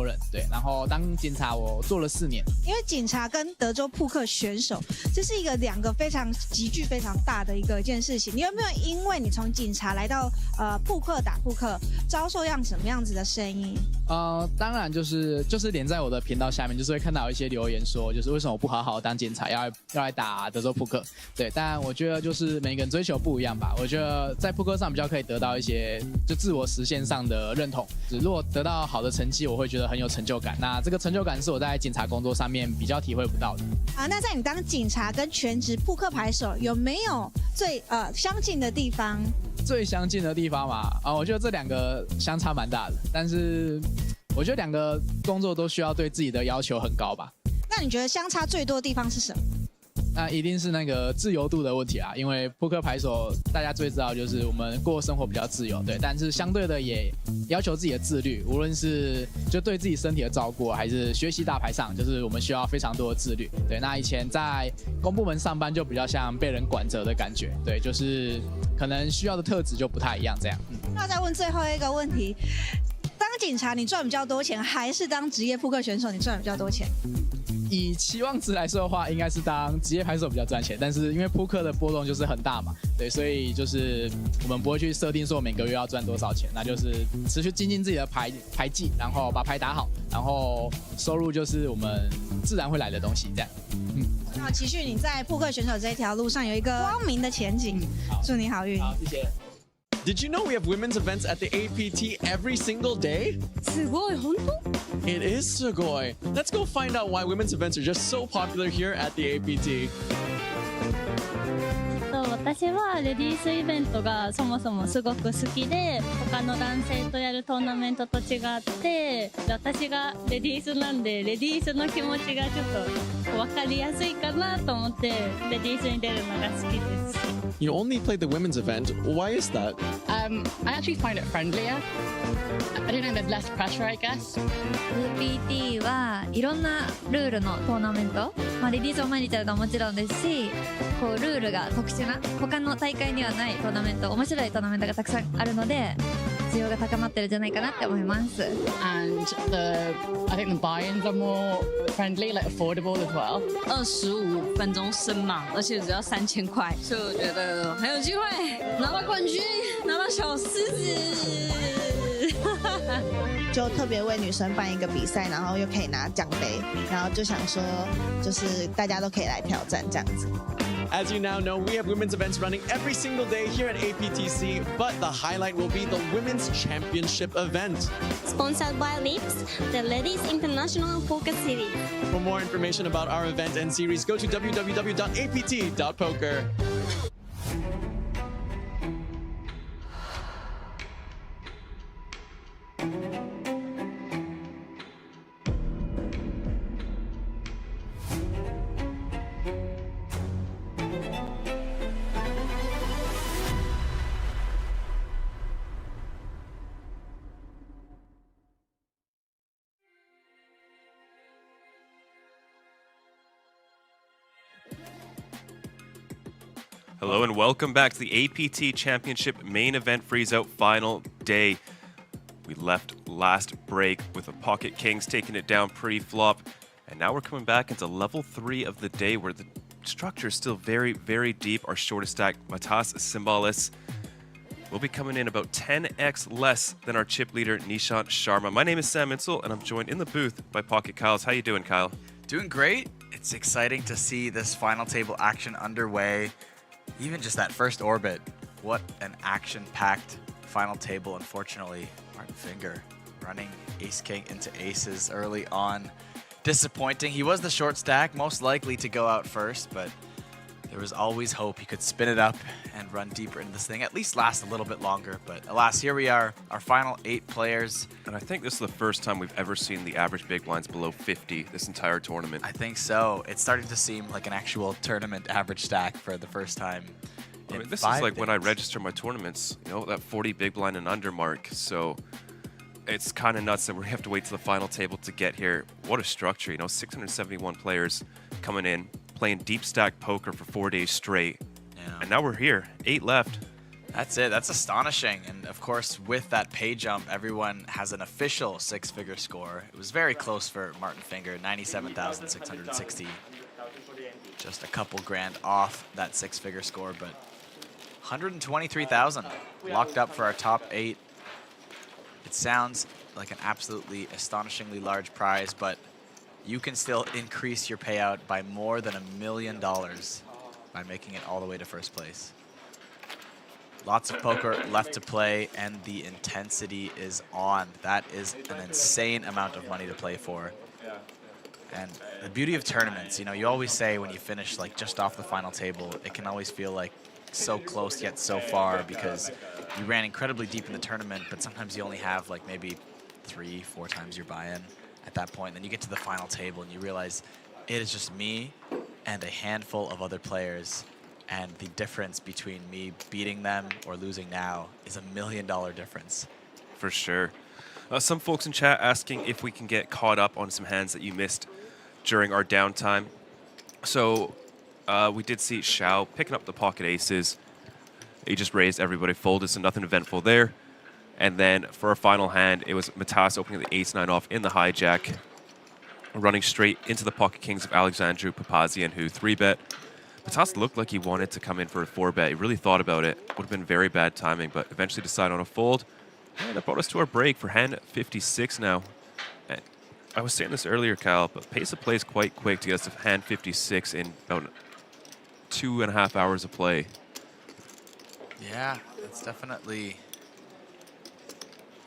人，对，然后当警察我做了4年。因为警察跟德州扑克选手，这是两个集聚非常大的一件事情。你有没有因为你从警察来到扑克打扑克，遭受什么样子的声音？当然就是连在我的频道下面，就是会看到一些留言说，就是为什么我不好好当警察，要来打德州扑克？对，但我觉得就是每个人追求不一样吧。我觉得在扑克上比较可以得到一些就自我实现上的认同。如果得到好的成绩，我会觉得很有成就感。那这个成就感是我在警察工作上面比较体会不到的。那在你当警察跟全职扑克牌手有没有最相近的地方？最相近的地方嘛，我觉得这2个相差蛮大的，但是我觉得2个工作都需要对自己的要求很高吧。那你觉得相差最多的地方是什么？那一定是那个自由度的问题啦，因为扑克牌手大家最知道就是我们过生活比较自由，对，但是相对的也要求自己的自律，无论是就对自己身体的照顾，还是学习打牌上，就是我们需要非常多的自律。对，那以前在公部门上班就比较像被人管着的感觉，对，就是可能需要的特质就不太一样这样。那再问最后一个问题，当警察你赚比较多钱，还是当职业扑克选手你赚比较多钱？以期望值来说的话，应该是当职业牌手比较赚钱，但是因为扑克的波动就是很大嘛，对，所以就是我们不会去设定说每个月要赚多少钱，那就是持续精进自己的牌技，然后把牌打好，然后收入就是我们自然会来的东西，这样。那期许你在扑克选手这条路上有一个光明的前景，祝你好运。好，谢谢。Did you know we have women's events at the APT every single day? すごい、本当? It is sugoi. Let's go find out why women's events are just so popular here at the APT. 私はレディースイベントがそもそもすごく好きで、他の男性とやるトーナメントと違って、私がレディースなんでレディースの気持ちがちょっと分かりやすいかなと思ってレディースに出るのが好きです。You only played the women's event. Why is that? I actually find it friendlier. I don't know, there's less pressure, I guess. APT はいろんなルールのトーナメント、レディースを毎日やるのはもちろんですし、こうルールが特殊な他の大会にはないトーナメント、面白いトーナメントがたくさんあるので需要が高まってるんじゃないかなって思います。 And I think the buy-ins are more friendly, like affordable as well. 25分钟升码，而且只要3000块，所以我觉得很有机会拿到冠军，拿到小狮子。就特别为女生办一个比赛，然后又可以拿奖杯，然后就想说，就是大家都可以来挑战这样子。As you now know, we have women's events running every single day here at APTC, but the highlight will be the Women's Championship event. Sponsored by Lips, the Ladies International Poker Series. For more information about our event and series, go to www.apt.poker. Hello and welcome back to the APT Championship Main Event Freezeout Final Day. We left last break with the Pocket Kings taking it down pre-flop, and now we're coming back into level 3 of the day where the structure is still very, very deep. Our shortest stack, Matas Symbolis, will be coming in about 10x less than our chip leader, Nishan Sharma. My name is Sam Insel, and I'm joined in the booth by Pocket Kyles. How you doing, Kyle? Doing great. It's exciting to see this final table action underway. Even just that first orbit, what an action-packed final table. Unfortunately, Martin Finger running ace-king into aces early on. Disappointing. He was the short stack, most likely to go out first, but there was always hope he could spin it up and run deeper into this thing, at least last a little bit longer. But alas, here we are, our final 8 players. And I think this is the first time we've ever seen the average big blinds below 50 this entire tournament. I think so. It's starting to seem like an actual tournament average stack for the first time. I mean, this is like when I register my tournaments, you know, that 40 big blind and under mark. So it's kind of nuts that we have to wait to the final table to get here. What a structure, you know, 671 players coming in, playing deep stack poker for 4 days straight. Yeah. And now we're here, 8 left. That's it. That's astonishing. And of course, with that pay jump, everyone has an official six-figure score. It was very close for Martin Finger, 97,660. Just a couple grand off that six-figure score, but 123,000 locked up for our top 8. It sounds like an absolutely astonishingly large prize, but you can still increase your payout by more than $1 million by making it all the way to first place. Lots of poker left to play, and the intensity is on. That is an insane amount of money to play for. And the beauty of tournaments, you know, you always say when you finish like just off the final table, it can always feel like so close yet so far because you ran incredibly deep in the tournament, but sometimes you only have like maybe 3-4 times your buy-in at that point. Then you get to the final table and you realize it is just me and a handful of other players. And the difference between me beating them or losing now is $1 million difference. For sure. Some folks in chat asking if we can get caught up on some hands that you missed during our downtime. So we did see Xiao picking up the pocket aces. He just raised everybody folded, so nothing eventful there. And then for our final hand, it was Matas opening the ace-9 off in the hijack, running straight into the pocket kings of Alexandru Papazian, who 3-bet. Matas looked like he wanted to come in for a 4-bet. He really thought about it. Would have been very bad timing, but eventually decided on a fold. And that brought us to our break for hand 56 now. And I was saying this earlier, Kyle, but pace of play is quite quick to get us to hand 56 in about 2.5 hours of play. Yeah, it's definitely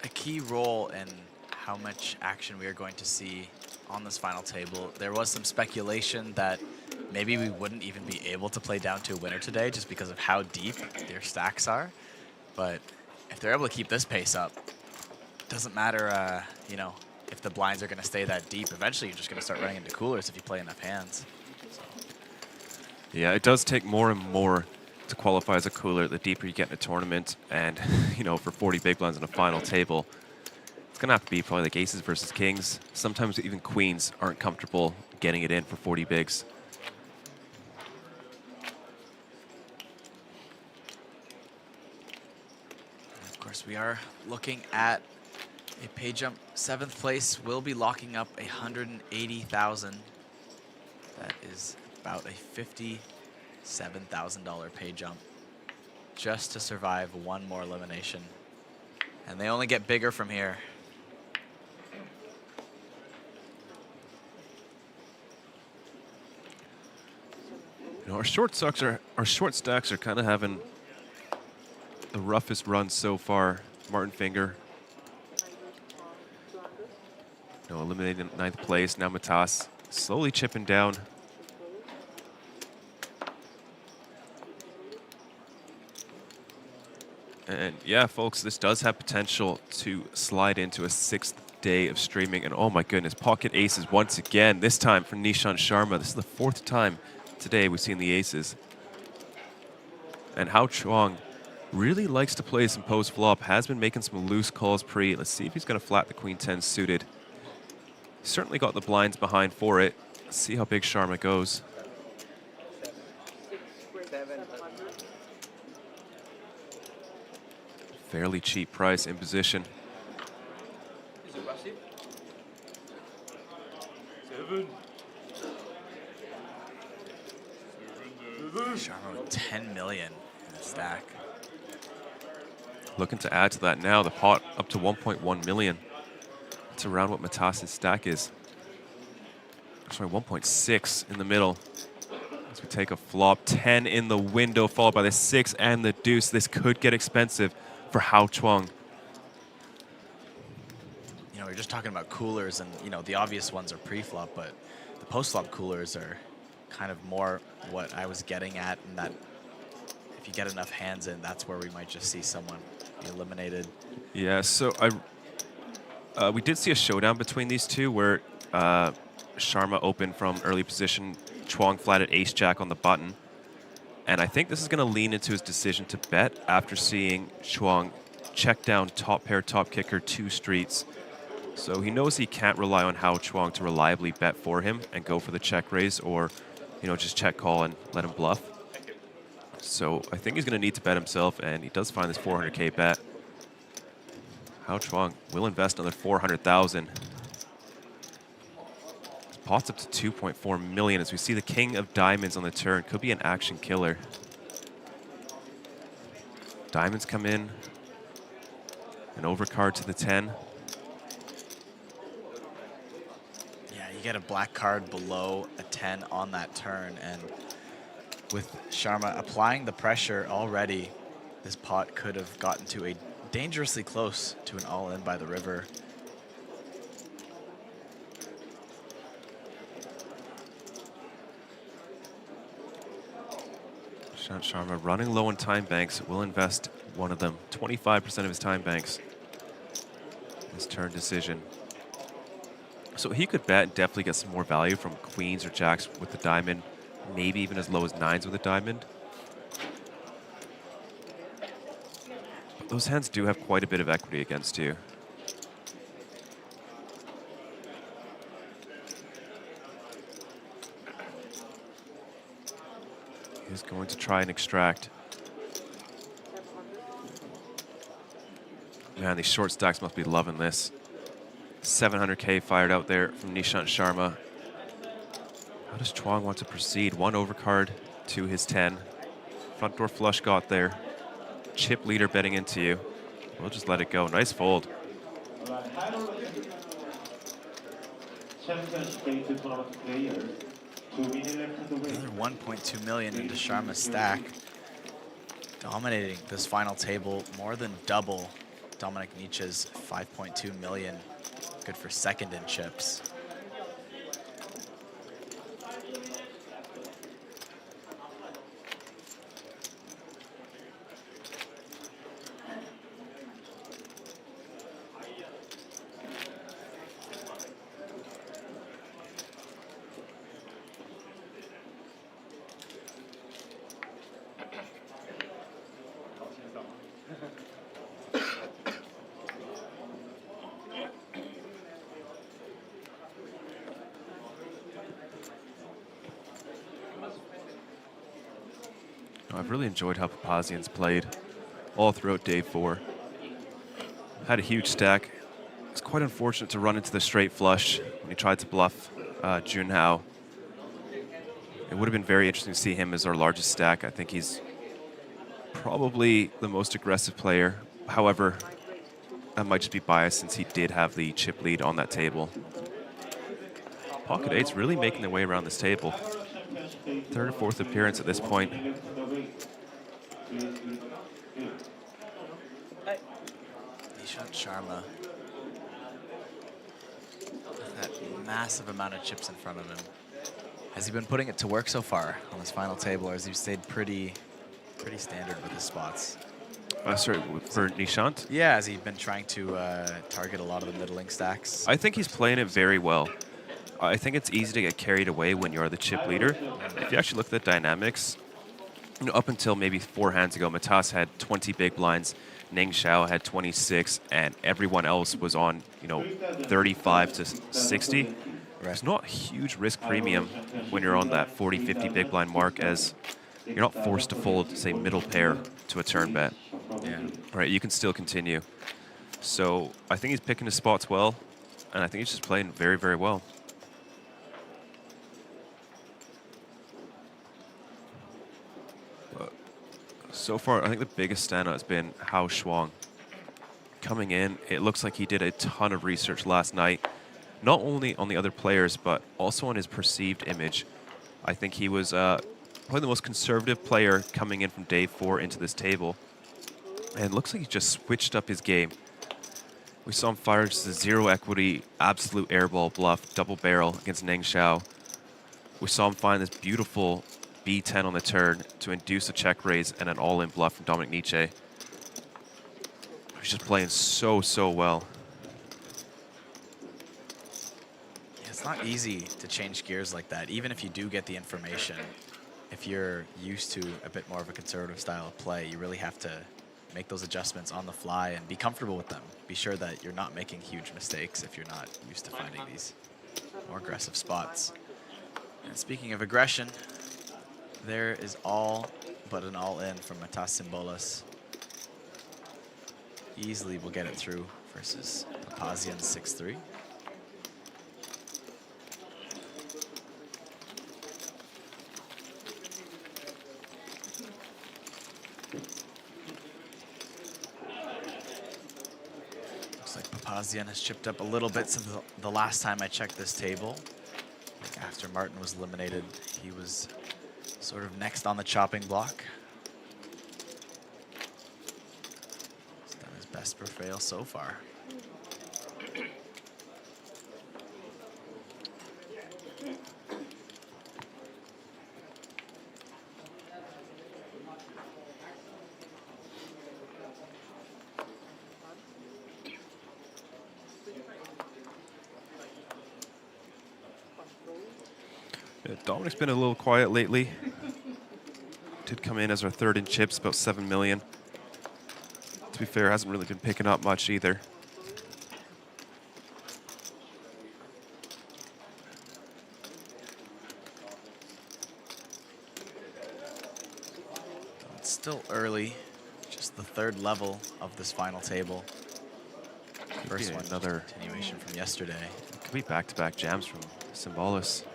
a key role in how much action we are going to see on this final table. There was some speculation that maybe we wouldn't even be able to play down to a winner today just because of how deep their stacks are. But if they're able to keep this pace up, doesn't matter, you know, if the blinds are going to stay that deep. Eventually, you're just going to start running into coolers if you play enough hands. So. Yeah, it does take more and more to qualify as a cooler the deeper you get in a tournament. And, you know, for 40 big blinds on a final table, it's going to have to be probably like aces versus kings. Sometimes even queens aren't comfortable getting it in for 40 bigs. Of course, we are looking at a pay jump. 7th place will be locking up 180,000. That is about a $57,000 pay jump just to survive one more elimination. And they only get bigger from here. You know, our short stacks are kind of having the roughest run so far. Martin Finger, you know, eliminating 9th place. Now Matas slowly chipping down. And yeah, folks, this does have potential to slide into a 6th day of streaming. And oh my goodness, pocket aces once again, this time for Nishan Sharma. This is the 4th time today we've seen the aces. And Hao Chuang really likes to play some post-flop, has been making some loose calls pre. Let's see if he's going to flat the queen 10 suited. Certainly got the blinds behind for it. Let's see how big Sharma goes. Fairly cheap price in position. Sharma with 10 million in the stack. Looking to add to that now, the pot up to 1.1 million. That's around what Matas' stack is. Sorry, 1.6 in the middle. As we take a flop, 10 in the window, followed by the 6 and the deuce. This could get expensive for Hao Chuang. You know, we're just talking about coolers, and you know, the obvious ones are pre-flop, but the post-flop coolers are kind of more what I was getting at, in that if you get enough hands in, that's where we might just see someone be eliminated. Yeah, so we did see a showdown between these two where Sharma opened from early position, Chuang flatted ace-jack on the button. And I think this is going to lean into his decision to bet after seeing Chuang check down top pair, top kicker, 2 streets. So he knows he can't rely on Hao Chuang to reliably bet for him and go for the check raise, or, you know, just check call and let him bluff. So I think he's going to need to bet himself, and he does find this 400K bet. Hao Chuang will invest another 400,000. Pot's up to 2.4 million as we see the king of diamonds on the turn. Could be an action killer. Diamonds come in. An overcard to the 10. Yeah, you get a black card below a 10 on that turn, and with Sharma applying the pressure already, this pot could have gotten to a dangerously close to an all-in by the river. Nishan Sharma running low on time banks, will invest one of them, 25% of his time banks. His turn decision. So he could bet and definitely get some more value from queens or jacks with the diamond, maybe even as low as nines with a diamond. But those hands do have quite a bit of equity against you. He's going to try and extract. Man, these short stacks must be loving this. 700K fired out there from Nishan Sharma. How does Chuang want to proceed? One overcard to his 10. Front door flush got there. Chip leader betting into you. We'll just let it go. Nice fold. Another 1.2 million into Sharma's stack. Dominating this final table, more than double Dominik Nitsche's 5.2 million. Good for second in chips. I've really enjoyed how Papazian's played all throughout day 4. Had a huge stack. It's quite unfortunate to run into the straight flush when he tried to bluff Chuang Hao. It would have been very interesting to see him as our largest stack. I think he's probably the most aggressive player. However, that might just be biased since he did have the chip lead on that table. Pocket 8's really making their way around this table. Third or fourth appearance at this point. Nishan Sharma. That massive amount of chips in front of him. Has he been putting it to work so far on this final table, or has he stayed pretty standard with his spots? Sorry, for Nishant? Yeah, has he been trying to target a lot of the middling stacks? I think he's playing it very well. I think it's easy to get carried away when you're the chip leader. If you actually look at the dynamics, you know, up until maybe 4 hands ago, Matas had 20 big blinds, Neng Zhao had 26, and everyone else was on, 35 to 60. Right. There's not a huge risk premium when you're on that 40, 50 big blind mark, as you're not forced to fold, say, middle pair to a turn bet. Yeah. Right, you can still continue. So I think he's picking his spots well, and I think he's just playing very, very well. So far, I think the biggest standout has been Hao Chuang. Coming in, it looks like he did a ton of research last night, not only on the other players, but also on his perceived image. I think he was probably the most conservative player coming in from day 4 into this table. And it looks like he just switched up his game. We saw him fire just a 0 equity, absolute airball bluff, double barrel against Neng Zhao. We saw him find this beautiful B10 on the turn to induce a check raise and an all-in bluff from Dominik Nitsche. He's just playing so well. Yeah, it's not easy to change gears like that, even if you do get the information. If you're used to a bit more of a conservative style of play, you really have to make those adjustments on the fly and be comfortable with them. Be sure that you're not making huge mistakes if you're not used to finding these more aggressive spots. And speaking of aggression, There is all but an all-in from Matas Symbolas. Easily will get it through versus Papazian 6-3. Looks like Papazian has chipped up a little bit since the last time I checked this table. After Martin was eliminated, he was sort of next on the chopping block. He's done his best per fail so far. Yeah, Dominik's been a little quiet lately. Did come in as our third in chips, about 7 million. To be fair, hasn't really been picking up much either. It's still early, just the third level of this final table. First one, another continuation from yesterday. Could be back-to-back jams from Symbolas.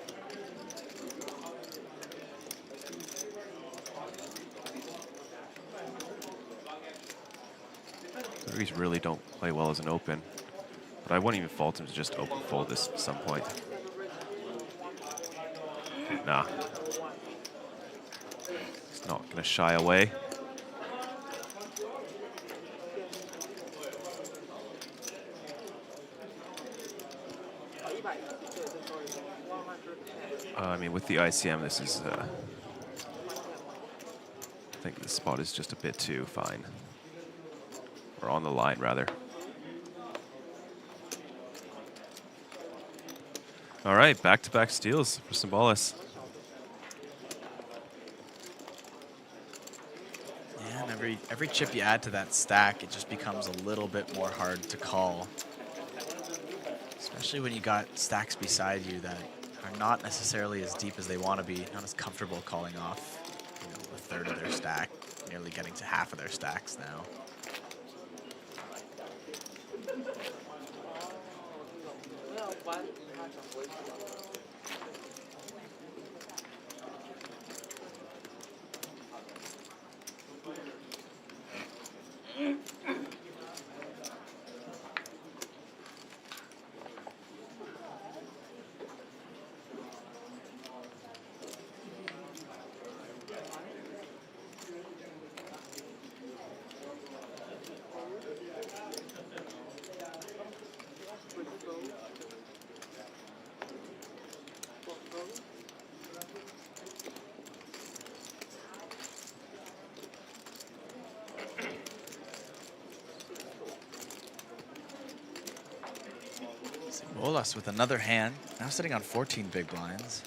These really don't play well as an open, but I wouldn't even fault him to just open fold this at some point. Nah. He's not gonna shy away. I mean, with the ICM, this is, I think this spot is just a bit too fine. Or on the line, rather. All right, back-to-back steals for Symbolas. Yeah, and every chip you add to that stack, it just becomes a little bit more hard to call. Especially when you got stacks beside you that are not necessarily as deep as they want to be, not as comfortable calling off, you know, a third of their stack, nearly getting to half of their stacks now. Symbolas with another hand, now sitting on 14 big blinds.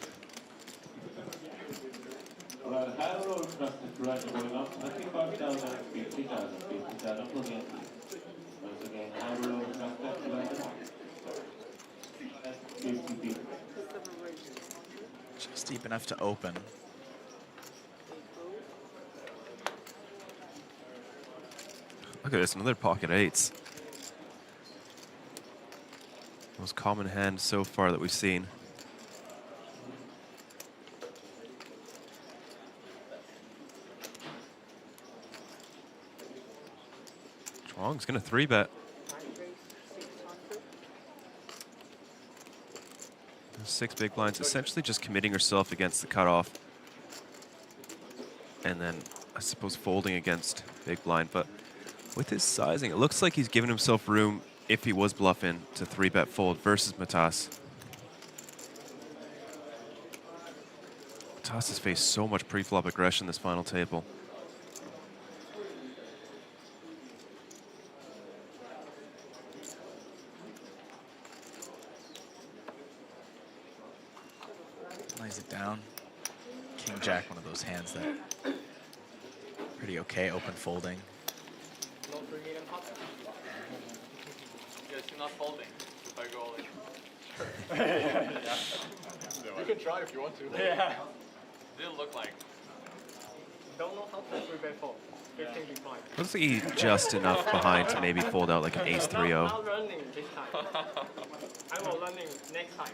Just deep enough to open. Look at this, another pocket eights. Most common hand so far that we've seen. Chuang's gonna 3-bet. Six big blinds, essentially just committing herself against the cutoff. And then, I suppose, folding against big blind. But with his sizing, it looks like he's given himself room if he was bluffing to 3-bet fold versus Matas. Matas has faced so much pre-flop aggression this final table. Lays it down. King Jack, one of those hands that pretty okay open folding. Not folding if I go all in. You can try if you want to. Yeah. Didn't look like Don't know how to prepare for. 15 decline. Looks like he's just enough behind to maybe fold out like an ace 3-0. Not running this time. I will running next time.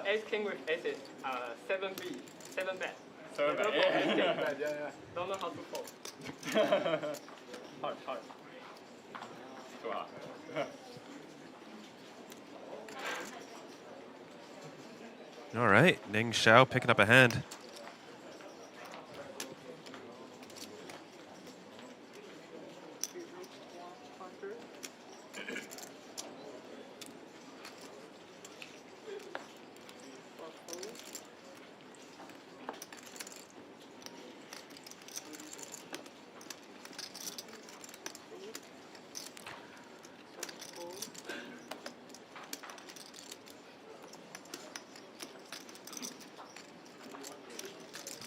Ace king with aces. 7B. 7 bet. 7 bet. Yeah. Don't know how to fold. hard. All right, Neng Zhao picking up a hand.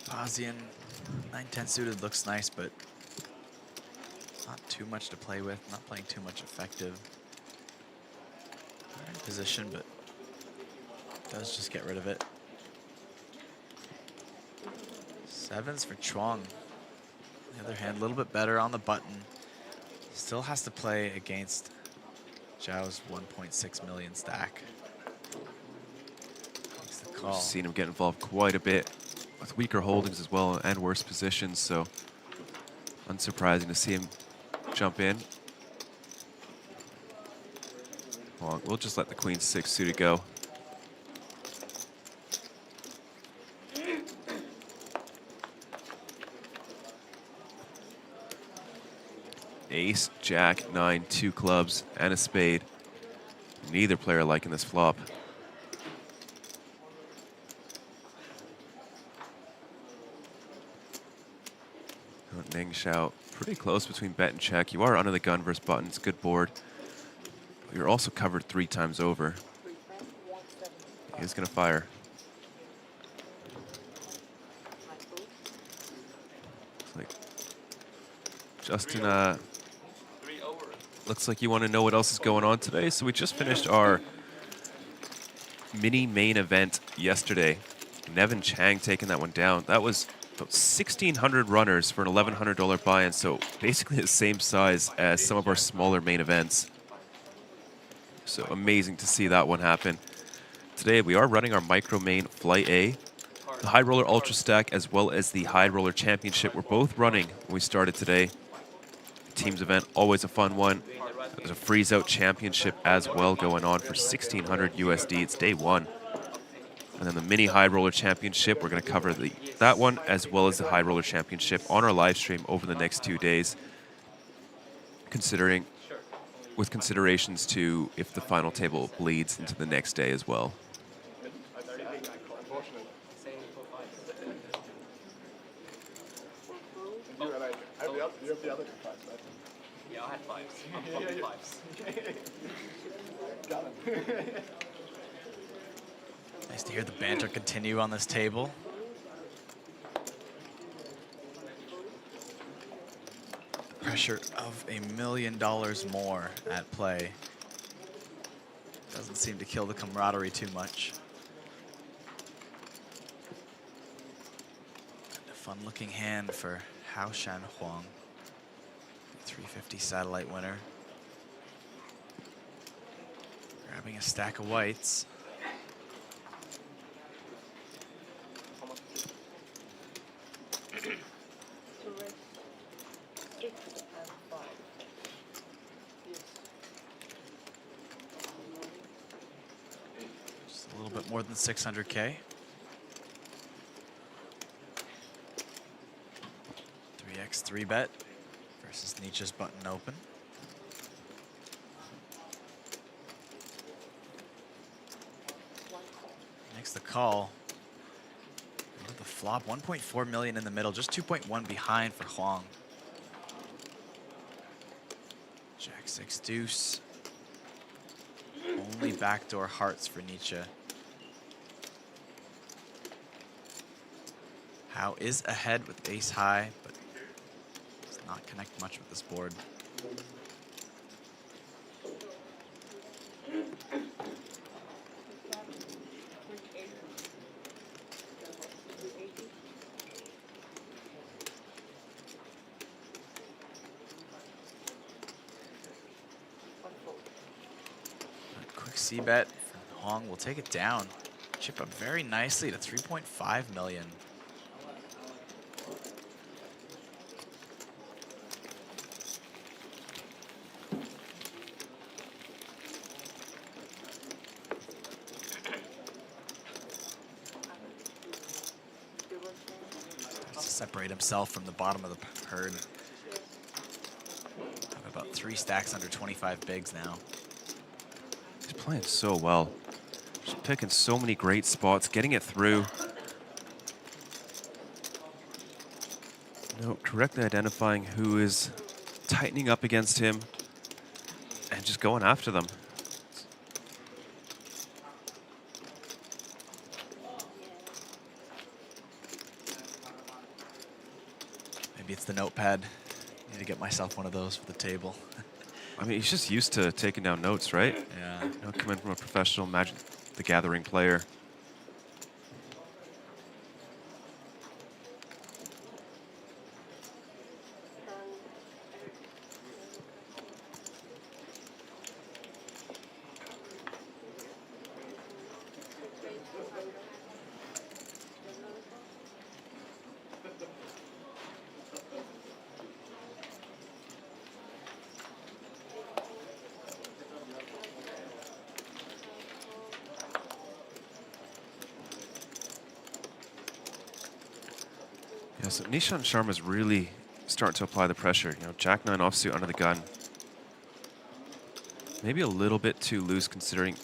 Papazian, 9-10 suited looks nice, but not too much to play with, not playing too much effective. In position, but does just get rid of it. Sevens for Chuang. On the other hand, a little bit better on the button. Still has to play against Zhao's 1.6 million stack. Makes the call. We've seen him get involved quite a bit with weaker holdings as well and worse positions, so unsurprising to see him jump in. Well, we'll just let the Queen 6 suited go. Ace, Jack, 9, 2 clubs, and a spade. Neither player liking this flop. Neng Zhao, pretty close between bet and check. You are under the gun versus button. It's a good board. But you're also covered 3 times over. He's going to fire. Looks like Justin, looks like you want to know what else is going on today. So we just finished our mini main event yesterday. Nevin Chang taking that one down. That was about 1,600 runners for an $1,100 buy-in, so basically the same size as some of our smaller main events. So amazing to see that one happen. Today we are running our micro main Flight A, the High Roller Ultra Stack, as well as the High Roller Championship. We're both running when we started today. Teams event, always a fun one. There's a freeze-out championship as well going on for 1,600 USD. It's day 1. And then the mini High Roller Championship, we're going to cover that one as well as the High Roller Championship on our live stream over the next 2 days, with considerations to if the final table bleeds into the next day as well. Yeah, I had 5s. I'm 5s. Got him. Nice to hear the banter continue on this table. The pressure of $1 million more at play doesn't seem to kill the camaraderie too much. And a fun-looking hand for Hao Shan Huang, 350 satellite winner. Grabbing a stack of whites. Just a little bit more than 600K. 3x 3-bet versus Nitsche's button open. Makes the call. Look at the flop, 1.4 million in the middle, just 2.1 behind for Huang. Jack 6 deuce. Only backdoor hearts for Nitsche. Hao is ahead with ace high, but does not connect much with this board. Quick C-bet from Hong will take it down. Chip up very nicely to 3.5 million. Separate himself from the bottom of the herd. Have about 3 stacks under 25 bigs now. He's playing so well. Just picking so many great spots, getting it through. Correctly identifying who is tightening up against him and just going after them. Maybe it's the notepad. Need to get myself one of those for the table. I mean, he's just used to taking down notes, right? Yeah. You know, coming from a professional Magic the Gathering player. Yeah, so Nishan Sharma is really starting to apply the pressure. You know, Jack 9 offsuit under the gun. Maybe a little bit too loose considering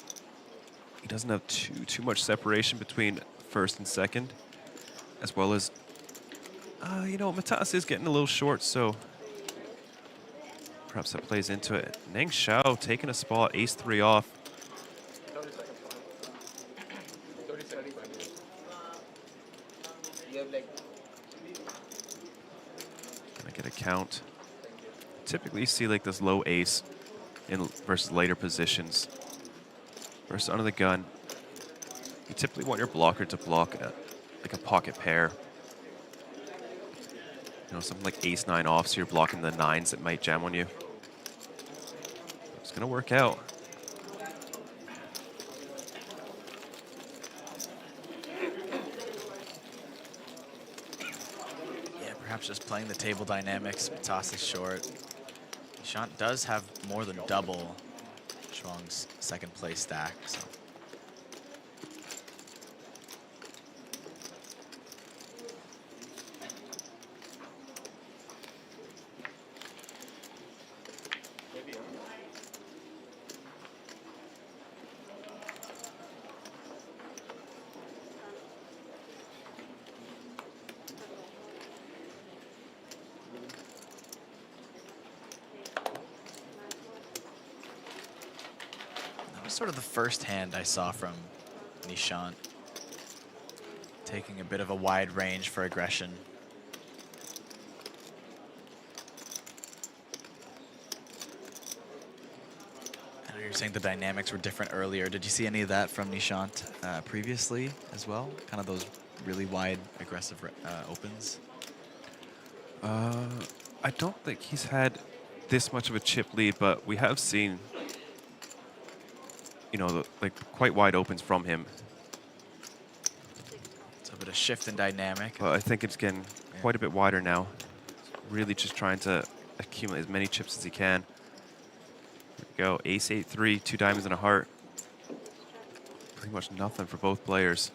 he doesn't have too much separation between first and second, as well as, you know, Matas is getting a little short, so perhaps that plays into it. Neng Zhao taking a spot, ace 3 off. 30 seconds. You have like Gonna get a count. Typically you see like this low ace in versus later positions. Versus under the gun, you typically want your blocker to block like a pocket pair. You know, something like ace 9 off, so you're blocking the 9s that might jam on you. It's gonna work out. Yeah, perhaps just playing the table dynamics. Toss is short. Nishan does have more than double Chuang's second place stack, so. Sort of the first hand I saw from Nishan. Taking a bit of a wide range for aggression. I know you're saying the dynamics were different earlier. Did you see any of that from Nishant previously as well? Kind of those really wide, aggressive opens? I don't think he's had this much of a chip lead, but we have seen, you know, like quite wide opens from him. It's a bit of shift in dynamic. Well, I think it's getting quite a bit wider now. Really just trying to accumulate as many chips as he can. Here we go, ace 8-3, 2 diamonds and a heart. Pretty much nothing for both players.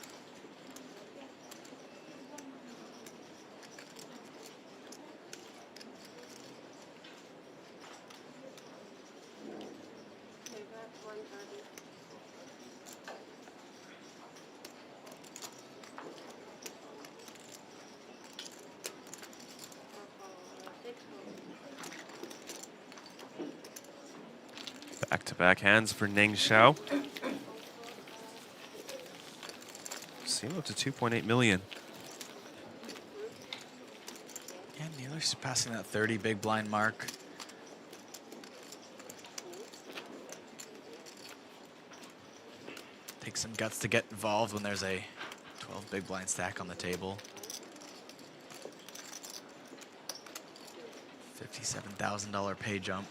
Back-to-back hands for Neng Zhao. See him up to 2.8 million. Yeah, nearly surpassing that 30 big blind mark. Takes some guts to get involved when there's a 12 big blind stack on the table. $57,000 pay jump.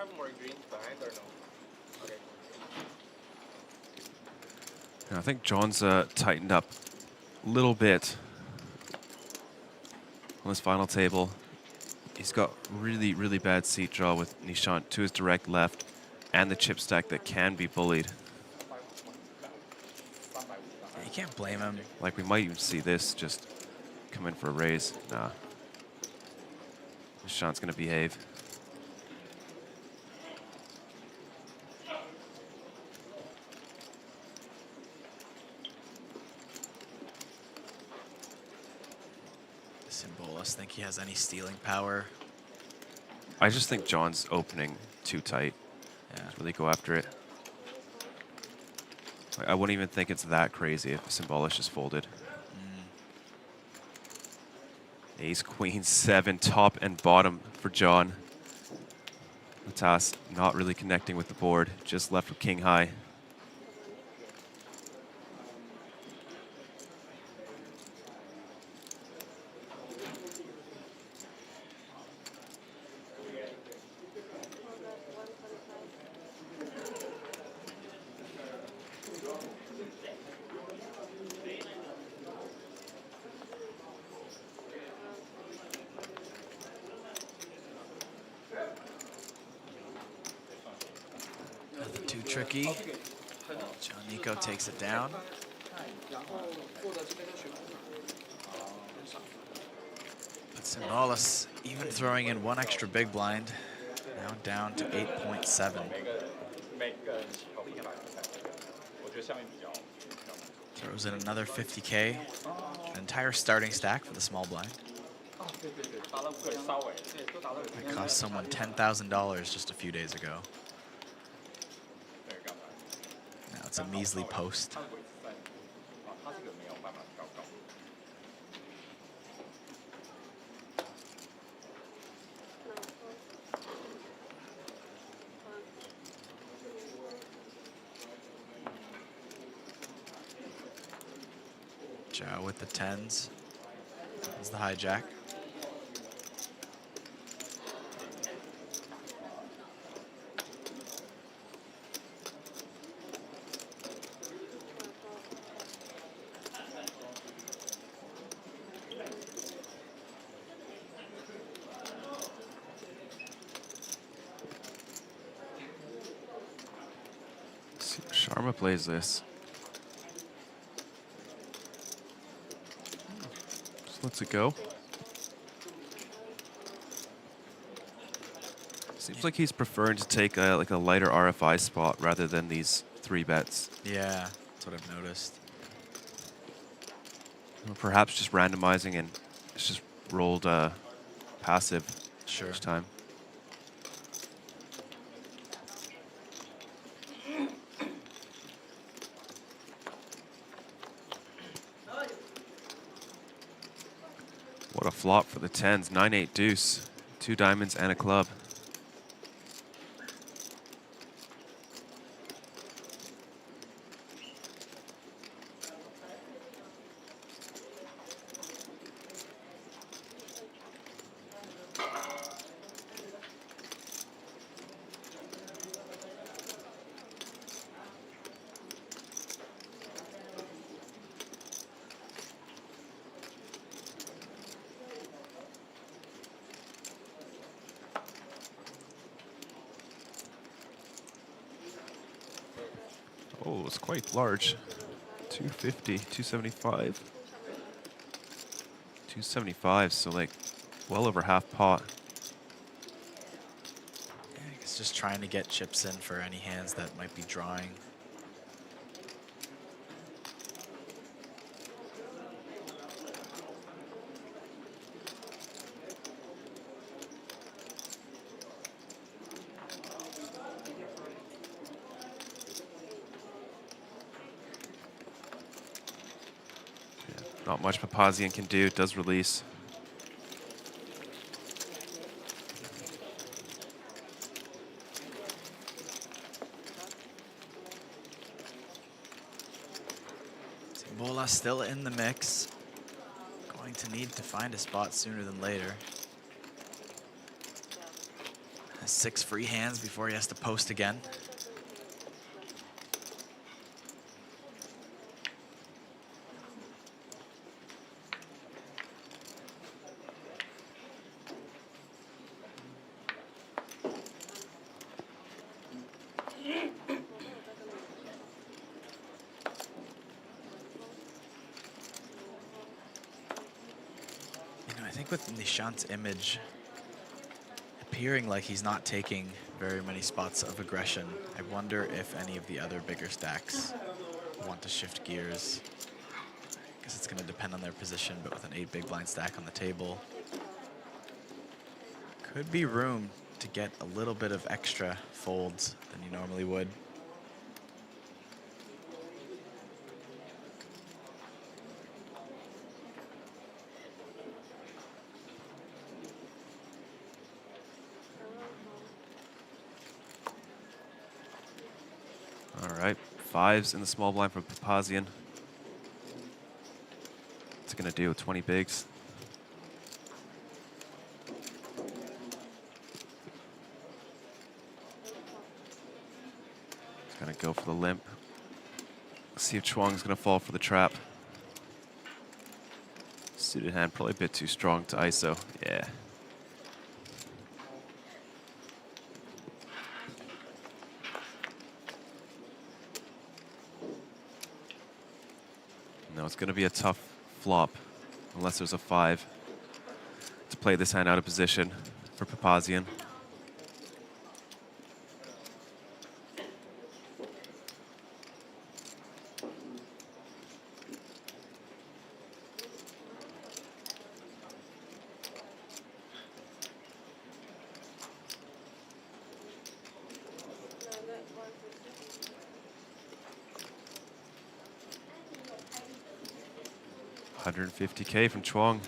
have more greens behind or no? Okay. And I think John's tightened up a little bit on this final table. He's got really, really bad seat draw with Nishan to his direct left and the chip stack that can be bullied. You can't blame him. Like, we might even see this just come in for a raise. Nah. Nishan's going to behave. Symbolis think he has any stealing power? I just think John's opening too tight. Yeah. Just really go after it. I wouldn't even think it's that crazy if Symbolis just folded. Ace, queen, 7, top and bottom for John. Matas not really connecting with the board, just left with king high. Nothing too tricky. John Nico takes it down. But Symbolis even throwing in one extra big blind, now down to 8.7. Throws in another 50K, an entire starting stack for the small blind. That cost someone $10,000 just a few days ago. Now it's a measly post. Zhao with the 10s. That's the hijack. Sharma plays this. Just lets it go. Seems like he's preferring to take like a lighter RFI spot rather than these 3 bets. Yeah, that's what I've noticed. Or perhaps just randomizing and it's just rolled passive each time. What a flop for the 10s. 9-8 deuce. 2 diamonds and a club. Oh, it's quite large. 250, 275. 275, so like well over half pot. Yeah, it's just trying to get chips in for any hands that might be drawing. Not much Papazian can do. It does release. Bola still in the mix. Going to need to find a spot sooner than later. 6 free hands before he has to post again. I think with Nishan's image appearing like he's not taking very many spots of aggression, I wonder if any of the other bigger stacks want to shift gears. I guess it's going to depend on their position, but with an 8 big blind stack on the table, could be room to get a little bit of extra folds than you normally would. All right, 5s in the small blind from Papazian. What's it gonna do? 20 bigs. He's gonna go for the limp. Let's see if Chuang's gonna fall for the trap. Suited hand, probably a bit too strong to ISO. Yeah. No, it's going to be a tough flop unless there's a 5 to play this hand out of position for Papazian. $150K from Chuang.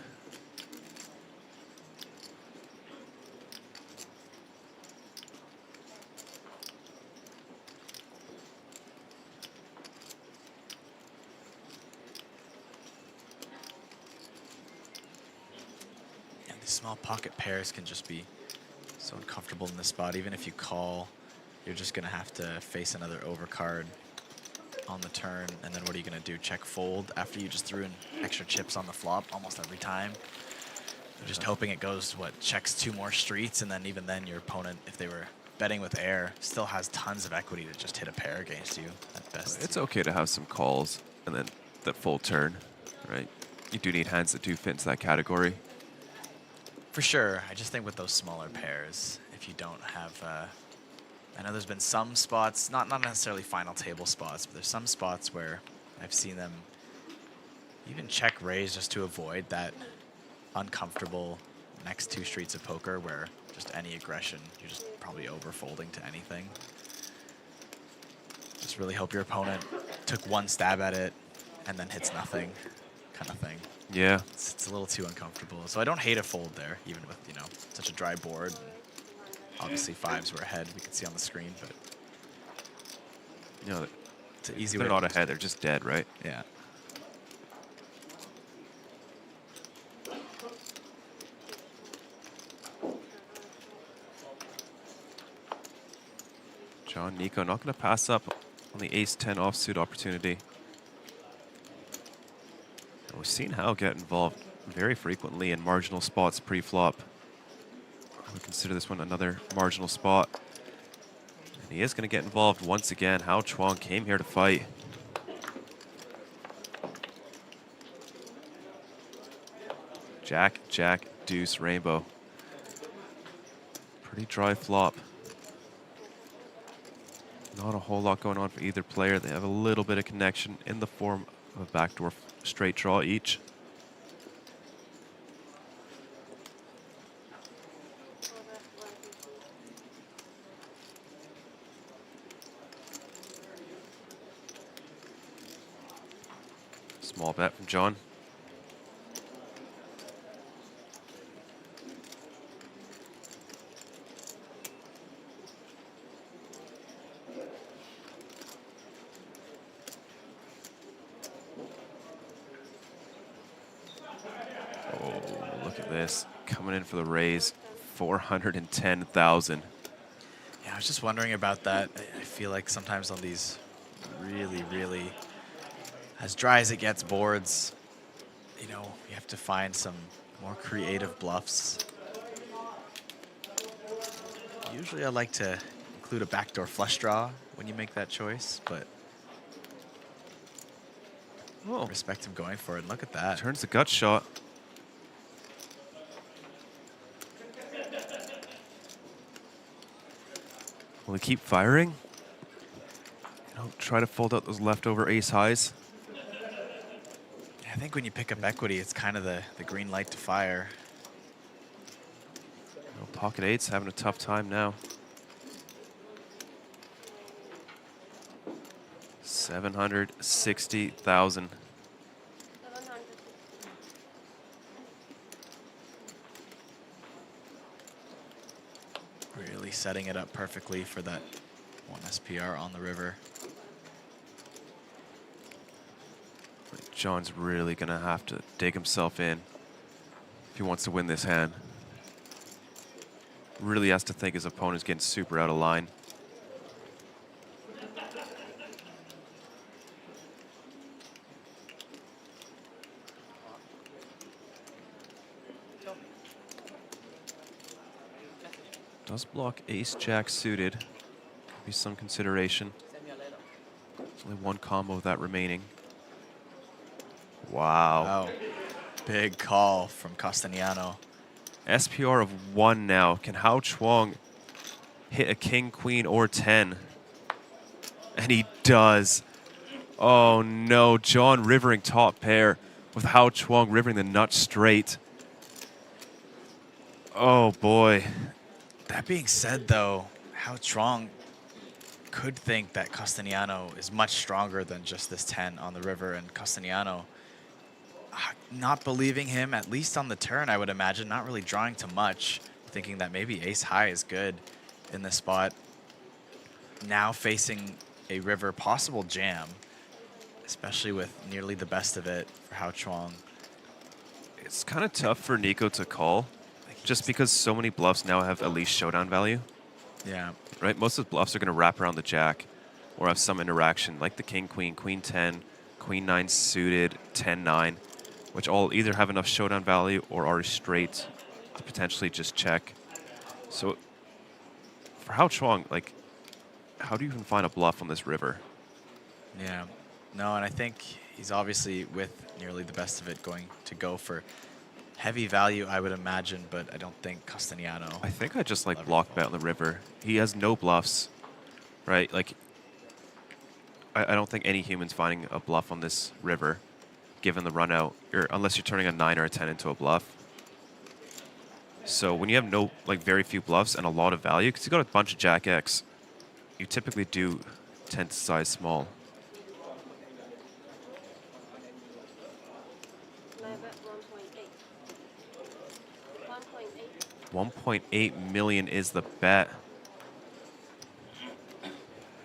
Yeah, these small pocket pairs can just be so uncomfortable in this spot. Even if you call, you're just going to have to face another overcard on the turn, and then what are you going to do? Check fold after you just threw in extra chips on the flop almost every time. You're just hoping it goes, what, checks 2 more streets, and then even then your opponent, if they were betting with air, still has tons of equity to just hit a pair against you at best. It's okay to have some calls and then that full turn, right? You do need hands that do fit into that category. For sure. I just think with those smaller pairs, if you don't have I know there's been some spots, not necessarily final table spots, but there's some spots where I've seen them even check raise just to avoid that uncomfortable next 2 streets of poker where just any aggression, you're just probably overfolding to anything. Just really hope your opponent took 1 stab at it and then hits nothing, kind of thing. Yeah. It's a little too uncomfortable. So I don't hate a fold there, even with, you know, such a dry board. Obviously 5s were ahead, we can see on the screen, but you know, it's an easy they're way not to ahead, they're just dead, right? Yeah. John Nico not going to pass up on the ace-10 offsuit opportunity. And we've seen Hao get involved very frequently in marginal spots pre-flop. I would consider this one another marginal spot. And he is going to get involved once again. Hao Chuang came here to fight. Jack, Jack, deuce, rainbow. Pretty dry flop. Not a whole lot going on for either player. They have a little bit of connection in the form of a backdoor straight draw each. Small bet from John. Oh, look at this. Coming in for the raise, 410,000. Yeah, I was just wondering about that. I feel like sometimes on these really, as dry as it gets boards, you know, you have to find some more creative bluffs. Usually I like to include a backdoor flush draw when you make that choice, but respect him going for it. And look at that. Turns the gut shot. Will he keep firing? You know, try to fold out those leftover ace highs. I think when you pick up equity, it's kind of the green light to fire. You know, pocket eights having a tough time now. 760,000. Really setting it up perfectly for that one SPR on the river. John's really gonna have to dig himself in if he wants to win this hand. Really has to think his opponent's getting super out of line. Does block ace-jack suited. Could be some consideration. There's only one combo of that remaining. Wow. Big call from Costiniano. SPR of 1 now. Can Hao Chuang hit a king, queen, or 10? And he does. Oh no, John rivering top pair with Hao Chuang rivering the nut straight. Oh boy. That being said though, Hao Chuang could think that Costiniano is much stronger than just this 10 on the river, and Costiniano not believing him, at least on the turn, I would imagine, not really drawing too much, thinking that maybe ace high is good in this spot. Now facing a river possible jam, especially with nearly the best of it for Hao Chuang. It's kind of tough for Nico to call, just because so many bluffs now have at least showdown value. Yeah. Right? Most of the bluffs are going to wrap around the jack or have some interaction, like the king, queen, queen 10, queen 9 suited, 10, 9, which all either have enough showdown value or are straight to potentially just check. So for Hao Chuang, like, how do you even find a bluff on this river? Yeah. No, and I think he's obviously, with nearly the best of it, going to go for heavy value, I would imagine, but I don't think Costiniano. I think I just like block bet on the river. He has no bluffs, right? Like, I don't think any human's finding a bluff on this river, given the run out, unless you're turning a 9 or a 10 into a bluff. So when you have no, like, very few bluffs and a lot of value, because you got a bunch of Jack X, you typically do tend to size small. 1.8 million is the bet.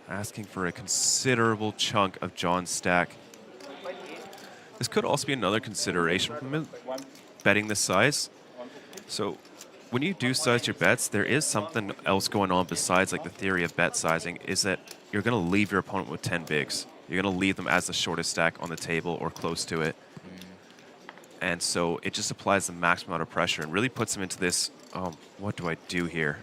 Asking for a considerable chunk of John's stack. This could also be another consideration from him, betting this size. So when you do size your bets, there is something else going on besides like the theory of bet sizing, is that you're going to leave your opponent with 10 bigs. You're going to leave them as the shortest stack on the table or close to it. And so it just applies the maximum amount of pressure and really puts him into this, what do I do here?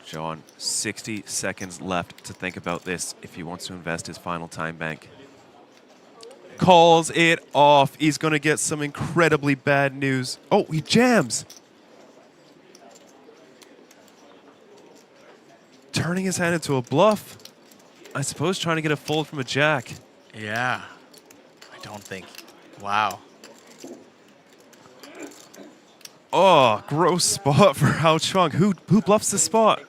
John, 60 seconds left to think about this if he wants to invest his final time bank. Calls it off. He's going to get some incredibly bad news. Oh, he jams. Turning his hand into a bluff. I suppose trying to get a fold from a jack. Yeah. I don't think. Wow. Oh, gross spot for Hao Chuang. Who bluffs this spot?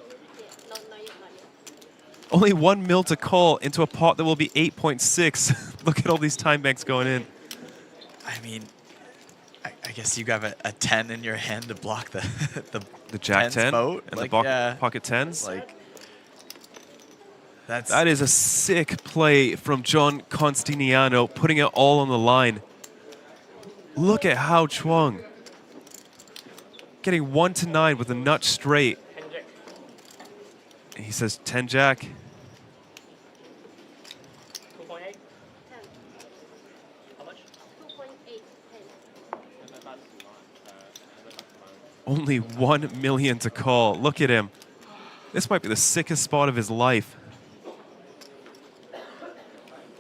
Only 1 mil to call into a pot that will be 8.6. Look at all these time banks going in. I mean, I guess you have a 10 in your hand to block the The Jack 10 boat, and like, the yeah, pocket 10s. Like that is a sick play from John Costiniano, putting it all on the line. Look at Hao Chuang getting 1 to 9 with a nut straight. He says 10 Jack. 2.8. How much? 2.8. Only 1 million to call. Look at him. This might be the sickest spot of his life.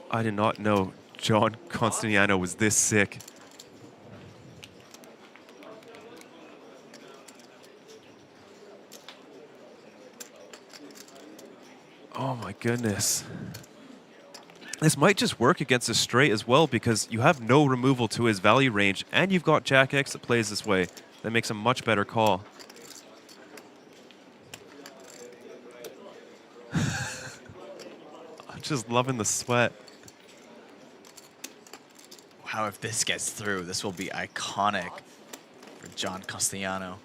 I did not know John Costiniano was this sick. Oh my goodness. This might just work against a straight as well because you have no removal to his value range and you've got Jack X that plays this way. That makes a much better call. I'm just loving the sweat. Wow, if this gets through, this will be iconic for John Costiniano.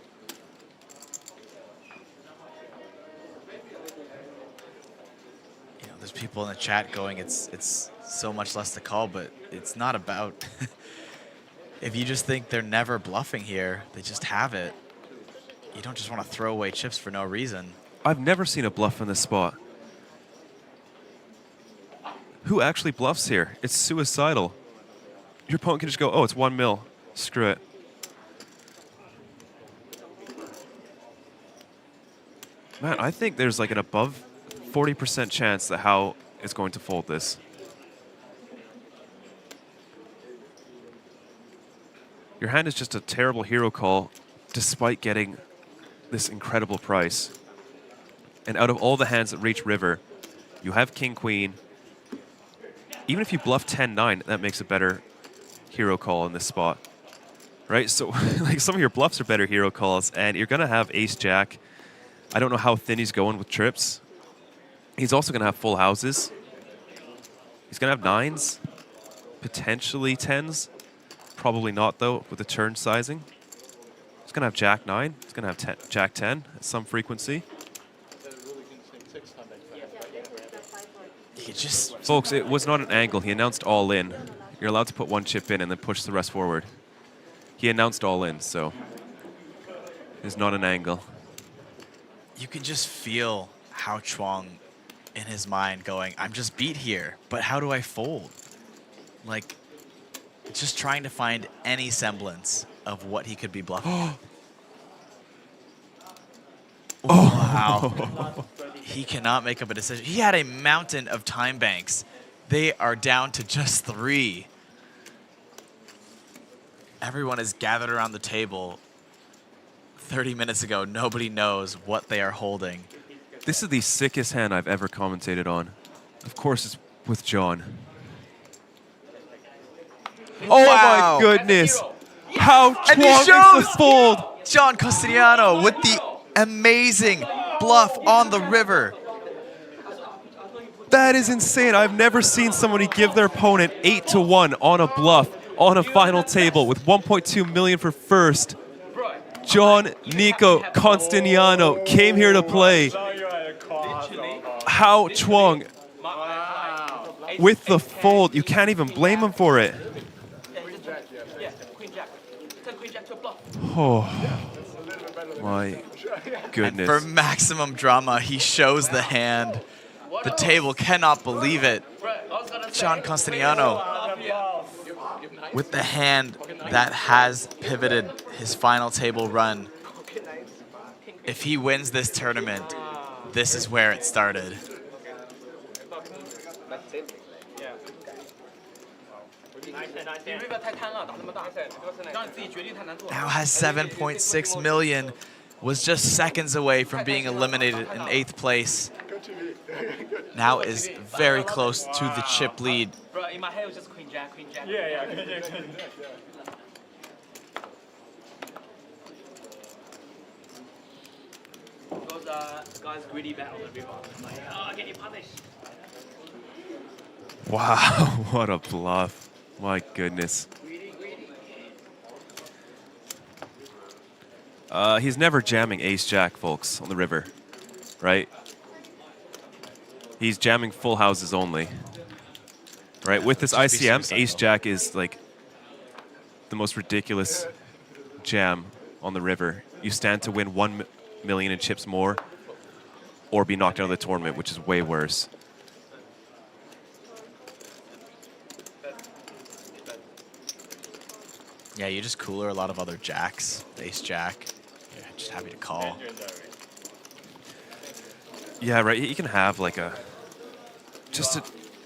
You know, there's people in the chat going, it's so much less to call, but it's not about. If you just think they're never bluffing here, they just have it. You don't just want to throw away chips for no reason. I've never seen a bluff in this spot. Who actually bluffs here? It's suicidal. Your opponent can just go, oh, it's 1 mil. Screw it. Man, I think there's like an above 40% chance that Hao is going to fold this. Your hand is just a terrible hero call despite getting this incredible price. And out of all the hands that reach river, you have King Queen. Even if you bluff 10-9, that makes a better hero call in this spot, right? So like some of your bluffs are better hero calls, and you're gonna have Ace Jack. I don't know how thin he's going with trips. He's also gonna have full houses. He's gonna have 9s, potentially 10s. Probably not though with the turn sizing. He's gonna have Jack 9. He's gonna have Jack 10 at some frequency. Folks, it was not an angle. He announced all in. You're allowed to put 1 chip in and then push the rest forward. He announced all in, so it's not an angle. You can just feel Hao Chuang in his mind going, I'm just beat here, but how do I fold? Like, just trying to find any semblance of what he could be bluffing. Wow. He cannot make up a decision. He had a mountain of time banks. They are down to just 3. Everyone is gathered around the table. 30 minutes ago, nobody knows what they are holding. This is the sickest hand I've ever commentated on. Of course, it's with John. Oh Wow. my goodness! How And he Chuang shows makes the fold! John Costiniano with the amazing bluff on the river. That is insane. I've never seen somebody give their opponent 8-1 on a bluff on a final table with 1.2 million for first. John Nico Costiniano came here to play. Hao Chuang with the fold. You can't even blame him for it. Oh my goodness. And for maximum drama, he shows the hand. The table cannot believe it. John Costiniano with the hand that has pivoted his final table run. If he wins this tournament, this is where it started. Now has 7.6 million, was just seconds away from being eliminated in 8th place. Now is very close to the chip lead. Bro, in my head it was just Queen Jack, Queen Jack. Yeah, Queen Jack. Those guys greedy bet on the river. Like, oh, get you punished. Wow, what a bluff. My goodness. He's never jamming ace-jack, folks, on the river, right? He's jamming full houses only, right? With this ICM, ace-jack is like the most ridiculous jam on the river. You stand to win 1 million in chips more or be knocked out of the tournament, which is way worse. Yeah, you just cooler a lot of other jacks. Ace-jack. You're just happy to call. Yeah, right. You can have like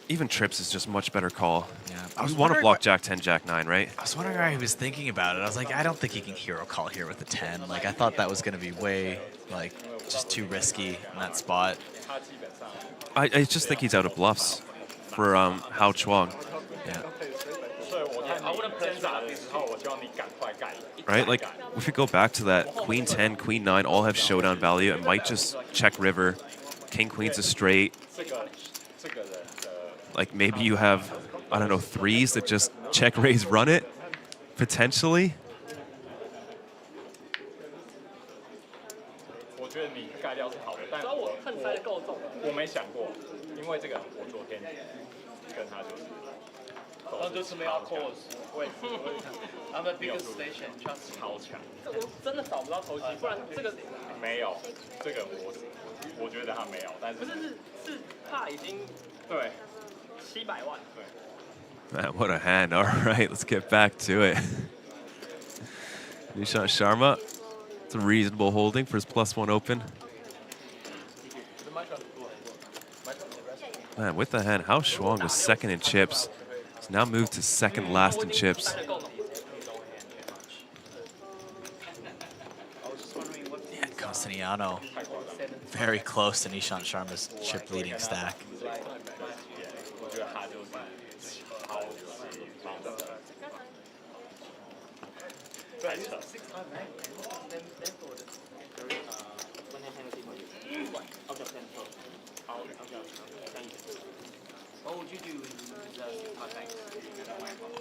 even trips is just much better call. Yeah, I was want to block Jack 10, Jack 9, right? I was wondering how he was thinking about it. I was like, I don't think he can hero call here with a 10. Like, I thought that was going to be way, like, just too risky in that spot. I just think he's out of bluffs for Hao Chuang. Yeah. Right? Like, if we go back to that, Queen 10, Queen 9 all have showdown value and might just check river. King Queen's a straight. Like, maybe you have, I don't know, threes that just check raise run it, potentially. I'm the biggest station， 超强。我真的找不到头绪，不然这个没有，这个我觉得他没有，但是不是他已经对700万对。Man, what a hand. All right, let's get back to it. Nishan Sharma, it's a reasonable holding for his +1 open. Man, with the hand, Hao Chuang was second in chips. He's now moved to second last in chips. Yeah, Costiniano very close to Nishan Sharma's chip leading stack.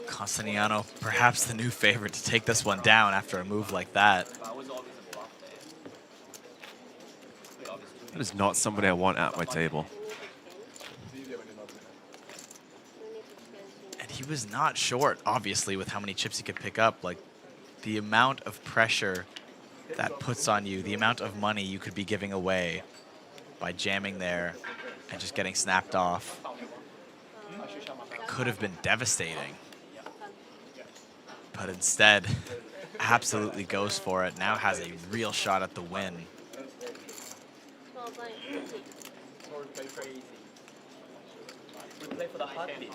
Costiniano, perhaps the new favorite to take this one down after a move like that. That is not somebody I want at my table. And he was not short, obviously, with how many chips he could pick up. Like, the amount of pressure that puts on you, the amount of money you could be giving away by jamming there and just getting snapped off, it could have been devastating. But instead, absolutely goes for it. Now has a real shot at the win. We play for the heartbeat.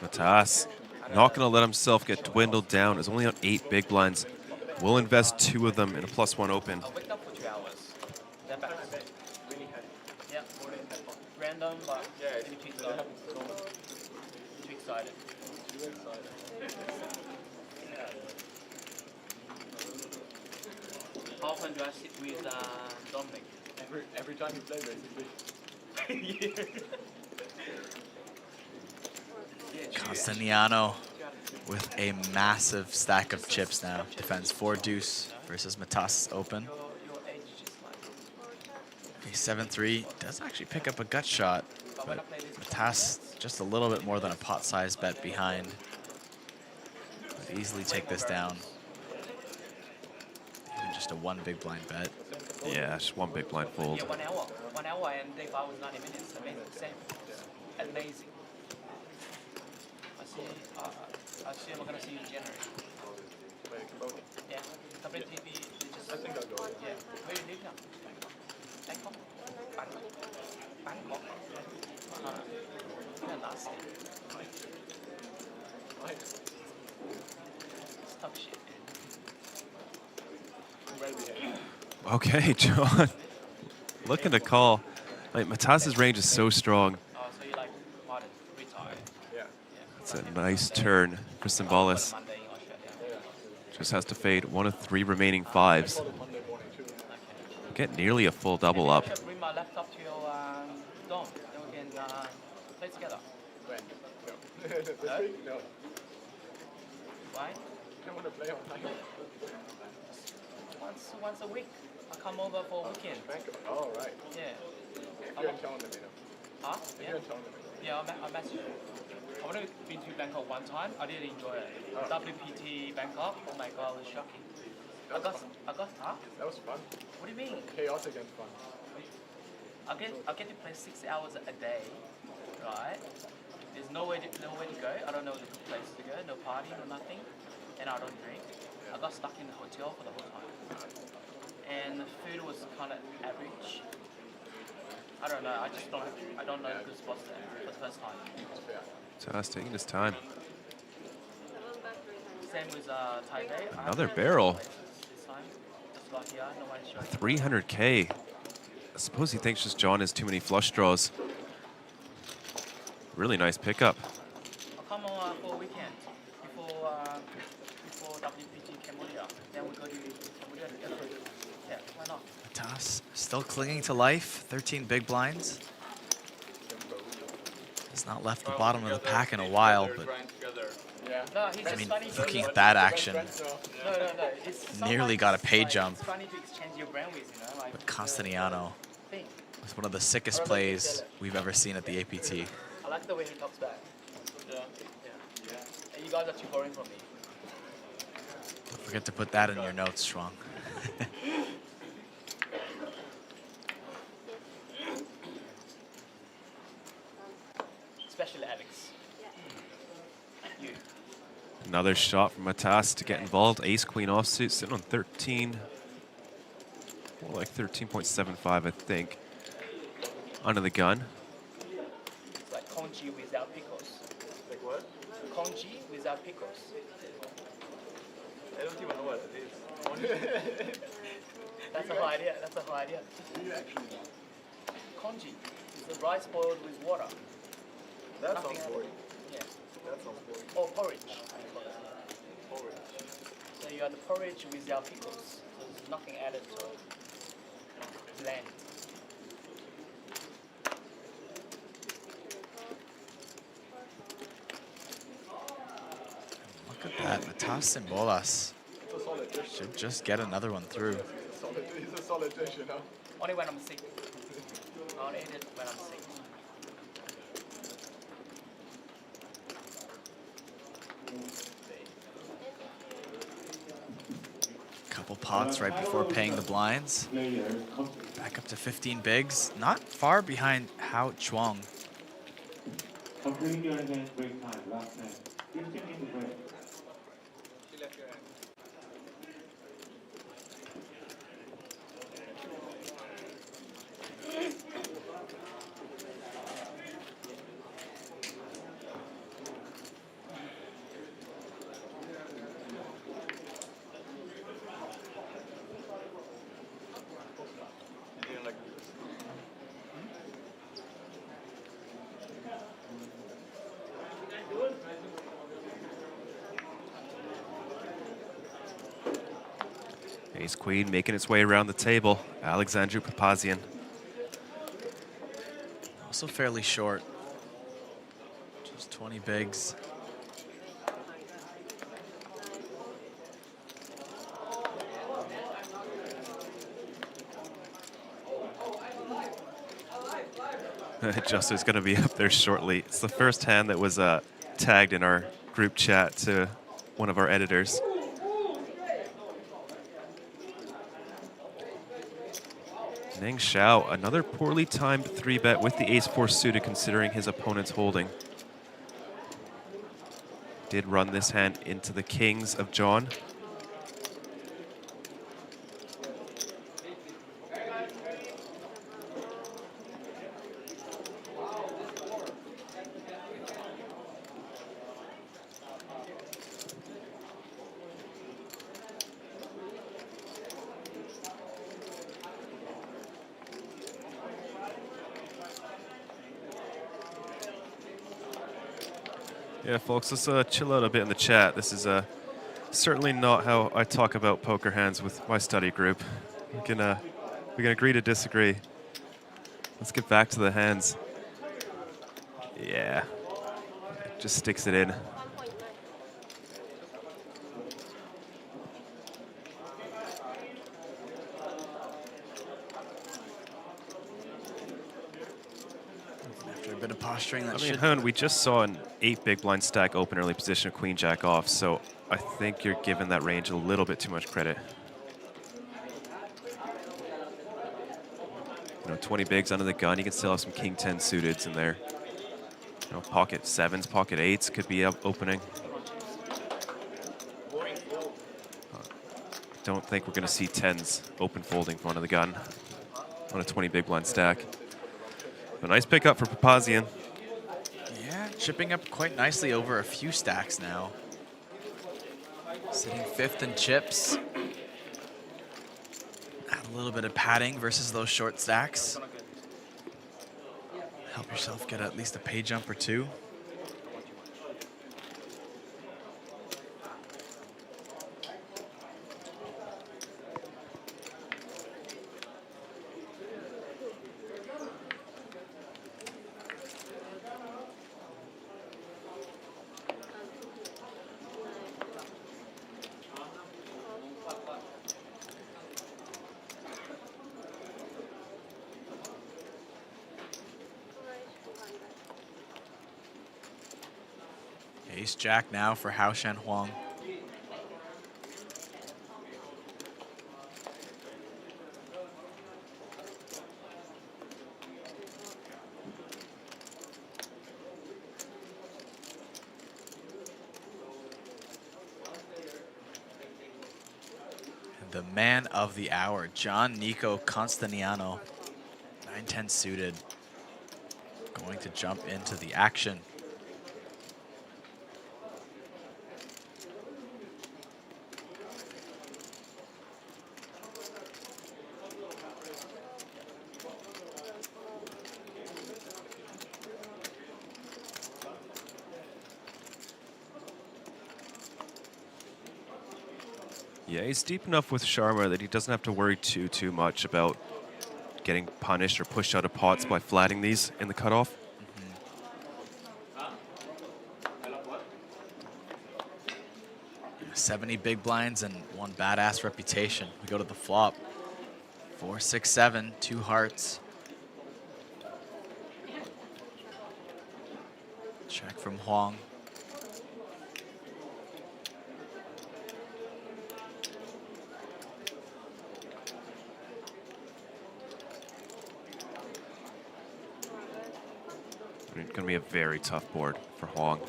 Matas, not going to let himself get dwindled down. Is only on 8 big blinds. Will invest 2 of them in a +1 open. Yeah, random, but yeah, too excited. How often do I sit with Dominik? Every time you play, basically. Costiniano with a massive stack of chips now. Defends 4 deuce versus Matas open. A 7-3 does actually pick up a gut shot, but Matas just a little bit more than a pot-sized bet behind. Could easily take this down. Even just a 1 big blind bet. Yeah, just 1 big blind fold. Yeah, 1 hour and they found 90 minutes. Amazing. I see I'm gonna see you in January. Yeah. WTV, just, I think I'll go. Yeah. Where you live now? Bangkok? Bangkok? Yeah, last year. Right. Tough shit. Okay, John. Looking to call. Like, Matas's range is so strong. So you like modern, retired? Yeah. It's a nice turn for Symbolis. Just has to fade 1 of 3 remaining 5s. Get nearly a full double up. Bring my laptop to your dorm, then we can play together. No. Why? I don't want to play online. Once a week. I come over for a weekend. Oh, right. Yeah. If you're in town, let me know. Huh? If you're in town, let me know. Yeah, I'll message you. I've only been to Bangkok one time. I did enjoy it. WPT Bangkok. Oh my god, it was shocking. I got, huh? That was fun. What do you mean? Chaotic and fun. I get to play 6 hours a day, right? There's nowhere to go. I don't know the place to go. No party, no nothing, and I don't drink. I got stuck in the hotel for the whole time, and the food was kind of average. I don't know. I don't know good spots there for the first time. Just taking his time. Same with Taipei. Another barrel. This time, just got here. No one showed. 300K. I suppose he thinks just John has too many flush draws. Really nice pickup. I'll come on for a weekend before WPT Cambodia. Then we go to Cambodia together. Yeah, why not? Matas still clinging to life. 13 big blinds. Has not left the bottom of the pack in a while, but No, I mean, looking at that action, No. It's nearly got a pay like, jump. It's funny to exchange your brainwaves, you know? Like, But Costiniano think. was one of the sickest plays we've ever seen at the APT. I like the way he talks back. Yeah. And you guys are too boring for me. Don't forget to put that in your notes, Chuang. Especially Alex. You. Another shot from Matas to get involved. Ace Queen offsuit, sitting on 13. More like 13.75, I think. Under the gun. It's like congee without pickles. Like what? Congee without pickles. I don't even know what it is. That's the whole idea. That's the whole idea. Congee is the rice boiled with water. That sounds boring. Yeah. That sounds boring. Or porridge. Porridge. So you have the porridge without pickles. So there's nothing added to it. Bland. Look at that, Matas and Bolas should just get another one through. He's a solid dish, you know. Only when I'm sick. I only eat it when I'm sick. Couple pots right before paying the blinds. Back up to 15 bigs. Not far behind Hao Chuang. Ace Queen making its way around the table. Alexandru Papazian. Also fairly short. Just 20 bigs. Juster's going to be up there shortly. It's the first hand that was tagged in our group chat to one of our editors. Neng Zhao, another poorly timed 3-bet with the ace-4 suited considering his opponent's holding. Did run this hand into the kings of John. Yeah, folks, let's chill out a bit in the chat. This is certainly not how I talk about poker hands with my study group. We can We can agree to disagree. Let's get back to the hands. Yeah. Just sticks it in. After a bit of posturing, that I mean, should... Hoon, we just saw an 8 big blind stack open early position of queen jack off, so I think you're giving that range a little bit too much credit. You know, 20 bigs under the gun, you can still have some king 10 suiteds in there. You know, pocket 7s, pocket 8s could be up opening. Don't think we're going to see 10s open folding from under the gun on a 20 big blind stack. A nice pickup for Papazian. Yeah, chipping up quite nicely over a few stacks now. Sitting 5th in chips. Add a little bit of padding versus those short stacks. Help yourself get at least a pay jump or two. Ace Jack now for Hao Shen Huang. And the man of the hour, John Nico Costiniano, 9-10 suited, going to jump into the action. Yeah, he's deep enough with Sharma that he doesn't have to worry too much about getting punished or pushed out of pots by flatting these in the cutoff. 70 big blinds and one badass reputation. We go to the flop. 4, 6, 7, 2 hearts. Check from Huang. It's going to be a very tough board for Huang.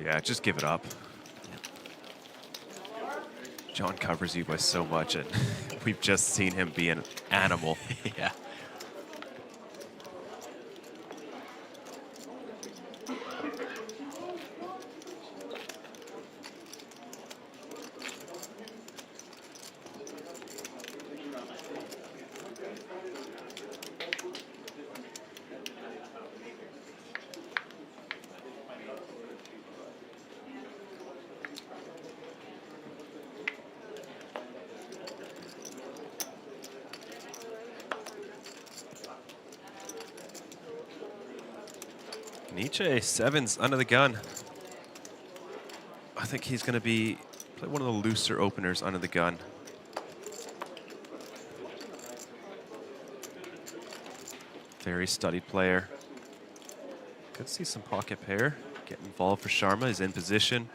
Yeah, just give it up. John covers you by so much, and we've just seen him be an animal. Yeah. Nitsche, 7s under the gun. I think he's going to be one of the looser openers under the gun. Very studied player. Could see some pocket pair. Get involved for Sharma. He's in position.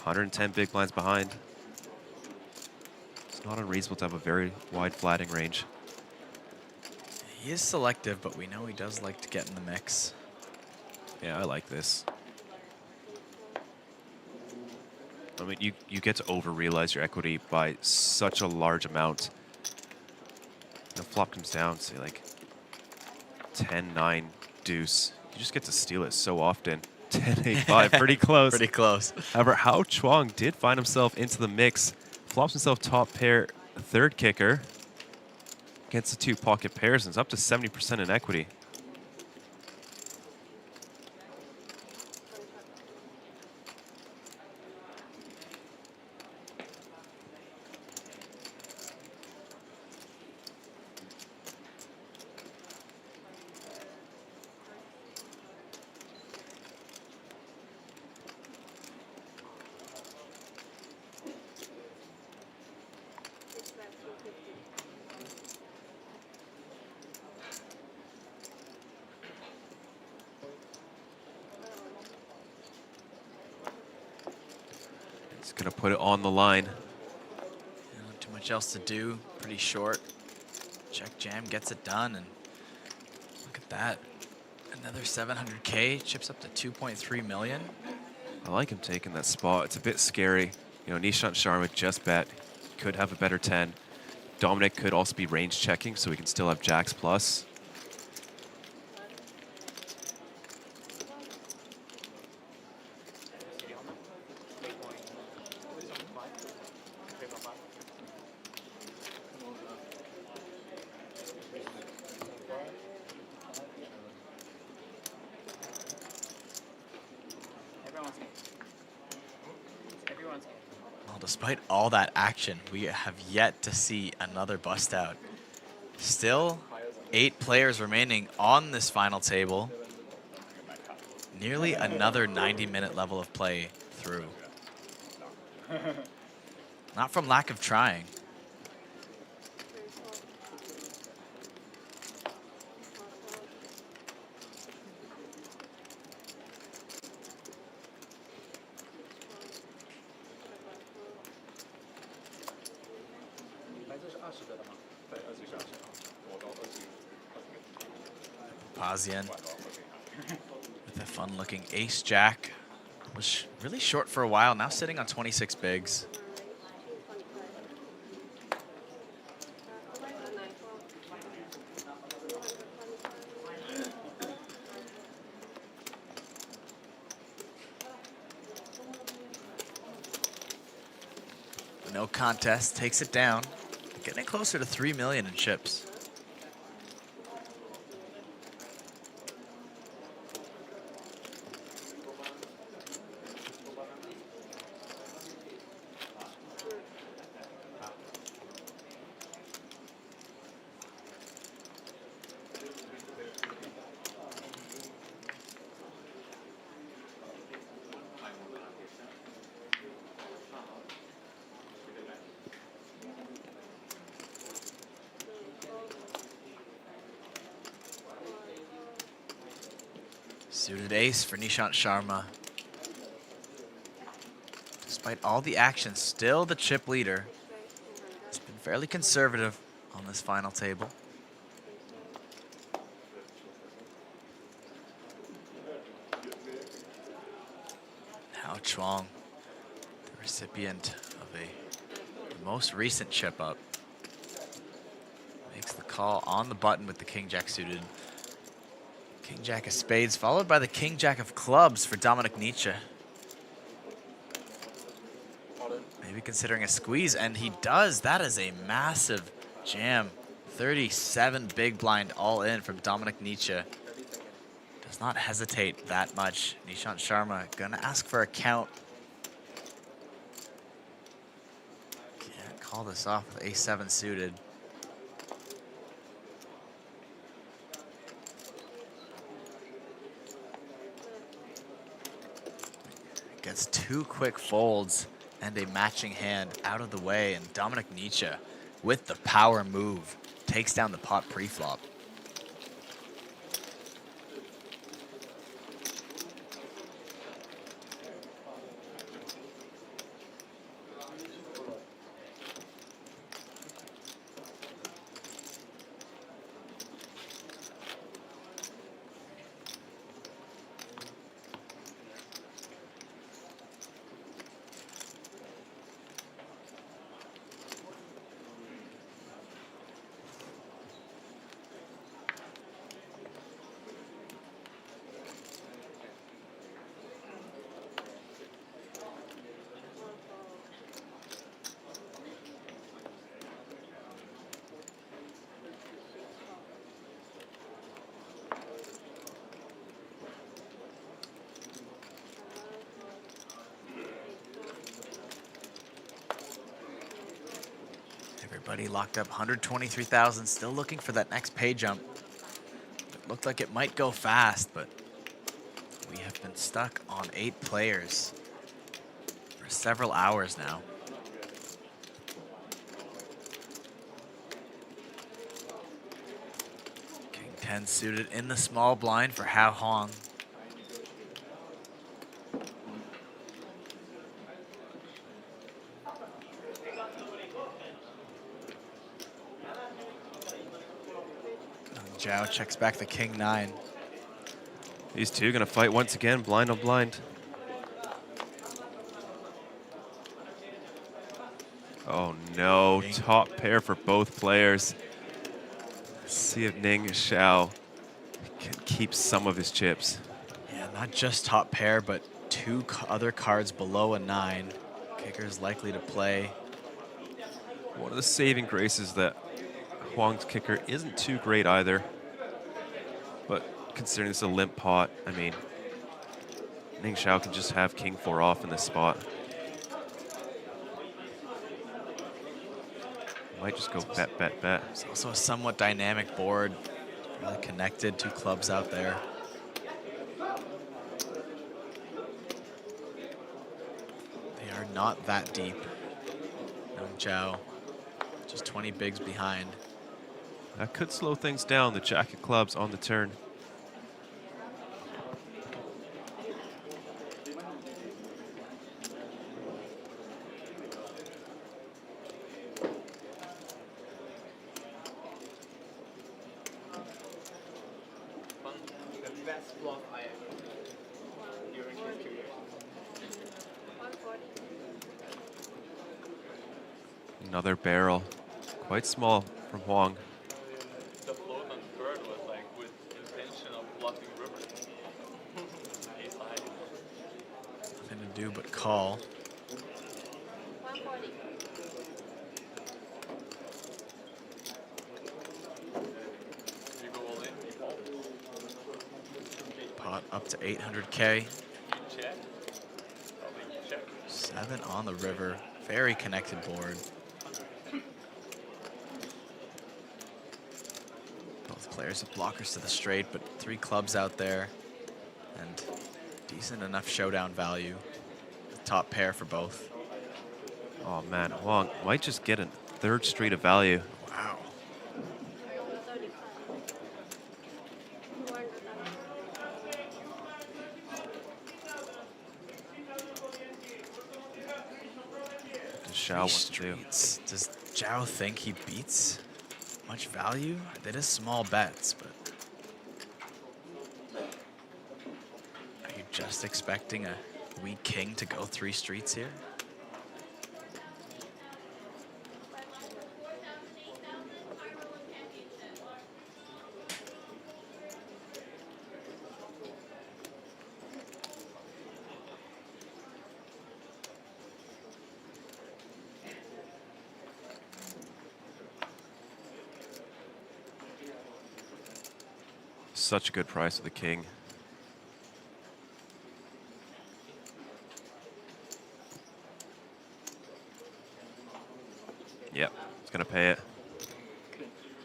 110 big blinds behind. It's not unreasonable to have a very wide flatting range. He is selective, but we know he does like to get in the mix. Yeah, I like this. I mean, you get to over-realize your equity by such a large amount. The flop comes down, say like 10-9 deuce. You just get to steal it so often. 10-8-5, pretty close. Pretty close. However, Hao Chuang did find himself into the mix flops himself top pair, third kicker. Gets the 2 pocket pairs and is up to 70% in equity. He's gonna put it on the line. Not too much else to do. Pretty short. Check jam gets it done, and look at that. Another 700K, chips up to 2.3 million. I like him taking that spot. It's a bit scary. You know, Nishan Sharma just bet. Could have a better 10. Dominik could also be range checking, so we can still have jacks plus. Well, despite all that action, we have yet to see another bust out. Still 8 players remaining on this final table. Nearly another 90-minute level of play through. Not from lack of trying. Papazian with a fun-looking ace-jack. Was really short for a while, now sitting on 26 bigs. No contest, takes it down. Getting closer to 3 million in chips. Suited ace for Nishan Sharma. Despite all the action, still the chip leader. It's been fairly conservative on this final table. Now Chuang, the recipient of the most recent chip up, makes the call on the button with the King Jack suited. King Jack of spades, followed by the King Jack of clubs for Dominik Nitsche. Maybe considering a squeeze, and he does. That is a massive jam. 37 big blind all in from Dominik Nitsche. Does not hesitate that much. Nishan Sharma gonna ask for a count. Can't call this off with A7 suited. Gets 2 quick folds and a matching hand out of the way, and Dominik Nitsche with the power move takes down the pot pre-flop. Everybody locked up 123,000, still looking for that next pay jump. It looked like it might go fast, but we have been stuck on 8 players for several hours now. King 10 suited in the small blind for Hao Hong. Zhao checks back the King 9. These two gonna fight once again, blind on blind. Oh no, top pair for both players. Let's see if Neng Zhao can keep some of his chips. Yeah, not just top pair, but 2 other cards below a 9. Kicker's likely to play. One of the saving graces that Huang's kicker isn't too great either. But considering this is a limp pot, I mean, Neng Zhao can just have King 4 off in this spot. Might just go bet, bet, bet. It's also a somewhat dynamic board. Really connected, 2 clubs out there. They are not that deep. Neng Zhao, just 20 bigs behind. That could slow things down, the jack of clubs on the turn. Another barrel, quite small from Huang. The float on third was like with intention of blocking river. Nothing to do but call. Pot up to 800K. 7 on the river. Very connected board. Both players have blockers to the straight, but 3 clubs out there. And decent enough showdown value. Top pair for both. Oh man, Huang might just get a 3rd straight of value. Wow. Zhao wants to do. Does Zhao think he beats much value? That is small bets, but are you just expecting a weak king to go 3 streets here? Such a good price for the king. Yep, it's gonna pay it.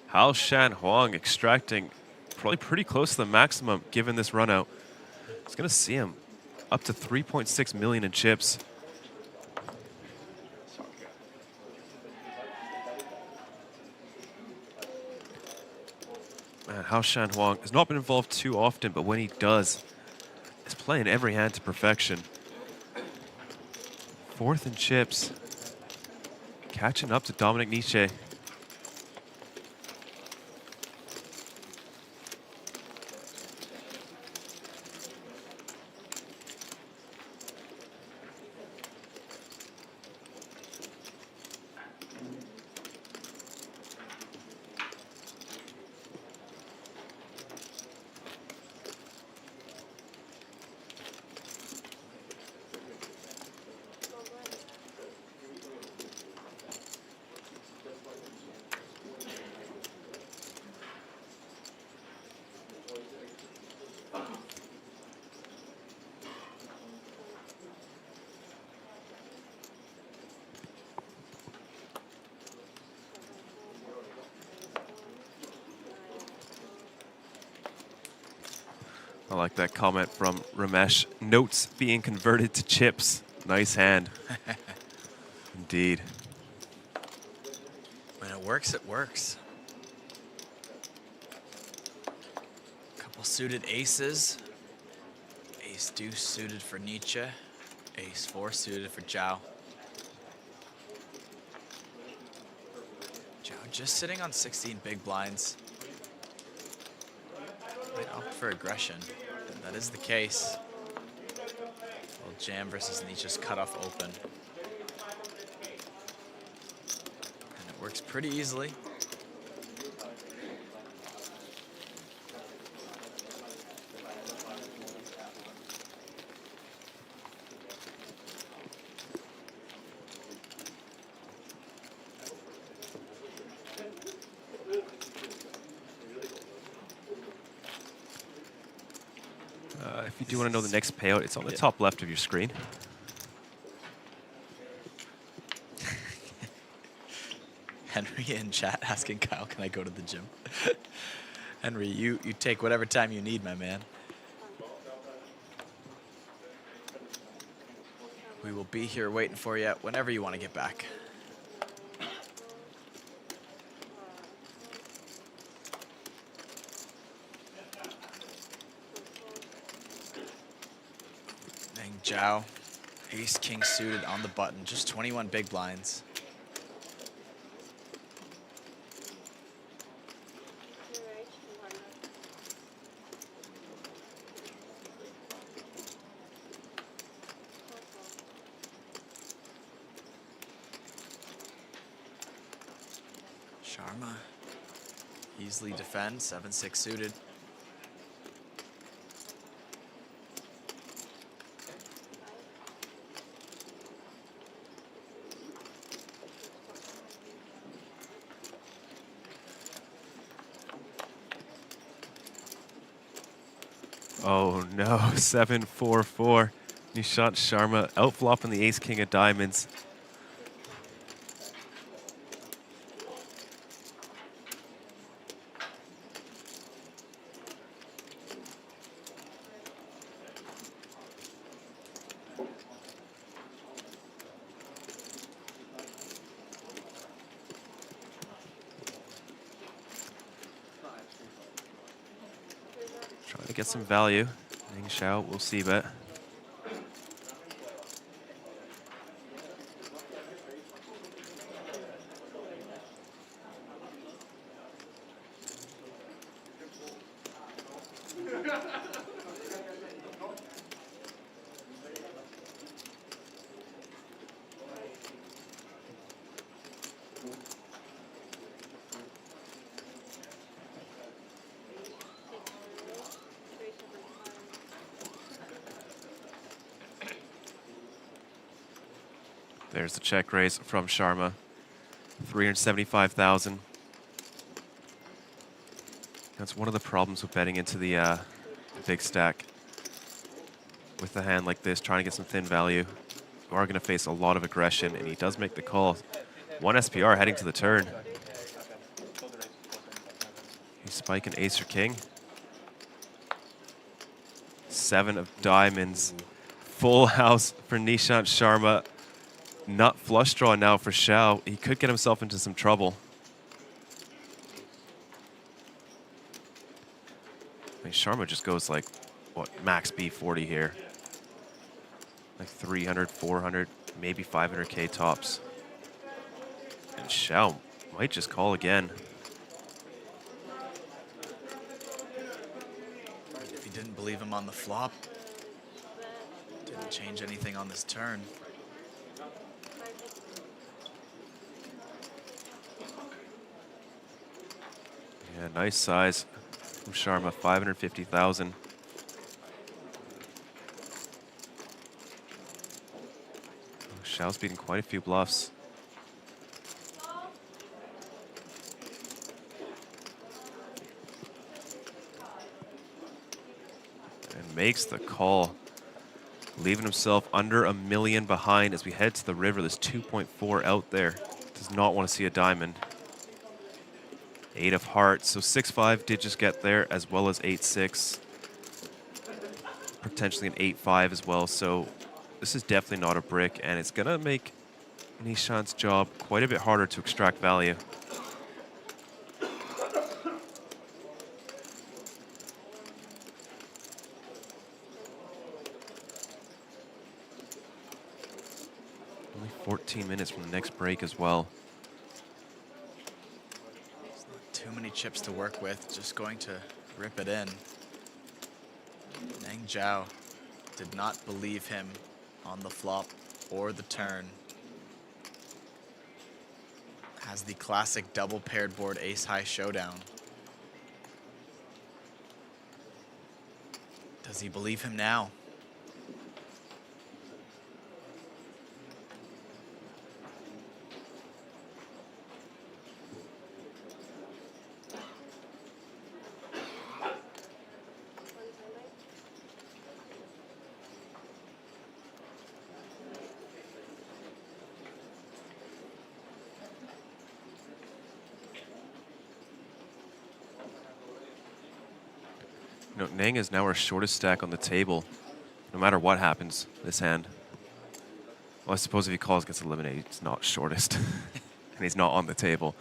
Hao Shan Huang extracting probably pretty close to the maximum given this run out. It's gonna see him up to 3.6 million in chips. Man, Hao Shan Huang has not been involved too often, but when he does, he's playing every hand to perfection. 4th in chips. Catching up to Dominik Nitsche. like that comment from Ramesh. Notes being converted to chips. Nice hand. Indeed. When it works, it works. Couple suited aces. Ace deuce suited for Nitsche. Ace 4 suited for Zhao. Zhao just sitting on 16 big blinds. Might opt for aggression. That is the case. Well, jam versus Nitsche's cutoff open. And it works pretty easily. If you do want to know the next payout, it's on the top left of your screen. Henry in chat asking Kyle, can I go to the gym? Henry, you take whatever time you need, my man. We will be here waiting for you whenever you want to get back. Neng Zhao, ace king suited on the button, just 21 big blinds. Sharma easily defends, 7-6 suited. Oh no, 7-4-4. Nishan Sharma outflopping the ace king of diamonds. Trying to get some value. Neng Zhao will see bet. There's the check raise from Sharma. 375,000. That's one of the problems with betting into the big stack. With a hand like this, trying to get some thin value. You are going to face a lot of aggression, and he does make the call. 1 SPR heading to the turn. He's spiking ace or king. 7 of diamonds. Full house for Nishan Sharma. Nut flush draw now for Zhao. He could get himself into some trouble. I mean, Sharma just goes like, what, max B40 here. Like 300, 400, maybe 500K tops. And Zhao might just call again. If he didn't believe him on the flop, didn't change anything on this turn. Yeah, nice size from Sharma, 550,000. Zhao's beating quite a few bluffs. And makes the call, leaving himself under $1 million behind as we head to the river. There's 2.4 out there. Does not want to see a diamond. 8 of hearts, so 6-5 did just get there, as well as 8-6. potentially an 8-5 as well. So this is definitely not a brick, and it's going to make Nishan's job quite a bit harder to extract value. Only 14 minutes from the next break as well. Too many chips to work with, just going to rip it in. Neng Zhao did not believe him on the flop or the turn. Has the classic double paired board ace-high showdown. Does he believe him now? You know, Neng is now our shortest stack on the table, no matter what happens this hand. Well, I suppose if he calls, gets eliminated, he's not shortest, and he's not on the table.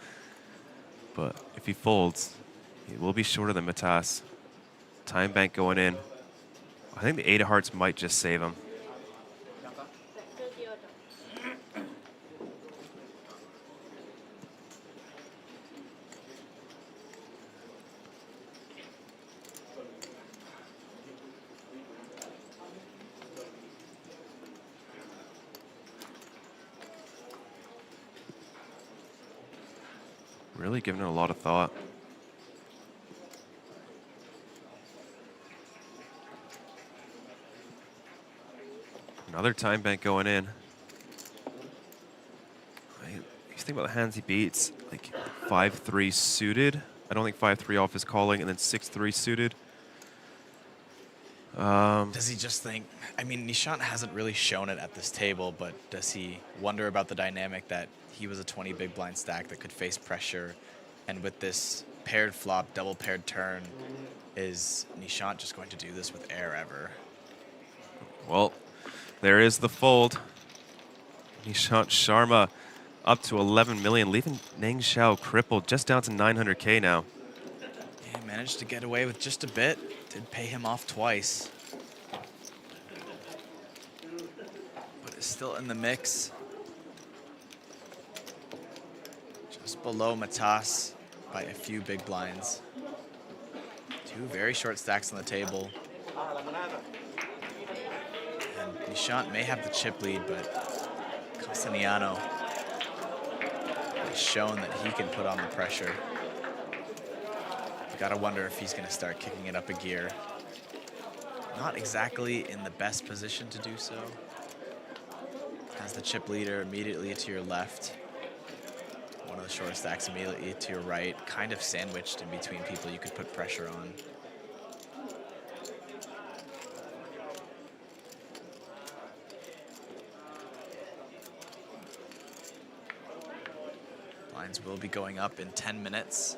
But if he folds, he will be shorter than Matas. Time bank going in. I think the 8 of hearts might just save him. Really giving it a lot of thought. Another time bank going in. You think about the hands he beats, like 5-3 suited. I don't think 5-3 off is calling, and then 6-3 suited. Does he just think, I mean, Nishan hasn't really shown it at this table, but does he wonder about the dynamic that he was a 20 big blind stack that could face pressure, and with this paired flop, double paired turn, is Nishan just going to do this with air ever? Well, there is the fold. Nishan Sharma up to 11 million, leaving Neng Zhao crippled, just down to 900K now. Yeah, managed to get away with just a bit. Did pay him off twice. But is still in the mix. Just below Matas by a few big blinds. Two very short stacks on the table. And Nishan may have the chip lead, but Costiniano has shown that he can put on the pressure. You gotta wonder if he's gonna start kicking it up a gear. Not exactly in the best position to do so. Has the chip leader immediately to your left. One of the short stacks immediately to your right, kind of sandwiched in between people you could put pressure on. Blinds will be going up in 10 minutes.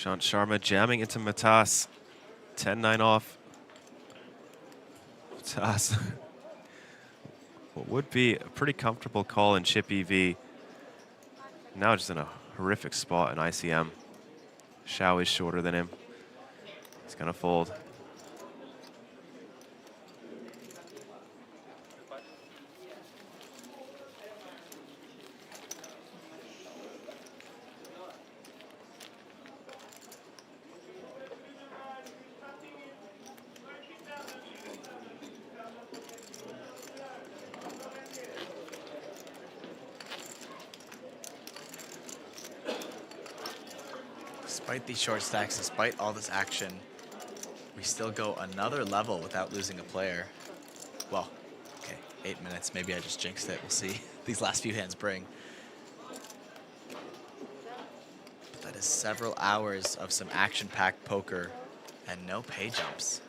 Nishan Sharma jamming into Matas. 10-9 off. Matas. What would be a pretty comfortable call in chip EV. Now just in a horrific spot in ICM. Zhao is shorter than him. He's gonna fold. Despite these short stacks, despite all this action, we still go another level without losing a player. Well, okay, 8 minutes. Maybe I just jinxed it. We'll see these last few hands bring. But that is several hours of some action-packed poker and no pay jumps.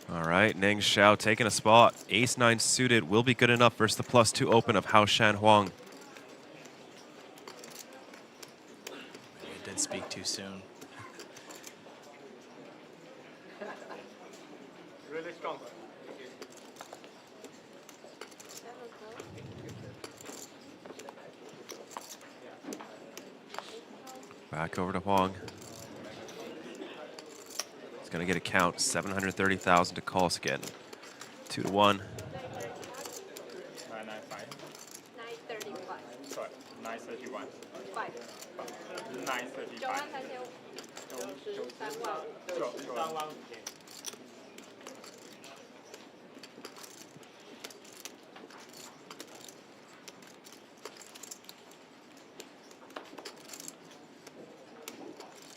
All right, Neng Zhao taking a spot. Ace-9 suited will be good enough versus the +2 open of Hao Shan Huang. I did speak too soon. Really strong. Back over to Huang. He's going to get a count, 730,000 to call again. 2-1. 995. 931. Sorry, 931. 5. 935. 93万。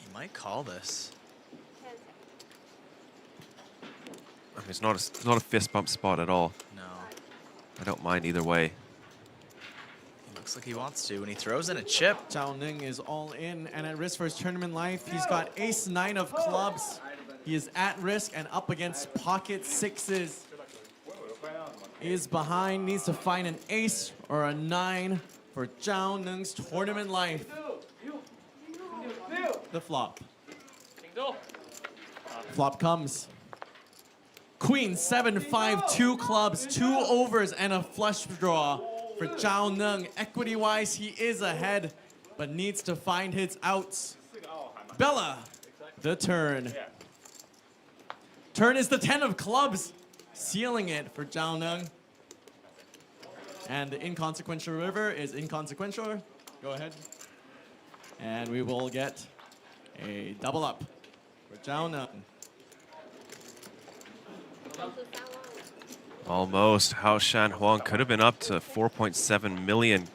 He might call this. I mean, it's not a fist bump spot at all. No. I don't mind either way. He looks like he wants to, and he throws in a chip. Zhao Neng is all in and at risk for his tournament life. He's got ace-9 of clubs. He is at risk and up against pocket sixes. He is behind, needs to find an ace or a 9 for Zhao Neng's tournament life. The flop. Flop comes. Queen 7-5, 2 clubs, 2 overs, and a flush draw for Zhao Neng. Equity-wise, he is ahead, but needs to find his outs. Bella, the turn. Turn is the 10 of clubs, sealing it for Zhao Neng. And the inconsequential river is inconsequential. Go ahead. And we will get a double up for Zhao Neng. Almost. Hao Shan Huang could have been up to 4.7 million.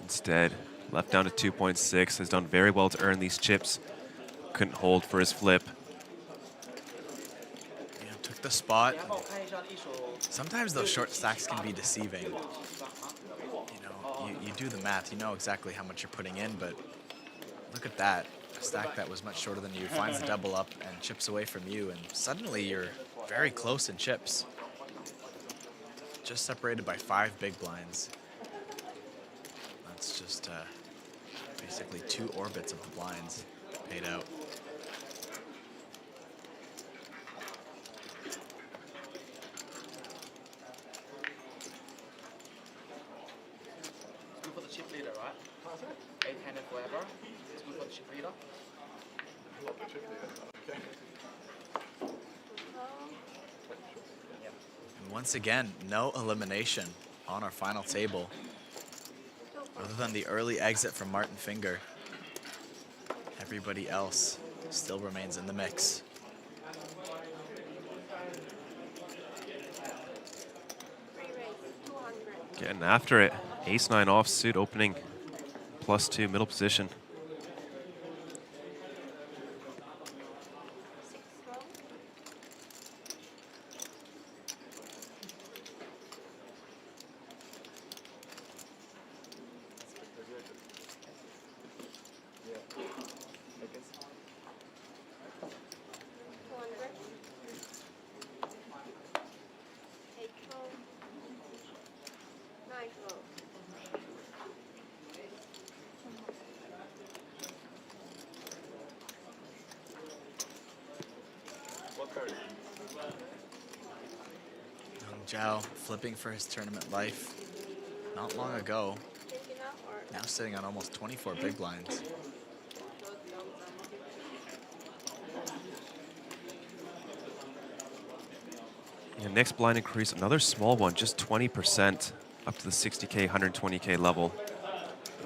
Instead, left down to 2.6. Has done very well to earn these chips. Couldn't hold for his flip. Yeah, took the spot. Sometimes those short stacks can be deceiving. You know, you do the math, you know exactly how much you're putting in, but look at that. A stack that was much shorter than you finds a double up and chips away from you, and suddenly you're very close in chips. Just separated by 5 big blinds. That's just basically 2 orbits of the blinds paid out. It's good for the chip leader, right? 8-handed forever. It's good for the chip leader. Love the chip leader. Okay. And once again, no elimination on our final table. Other than the early exit from Martin Finger, everybody else still remains in the mix. Getting after it. Ace-9 offsuit opening. +2 middle position. Zhao flipping for his tournament life not long ago. Now sitting on almost 24 big blinds. Yeah, next blind increase, another small one, just 20%, up to the 60K, 120K level.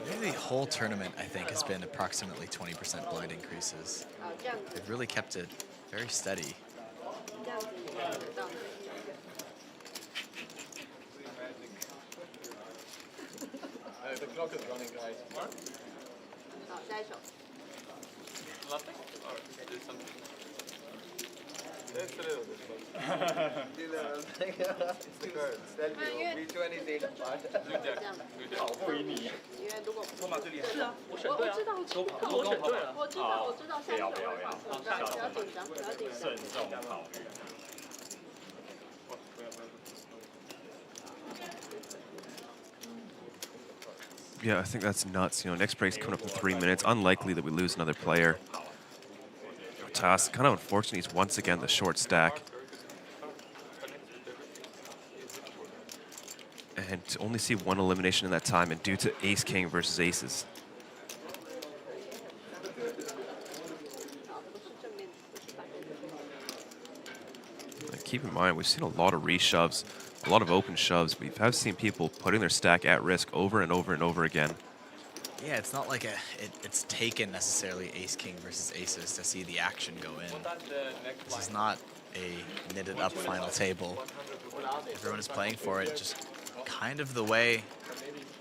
Maybe the whole tournament, I think, has been approximately 20% blind increases. They've really kept it very steady. The clock is running, guys. What? Nothing? Or did something? It's a little bit. It's the curve. Which one is 8 apart? 跑不赢你。筹码最厉害。是啊，我选对啊。我选对了。我知道，不要，不要紧张，不要紧张。慎重考虑。Yeah, I think that's nuts. You know, next break's coming up in 3 minutes. Unlikely that we lose another player. Task, kind of unfortunate he's once again the short stack. And to only see one elimination in that time, and due to ace-king versus aces. And keep in mind, we've seen a lot of reshoves, a lot of open shoves. We have seen people putting their stack at risk over and over and over again. Yeah, it's not like it's taken necessarily ace-king versus aces to see the action go in. This is not a knitted up final table. Everyone is playing for it, just kind of the way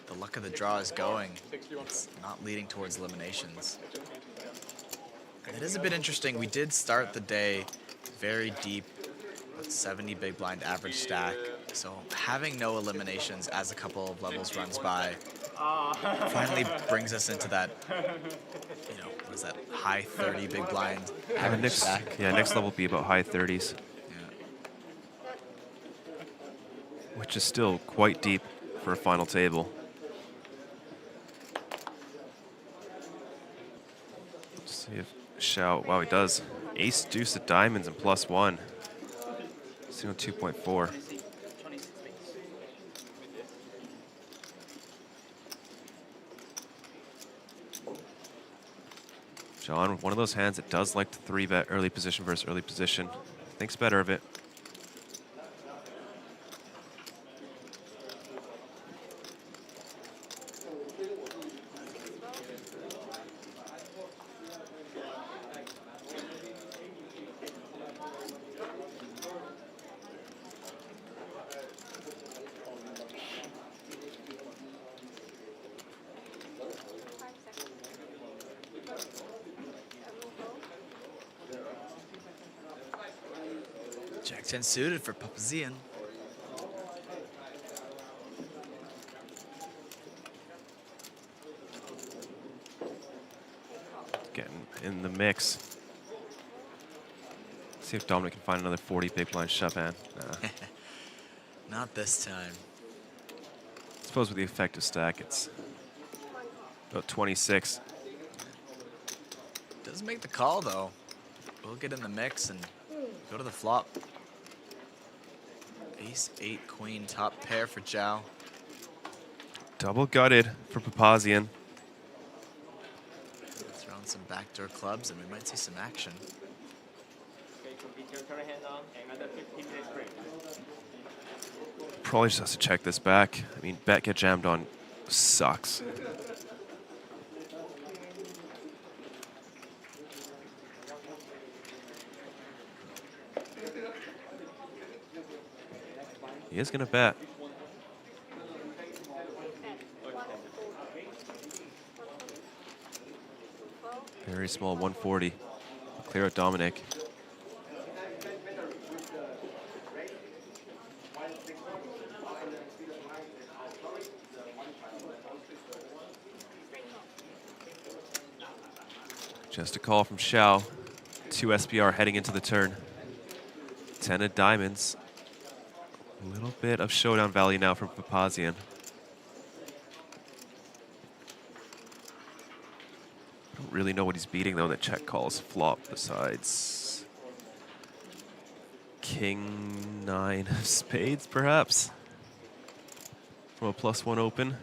the luck of the draw is going. It's not leading towards eliminations. And it is a bit interesting. We did start the day very deep with 70 big blind average stack. So having no eliminations as a couple of levels runs by finally brings us into that, you know, what is that, high 30 big blind average stack. Yeah, next level will be about high 30s. Which is still quite deep for a final table. Let's see if Zhao, wow, he does. Ace, deuce of diamonds and +1. Still 2.4. John, one of those hands that does like to 3-bet early position versus early position. Thinks better of it. Jack 10 suited for Papazian. Getting in the mix. See if Dominik can find another 40 big blind shove hand. Nah. Not this time. I suppose with the effective stack, it's about 26. Does make the call though. We'll get in the mix and go to the flop. Ace 8 queen top pair for Zhao. Double gutted for Papazian. Throwing some backdoor clubs and we might see some action. Probably just has to check this back. I mean, bet get jammed on sucks. He is gonna bet. Very small, 140. Clear out Dominik. Just a call from Zhao. 2 SPR heading into the turn. 10 of diamonds. A little bit of showdown value now from Papazian. I don't really know what he's beating though. That check calls flop besides King 9 of spades, perhaps, from a +1 open.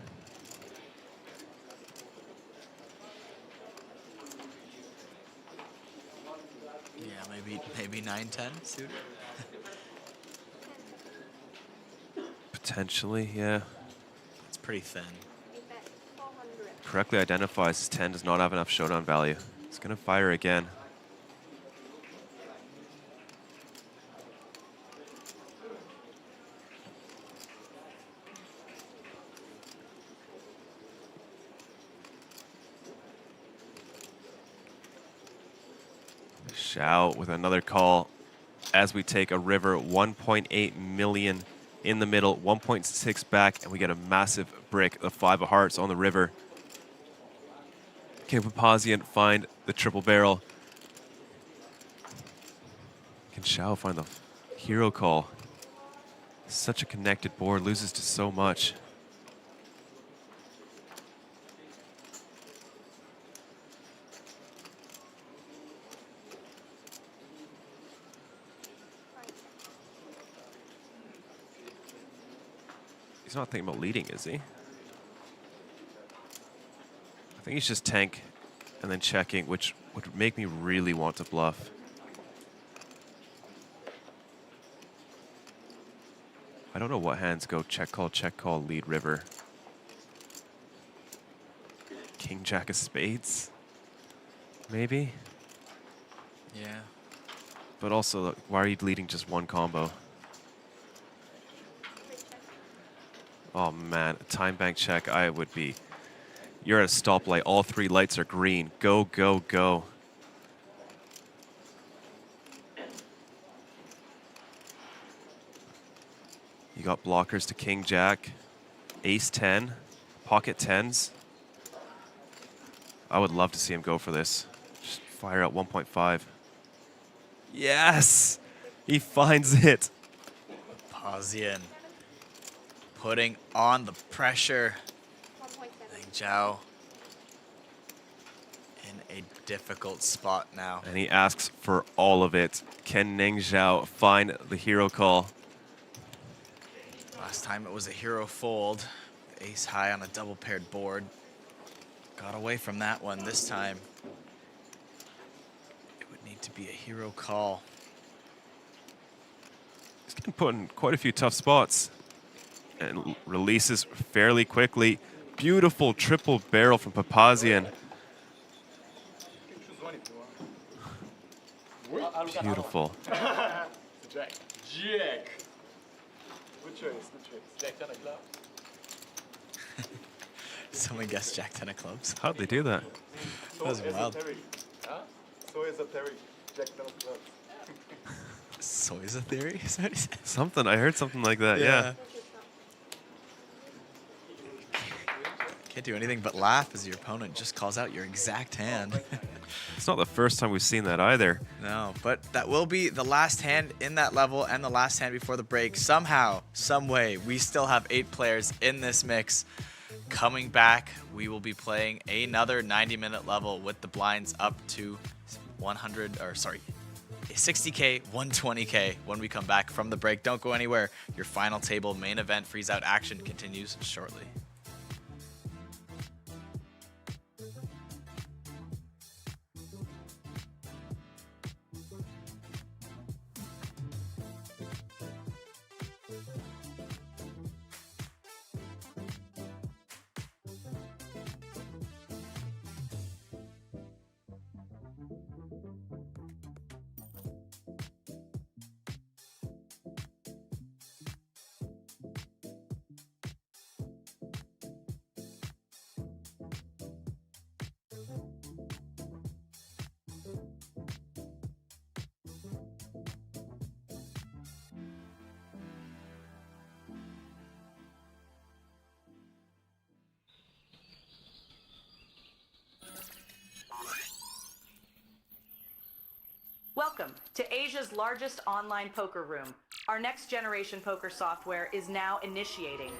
Yeah, maybe 9-10 suited. Potentially, yeah. It's pretty thin. Correctly identifies his 10 does not have enough showdown value. He's gonna fire again. Zhao with another call as we take a river. 1.8 million in the middle, 1.6 back, and we get a massive brick, the 5 of hearts on the river. Can Papazian find the triple barrel? Can Zhao find the hero call? Such a connected board, loses to so much. He's not thinking about leading, is he? I think he's just tank and then checking, which would make me really want to bluff. I don't know what hands go check, call, lead river. King, jack of spades, maybe? Yeah. But also, look, why are you leading just one combo? Oh man, a time bank check, I would be. You're at a stoplight, all 3 lights are green. Go, go, go. You got blockers to king, jack, ace 10, pocket 10s. I would love to see him go for this. Just fire out 1.5. Yes! He finds it. Papazian putting on the pressure. Neng Zhao in a difficult spot now. And he asks for all of it. Can Neng Zhao find the hero call? Last time it was a hero fold. Ace high on a double paired board. Got away from that one this time. It would need to be a hero call. He's getting put in quite a few tough spots. And releases fairly quickly. Beautiful triple barrel from Papazian. Beautiful. Jack. Jack. Good choice, good choice. Jack 10 of clubs. Someone guessed Jack 10 of clubs. How'd they do that? That was wild. Huh? So esoteric. Jack 10 of clubs. So is a theory? Is that what he said? Something, I heard something like that, yeah. Can't do anything but laugh as your opponent just calls out your exact hand. It's not the first time we've seen that either. No, but that will be the last hand in that level and the last hand before the break. Somehow, some way, we still have 8 players in this mix. Coming back, we will be playing another 90-minute level with the blinds up to 60K, 120K when we come back from the break. Don't go anywhere. Your final table main event freeze-out action continues shortly. Welcome to Asia's largest online poker room. Our next generation poker software is now initiating.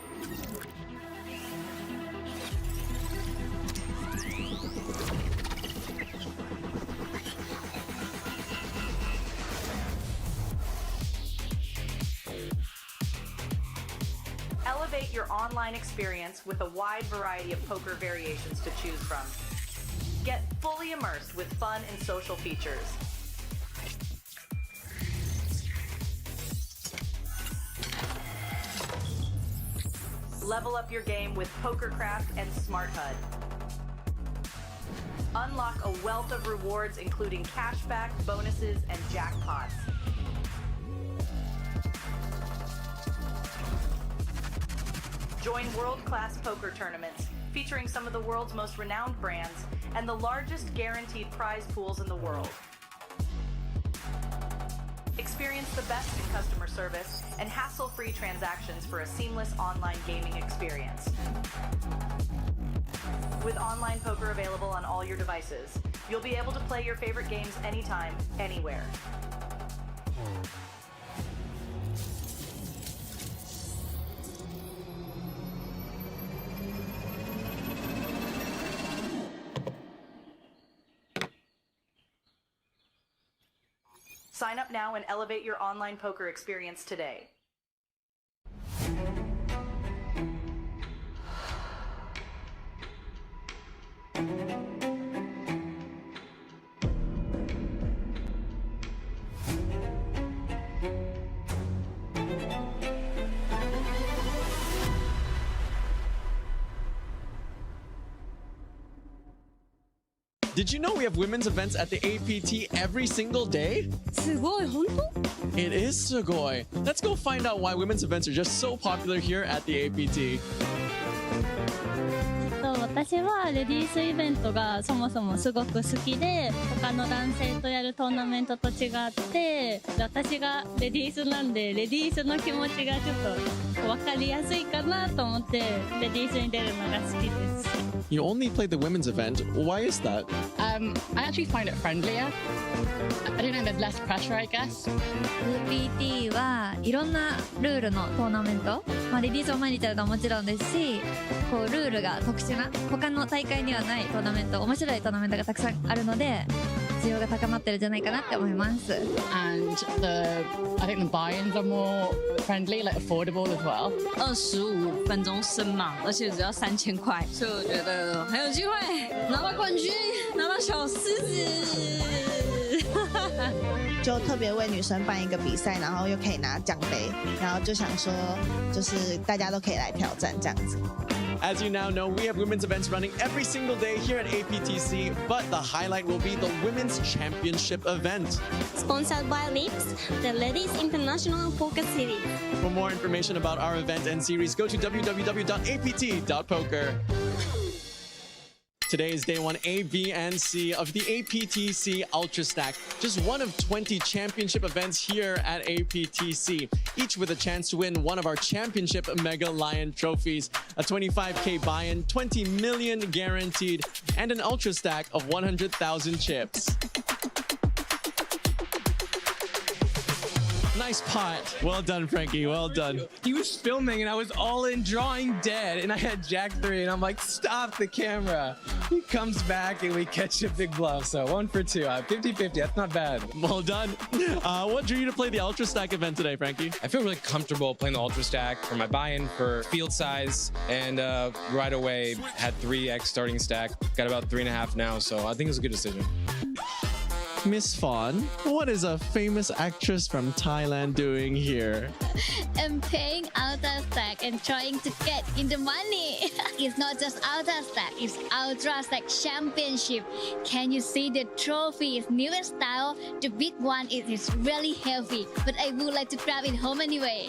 Elevate your online experience with a wide variety of poker variations to choose from. Get fully immersed with fun and social features. Level up your game with PokerCraft and Smart HUD. Unlock a wealth of rewards including cashback, bonuses, and jackpots. Join world-class poker tournaments featuring some of the world's most renowned brands and the largest guaranteed prize pools in the world. Experience the best in customer service and hassle-free transactions for a seamless online gaming experience. With online poker available on all your devices, you'll be able to play your favorite games anytime, anywhere. Sign up now and elevate your online poker experience today. Did you know we have women's events at the APT every single day? すごい、本当? It is sugoi. Let's go find out why women's events are just so popular here at the APT. 私はレディースイベントがそもそもすごく好きで、他の男性とやるトーナメントと違って、私がレディースなんでレディースの気持ちがちょっと分かりやすいかなと思ってレディースに出るのが好きです。You only played the women's event. Why is that? I actually find it friendlier. I don't know, there's less pressure, I guess. APT はいろんなルールのトーナメント、レディースを毎日やるのはもちろんですし、こうルールが特殊な他の大会にはないトーナメント、面白いトーナメントがたくさんあるので需要が高まってるんじゃないかなって思います。And I think the buy-ins are more friendly, like affordable as well. 25分钟升嘛，而且只要3000块，所以我觉得很有机会拿到冠军，拿到小狮子。就特别为女生办一个比赛，然后又可以拿奖杯，然后就想说，就是大家都可以来挑战这样子。As you now know, we have women's events running every single day here at APTC, but the highlight will be the Women's Championship event. Sponsored by Lips, the Ladies International Poker Series. For more information about our event and series, go to www.apt.poker. Today is day 1 A, B, and C of the APTC Ultra Stack, just one of 20 championship events here at APTC, each with a chance to win one of our championship Mega Lion trophies, a 25K buy-in, 20 million guaranteed, and an Ultra Stack of 100,000 chips. Nice pot. Well done, Frankie. Well done. He was filming and I was all in drawing dead and I had Jack 3 and I'm like, stop the camera. He comes back and we catch a big bluff. So 1 for 2. 50-50. That's not bad. Well done. What drew you to play the Ultra Stack event today, Frankie? I feel really comfortable playing the Ultra Stack for my buy-in for field size, and right away had 3x starting stack. Got about 3.5 now, so I think it was a good decision. Miss Fawn, what is a famous actress from Thailand doing here? I'm playing Ultra Stack and trying to get in the money. It's not just Ultra Stack, it's Ultra Stack Championship. Can you see the trophy? It's new style. The big one is really heavy, but I would like to grab it home anyway.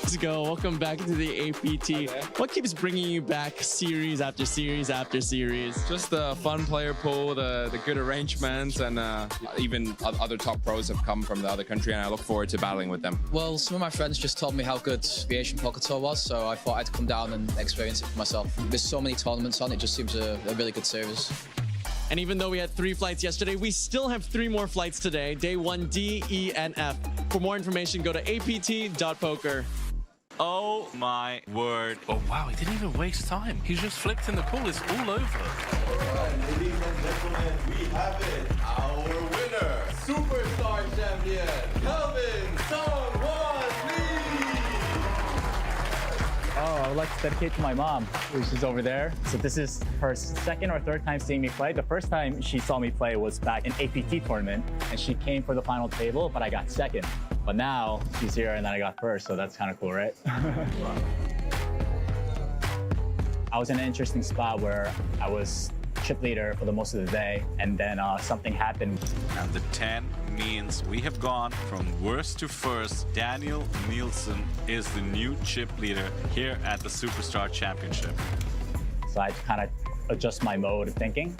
Let's go. Welcome back to the APT. What keeps bringing you back series after series after series? Just the fun player pool, the good arrangements, and even other top pros have come from the other country, and I look forward to battling with them. Well, some of my friends just told me how good the Asian Poker Tour was, so I thought I'd come down and experience it for myself. There's so many tournaments on, it just seems a really good service. And even though we had 3 flights yesterday, we still have 3 more flights today, day 1 D, E, and F. For more information, go to apt.poker. Oh my word. Oh wow, he didn't even waste time. He just flicked in the pool. It's all over. Ladies and gentlemen, we have it. Our winner, Superstar Champion, Kelvin Song-Won Lee. Oh, I would like to dedicate to my mom, who's over there. So this is her second or third time seeing me play. The first time she saw me play was back in APT tournament, and she came for the final table, but I got second. But now she's here and then I got first, so that's kind of cool, right? I was in an interesting spot where I was chip leader for the most of the day, and then something happened. And the 10 means we have gone from worst to first. Daniel Nielsen is the new chip leader here at the Superstar Championship. So I kind of adjust my mode of thinking.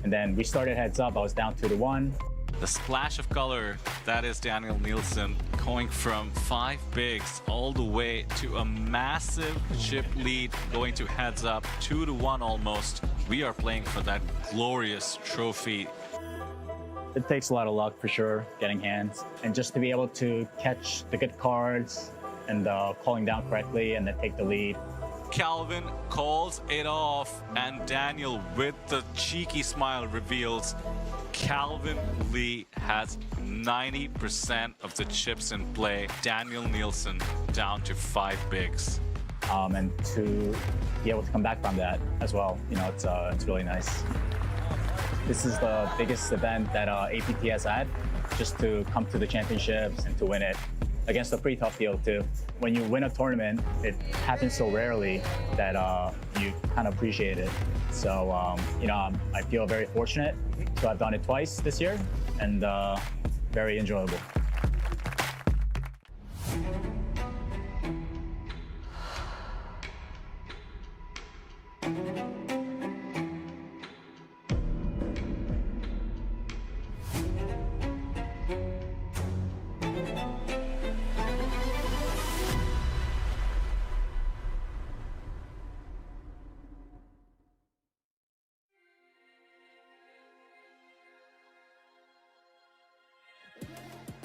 And then we started heads up. I was down 2-1. The splash of color, that is Daniel Nielsen going from 5 bigs all the way to a massive chip lead, going to heads up, 2-1 almost. We are playing for that glorious trophy. It takes a lot of luck for sure, getting hands. And just to be able to catch the good cards and calling down correctly and then take the lead. Calvin calls it off, and Daniel, with the cheeky smile, reveals Calvin Lee has 90% of the chips in play. Daniel Nielsen down to 5 bigs. And to be able to come back from that as well, you know, it's really nice. This is the biggest event that APT has had, just to come to the championships and to win it against a pretty tough field too. When you win a tournament, it happens so rarely that you kind of appreciate it. So, you know, I feel very fortunate to have done it twice this year, and very enjoyable.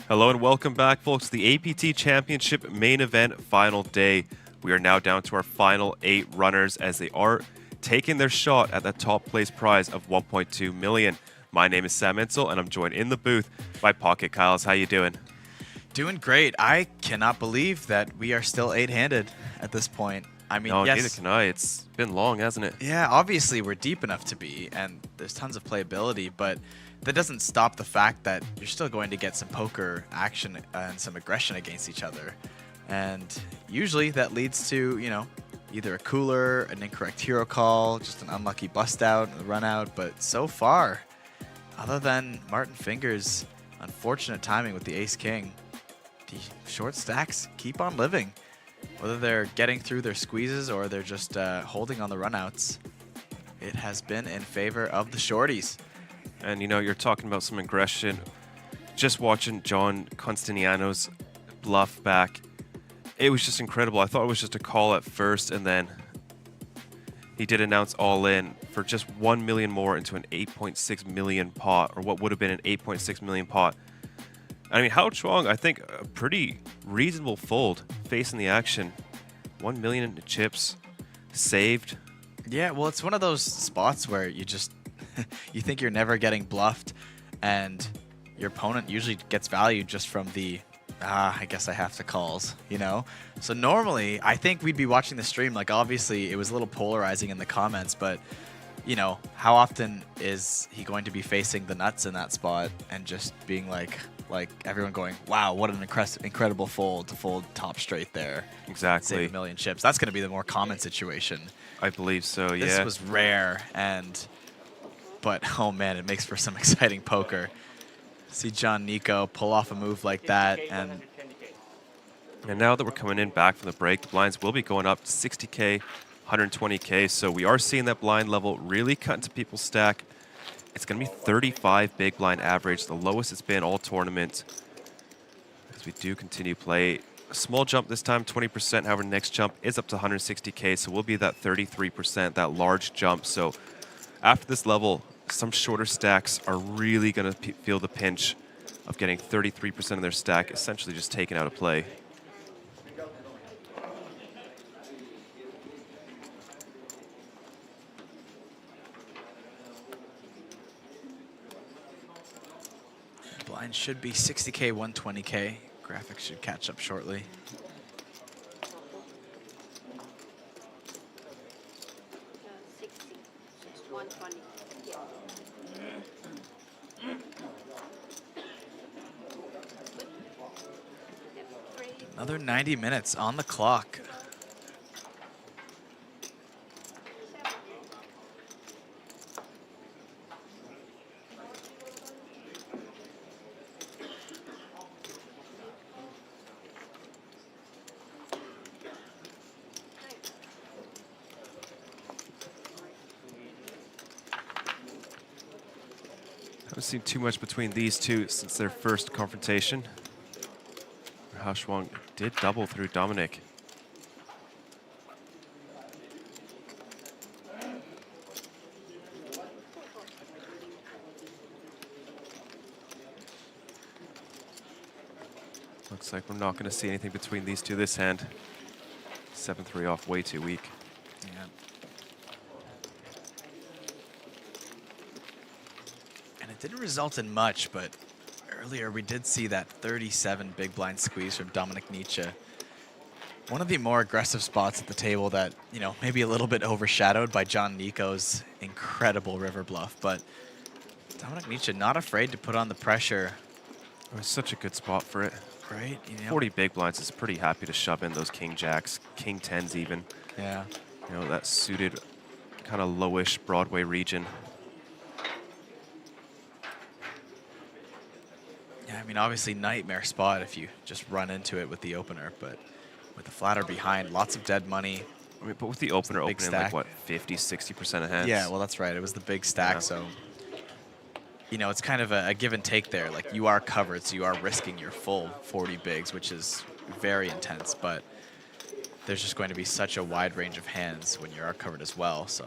Hello and welcome back, folks, to the APT Championship Main Event Final Day. We are now down to our final 8 runners as they are taking their shot at the top place prize of 1.2 million. My name is Sam Insel, and I'm joined in the booth by Pocket Kyles. How you doing? Doing great. I cannot believe that we are still 8-handed at this point. I mean, no, yes. Neither can I. It's been long, hasn't it? Yeah, obviously we're deep enough to be, and there's tons of playability, but that doesn't stop the fact that you're still going to get some poker action and some aggression against each other. And usually that leads to, you know, either a cooler, an incorrect hero call, just an unlucky bust out, a run out. But so far, other than Martin Finger's unfortunate timing with the ace-king, the short stacks keep on living. Whether they're getting through their squeezes or they're just holding on the runouts, it has been in favor of the shorties. And, you know, you're talking about some aggression. Just watching John Costiniano's bluff back, it was just incredible. I thought it was just a call at first, and then he did announce all in for just 1 million more into an 8.6 million pot, or what would have been an 8.6 million pot. I mean, Hao Chuang, I think, a pretty reasonable fold facing the action. 1 million into chips, saved. Yeah, well, it's one of those spots where you just you think you're never getting bluffed, and your opponent usually gets value just from the I guess I have to calls, you know? So normally, I think we'd be watching the stream, like obviously it was a little polarizing in the comments, but you know, how often is he going to be facing the nuts in that spot and just being like everyone going, wow, what an incredible fold to fold top straight there. Exactly. Save 1 million chips. That's going to be the more common situation. I believe so, yeah. This was rare, but oh man, it makes for some exciting poker. See John Nico pull off a move like that, and now that we're coming in back from the break, the blinds will be going up to 60K, 120K, so we are seeing that blind level really cut into people's stack. It's going to be 35 big blind average, the lowest it's been all tournament, as we do continue play. A small jump this time, 20%, however, next jump is up to 160K, so we'll be that 33%, that large jump. So after this level, some shorter stacks are really going to feel the pinch of getting 33% of their stack essentially just taken out of play. blind should be 60K, 120K. Graphics should catch up shortly. Another 90 minutes on the clock. Haven't seen too much between these two since their first confrontation. Hao Shuang did double through Dominik. Looks like we're not going to see anything between these two this hand. 7-3 off, way too weak. Yeah. And it didn't result in much, but earlier we did see that 37 big blind squeeze from Dominik Nitsche. One of the more aggressive spots at the table that, you know, maybe a little bit overshadowed by John Nico's incredible river bluff, but Dominik Nitsche not afraid to put on the pressure. It was such a good spot for it. Right? You know, 40 big blinds is pretty happy to shove in those king jacks, king tens even. Yeah. You know, that suited kind of lowish Broadway region. Yeah, I mean, obviously nightmare spot if you just run into it with the opener, but with the flatter behind, lots of dead money. I mean, but with the opener big opening stack. like, what, 50, 60% of hands? Yeah, well, that's right. It was the big stack, Yeah. so, you know, it's kind of a give and take there. Like, you are covered, so you are risking your full 40 bigs, which is very intense, but there's just going to be such a wide range of hands when you are covered as well, so.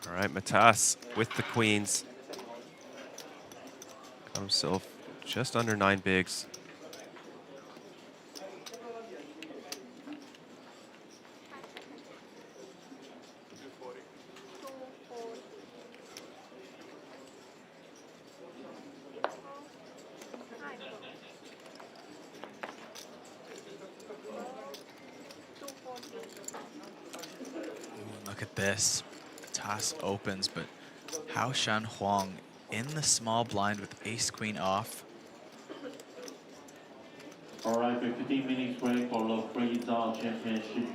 All right, Matas with the queens. Got himself just under 9 bigs. Look at this. The toss opens, but Hao Shan Huang in the small blind with ace-queen off. All right, 15 minutes break for the freezeout championship.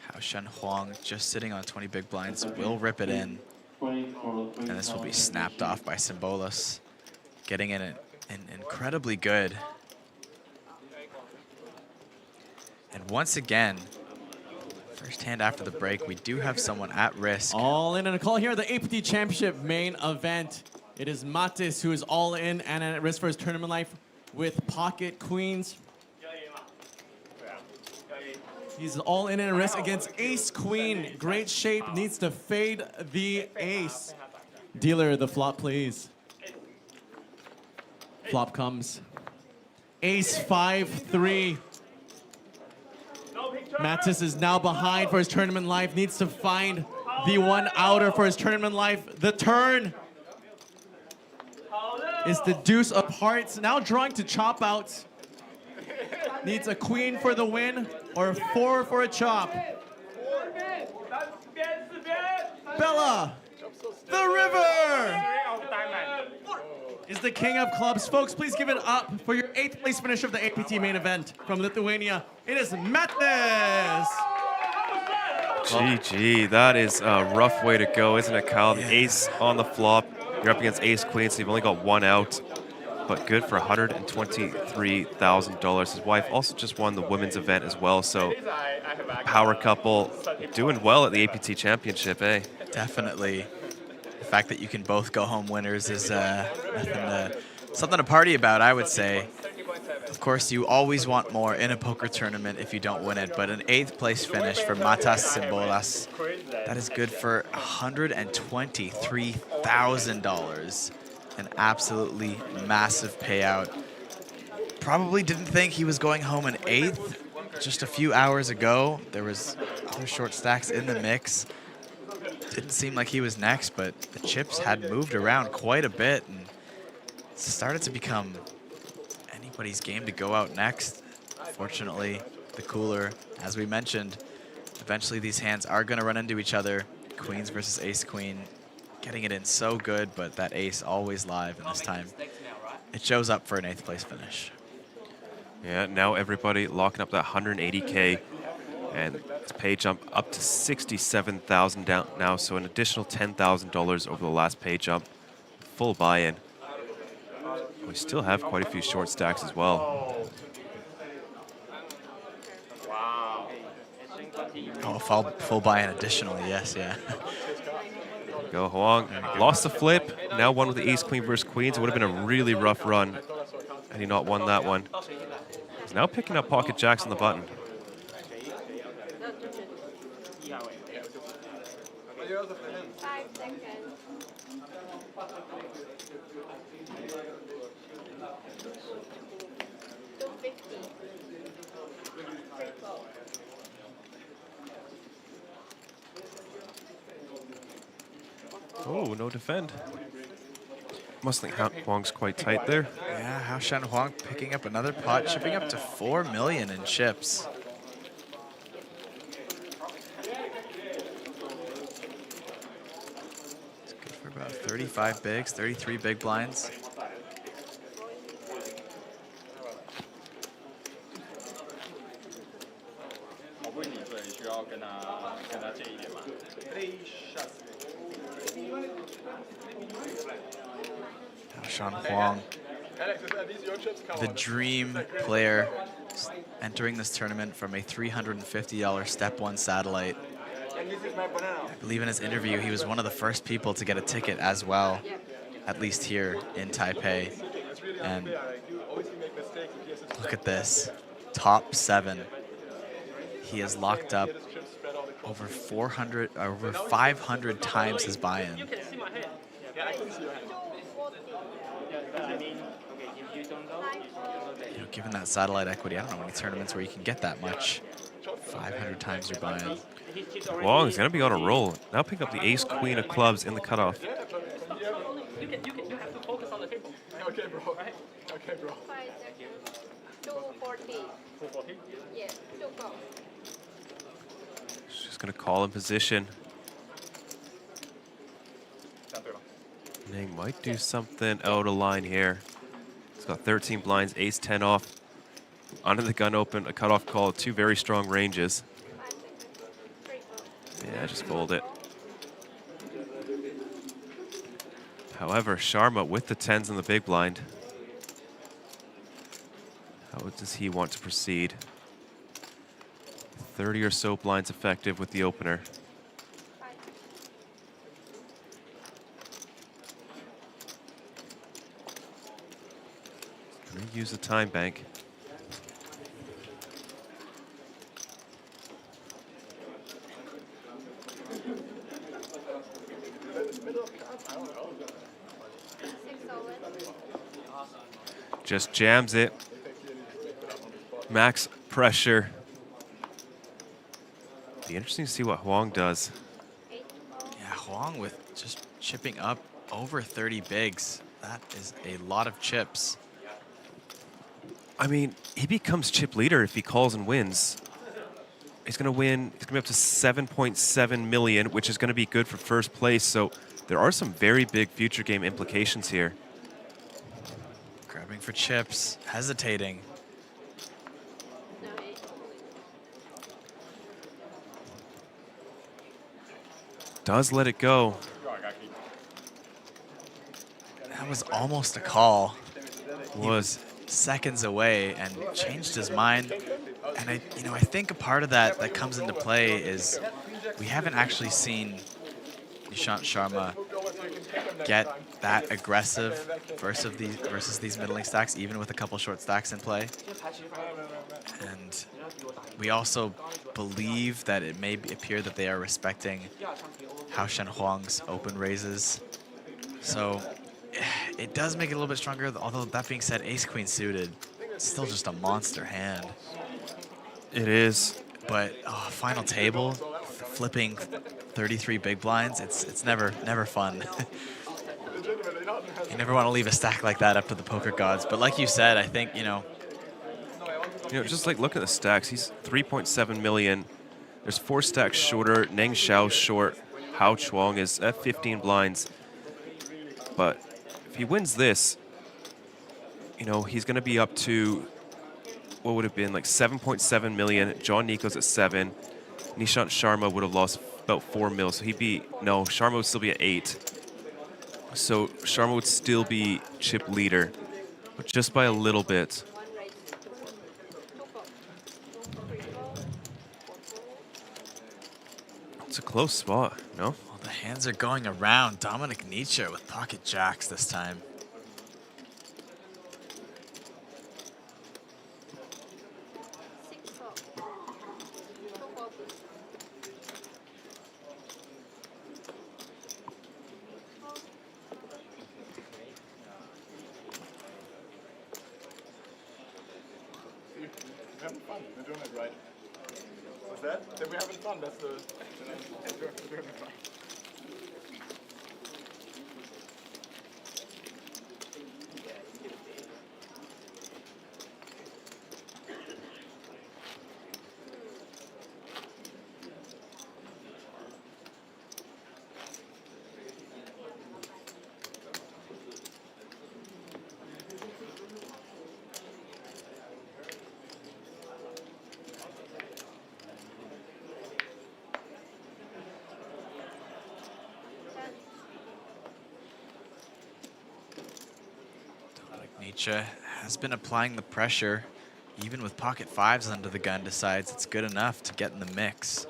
Hao Shan Huang just sitting on 20 big blinds, will rip it in. And this will be snapped off by Symbolos, getting in it incredibly good. And once again, first hand after the break, we do have someone at risk. All in and a call here at the APT Championship Main Event. It is Matis who is all in and at risk for his tournament life with pocket queens. He's all in and at risk against ace queen. Great shape, needs to fade the ace. Dealer, the flop please. Flop comes. Ace 5-3. Matis is now behind for his tournament life, needs to find the one outer for his tournament life. The turn is the deuce of hearts, now drawing to chop outs. Needs a queen for the win or 4 for a chop. Bella, the river, is the king of clubs. Folks, please give it up for your 8th place finish of the APT main event from Lithuania. It is Matis. GG, that is a rough way to go, isn't it, Kyle? The ace on the flop. You're up against ace queen, so you've only got one out. But good for $123,000. His wife also just won the women's event as well, so power couple doing well at the APT Championship, eh? Definitely. The fact that you can both go home winners is something to party about, I would say. Of course, you always want more in a poker tournament if you don't win it, but an 8th place finish for Matas Symbolos, that is good for $123,000. An absolutely massive payout. Probably didn't think he was going home in 8th. Just a few hours ago, there was other short stacks in the mix. Didn't seem like he was next, but the chips had moved around quite a bit, and it started to become anybody's game to go out next. Fortunately, the cooler, as we mentioned, eventually these hands are going to run into each other. queens versus ace queen. Getting it in so good, but that ace always live, and this time it shows up for an 8th place finish. Yeah, now everybody locking up that 180K, and its pay jump up to 67,000 down now, so an additional $10,000 over the last pay jump. Full buy-in. We still have quite a few short stacks as well. Oh, full buy-in additionally, yes, yeah. Go Huang, lost the flip, now won with the ace queen versus queens. It would have been a really rough run had he not won that one. He's now picking up pocket jacks on the button. Oh, no defend. Must think Huang's quite tight there. Yeah, Hao Shan Huang picking up another pot, chipping up to 4 million in chips. It's good for about 35 bigs, 33 big blinds. Shan Huang, the dream player, entering this tournament from a $350 Step 1 satellite. I believe in his interview, he was one of the first people to get a ticket as well, at least here in Taipei. And look at this, top 7. He has locked up over 500 times his buy-in. You know, given that satellite equity, I don't know any tournaments where you can get that much. 500 times your buy-in. Huang is going to be on a roll. Now pick up the ace queen of clubs in the cutoff. You have to focus on the table. Okay, bro. Okay, bro. 240. 240? Yeah, 2 go. She's just going to call in position. Neng might do something out of line here. He's got 13 blinds, ace 10 off. Under the gun open, a cutoff call, 2 very strong ranges. Yeah, just fold it. However, Sharma with the 10s in the big blind. How does he want to proceed? 30 or so blinds effective with the opener. Gonna use the time bank. Just jams it. Max pressure. Be interesting to see what Huang does. Yeah, Huang with just chipping up over 30 bigs. That is a lot of chips. I mean, he becomes chip leader if he calls and wins. He's going to win. He's going to be up to 7.7 million, which is going to be good for first place. So there are some very big future game implications here. Grabbing for chips, hesitating. Does let it go. That was almost a call. Was seconds away and changed his mind. And I think a part of that comes into play is we haven't actually seen Nishan Sharma get that aggressive versus these middling stacks, even with a couple short stacks in play. And we also believe that it may appear that they are respecting Hao Shan Huang's open raises. So it does make it a little bit stronger, although that being said, ace-queen suited, it's still just a monster hand. It is. But final table, flipping 33 big blinds, it's never fun. You never want to leave a stack like that up to the poker gods. But like you said, I think, just like look at the stacks. He's 3.7 million. There's 4 stacks shorter. Neng Zhao short. Hao Chuang is at 15 blinds. But if he wins this, you know, he's going to be up to, what would have been, like 7.7 million. John Nico's at 7. Nishan Sharma would have lost about 4 mil, so he'd be, no, Sharma would still be at 8. So Sharma would still be chip leader, but just by a little bit. It's a close spot, no? Well, the hands are going around. Dominik Nitsche with pocket jacks this time. We're having fun. We're doing it right. What's that? Then we're having fun. That's the. We're having fun. Nitsche has been applying the pressure, even with pocket 5s under the gun, decides it's good enough to get in the mix.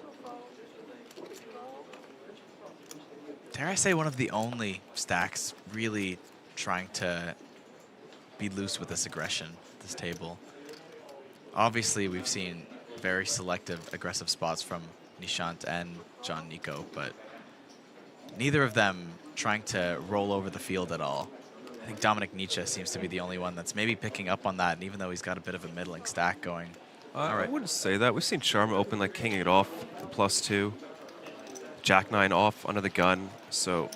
Dare I say one of the only stacks really trying to be loose with this aggression at this table. Obviously, we've seen very selective, aggressive spots from Nishant and John Nico, but neither of them trying to roll over the field at all. I think Dominik Nitsche seems to be the only one that's maybe picking up on that, and even though he's got a bit of a middling stack going. I wouldn't say that. We've seen Sharma open like kinging it off, +2. Jack 9 off under the gun, so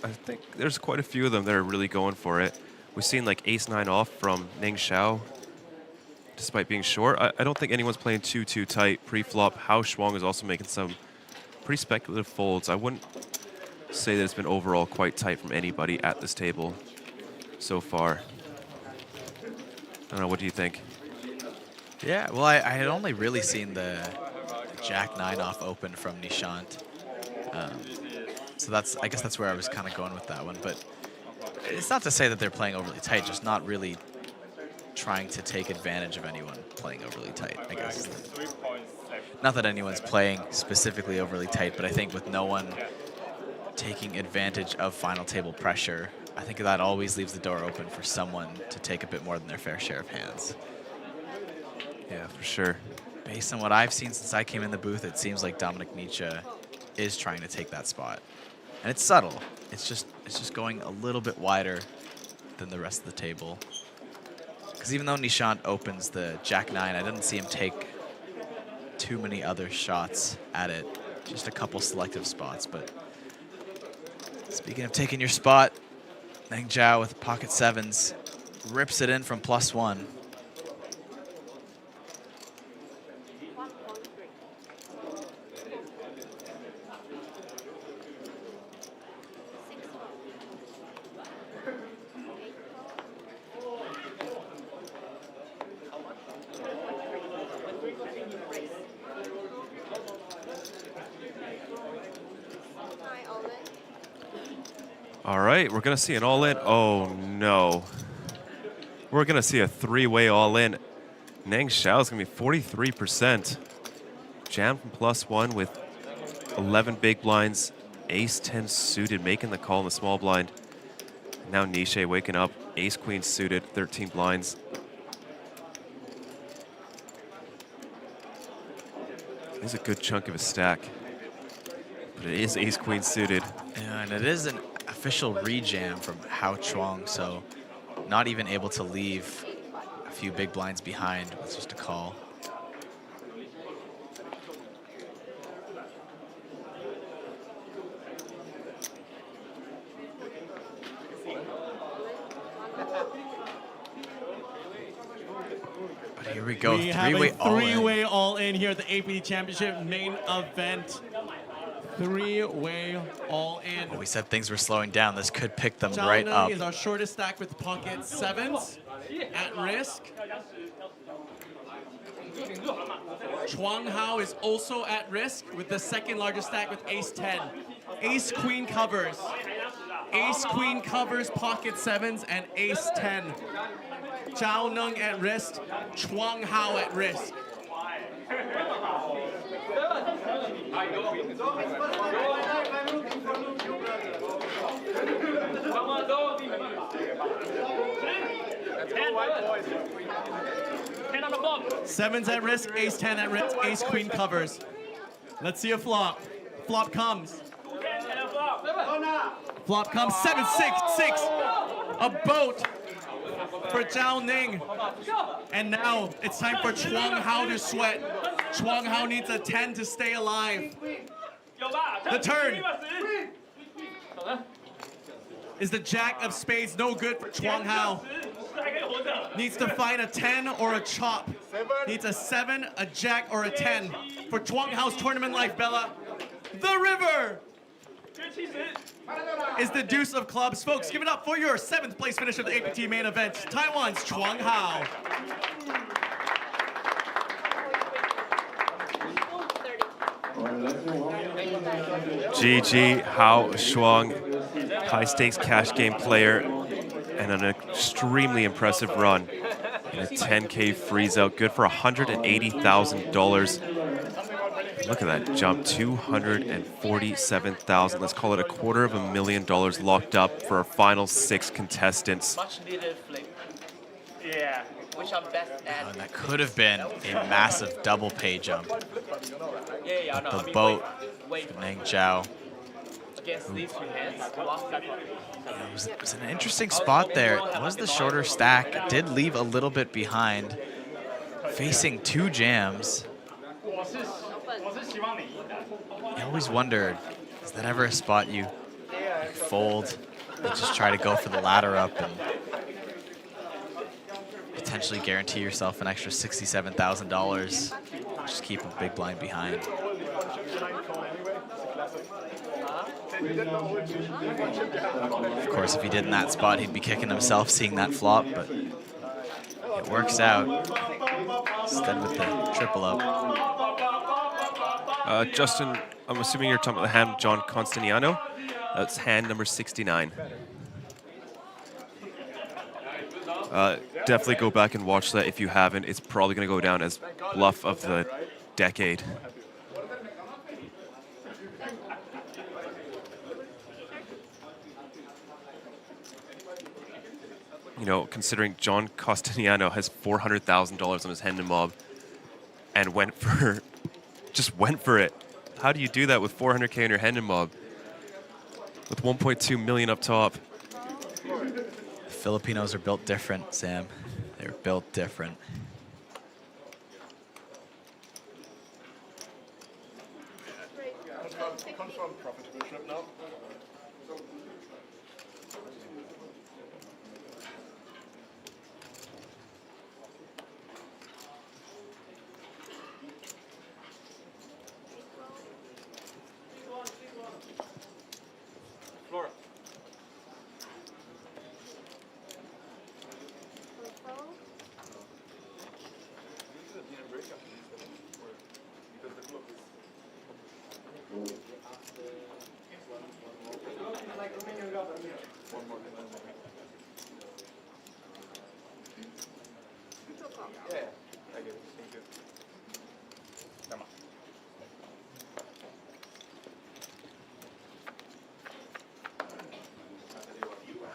I think there's quite a few of them that are really going for it. We've seen like ace 9 off from Neng Zhao, despite being short. I don't think anyone's playing too tight pre-flop. Hao Chuang is also making some pretty speculative folds. I wouldn't say that it's been overall quite tight from anybody at this table so far. I don't know, what do you think? Yeah, well, I had only really seen the Jack 9 off open from Nishant. So that's, I guess that's where I was kind of going with that one. But it's not to say that they're playing overly tight, just not really trying to take advantage of anyone playing overly tight, I guess. Not that anyone's playing specifically overly tight, but I think with no one taking advantage of final table pressure, I think that always leaves the door open for someone to take a bit more than their fair share of hands. Yeah, for sure. Based on what I've seen since I came in the booth, it seems like Dominik Nitsche is trying to take that spot. And it's subtle. It's just going a little bit wider than the rest of the table. Because even though Nishant opens the Jack 9, I didn't see him take too many other shots at it. Just a couple selective spots, but speaking of taking your spot, Neng Zhao with pocket 7s rips it in from +1. All right, we're gonna see an all-in. Oh no. We're gonna see a 3-way all-in. Neng Zhao is gonna be 43%. Jam from +1 with 11 big blinds. Ace 10 suited, making the call in the small blind. Now Nitsche waking up. Ace queen suited, 13 blinds. It's a good chunk of a stack. But it is ace queen suited. Yeah, and it is an official rejam from Hao Chuang, so not even able to leave a few big blinds behind with just a call. But here we go, we have three-way a all-in. three-way all-in here at the APT Championship Main Event. Three-way all in. Well, we said things were slowing down. This could pick them Zhao right Neng up. is our shortest stack with pocket sevens at risk. Chuang Hao is also at risk with the second largest stack with ace 10. Ace queen covers. Ace queen covers pocket sevens and ace 10. Zhao Neng at risk, Chuang Hao at risk. Sevens at risk, ace 10 at risk, ace queen covers. Let's see a flop. Flop comes. Flop comes, 7-6-6. A boat for Zhao Neng. And now it's time for Chuang Hao to sweat. Chuang Hao needs a 10 to stay alive. The turn is the jack of spades, no good for Chuang Hao. Needs to find a 10 or a chop. Needs a 7, a jack, or a 10. For Chuang Hao's tournament life, Bella, the river is the deuce of clubs. Folks, give it up for your 7th place finish of the APT main event, Taiwan's Chuang Hao. GG Hao Shuang, high stakes cash game player, and an extremely impressive run in a 10K freeze out. Good for $180,000. Look at that jump, $247,000. Let's call it $250,000 locked up for our final 6 contestants. Yeah, which I'm best at. And that could have been a massive double pay jump. The boat for Neng Zhao. Against these two hands, It was an interesting spot there. It was the shorter stack. It did leave a little bit behind. Facing 2 jams. I always wondered, is that ever a spot you fold and just try to go for the ladder up and potentially guarantee yourself an extra $67,000? Just keep a big blind behind. Of course, if he did in that spot, he'd be kicking himself seeing that flop, but it works out. Instead with the triple up. Justin, I'm assuming you're talking about the hand John Costiniano. That's hand number 69. Definitely go back and watch that if you haven't. It's probably going to go down as bluff of the decade. You know, considering John Costiniano has $400,000 on his hand and mob and just went for it. How do you do that with 400K on your hand and mob? With 1.2 million up top. Filipinos are built different, Sam. They're built different. Confirm profitable trip now. Flora.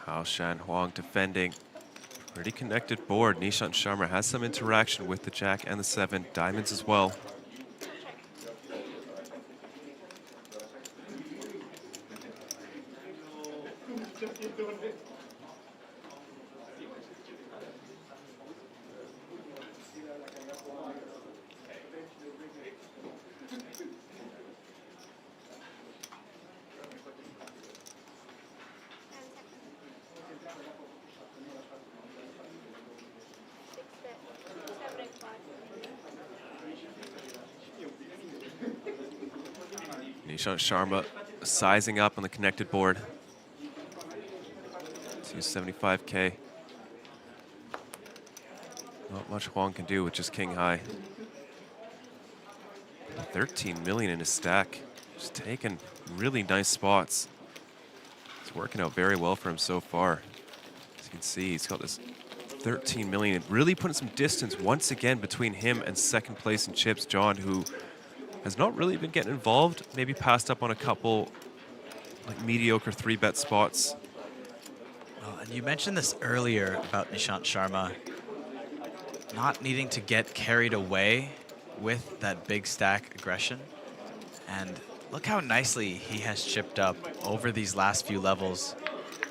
Hao Shan Huang defending. Pretty connected board. Nishan Sharma has some interaction with the jack and the 7. Diamonds as well. Nishan Sharma sizing up on the connected board. 275K. Not much Huang can do with just king high. 13 million in his stack. Just taking really nice spots. It's working out very well for him so far. As you can see, he's got this 13 million, really putting some distance once again between him and second place in chips, John, who has not really been getting involved, maybe passed up on a couple like mediocre 3-bet spots. Well, and you mentioned this earlier about Nishan Sharma not needing to get carried away with that big stack aggression. And look how nicely he has chipped up over these last few levels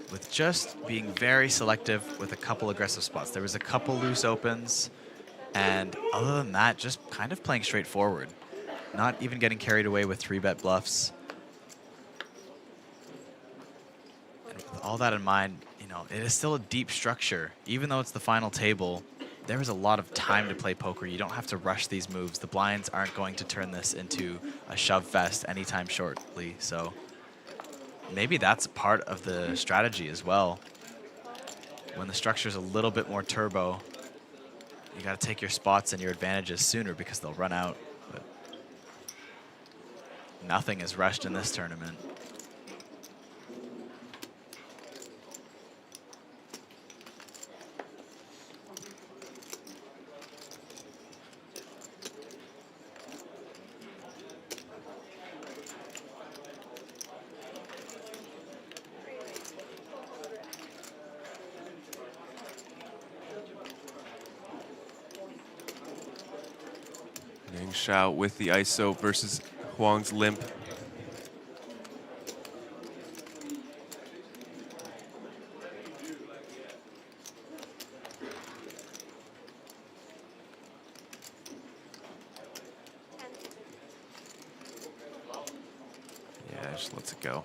with just being very selective with a couple aggressive spots. There was a couple loose opens, and other than that, just kind of playing straightforward. Not even getting carried away with 3-bet bluffs. And with all that in mind, you know, it is still a deep structure. Even though it's the final table, there is a lot of time to play poker. You don't have to rush these moves. The blinds aren't going to turn this into a shove fest anytime shortly. So maybe that's part of the strategy as well. When the structure is a little bit more turbo, you got to take your spots and your advantages sooner because they'll run out. But nothing is rushed in this tournament. Neng Zhao with the ISO versus Huang's limp. Yeah, just lets it go.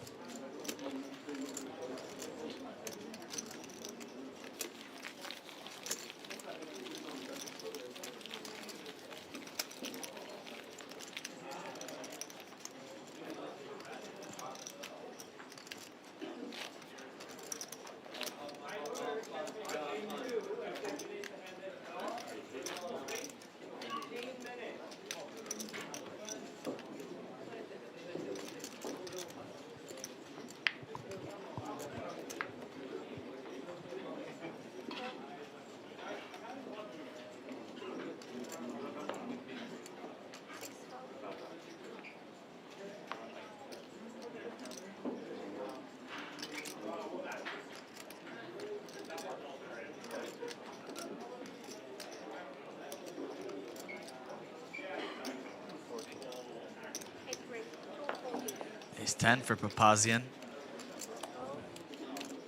Ace 10 for Papazian.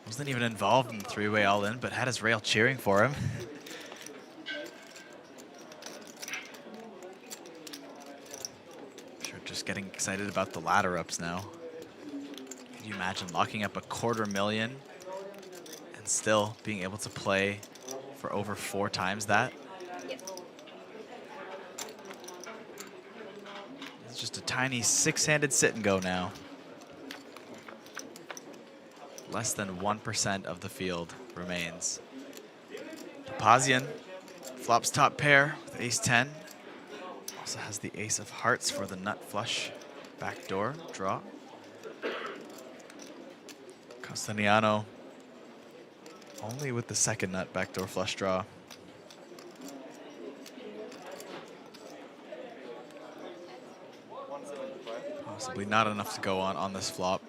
Wasn't even involved in the three-way all-in, but had his rail cheering for him. Sure, just getting excited about the ladder ups now. Can you imagine locking up $250,000 and still being able to play for over 4 times that? It's just a tiny 6-handed sit and go now. Less than 1% of the field remains. Papazian flops top pair with ace 10. Also has the ace of hearts for the nut flush backdoor draw. Costiniano only with the second nut backdoor flush draw. Possibly not enough to go on this flop.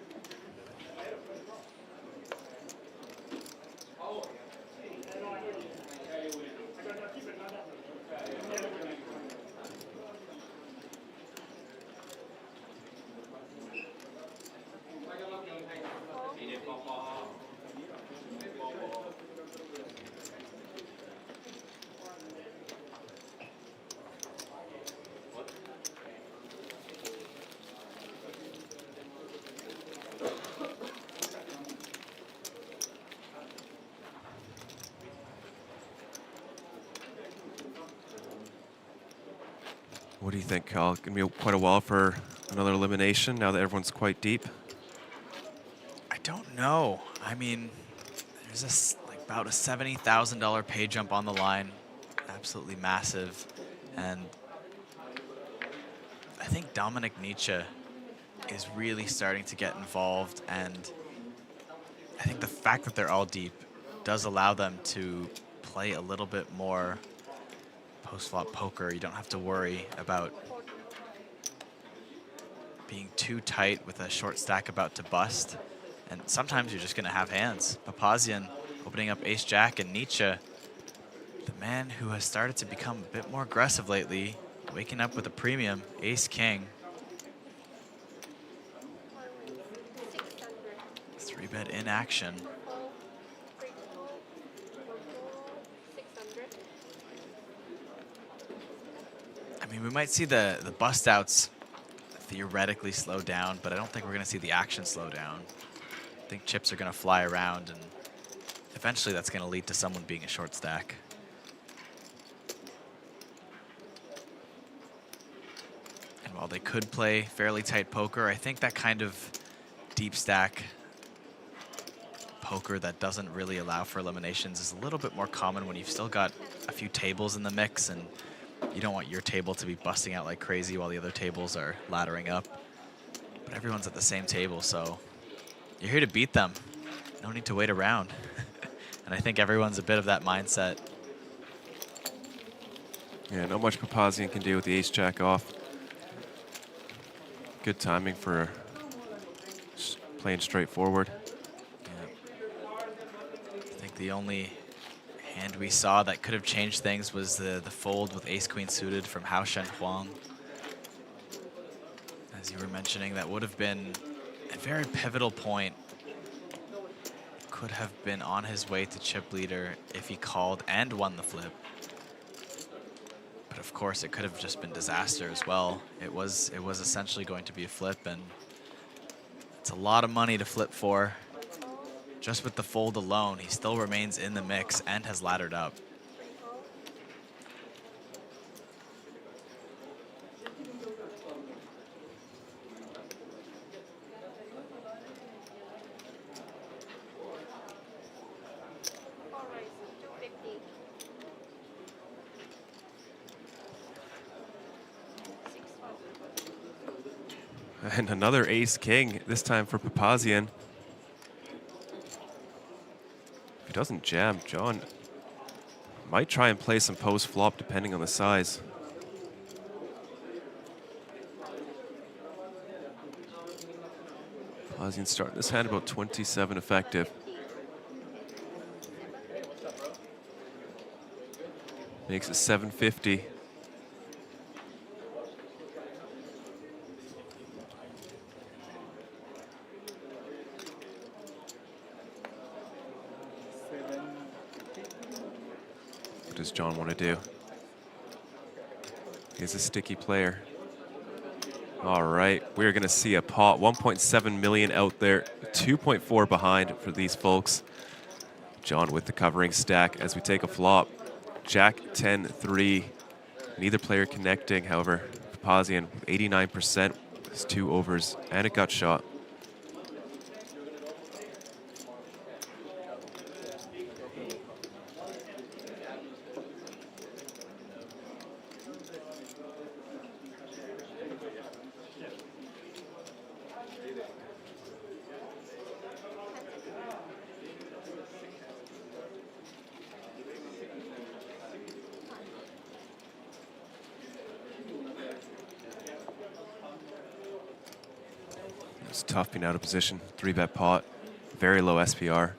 What do you think, Kyle? Gonna be quite a while for Another elimination now that everyone's quite deep. I don't know. I mean, there's about a $70,000 pay jump on the line. Absolutely massive. And I think Dominik Nitsche is really starting to get involved, and I think the fact that they're all deep does allow them to play a little bit more post-flop poker. You don't have to worry about being too tight with a short stack about to bust. And sometimes you're just going to have hands. Papazian opening up ace-jack, and Nitsche, the man who has started to become a bit more aggressive lately, waking up with a premium, ace-king. 3-bet in action. I mean, we might see the bust outs theoretically slow down, but I don't think we're going to see the action slow down. I think chips are going to fly around, and eventually that's going to lead to someone being a short stack. And while they could play fairly tight poker, I think that kind of deep stack poker that doesn't really allow for eliminations is a little bit more common when you've still got a few tables in the mix, and you don't want your table to be busting out like crazy while the other tables are laddering up. But everyone's at the same table, so you're here to beat them. No need to wait around. And I think everyone's a bit of that mindset. Yeah, not much Papazian can do with the ace-jack off. Good timing for playing straightforward. I think the only hand we saw that could have changed things was the fold with ace-queen suited from Hao Huang. As you were mentioning, that would have been a very pivotal point. Could have been on his way to chip leader if he called and won the flip. But of course, it could have just been disaster as well. It was essentially going to be a flip, and it's a lot of money to flip for. Just with the fold alone, he still remains in the mix and has laddered up. And another ace-king, this time for Papazian. If he doesn't jam, John might try and play some post-flop depending on the size. Papazian starting this hand about 27 effective. Makes it 750. What does John want to do? He's a sticky player. All right, we're going to see a pot. 1.7 million out there, 2.4 behind for these folks. John with the covering stack as we take a flop. Jack 10-3. Neither player connecting. However, Papazian 89%, has 2 overs and a gut shot. It's tough being out of position. 3-bet pot, very low SPR.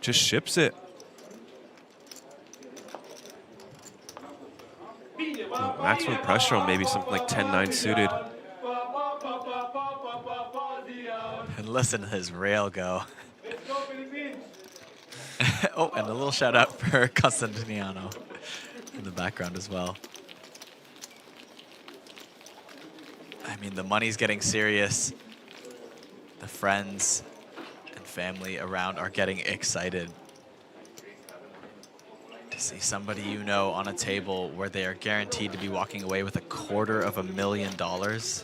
Just ships it. Maximum pressure on maybe something like 10-9 suited. And listen to his rail go. Oh, and a little shout out for Costiniano in the background as well. I mean, the money's getting serious. The friends and family around are getting excited to see somebody you know on a table where they are guaranteed to be walking away with $250,000.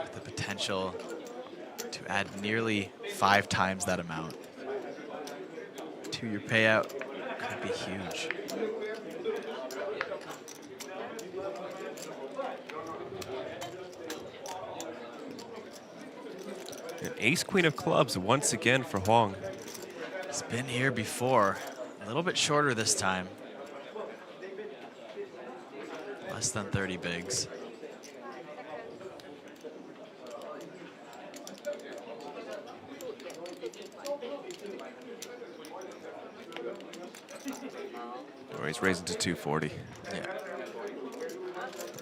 With the potential to add nearly 5 times that amount to your payout. Could be huge. An ace-queen of clubs once again for Huang. It's been here before. A little bit shorter this time. Less than 30 bigs. Oh, he's raising to 240. Yeah.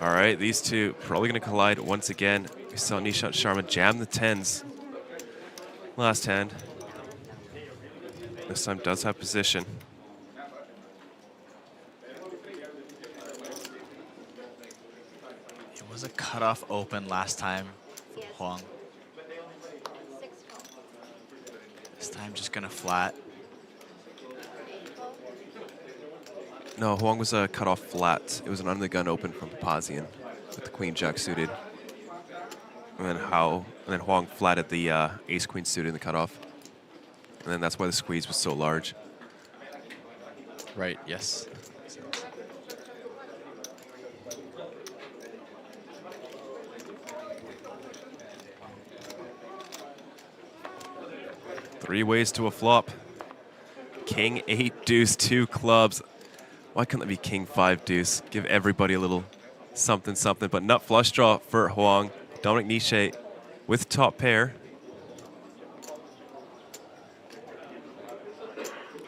All right, these two probably going to collide once again. We saw Nishan Sharma jam the 10s last hand. This time does have position. It was a cutoff open last time for Huang. This time just gonna flat. No, Huang was a cutoff flat. It was an under the gun open from Papazian with the queen jack suited. And then Huang flatted the ace queen suited in the cutoff. And then that's why the squeeze was so large. Right, yes. Three ways to a flop. King 8 deuce 2 clubs. Why couldn't it be king 5 deuce? Give everybody a little something something. But nut flush draw for Huang. Dominik Nitsche with top pair.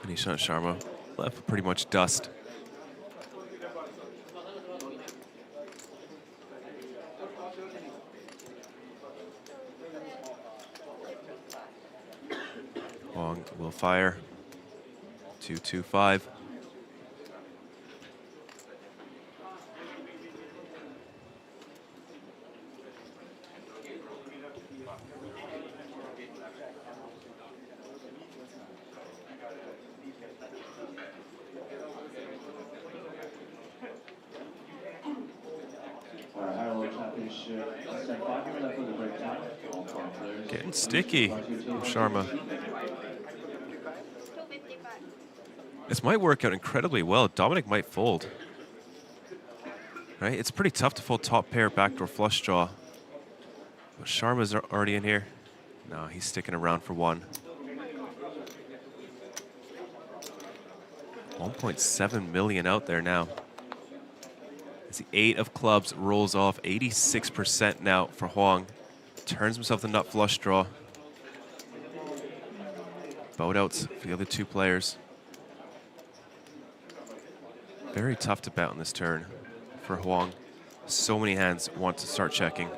Nishan Sharma left with pretty much dust. Huang will fire. 2-2-5. Getting sticky from Sharma. This might work out incredibly well. Dominik might fold. Right? It's pretty tough to fold top pair backdoor flush draw. But Sharma's already in here. No, he's sticking around for one. 1.7 million out there now. As the 8 of clubs rolls off, 86% now for Huang. Turns himself the nut flush draw. Boat outs for the other two players. Very tough to bet on this turn for Huang. So many hands want to start checking.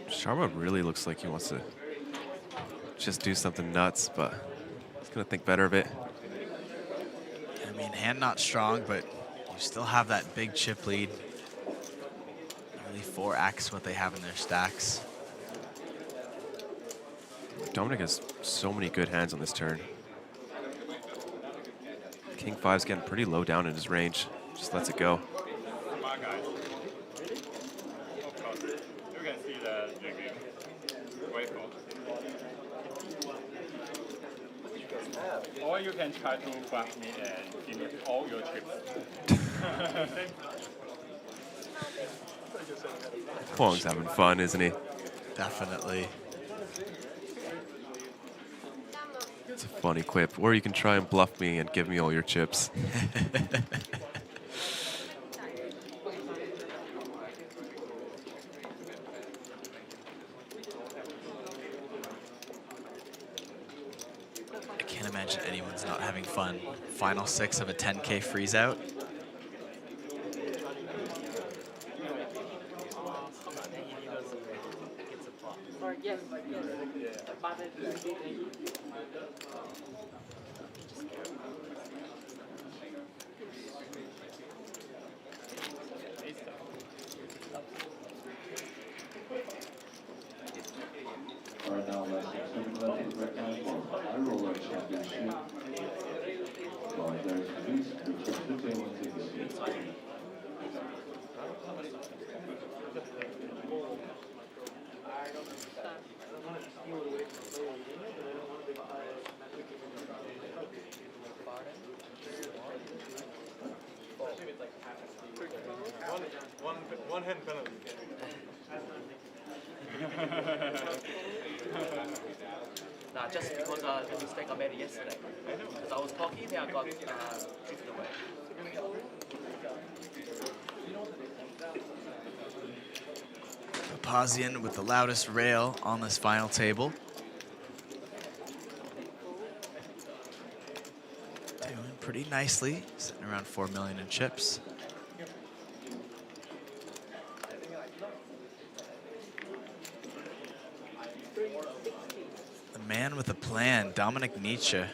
Sharma really looks like he wants to just do something nuts, but he's gonna think better of it. I mean, hand not strong, but you still have that big chip lead. Nearly 4x what they have in their stacks. Dominik has so many good hands on this turn. King 5's getting pretty low down in his range. Just lets it go. Or you can try to bluff me and give me all your chips. Huang's having fun, isn't he? Definitely. It's a funny quip. Or you can try and bluff me and give me all your chips. I can't imagine anyone's not having fun. Final 6 of a 10K freeze out. Right now, High Roller Championship. There's please request the table and take a seat. One hand penalty. Nah, just because the mistake I made yesterday. Because I was talking and I got drifted away. Papazian with the loudest rail on this final table. Doing pretty nicely, sitting around 4 million in chips. The man with a plan, Dominik Nitsche,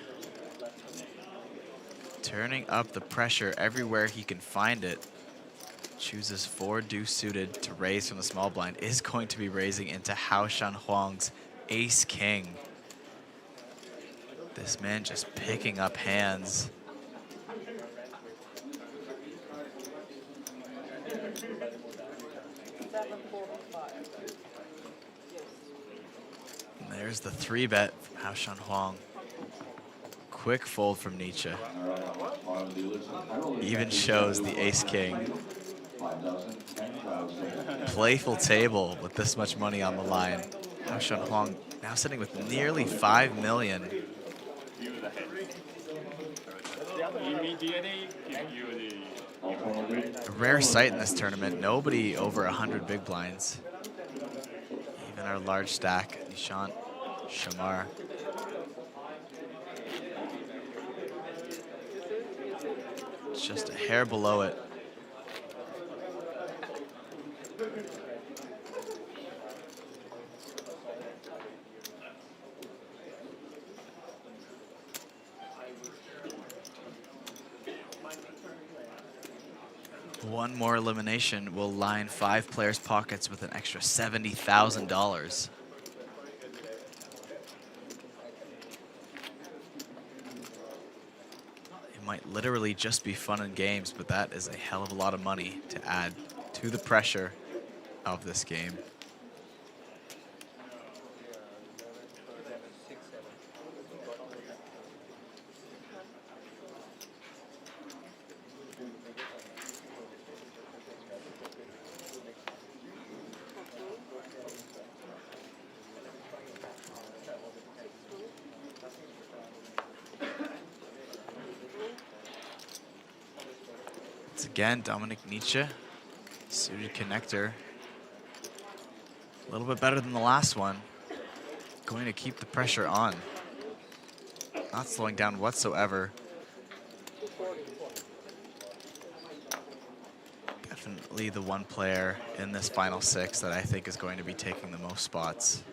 turning up the pressure everywhere he can find it. Chooses 4 deuce suited to raise from the small blind. Is going to be raising into Hao Shan Huang's ace king. This man just picking up hands. And there's the 3-bet from Hao Shan Huang. Quick fold from Nitsche. Even shows the ace king. Playful table with this much money on the line. Hao Shan Huang now sitting with nearly 5 million. A rare sight in this tournament. Nobody over 100 big blinds. Even our large stack, Nishan Sharma. Just a hair below it. One more elimination will line 5 players' pockets with an extra $70,000. It might literally just be fun and games, but that is a hell of a lot of money to add to the pressure of this game. Once again, Dominik Nitsche, suited connector. A little bit better than the last one. Going to keep the pressure on. Not slowing down whatsoever. Definitely the one player in this final 6 that I think is going to be taking the most spots.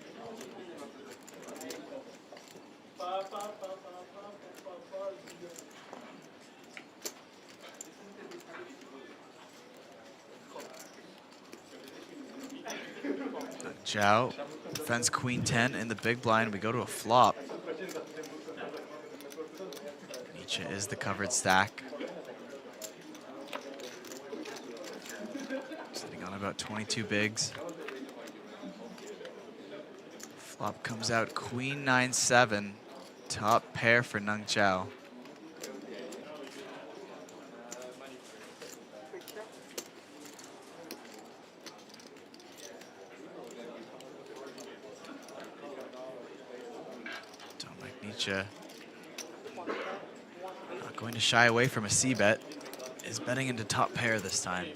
Zhao defends queen 10 in the big blind. We go to a flop. Nitsche is the covered stack. Sitting on about 22 bigs. Flop comes out queen 9-7. Top pair for Neng Zhao. Nitsche Not going to shy away from a C-bet. Is betting into top pair this time.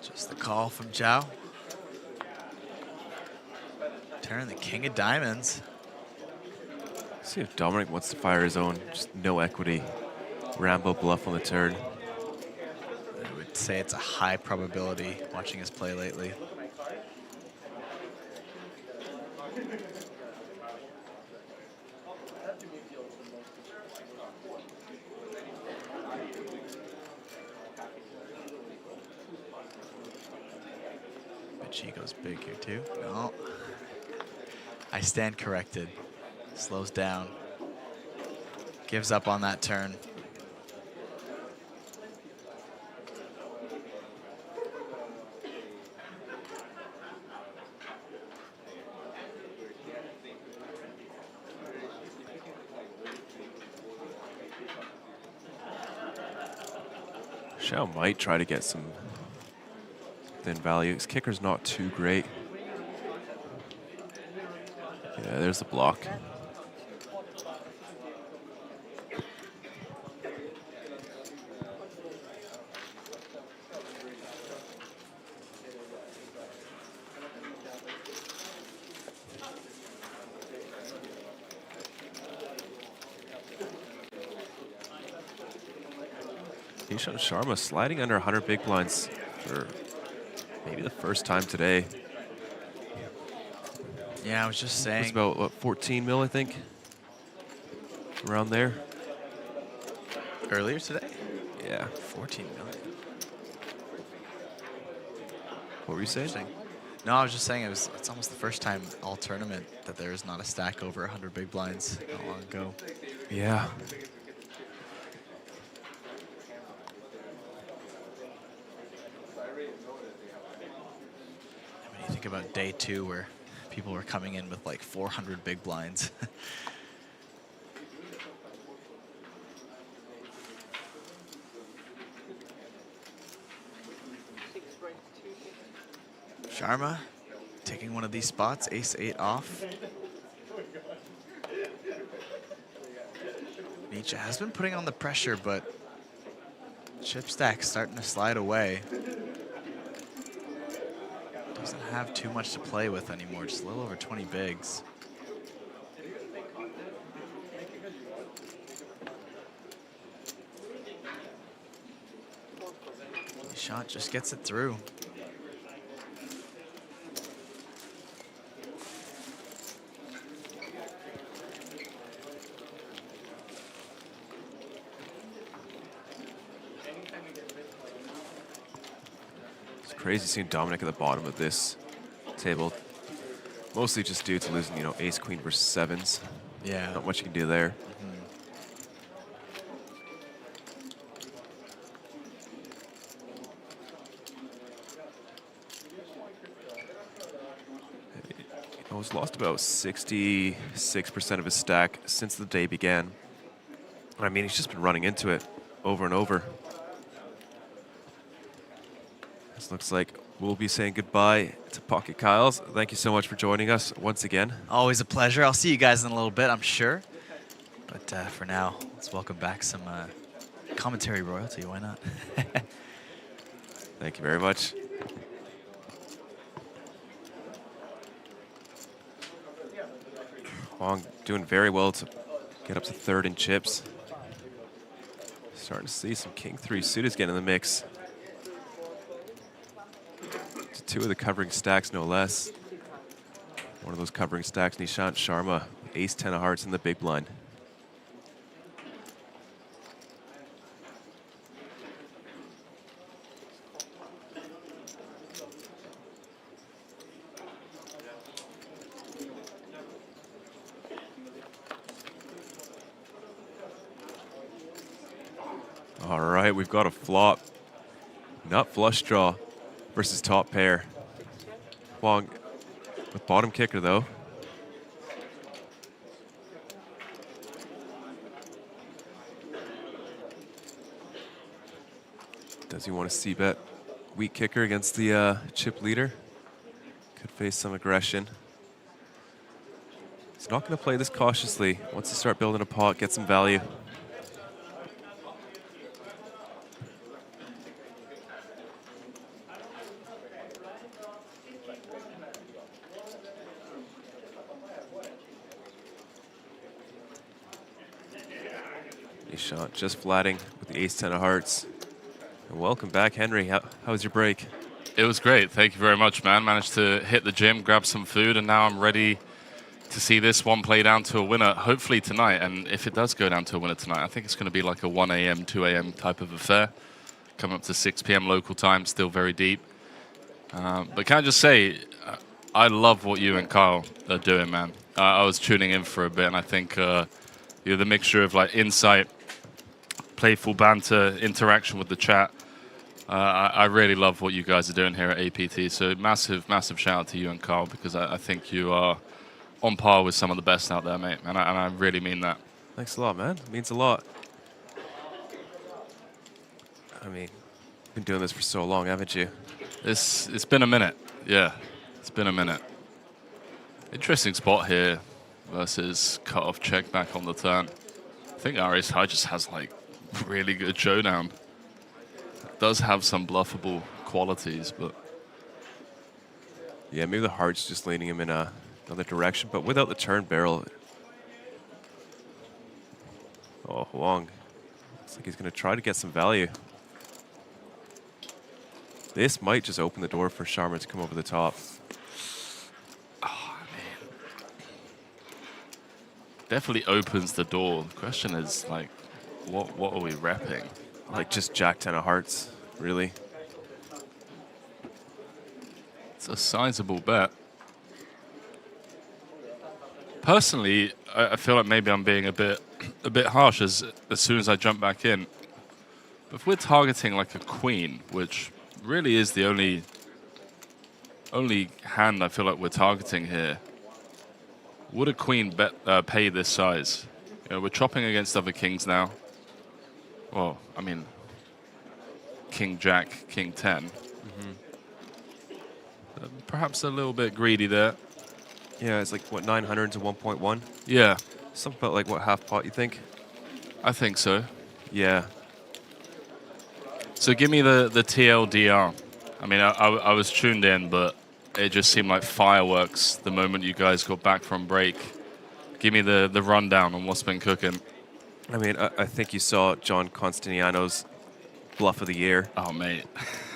Just the call from Zhao. Turn the king of diamonds. See if Dominik wants to fire his own, just no equity. Rambo bluff on the turn. I would say it's a high probability watching his play lately. But she goes big here too. No. I stand corrected. Slows down. Gives up on that turn. Zhao might try to get some thin value. His kicker's not too great. Yeah, there's the block. Nishan Sharma sliding under 100 big blinds for maybe the first time today. Yeah, I was just saying. It's about, what, 14 mil, I think? Around there. Earlier today? Yeah. 14 million. What were you saying? No, I was just saying it's almost the first time all tournament that there is not a stack over 100 big blinds not long ago. Yeah. When you think about day 2 where people were coming in with like 400 big blinds. Sharma taking one of these spots, ace-8 off. Nitsche has been putting on the pressure, but chip stack's starting to slide away. Doesn't have too much to play with anymore, just a little over 20 bigs. Shot just gets it through. Crazy seeing Dominik at the bottom of this table. Mostly just due to losing, you know, ace, queen versus sevens. Yeah. Not much you can do there. He's lost about 66% of his stack since the day began. I mean, he's just been running into it over and over. This looks like we'll be saying goodbye to Pocket Kyles. Thank you so much for joining us once again. Always a pleasure. I'll see you guys in a little bit, I'm sure. But for now, let's welcome back some commentary royalty. Why not? Thank you very much. Huang doing very well to get up to third in chips. Starting to see some king 3 suitors get in the mix. To 2 of the covering stacks, no less. One of those covering stacks, Nishan Sharma, ace 10 of hearts in the big blind. All right, we've got a flop. Nut flush draw versus top pair. Huang With bottom kicker, though. Does he want to c-bet weak kicker against the chip leader? Could face some aggression. He's not going to play this cautiously. Wants to start building a pot, get some value. Nishan just flatting with the ace-10 of hearts. And welcome back, Henry. How was your break? It was great. Thank you very much, man. Managed to hit the gym, grab some food, and now I'm ready to see this one play down to a winner, hopefully tonight. And if it does go down to a winner tonight, I think it's going to be like a 1 a.m., 2 a.m. type of affair. Coming up to 6 p.m. local time, still very deep. But can I just say, I love what you and Kyle are doing, man. I was tuning in for a bit, and I think the mixture of like insight, playful banter, interaction with the chat. I really love what you guys are doing here at APT. So massive, massive shout out to you and Carl, because I think you are on par with some of the best out there, mate. And I really mean that. Thanks a lot, man. It means a lot. I mean, you've been doing this for so long, haven't you? It's been a minute. Yeah, it's been a minute. Interesting spot here versus cut-off check back on the turn. I think our ace high just has like really good showdown. Does have some bluffable qualities, but yeah, maybe the heart's just leaning him in another direction, but without the turn barrel. Oh, Huang. Looks like he's going to try to get some value. This might just open the door for Sharma to come over the top. Oh, man. Definitely opens the door. The question is, like, what are we repping? Like just Jack-10 of hearts, really. It's a sizable bet. Personally, I feel like maybe I'm being a bit harsh as soon as I jump back in. But if we're targeting like a queen, which really is the only hand I feel like we're targeting here, would a queen pay this size? You know, we're chopping against other kings now. Well, I mean, King Jack, King 10. Perhaps a little bit greedy there. Yeah, it's like, what, 900 to 1.1? Yeah. Something about like, what, half pot, you think? I think so. Yeah. So give me the TLDR. I mean, I was tuned in, but it just seemed like fireworks the moment you guys got back from break. Give me the rundown on what's been cooking. I mean, I think you saw John Costiniano's bluff of the year. Oh, mate.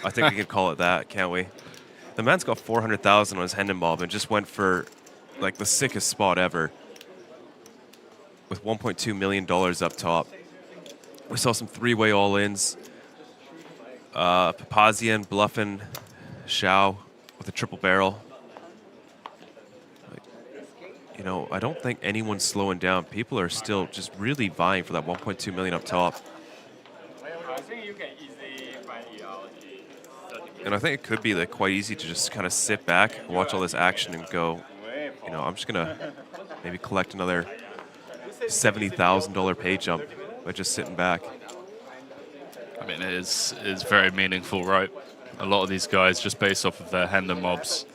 I think we can call it that, can't we? The man's got 400,000 on his Hendon Mob and just went for like the sickest spot ever with $1.2 million up top. We saw some three-way all-ins. Papazian bluffing Zhao with a triple barrel. You know, I don't think anyone's slowing down. People are still just really vying for that 1.2 million up top. And I think it could be like quite easy to just kind of sit back, watch all this action and go, you know, I'm just going to maybe collect another $70,000 pay jump by just sitting back. I mean, it is very meaningful, right? A lot of these guys, just based off of their Hendon mobs,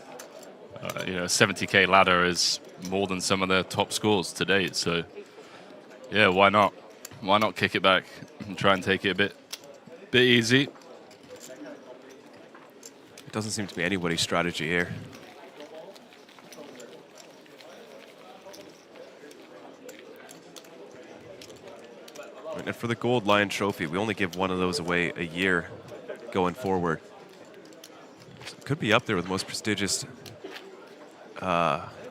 you know, 70K ladder is more than some of their top scores to date. So, yeah, why not? Why not kick it back and try and take it a bit easy? It doesn't seem to be anybody's strategy here. And for the Gold Lion Trophy, we only give one of those away a year going forward. So it could be up there with the most prestigious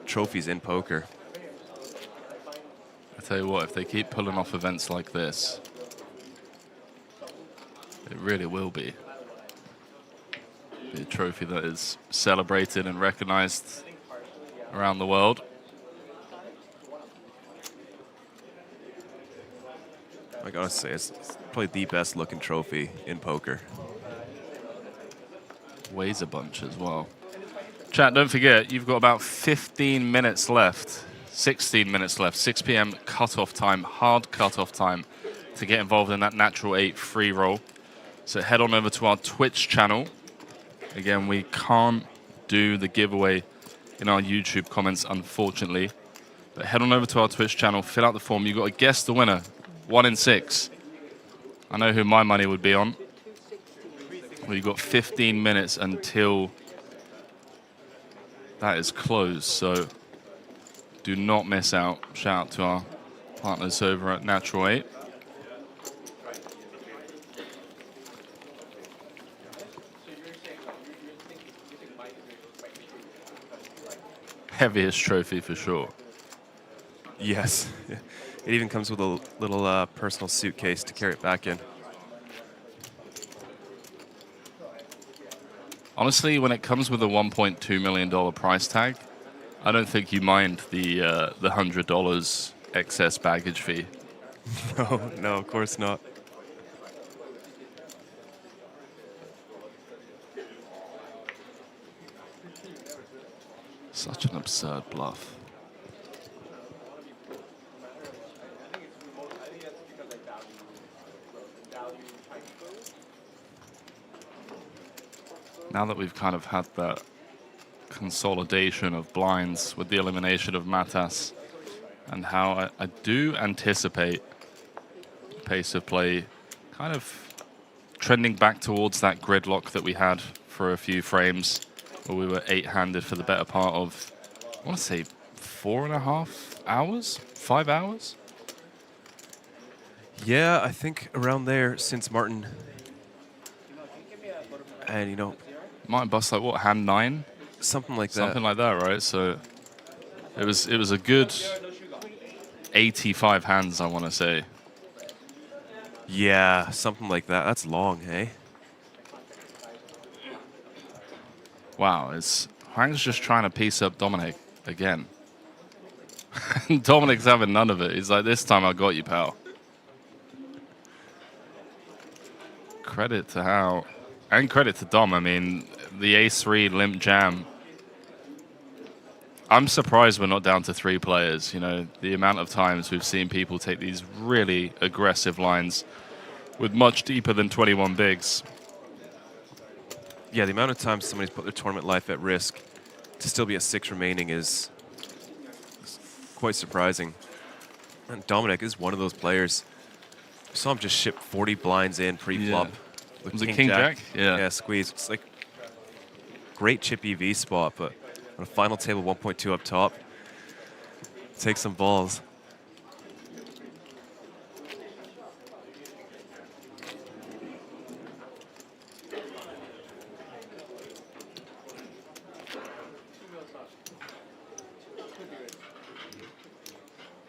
trophies in poker. I tell you what, if they keep pulling off events like this, it really will be a trophy that is celebrated and recognized around the world. I gotta say, it's probably the best looking trophy in poker. Weighs a bunch as well. Chat, don't forget, you've got about 15 minutes left, 16 minutes left, 6 p.m. cutoff time, hard cutoff time to get involved in that natural 8 free roll. So head on over to our Twitch channel. Again, we can't do the giveaway in our YouTube comments, unfortunately. But head on over to our Twitch channel, fill out the form. You've got to guess the winner, 1 in 6. I know who my money would be on. Well, you've got 15 minutes until that is closed, so do not miss out. Shout out to our partners over at Natural 8. Heaviest trophy for sure. Yes. It even comes with a little personal suitcase to carry it back in. Honestly, when it comes with a $1.2 million price tag, I don't think you mind the $100 excess baggage fee. No, of course not. Such an absurd bluff. Now that we've kind of had that consolidation of blinds with the elimination of Matas, and how I do anticipate pace of play kind of trending back towards that gridlock that we had for a few frames, where we were 8-handed for the better part of, I want to say, 4.5 hours? 5 hours? Yeah, I think around there since Martin. And, you know, Martin bust like what, hand 9? Something like that. Something like that, right? So it was a good 85 hands, I want to say. Yeah, something like that. That's long, hey? Wow, Huang's just trying to piece up Dominik again. Dominik's having none of it. He's like, this time I got you, pal. Credit to Hao. And credit to Dom. I mean, the ace-3 limp jam. I'm surprised we're not down to 3 players. You know, the amount of times we've seen people take these really aggressive lines with much deeper than 21 bigs. Yeah, the amount of times somebody's put their tournament life at risk to still be at 6 remaining is quite surprising. And Dominik is one of those players. I saw him just ship 40 blinds in pre-flop. Yeah. With Was it King Jack? Yeah. Yeah, squeeze. It's like great chip EV spot, but on a final table 1.2 up top, take some balls.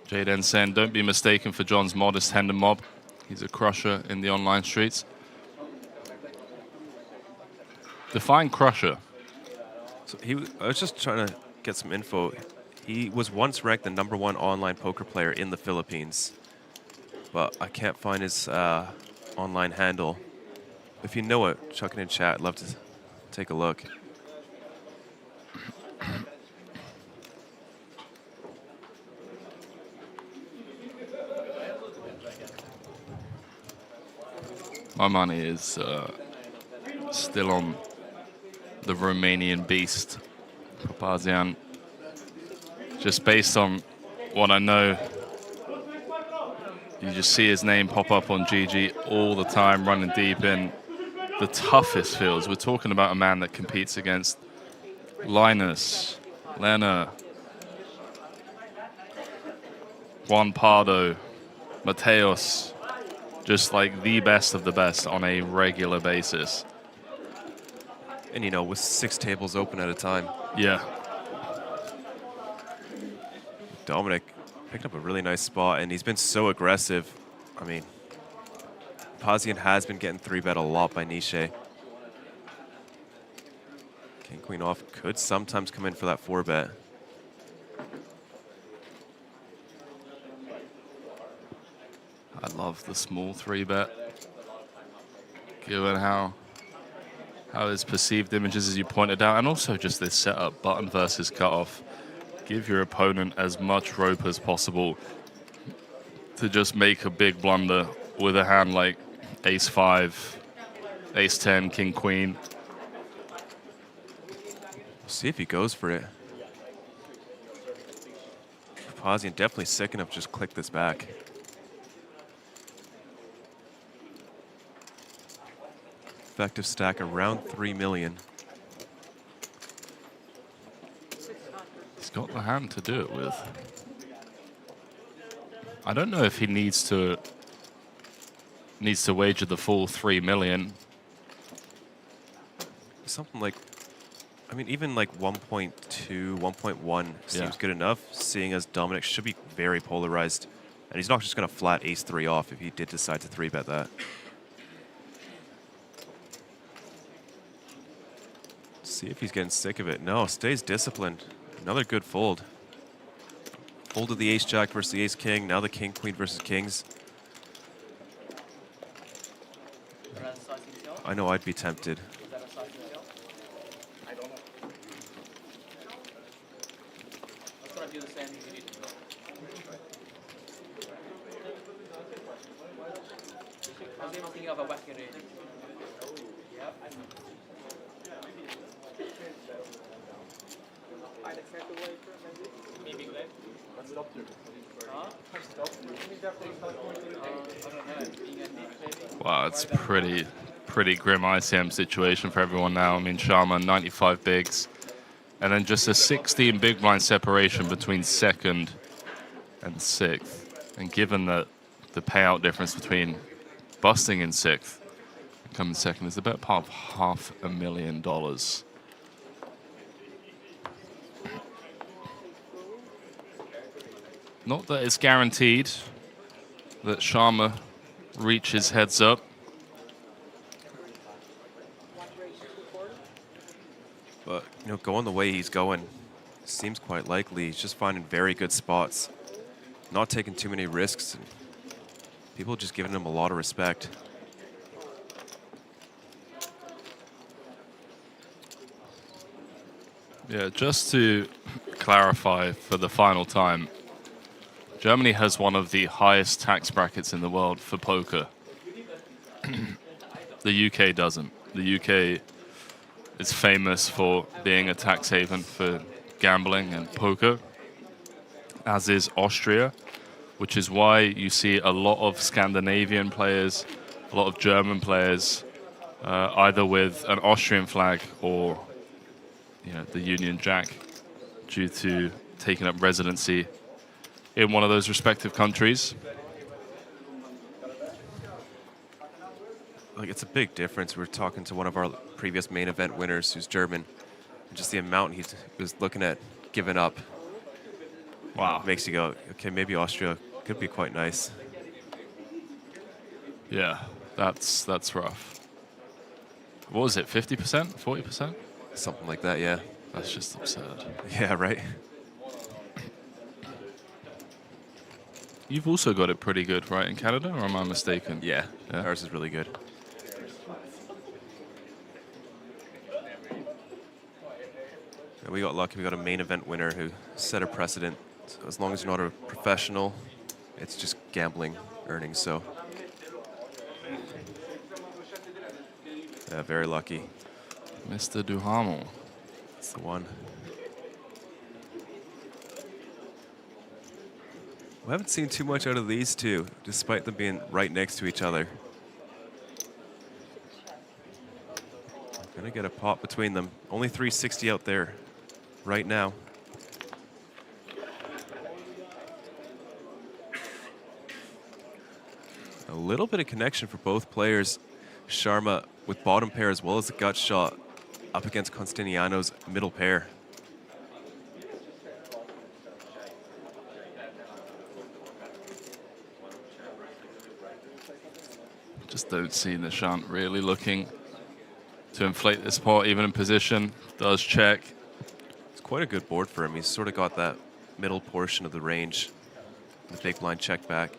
Jaden Sen, don't be mistaken for John's modest Hender mob. He's a crusher in the online streets. Define crusher. So I was just trying to get some info. He was once ranked the #1 online poker player in the Philippines, but I can't find his online handle. If you know it, chuck it in chat. I'd love to take a look. My money is still on the Romanian beast, Papazian. Just based on what I know, you just see his name pop up on GG all the time, running deep in the toughest fields. We're talking about a man that competes against Linus, Lena, Juan Pardo, Mateos, just like the best of the best on a regular basis. And, you know, with 6 tables open at a time. Yeah. Dominik picked up a really nice spot, and he's been so aggressive. I mean, Papazian has been getting 3-bet a lot by Nitsche. King, queen off could sometimes come in for that 4-bet. I love the small 3-bet, given how how his perceived images, as you pointed out, and also just this setup, button versus cutoff. Give your opponent as much rope as possible to just make a big blunder with a hand like ace-5, ace-10, king-queen. See if he goes for it. Papazian definitely sick enough to just click this back. Effective stack around 3 million. He's got the hand to do it with. I don't know if he needs to wager the full 3 million. Something like, I mean, even like 1.2, 1.1 seems good enough, seeing as Dominik should be very polarized. And he's not just going to flat ace-3 off if he did decide to 3-bet that. See if he's getting sick of it. No, stays disciplined. Another good fold. Folded the ace-jack versus the ace-king. Now the king-queen versus kings. I know I'd be tempted. Wow, it's pretty grim ICM situation for everyone now. I mean, Sharma, 95 bigs. And then just a 16 big blind separation between second and sixth. And given that the payout difference between busting in sixth and coming second is the better part of $500,000. Not that it's guaranteed that Sharma reaches heads up. But, you know, going the way he's going seems quite likely. He's just finding very good spots, not taking too many risks. And people just giving him a lot of respect. Yeah, just to clarify for the final time, Germany has one of the highest tax brackets in the world for poker. The UK doesn't. The UK is famous for being a tax haven for gambling and poker, as is Austria, which is why you see a lot of Scandinavian players, a lot of German players, either with an Austrian flag or, you know, the Union Jack, due to taking up residency in one of those respective countries. Like, it's a big difference. We're talking to one of our previous main event winners who's German. And just the amount he was looking at giving up. Wow. Makes you go, okay, maybe Austria could be quite nice. Yeah, that's rough. What was it, 50%, 40%? Something like that, yeah. That's just absurd. Yeah, right? You've also got it pretty good, right, in Canada, or am I mistaken? Yeah, ours is really good. And we got lucky. We got a main event winner who set a precedent. So as long as you're not a professional, it's just gambling earnings. So, yeah, very lucky. Mr. Duhamel. That's the one. We haven't seen too much out of these two, despite them being right next to each other. Gonna get a pot between them. Only 360 out there right now. A little bit of connection for both players. Sharma with bottom pair as well as the gut shot up against Costiniano's middle pair. Just don't see Nishan really looking to inflate this pot, even in position. Does check. It's quite a good board for him. He's sort of got that middle portion of the range. The big blind check back.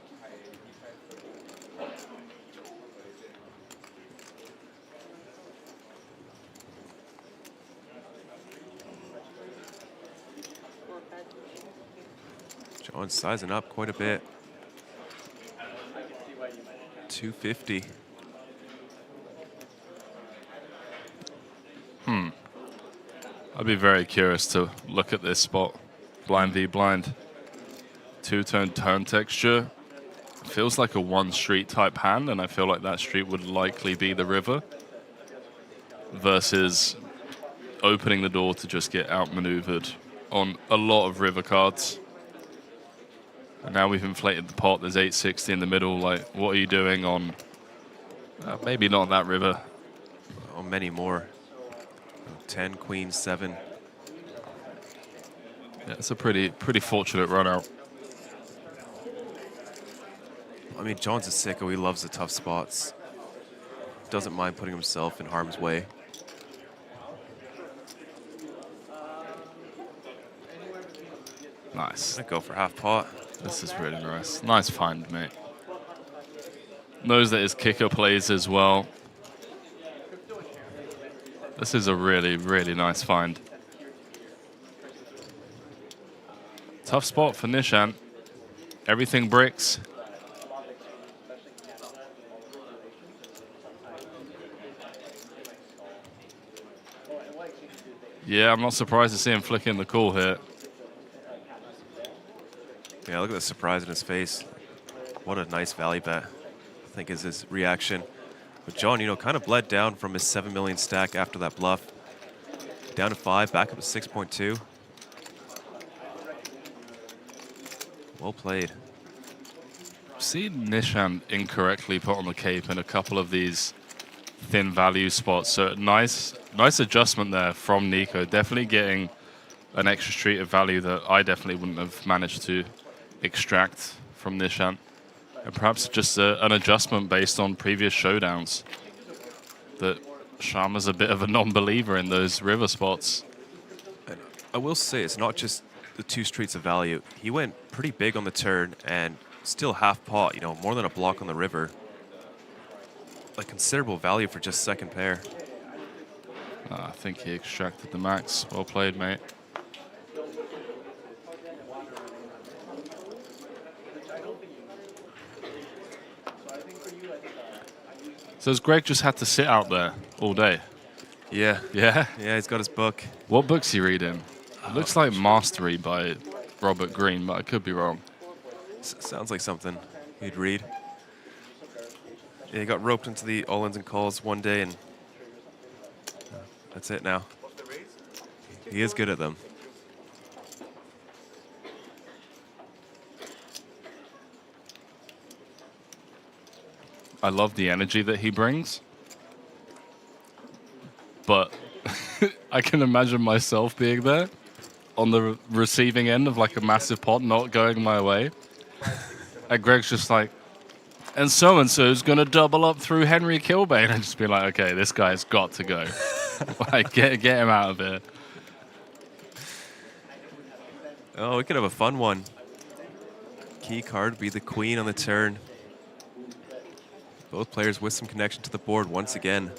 John sizing up quite a bit. 250. I'd be very curious to look at this spot. Blind v blind. Two-tone tone texture. Feels like a one street type hand, and I feel like that street would likely be the river. Versus opening the door to just get outmaneuvered on a lot of river cards. And now we've inflated the pot. There's 860 in the middle. Like, what are you doing on... maybe not that river. Oh, many more. 10, queen, 7. Yeah, it's a pretty fortunate run out. I mean, John's a sicko. He loves the tough spots. Doesn't mind putting himself in harm's way. Nice. Gonna go for half pot. This is really nice. Nice find, mate. Knows that his kicker plays as well. This is a really, really nice find. Tough spot for Nishan. Everything bricks. Yeah, I'm not surprised to see him flicking the call here. Yeah, look at the surprise in his face. What a nice value bet, I think, is his reaction. But John, you know, kind of bled down from his 7 million stack after that bluff. Down to 5, back up to 6.2. Well played. See Nishan incorrectly put on the cape in a couple of these thin value spots. So nice adjustment there from Nico. Definitely getting an extra street of value that I definitely wouldn't have managed to extract from Nishan. And perhaps just an adjustment based on previous showdowns. That Sharma's a bit of a non-believer in those river spots. And I will say, it's not just the 2 streets of value. He went pretty big on the turn and still half pot, you know, more than a block on the river. Like considerable value for just second pair. I think he extracted the max. Well played, mate. So has Greg just had to sit out there all day? Yeah. Yeah? Yeah, he's got his book. What book's he reading? It looks like Mastery by Robert Greene, but I could be wrong. Sounds like something he'd read. Yeah, he got roped into the all-ins and calls one day, and that's it now. He is good at them. I love the energy that he brings, but I can imagine myself being there on the receiving end of like a massive pot not going my way. And Greg's just like, and so-and-so's going to double up through Henry Kilbane. And just be like, okay, this guy's got to go. Like, get him out of here. Oh, we could have a fun one. Key card be the queen on the turn. Both players with some connection to the board once again.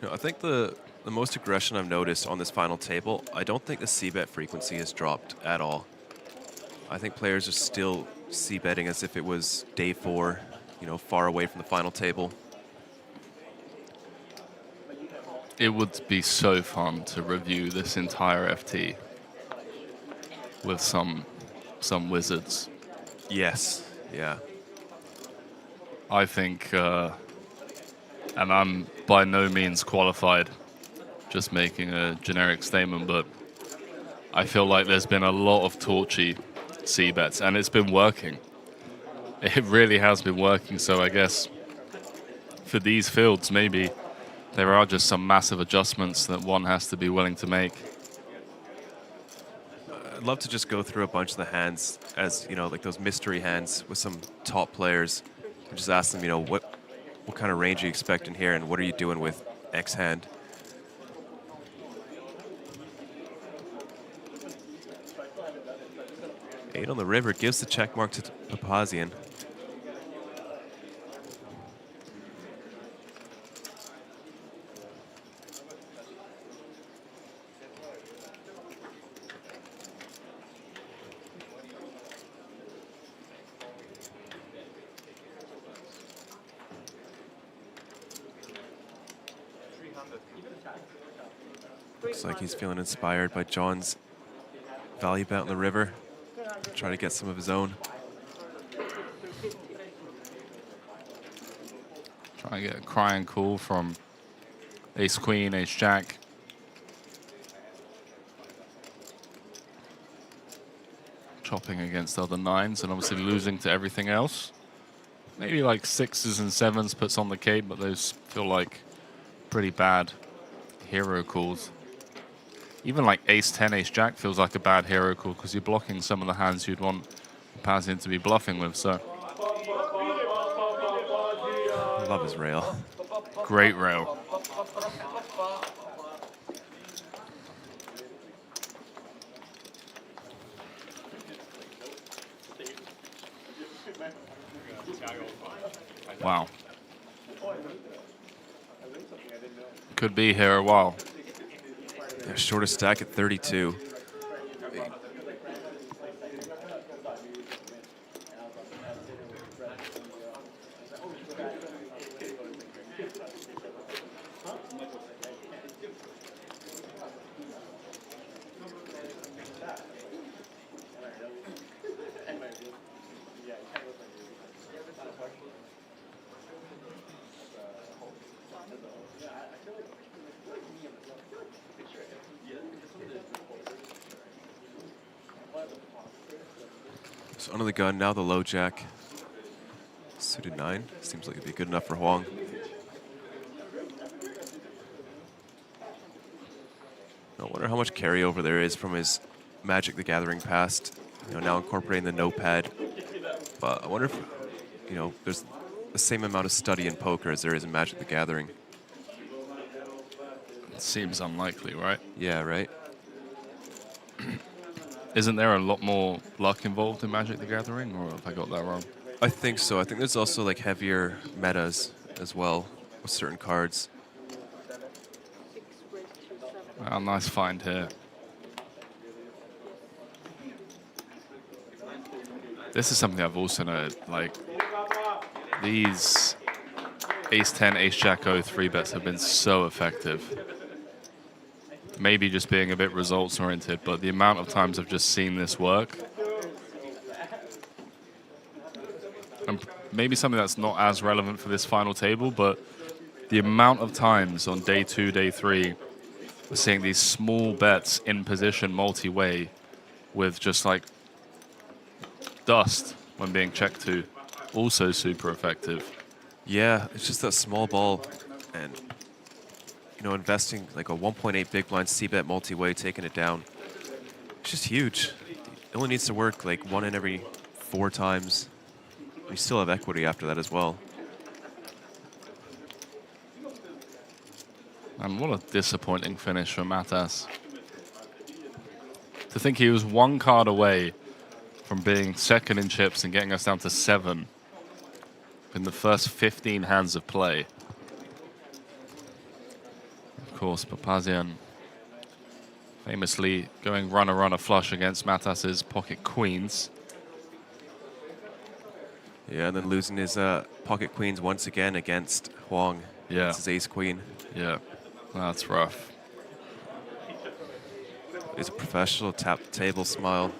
You know, I think the most aggression I've noticed on this final table, I don't think the c-bet frequency has dropped at all. I think players are still c-betting as if it was day 4, you know, far away from the final table. It would be so fun to review this entire FT with some wizards. Yes, yeah. I think, and I'm by no means qualified, just making a generic statement, but I feel like there's been a lot of torchy c-bets, and it's been working. It really has been working, so I guess for these fields, maybe there are just some massive adjustments that one has to be willing to make. I'd love to just go through a bunch of the hands as, you know, like those mystery hands with some top players. I just asked them, you know, what kind of range are you expecting here, and what are you doing with X hand? Eight on the river gives the check mark to Papazian. Looks like he's feeling inspired by John's value bet on the river. Try to get some of his own. Try and get a cry and call from ace queen, ace jack. Chopping against other nines and obviously losing to everything else. Maybe like sixes and sevens puts on the cape, but those feel like pretty bad hero calls. Even like ace-10, ace-jack feels like a bad hero call because you're blocking some of the hands you'd want Papazian to be bluffing with, so. I love his rail. Great rail. Wow. Could be here a while. Yeah, shortest stack at 32. So under the gun, now the low jack. Suited 9. Seems like it'd be good enough for Huang. I wonder how much carryover there is from his Magic the Gathering past. You know, now incorporating the notepad. But I wonder if, you know, there's the same amount of study in poker as there is in Magic the Gathering. It seems unlikely, right? Yeah, right. Isn't there a lot more luck involved in Magic the Gathering, or have I got that wrong? I think so. I think there's also like heavier metas as well with certain cards. Oh, nice find here. This is something I've also noted, like these ace-10, ace-jack-O 3-bets have been so effective. Maybe just being a bit results-oriented, but the amount of times I've just seen this work, and maybe something that's not as relevant for this final table, but the amount of times on day 2, day 3, we're seeing these small bets in position multi-way with just like dust when being checked to, also super effective. Yeah, it's just that small ball, and you know, investing like a 1.8 big blind C-bet multi-way, taking it down. It's just huge. It only needs to work like 1 in every 4 times. You still have equity after that as well. And what a disappointing finish for Matas. To think he was 1 card away from being second in chips and getting us down to 7 in the first 15 hands of play. Of course, Papazian famously going runner flush against Matas's pocket queens. Yeah, and then losing his pocket queens once again against Huang. Yeah. It's his ace queen. Yeah, that's rough. He's a professional, tap the table, smile.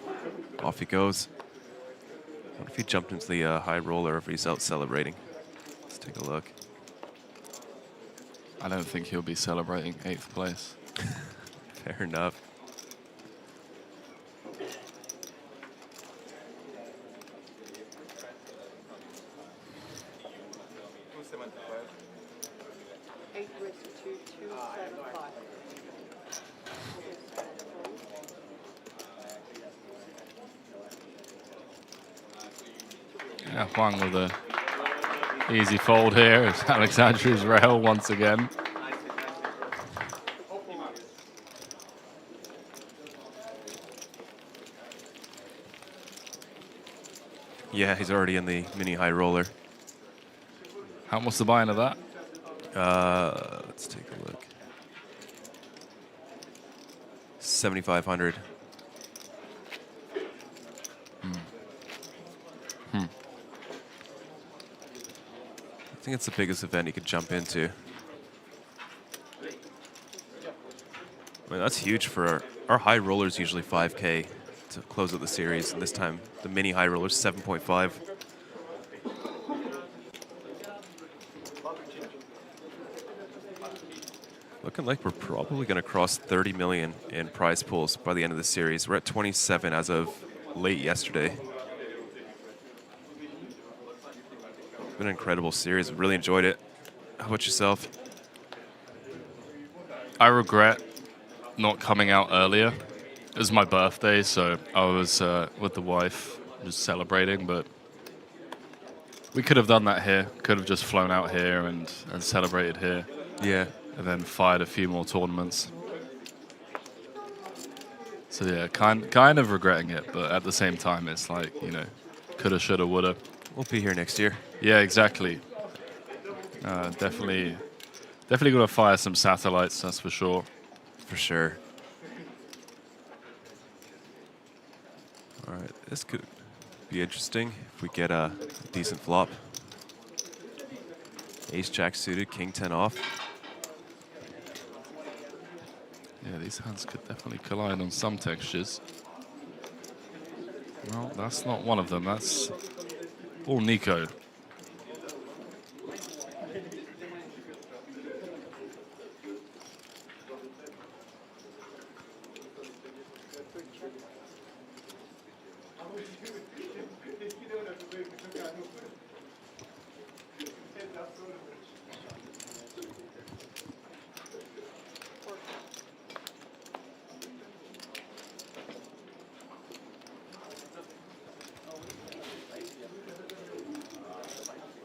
Off he goes. I wonder if he jumped into the high roller or if he's out celebrating. Let's take a look. I don't think he'll be celebrating 8th place. Fair enough. Yeah, Huang with a Easy fold here. It's Alexandria's rail once again. Yeah, he's already in the mini high roller. How much the buy-in of that? Let's take a look. 7,500. I think it's the biggest event he could jump into. I mean, that's huge for our high rollers. Usually 5K to close out the series, and this time the mini high rollers 7.5. Looking like we're probably going to cross 30 million in prize pools by the end of the series. We're at 27 as of late yesterday. It's been an incredible series. Really enjoyed it. How about yourself? I regret not coming out earlier. It was my birthday, so I was with the wife just celebrating, but we could have done that here. Could have just flown out here and celebrated here. Yeah. And then fired a few more tournaments. So yeah, kind of regretting it, but at the same time, it's like, you know, coulda, shoulda, woulda. We'll be here next year. Yeah, exactly. Definitely gonna fire some satellites, that's for sure. For sure. All right, this could be interesting if we get a decent flop. Ace Jack suited, King 10 off. Yeah, these hands could definitely collide on some textures. Well, that's not one of them. That's all Nico.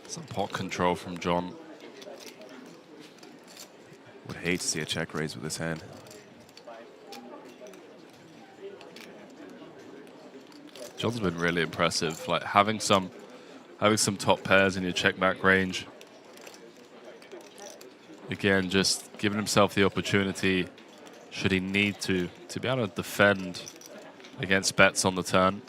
Some pot control from John. Would hate to see a check raise with this hand. John's been really impressive. Like having some top pairs in your check back range. Again, just giving himself the opportunity, should he need to be able to defend against bets on the turn.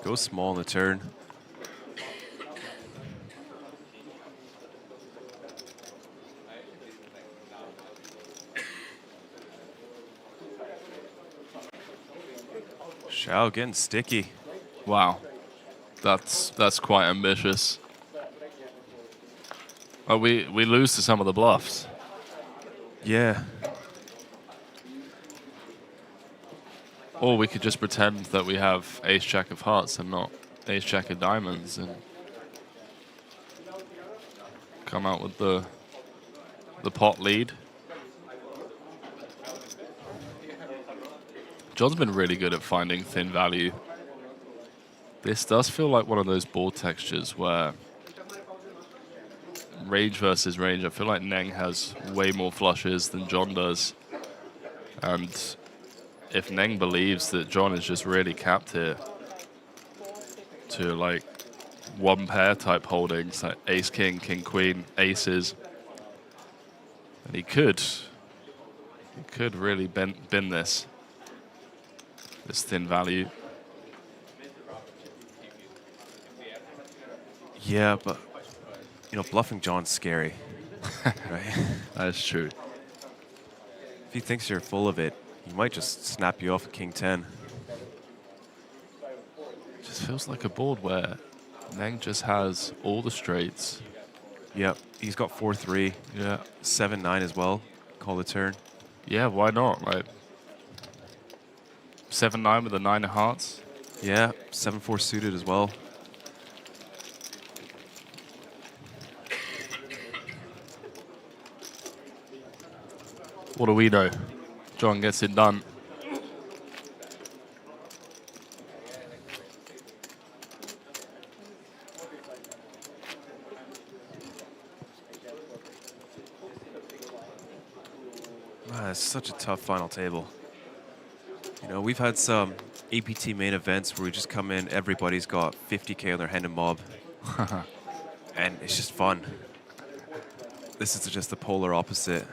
Go small on the turn. Zhao getting sticky. Wow, that's quite ambitious. Oh, we lose to some of the bluffs. Yeah. Or we could just pretend that we have Ace Jack of Hearts and not Ace Jack of Diamonds and come out with the pot lead. John's been really good at finding thin value. This does feel like one of those board textures where range versus range, I feel like Neng has way more flushes than John does. And if Neng believes that John is just really capped here to like one pair type holdings, like ace, king, king, queen, aces, then he could really bin this thin value. Yeah, but you know, bluffing John's scary. Right? That's true. If he thinks you're full of it, he might just snap you off a King 10. Just feels like a board where Neng just has all the straights. Yep, he's got 4-3. Yeah. 7-9 as well. Call the turn. Yeah, why not? Like 7-9 with a 9 of hearts. Yeah, 7-4 suited as well. What do we know? John gets it done. It's such a tough final table. You know, we've had some APT main events where we just come in, everybody's got 50K on their hand and mob. And it's just fun. This is just the polar opposite.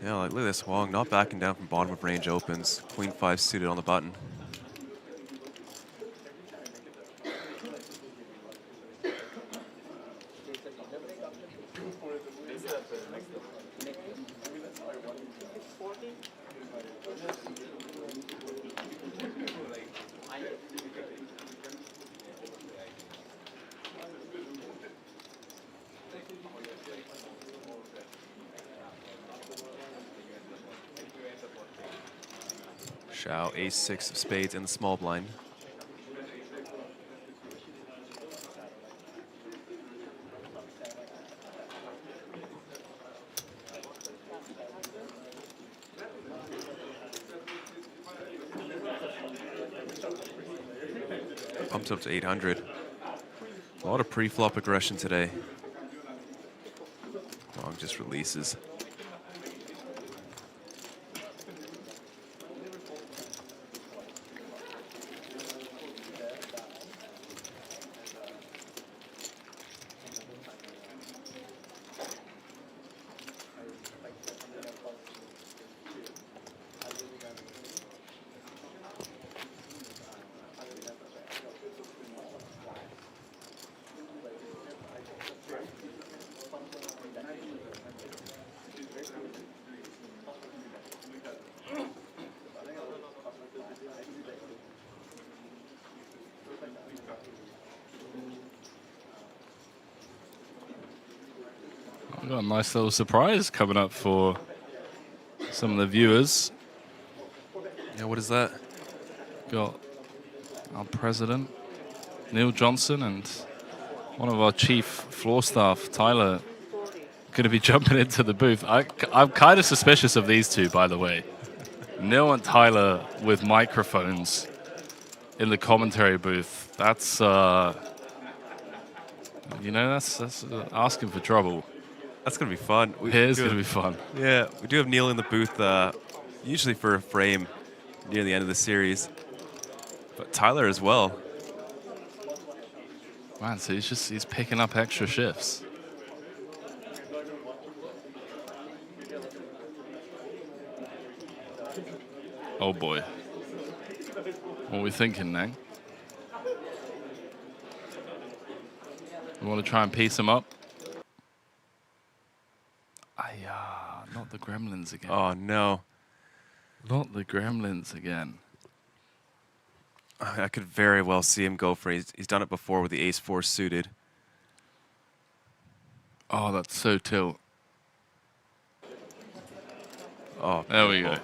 Yeah, like look at this Huang, not backing down from bottom of range opens. Queen 5 suited on the button. Zhao, ace-6 of spades in the small blind. Pumped up to 800. A lot of pre-flop aggression today. Long just releases. We've got a nice little surprise coming up for some of the viewers. Yeah, what is that? Got our president, Neil Johnson, and one of our chief floor staff, Tyler, going to be jumping into the booth. I'm kind of suspicious of these two, by the way. Neil and Tyler with microphones in the commentary booth. That's, you know, that's asking for trouble. That's going to be fun. It is going to be fun. Yeah, we do have Neil in the booth, usually for a frame near the end of the series. But Tyler as well. Man, so he's picking up extra shifts. Oh boy. What are we thinking, Neng? We want to try and piece him up? Not the gremlins again. Oh, no. Not the gremlins again. I could very well see him go for it. He's done it before with the ace-4 suited. Oh, that's so tilt. Oh, there we go.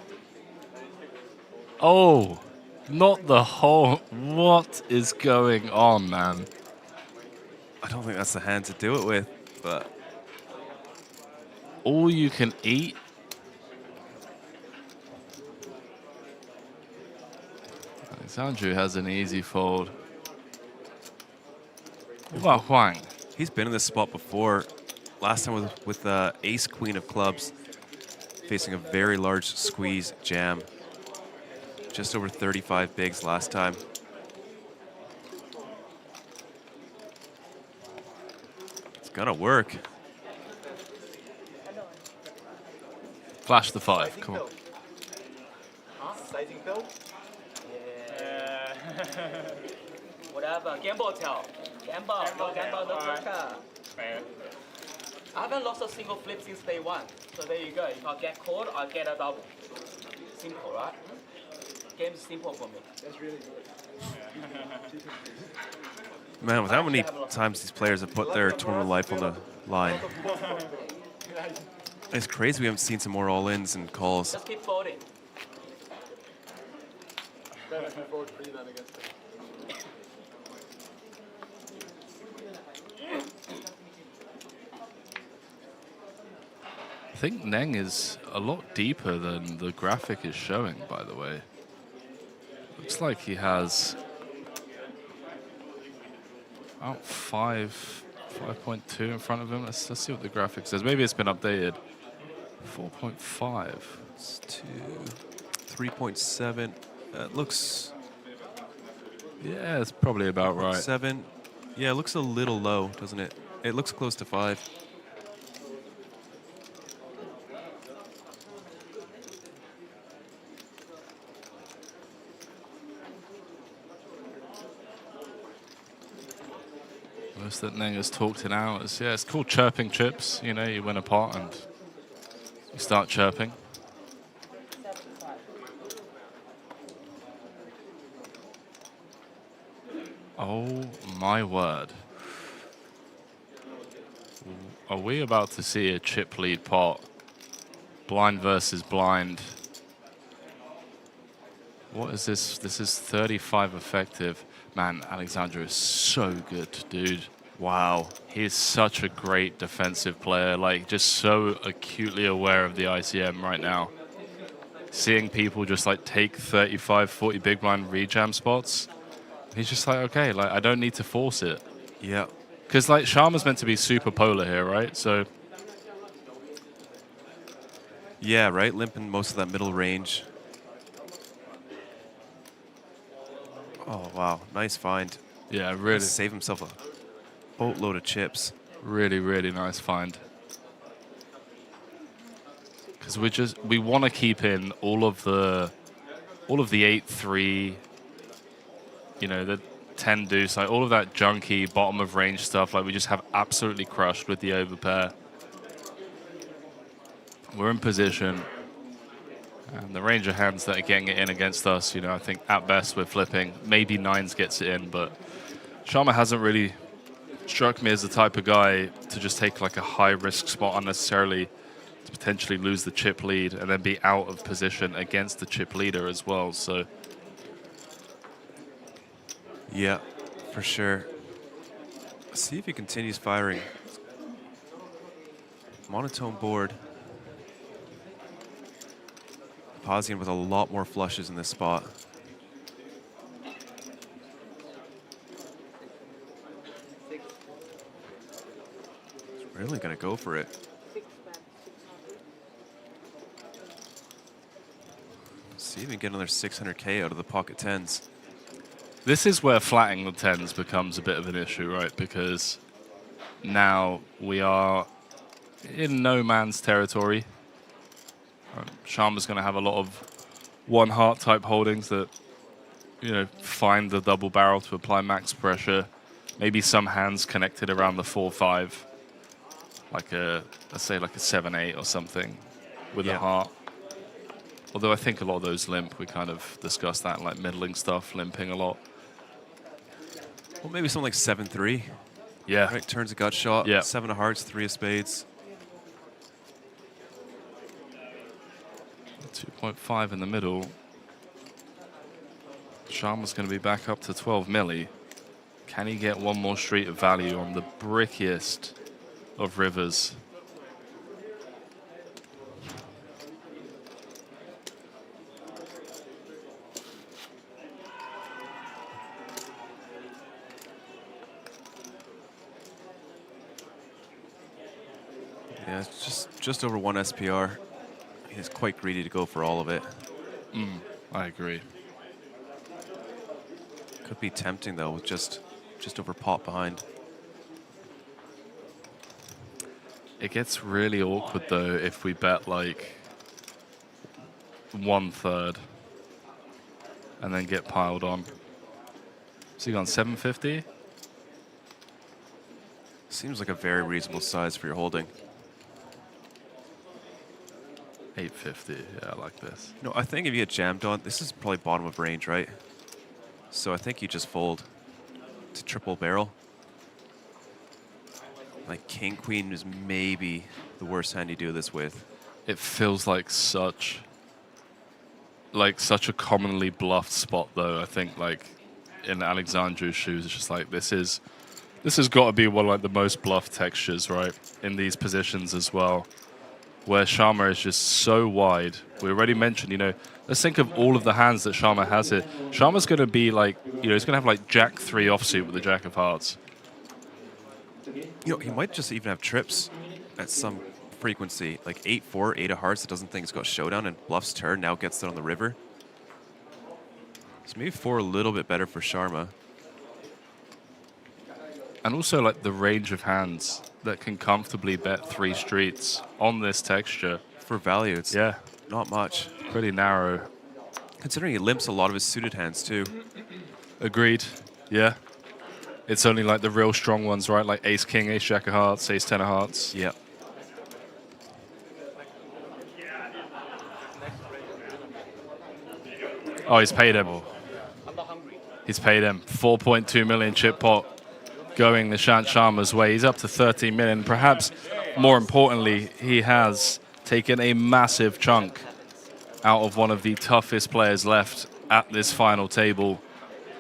Oh, not the whole. What is going on, man? I don't think that's the hand to do it with, but all you can eat. Alexandru has an easy fold. Wow, Huang. He's been in this spot before. Last time was with ace queen of clubs, facing a very large squeeze jam. Just over 35 bigs last time. It's gonna work. Flash the 5, come on. Sizing pill? Whatever, gamble tell. Gamble, no gamble, no poker. I haven't lost a single flip since day one. So there you go. If I get called, I'll get a double. Simple, right? Game's simple for me. That's really good. Man, with how many times these players have put their tournament life on the line. It's crazy we haven't seen some more all-ins and calls. Just keep folding. I think Neng is a lot deeper than the graphic is showing, by the way. Looks like he has about 5.2 in front of him. Let's see what the graphic says. Maybe it's been updated. 4.5. It's 3.7. It looks... Yeah, it's probably about right. 7. Yeah, it looks a little low, doesn't it? It looks close to 5. Most that Neng has talked in hours. Yeah, it's called chirping chips. You know, you win a pot and you start chirping. Oh my word. Are we about to see a chip lead pot? Blind versus blind. What is this? This is 35 effective. Man, Alexandra is so good, dude. Wow. He is such a great defensive player, like just so acutely aware of the ICM right now. Seeing people just like take 35, 40 big blind rejam spots, he's just like, okay, like I don't need to force it. Yeah. Because like Sharma's meant to be super polar here, right? So. Yeah, right? Limping most of that middle range. Oh, wow. Nice find. Yeah, really. Save himself a boatload of chips. Really, really nice find. Because we want to keep in all of the 8-3, you know, the 10 deuce, like all of that junky bottom of range stuff. Like we just have absolutely crushed with the overpair. We're in position. And the range of hands that are getting it in against us, you know, I think at best we're flipping. Maybe nines gets it in, but Sharma hasn't really struck me as the type of guy to just take like a high risk spot unnecessarily to potentially lose the chip lead and then be out of position against the chip leader as well. So yeah, for sure. Let's see if he continues firing. Monotone board. Papazian with a lot more flushes in this spot. He's really gonna go for it. See if we can get another 600K out of the pocket tens. this is where flatting the tens becomes a bit of an issue, right? Because now we are in no man's territory. Sharma's going to have a lot of one heart type holdings that, you know, find the double barrel to apply max pressure. Maybe some hands connected around the 4-5, like a, let's say like a 7-8 or something with a heart. Although I think a lot of those limp, we kind of discussed that, like middling stuff, limping a lot. Well, maybe something like 7-3. Yeah. Right, turns a gut shot. Yeah. 7 of hearts, 3 of spades. 2.5 in the middle. Sharma's going to be back up to 12 milli. Can he get one more street of value on the brickiest of rivers? Yeah, it's just over 1 SPR. He's quite greedy to go for all of it. I agree. Could be tempting though, with just over pot behind. It gets really awkward though if we bet like 1/3 and then get piled on. So you gone 750? Seems like a very reasonable size for your holding. 850, yeah, I like this. No, I think if you get jammed on, this is probably bottom of range, right? So I think you just fold to triple barrel. Like king queen is maybe the worst hand you do this with. It feels like such a commonly bluffed spot, though. I think like in Alexandru's shoes, it's just like this has got to be one of like the most bluffed textures, right? In these positions as well, where Sharma is just so wide. We already mentioned, you know, let's think of all of the hands that Sharma has here. Sharma's going to be like, you know, he's going to have like Jack 3 offsuit with the Jack of Hearts. You know, he might just even have trips at some frequency, like 8-4, 8 of hearts that doesn't think it's got showdown and bluffs turn, now gets it on the river. So maybe 4 a little bit better for Sharma. And also like the range of hands that can comfortably bet 3 streets on this texture. For value, it's not much. Pretty narrow. Considering he limps a lot of his suited hands too. Agreed, yeah. It's only like the real strong ones, right? Like ace king, ace jack of hearts, ace 10 of hearts. Yep. Oh, he's paid him. He's paid him. 4.2 million chip pot going Nishan Sharma's way. He's up to 13 million. Perhaps more importantly, he has taken a massive chunk out of one of the toughest players left at this final table.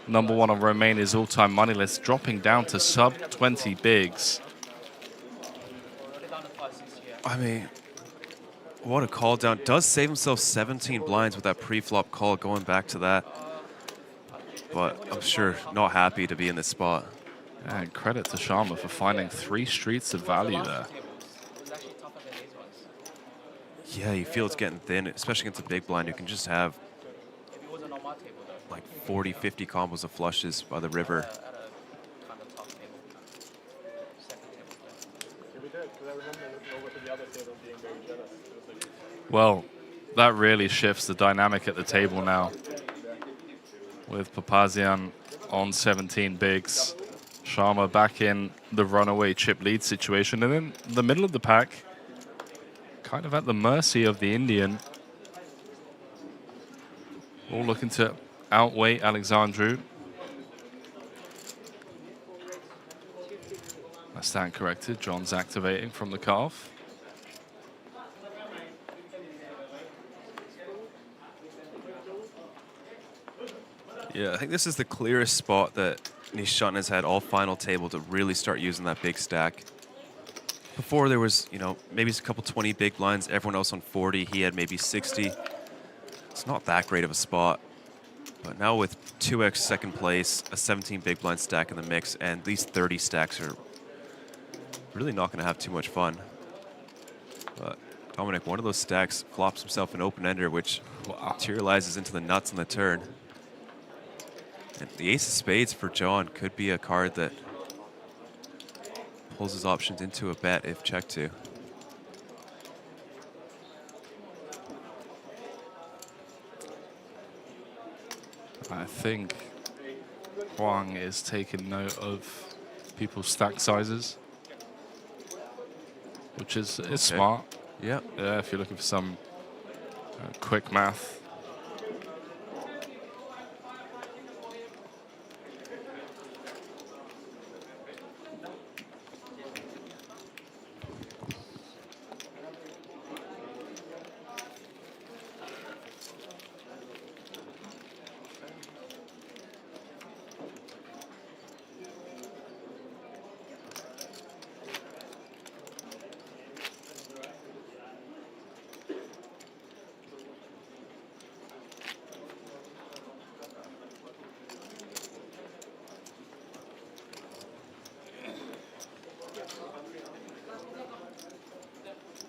Number 1 on Romania's all-time money list, dropping down to sub 20 bigs. I mean, what a call down. Does save himself 17 blinds with that pre-flop call, going back to that. But I'm sure not happy to be in this spot. And credit to Sharma for finding 3 streets of value there. Yeah, you feel it's getting thin, especially against a big blind who can just have like 40, 50 combos of flushes by the river. Well, that really shifts the dynamic at the table now. With Papazian on 17 bigs. Sharma back in the runaway chip lead situation. And in the middle of the pack, kind of at the mercy of the Indian. All looking to outweigh Alexandru. I stand corrected. John's activating from the calf. Yeah, I think this is the clearest spot that Nishan has had all final table to really start using that big stack. Before there was, you know, maybe a couple 20 big blinds, everyone else on 40, he had maybe 60. It's not that great of a spot. But now with 2x second place, a 17 big blind stack in the mix, and these 30 stacks are really not going to have too much fun. But Dominik, one of those stacks flops himself an open-ender, which materializes into the nuts on the turn. And the ace of spades for John could be a card that pulls his options into a bet if checked to. I think Chuang is taking note of people's stack sizes, which is smart. Yeah. Yeah, if you're looking for some quick math.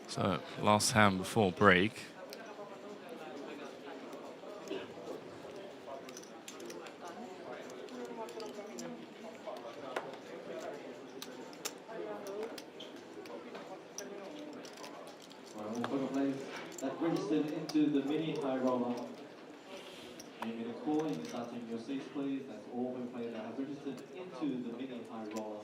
So, last hand before break. That registered into the mini high roller. And you're going to call in starting your seats, please. That's all poker players that have registered into the mini high roller.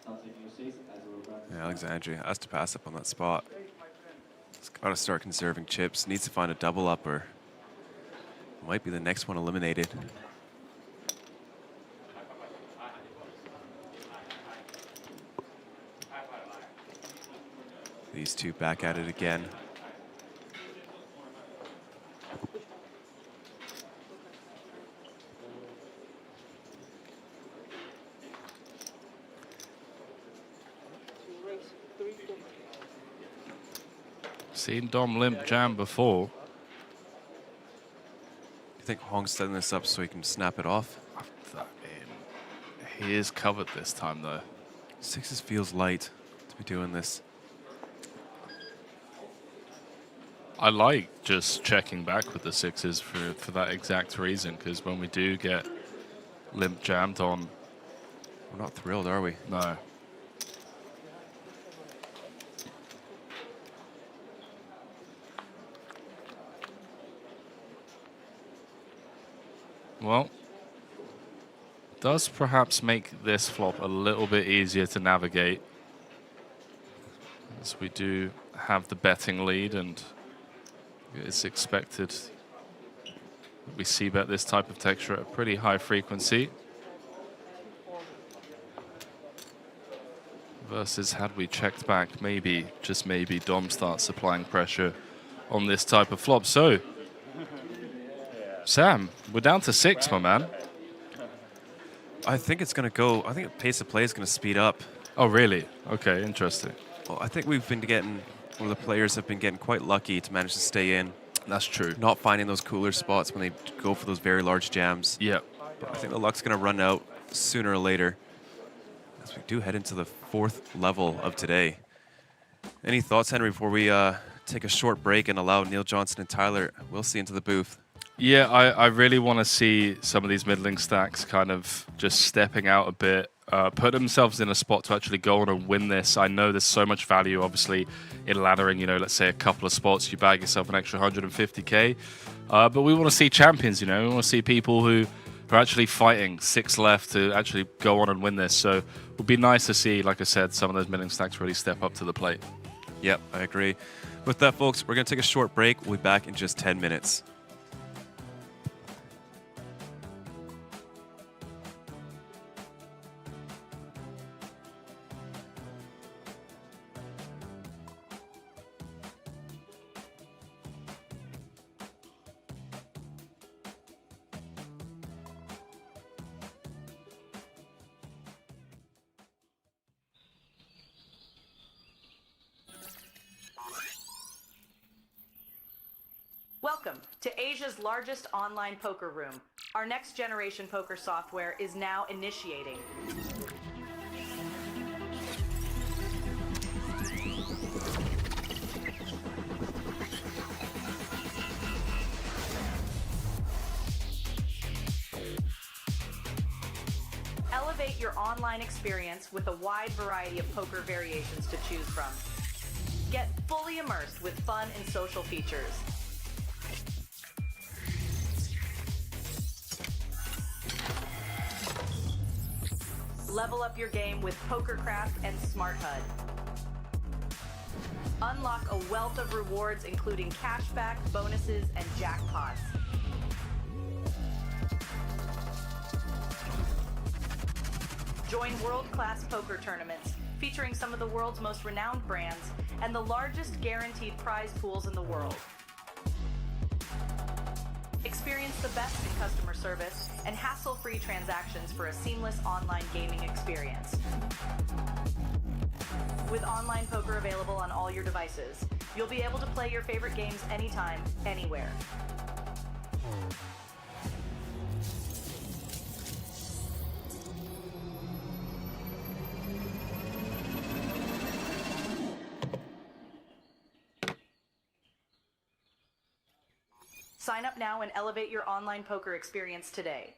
Starting your seats as a rubber. Yeah, Alexandru has to pass up on that spot. He's got to start conserving chips. Needs to find a double up, or might be the next one eliminated. These two back at it again. Seen Dom limp jam before. Do you think Hong's setting this up so he can snap it off? He is covered this time, though. Sixes feels light to be doing this. I like just checking back with the sixes for that exact reason, because when we do get limp jammed on... We're not thrilled, are we? No. Well, does perhaps make this flop a little bit easier to navigate, as we do have the betting lead, and it's expected that we see bet this type of texture at a pretty high frequency. Versus had we checked back, maybe, just maybe, Dom starts applying pressure on this type of flop. So, Sam, we're down to 6, my man. I think it's going to go, I think the pace of play is going to speed up. Oh, really? Okay, interesting. Well, I think we've been getting, one of the players have been getting quite lucky to manage to stay in. That's true. Not finding those cooler spots when they go for those very large jams. Yeah. But I think the luck's going to run out sooner or later, as we do head into the 4th level of today. Any thoughts, Henry, before we take a short break and allow Neil Johnson and Tyler Wilsey into the booth? Yeah, I really want to see some of these middling stacks kind of just stepping out a bit, put themselves in a spot to actually go on and win this. I know there's so much value, obviously, in laddering, you know, let's say a couple of spots, you bag yourself an extra 150K. But we want to see champions, you know, we want to see people who are actually fighting 6 left to actually go on and win this. So it would be nice to see, like I said, some of those middling stacks really step up to the plate. Yep, I agree. With that, folks, we're going to take a short break. We'll be back in just 10 minutes. Welcome to Asia's largest online poker room. Our next generation poker software is now initiating. Elevate your online experience with a wide variety of poker variations to choose from. Get fully immersed with fun and social features. Level up your game with PokerCraft and Smart HUD. Unlock a wealth of rewards including cashback, bonuses, and jackpots. Join world-class poker tournaments featuring some of the world's most renowned brands and the largest guaranteed prize pools in the world. Experience the best in customer service and hassle-free transactions for a seamless online gaming experience. With online poker available on all your devices, you'll be able to play your favorite games anytime, anywhere. Sign up now and elevate your online poker experience today.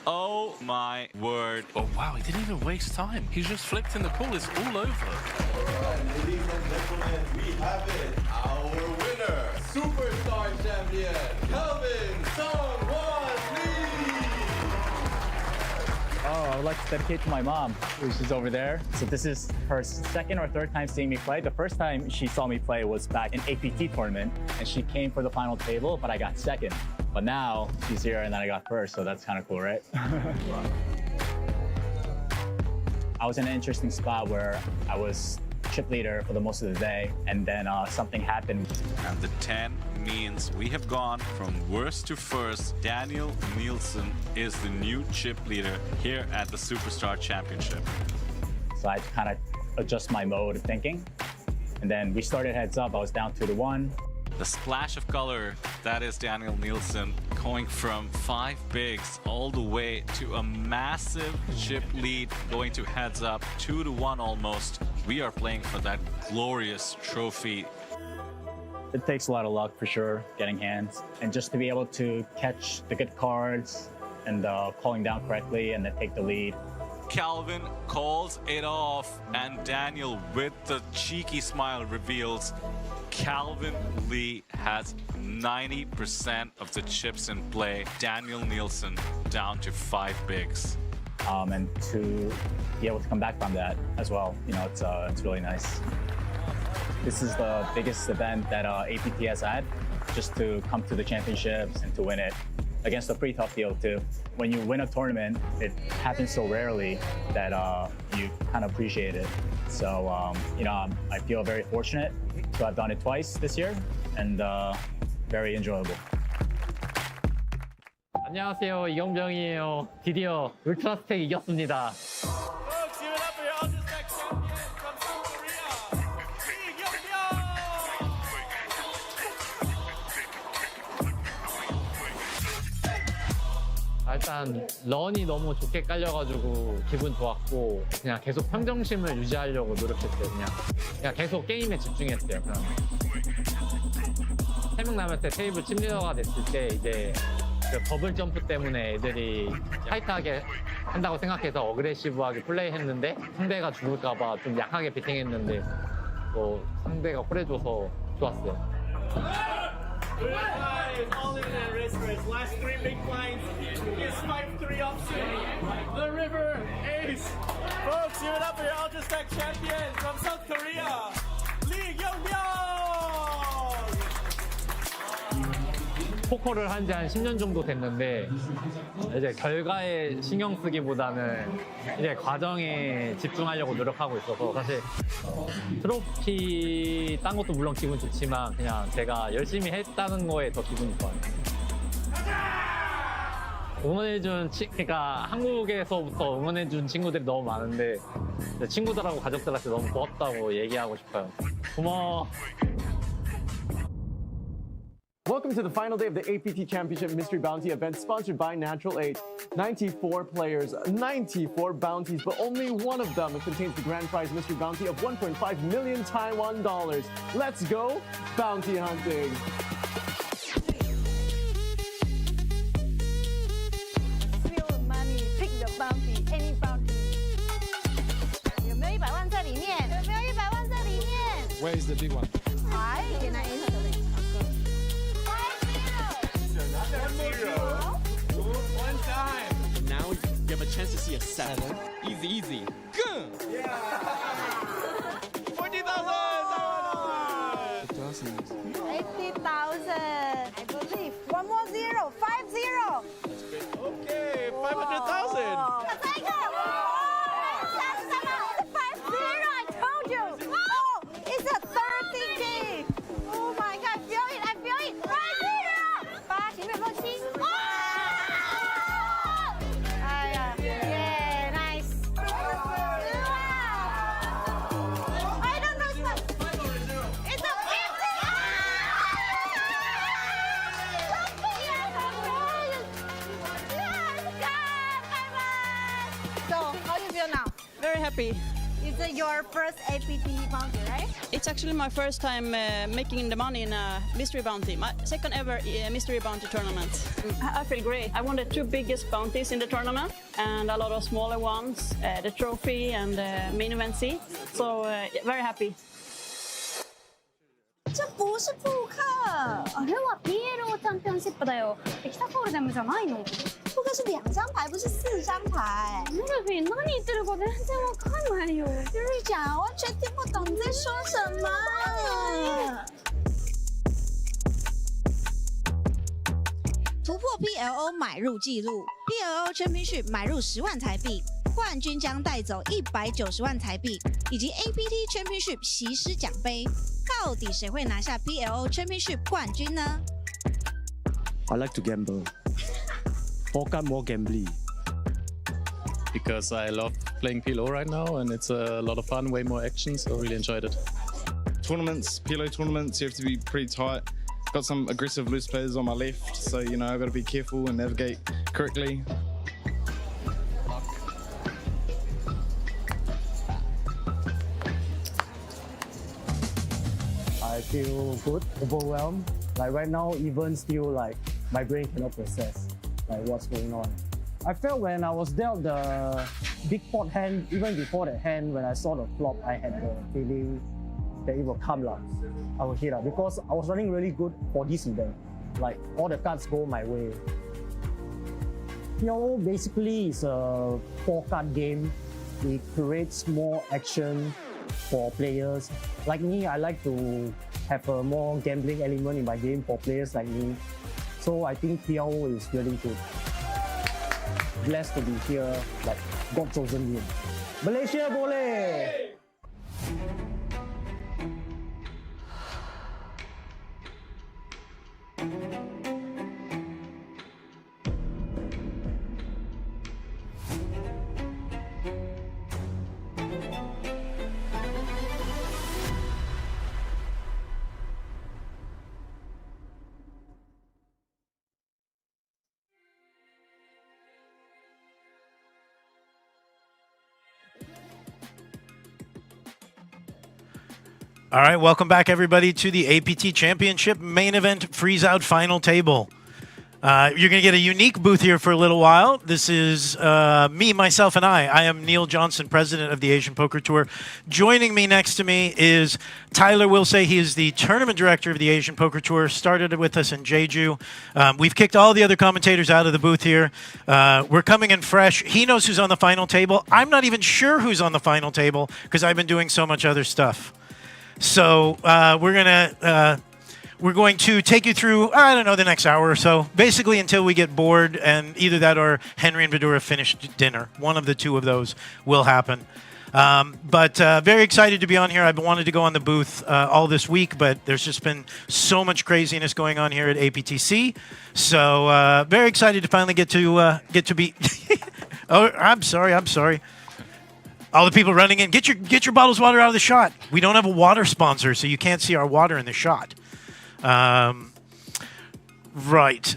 Oh my word. Oh wow, he didn't even waste time. He just flicked in the call. It's all over. Ladies and gentlemen, we have it. Our winner, Superstar Champion, Kelvin Song Wan Lee. would like to dedicate to my mom, who's over there. So this is her second or third time seeing me play. The first time she saw me play was back in APT tournament, and she came for the final table, but I got second. But now she's here and then I got first, so that's kind of cool, right? I was in an interesting spot where I was chip leader for the most of the day, and then something happened. And the 10 means we have gone from worst to first. Daniel Nielsen is the new chip leader here at the Superstar Championship. So I had to kind of adjust my mode of thinking. And then we started heads up. I was down 2-1. The splash of color, that is Daniel Nielsen going from 5 bigs all the way to a massive chip lead, going to heads up, 2-1 almost. We are playing for that glorious trophy. It takes a lot of luck for sure, getting hands. And just to be able to catch the good cards and calling down correctly and then take the lead. Calvin calls it off, and Daniel, with the cheeky smile, reveals Calvin Lee has 90% of the chips in play. Daniel Nielsen down to 5 bigs. And to be able to come back from that as well, you know, it's really nice. This is the biggest event that APT has had, just to come to the championships and to win it against a pretty tough field too. When you win a tournament, it happens so rarely that you kind of appreciate it. So, you know, I feel very fortunate to have done it twice this year, and very enjoyable. 안녕하세요, 이경병이에요. 드디어 울트라 스택 이겼습니다. 일단 런이 너무 좋게 깔려가지고 기분 좋았고, 그냥 계속 평정심을 유지하려고 노력했어요. 그냥 계속 게임에 집중했어요. 그냥 3명 남았을 때 테이블 팀리더가 됐을 때 이제 그 버블 점프 때문에 애들이 타이트하게 한다고 생각해서 어그레시브하게 플레이했는데 상대가 죽을까봐 좀 약하게 배팅했는데 또 상대가 홀해줘서 좋았어요. All in and race race. Last 3 big blinds is 5-3 option. The River Ace. Folks, give it up for your Ultra Stack champion from South Korea, Lee Kyung-byung. 포커를 한 지 한 10년 정도 됐는데 이제 결과에 신경 쓰기보다는 이제 과정에 집중하려고 노력하고 있어서 사실 트로피 딴 것도 물론 기분 좋지만 그냥 제가 열심히 했다는 거에 더 기분이 좋아요. 응원해준 그러니까 한국에서부터 응원해준 친구들이 너무 많은데 친구들하고 가족들한테 너무 고맙다고 얘기하고 싶어요. 고마워. Welcome to the final day of the APT Championship Mystery Bounty event sponsored by Natural 8. 94 players, 94 bounties, but only one of them contains the grand prize mystery bounty of 1.5 million Taiwan dollars. Let's go bounty hunting. Real money, pick the bounty, any bounty. 有没有100万在里面？有没有100万在里面？ Where is the big one? I can answer it. 1 time. Now you have a chance to see a 7. Easy, easy. Good. Yeah. 40,000. 80,000. I believe. One more zero. 50. Okay, 500,000. I told you. Oh, it's a 30K. Oh my God, I feel it. I feel it. 50. 8前面有没有7？哎呀 ，Yeah, nice. I don't know. It's a 50. So, how do you feel now? Very happy. Is it your first APT bounty, right? It's actually my first time making the money in a mystery bounty. My second ever mystery bounty tournament. I feel great. I won the 2 biggest bounties in the tournament and a lot of smaller ones, the trophy and the main event C. So very happy. 这不是扑克，あれは PLO チャンピオンシップだよ。テキサスホールデムじゃないの？不扑克是2张牌，不是4张牌。那个可以，那你들고这么快吗？有，就是讲完全听不懂你在说什么。突破 PLO 买入纪录 ，PLO Championship 买入10万台币，冠军将带走190万台币，以及 APT Championship 席师奖杯。到底谁会拿下 PLO Championship 冠军呢 I like to gamble. Poker more gambly. Because I love playing PLO right now and it's a lot of fun, way more action, so really enjoyed it. Tournaments, PLO tournaments, you have to be pretty tight. Got some aggressive loose players on my left, so you know I've got to be careful and navigate correctly. I feel good, overwhelmed. Like right now, even still like my brain cannot process like what's going on. I felt when I was dealt the big pot hand, even before that hand, when I saw the flop, I had the feeling that it will come lah. I will hit because I was running really good for this event. Like all the cards go my way. PLO basically is a 4-card game. It creates more action for players. Like me, I like to have a more gambling element in my game for players like me. So I think PLO is really good. Blessed to be here, like God chosen game. Malaysia boleh! All right, welcome back, everybody, to the APT Championship Main Event freeze-out final table. You're going to get a unique booth here for a little while. This is me, myself, and I. I am Neil Johnson, president of the Asian Poker Tour. Joining me next to me is Tyler Wilsey. He is the tournament director of the Asian Poker Tour. Started with us in Jeju. We've kicked all the other commentators out of the booth here. We're coming in fresh. He knows who's on the final table. I'm not even sure who's on the final table because I've been doing so much other stuff. So we're going to take you through, I don't know, the next hour or so, basically until we get bored, and either that or Henry and Vidura finished dinner. One of the two of those will happen. But very excited to be on here. I've wanted to go on the booth all this week, but there's just been so much craziness going on here at APTC. So very excited to finally get to be. Oh, I'm sorry. All the people running in, get your bottles of water out of the shot. We don't have a water sponsor, so you can't see our water in the shot. Right.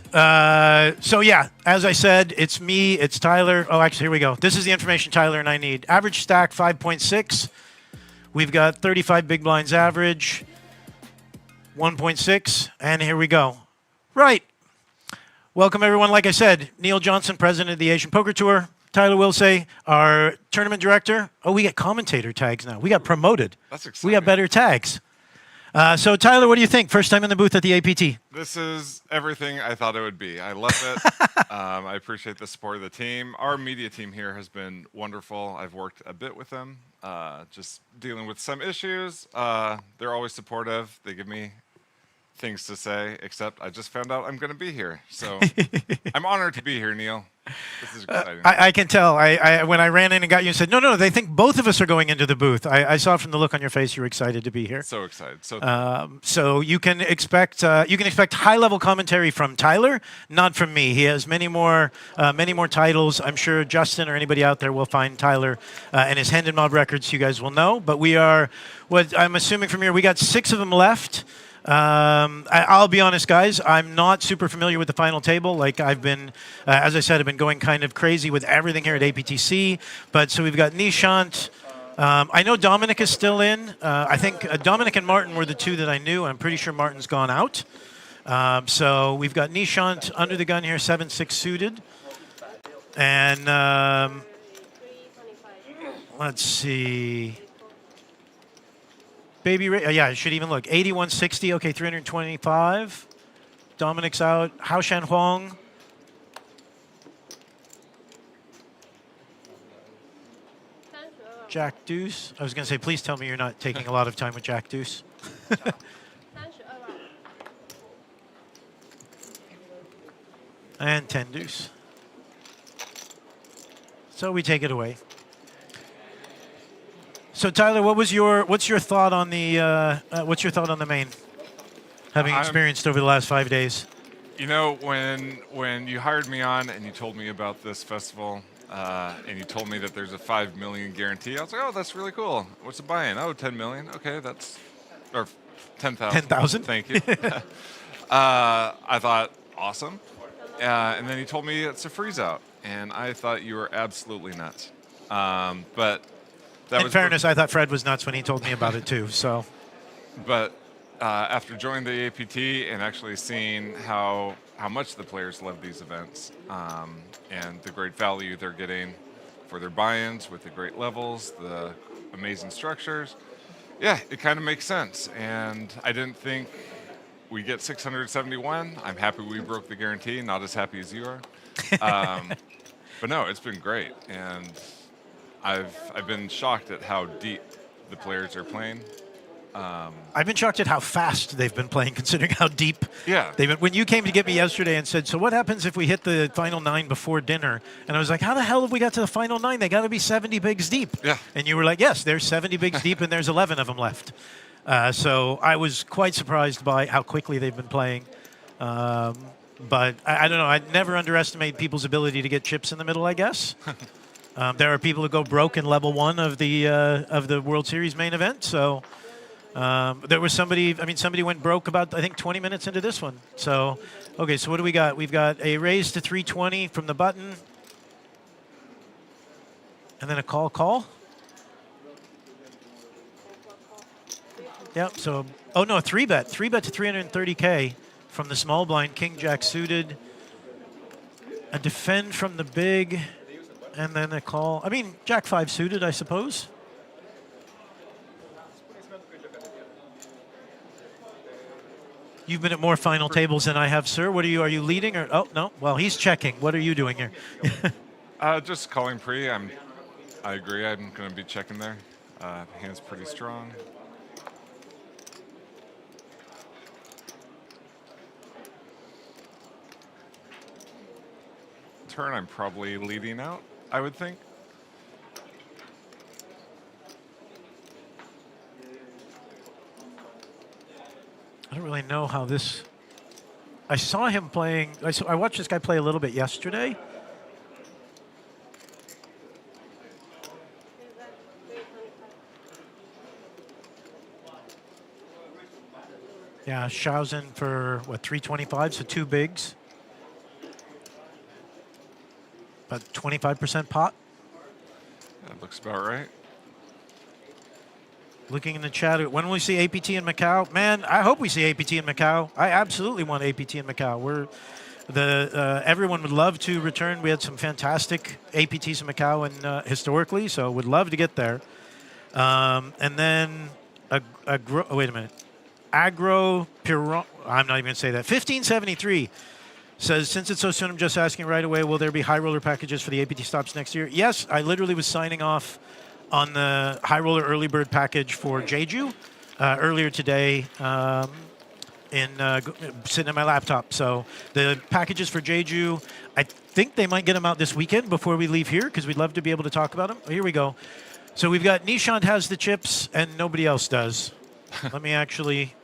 So yeah, as I said, it's me, it's Tyler. Oh, actually, here we go. This is the information Tyler and I need. Average stack 5.6. We've got 35 big blinds average, 1.6, and here we go. Right. Welcome everyone. Like I said, Neil Johnson, president of the Asian Poker Tour. Tyler Wilsey, our tournament director. Oh, we get commentator tags now. We got promoted. That's exciting. We got better tags. So, Tyler, what do you think? First time in the booth at the APT. This is everything I thought it would be. I love it. I appreciate the support of the team. Our media team here has been wonderful. I've worked a bit with them, just dealing with some issues. They're always supportive. They give me things to say, except I just found out I'm going to be here. So I'm honored to be here, Neil. This is exciting. I can tell. When I ran in and got you and said, no, they think both of us are going into the booth. I saw from the look on your face you were excited to be here. So excited. So you can expect high-level commentary from Tyler, not from me. He has many more titles. I'm sure Justin or anybody out there will find Tyler and his Hand and Mob records. You guys will know. But we are, what I'm assuming from here, we got 6 of them left. I'll be honest, guys, I'm not super familiar with the final table. Like I've been, as I said, I've been going kind of crazy with everything here at APTC. But so we've got Nishan. I know Dominik is still in. I think Dominik and Martin were the 2 that I knew. I'm pretty sure Martin's gone out. So we've got Nishan under the gun here, 7-6 suited. And let's see. Baby, yeah, I should even look. 8160, okay, 325. Dominik's out. Hao Shan Huang. Jack Deuce. I was going to say, please tell me you're not taking a lot of time with Jack Deuce. And 10 deuce. So we take it away. So Tyler, what's your thought on the main? Having experienced over the last 5 days. You know, when you hired me on and you told me about this festival, and you told me that there's a 5 million guarantee, I was like, oh, that's really cool. What's the buy-in? Oh, 10 million. Okay, that's or 10,000. 10,000. Thank you. I thought awesome. And then he told me it's a freeze-out, and I thought you were absolutely nuts. But that in fairness, I thought Fred was nuts when he told me about it too. So, but after joining the APT and actually seeing how much the players love these events and the great value they're getting for their buy-ins with the great levels, the amazing structures, yeah, it kind of makes sense. And I didn't think we get 671. I'm happy we broke the guarantee. Not as happy as you are. But no, it's been great, and I've been shocked at how deep the players are playing. I've been shocked at how fast they've been playing, considering how deep. Yeah. They've been. When you came to get me yesterday and said, "So what happens if we hit the final 9 before dinner?" And I was like, "How the hell have we got to the final 9? They got to be 70 bigs deep." Yeah. And you were like, "Yes, there's 70 bigs deep, and there's 11 of them left." So I was quite surprised by how quickly they've been playing. But I don't know. I never underestimate people's ability to get chips in the middle, I guess. There are people who go broke in level 1 of the World Series main event. So there was somebody went broke about, I think, 20 minutes into this one. So, okay, so what do we got? We've got a raise to 320 from the button. And then a call. Yep, so, oh no, a 3-bet. 3-bet to 330K from the small blind, King Jack suited. A defend from the big, and then a call. I mean, Jack 5 suited, I suppose. You've been at more final tables than I have, sir. What are you leading or, oh, no, well, he's checking. What are you doing here? Just calling pre. I agree. I'm going to be checking there. Hand's pretty strong. Turn, I'm probably leading out, I would think. I don't really know how this. I saw him playing. I watched this guy play a little bit yesterday. Yeah, Shao's in for what, 325, so 2 bigs. About 25% pot. That looks about right. Looking in the chat, when will we see APT in Macau? Man, I hope we see APT in Macau. I absolutely want APT in Macau. Everyone would love to return. We had some fantastic APTs in Macau and historically, so would love to get there. And then, wait a minute. I'm not even going to say that. 1573 says, since it's so soon, I'm just asking right away, will there be high roller packages for the APT stops next year? Yes, I literally was signing off on the high roller early bird package for Jeju earlier today sitting at my laptop. So the packages for Jeju, I think they might get them out this weekend before we leave here because we'd love to be able to talk about them. Oh, here we go. So we've got Nishan has the chips and nobody else does. Let me actually,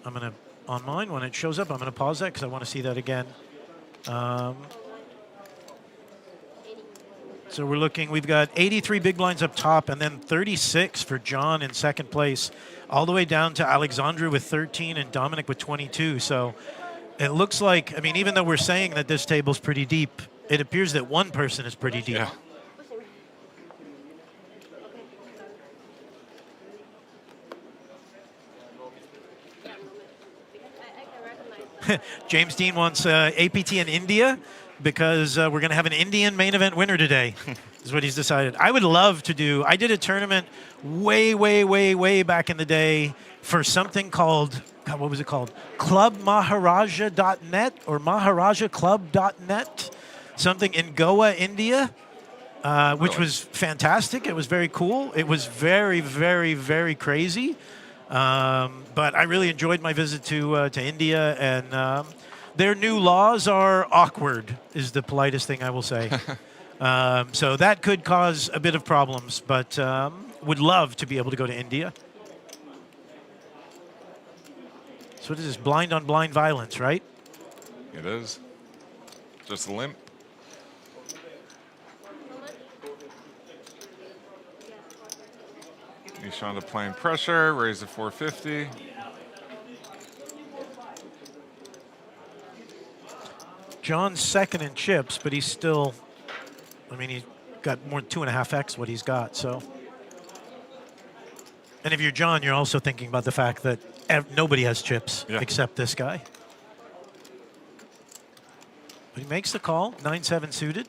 I'm going to, on mine, when it shows up, I'm going to pause that because I want to see that again. So we're looking, we've got 83 big blinds up top and then 36 for John in second place, all the way down to Alexandra with 13 and Dominik with 22. So it looks like, I mean, even though we're saying that this table's pretty deep, it appears that one person is pretty deep. Yeah. James Dean wants APT in India, because we're going to have an Indian main event winner today, is what he's decided. I would love to do, I did a tournament way back in the day for something called, God, what was it called? Clubmaharaja.net or maharajaclub.net, something in Goa, India. which was fantastic. It was very cool. It was very, very, very crazy. But I really enjoyed my visit to India, and their new laws are awkward, is the politest thing I will say. So that could cause a bit of problems, but would love to be able to go to India. So what is this, blind on blind violence, right? It is. Just a limp. Nishan applying pressure, raise to 450. John's second in chips, but he's still, I mean, he's got more than 2.5x what he's got, so. And if you're John, you're also thinking about the fact that nobody has chips except this guy. But he makes the call, 9-7 suited.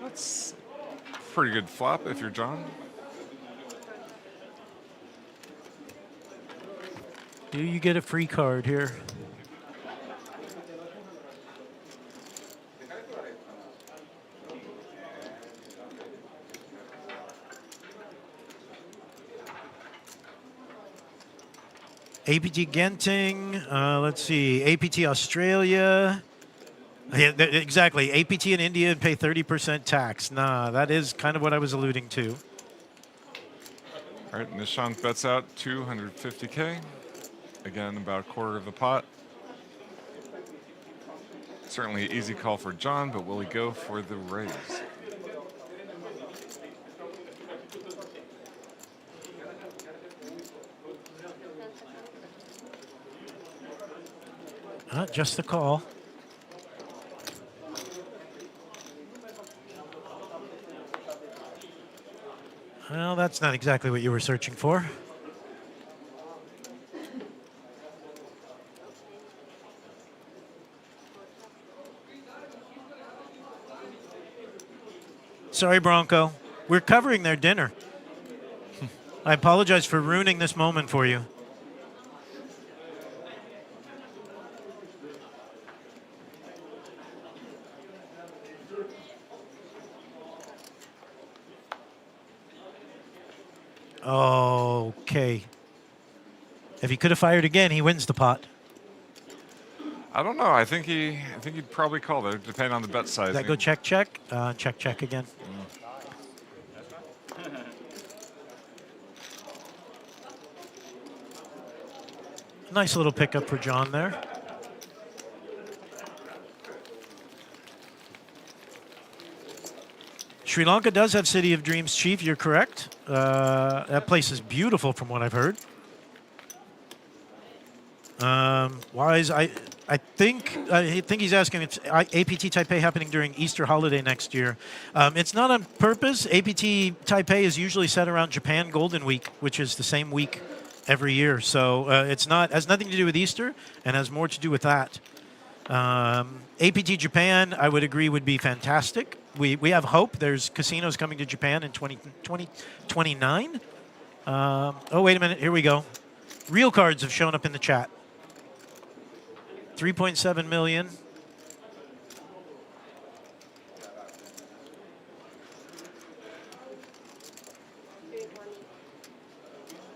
That's a pretty good flop if you're John. Do you get a free card here? APT Genting, let's see, APT Australia. Yeah, exactly, APT in India and pay 30% tax. Nah, that is kind of what I was alluding to. All right, Nishan bets out 250K. Again, about a quarter of the pot. Certainly an easy call for John, but will he go for the raise? Just the call. Well, that's not exactly what you were searching for. Sorry, Bronco. We're covering their dinner. I apologize for ruining this moment for you. Okay. If he could have fired again, he wins the pot. I don't know. I think he'd probably call there, depending on the bet size. Does that go check, check? Check, check again. Nice little pickup for John there. Sri Lanka does have City of Dreams, Chief. You're correct. That place is beautiful from what I've heard. Wise, I think he's asking if APT Taipei happening during Easter holiday next year. It's not on purpose. APT Taipei is usually set around Japan Golden Week, which is the same week every year. So it's not, has nothing to do with Easter and has more to do with that. APT Japan, I would agree, would be fantastic. We have hope. There's casinos coming to Japan in 2029. Oh, wait a minute. Here we go. Real cards have shown up in the chat. 3.7 million.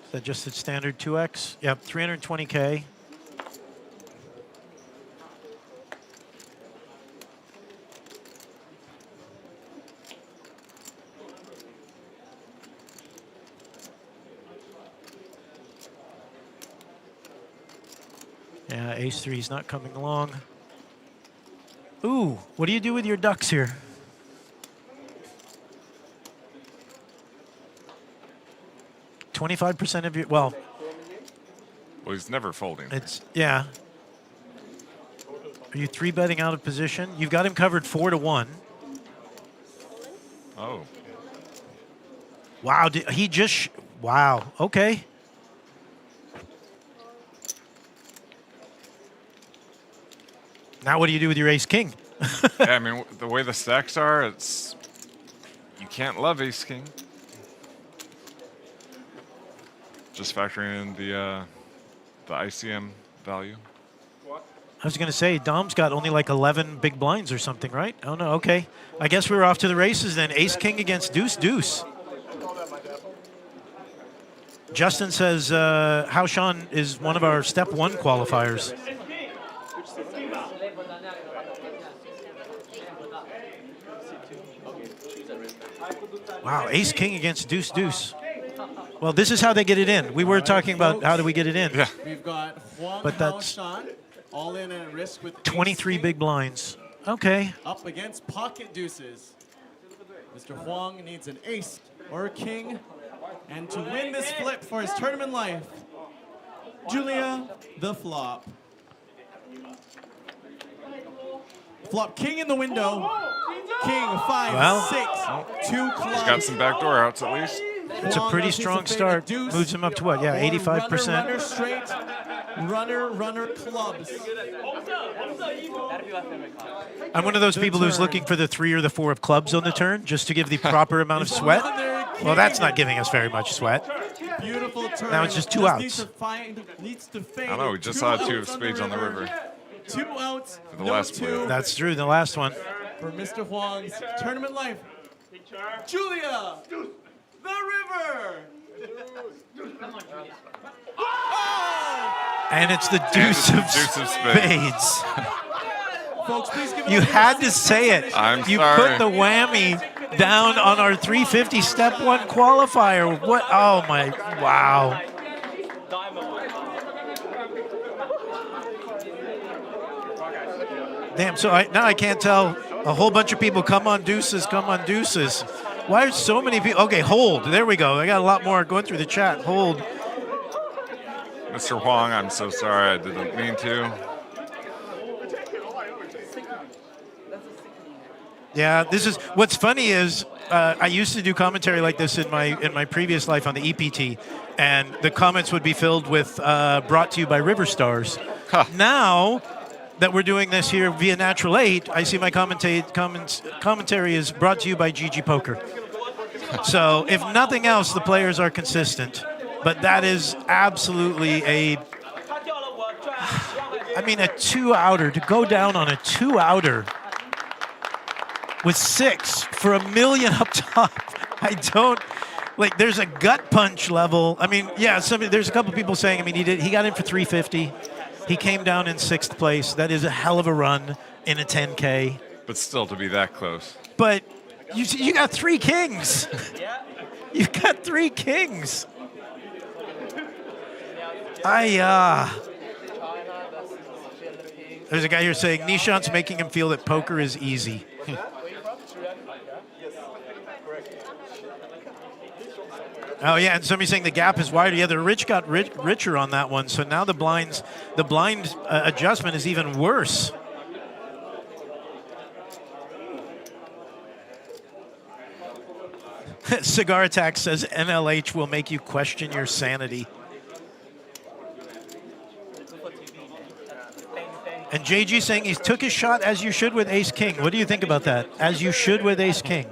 Is that just the standard 2X? Yep, 320K. Yeah, ace-3 is not coming along. Ooh, what do you do with your ducks here? $25% of your, well, he's never folding. It's, yeah. Are you 3-betting out of position? You've got him covered 4-1. Oh. Wow, he just, wow, okay. Now what do you do with your ace-king? Yeah, I mean, the way the stacks are, it's, you can't love ace-king. Just factoring in the ICM value. I was going to say, Dom's got only like 11 big blinds or something, right? Oh, no, okay. I guess we're off to the races then. Ace-King against Deuce-Deuce. Justin says Hao Shan is one of our Step 1 qualifiers. Wow, Ace-King against Deuce-Deuce. Well, this is how they get it in. We were talking about how do we get it in. Yeah. We've got Chuang But Hao that's Shan, all in at risk with 23 big blinds. Okay. up against pocket deuces. Mr. Huang needs an ace or a king. And to win this flip for his tournament life, Julia the flop. Flop king in the window. King, 5, Well. 6, 2 clubs. He's got some backdoor outs at least. It's a pretty strong start. Moves him up to what? Yeah, 85%. Runner straight. Runner clubs. I'm one of those people who's looking for the 3 or the 4 of clubs on the turn just to give the proper amount of sweat. Well, that's not giving us very much sweat. Beautiful turn. Now it's just 2 outs. Needs to fade. I don't know, we just saw a 2 of spades on the river. 2 outs. For the last play. That's true, the last one. For Mr. Huang's tournament life. Julia, the river. And it's the deuce of spades. Folks, please give it You up. had to say it. You put the whammy down on our 350 Step 1 qualifier. What? Oh, my. Wow. Damn, so now I can't tell. A whole bunch of people come on deuces, come on deuces. Why are so many people? Okay, hold. There we go. I got a lot more going through the chat. Hold. Mr. Huang, I'm so sorry. I didn't mean to. Yeah, this is what's funny is I used to do commentary like this in my previous life on the EPT, and the comments would be filled with brought to you by River Stars. Now that we're doing this here via Natural 8, I see my commentary is brought to you by GG Poker. So if nothing else, the players are consistent, but that is absolutely a 2-outer, to go down on a 2-outer with 6 for $1 million up top. I don't, like, there's a gut punch level. I mean, yeah, there's a couple people saying, he got in for 350. He came down in 6th place. That is a hell of a run in a 10K. But still, to be that close. But you got 3 kings. You got 3 kings. There's a guy here saying Nishan's making him feel that poker is easy. Oh yeah, and somebody's saying the gap is wider. Yeah, the rich got richer on that one, so now the blind adjustment is even worse. Cigar Attack says NLH will make you question your sanity. And JG saying he took his shot as you should with Ace King. What do you think about that? As you should with Ace King.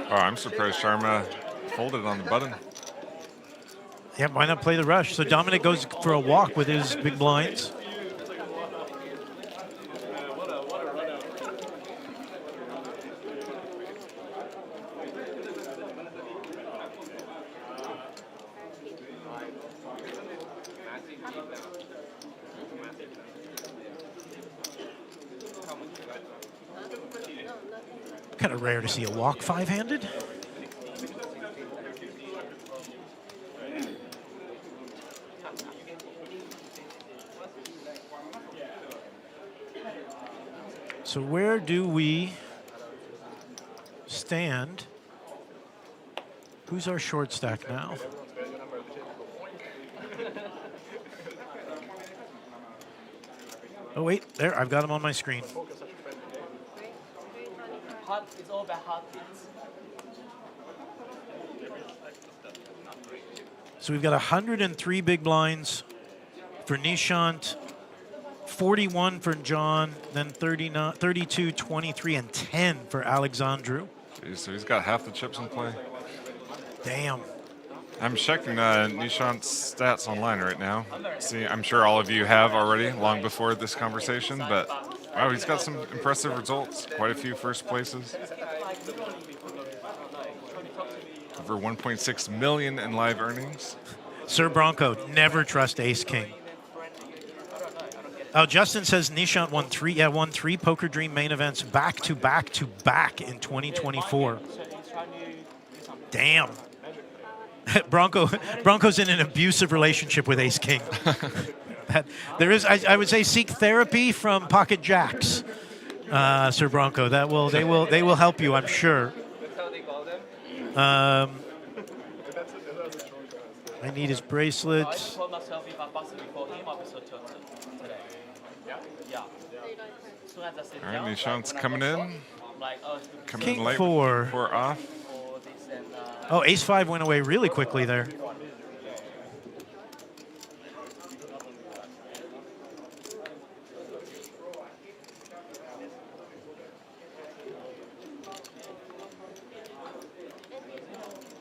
Oh, I'm surprised Sharma folded on the button. Yeah, why not play the rush? So Dominik goes for a walk with his big blinds. Kind of rare to see a walk 5-handed. So where do we stand? Who's our short stack now? Oh wait, there, I've got him on my screen. It's all about hard hits. So we've got 103 big blinds for Nishant, 41 for John, then 39, 32, 23, and 10 for Alexandru. Jeez, so he's got half the chips in play. Damn. I'm checking Nishan's stats online right now. See, I'm sure all of you have already, long before this conversation, but wow, he's got some impressive results. Quite a few first places. Over 1.6 million in live earnings. Sir Bronco, never trust Ace King. Oh, Justin says Nishan won three Poker Dream main events back to back to back in 2024. Damn. Bronco's in an abusive relationship with Ace King. There is, I would say, seek therapy from Pocket Jacks, Sir Bronco. They will help you, I'm sure. I need his bracelet. All right, Nishan's coming in. Coming King in late. four. Four off. Oh, Ace-5 went away really quickly there.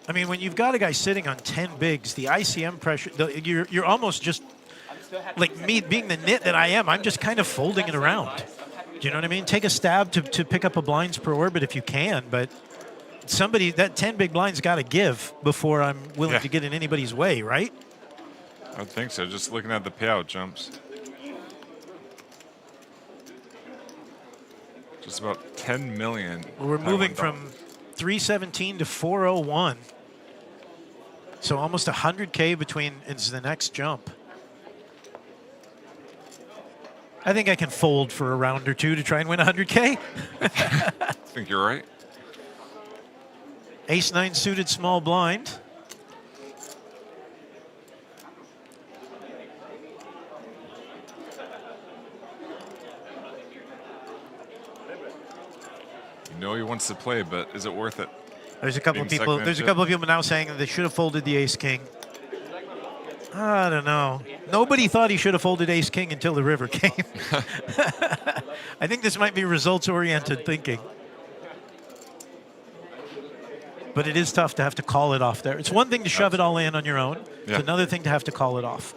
I mean, when you've got a guy sitting on 10 bigs, the ICM pressure, you're almost just, like me being the nit that I am, I'm just kind of folding it around. Do you know what I mean? Take a stab to pick up a blinds per orbit if you can, but somebody, that 10 big blinds got to give before I'm willing to get in anybody's way, right? I would think so, just looking at the payout jumps. Just about 10 million. Well, we're moving from 317 to 401. So almost 100K between is the next jump. I think I can fold for a round or two to try and win 100K. I think you're right. Ace-9 suited small blind. You know he wants to play, but is it worth it? There's a couple of people. There's a couple of people now saying that they should have folded the Ace-King. I don't know. Nobody thought he should have folded Ace-King until the river came. I think this might be results-oriented thinking. But it is tough to have to call it off there. It's one thing to shove it all in on your own. It's another thing to have to call it off.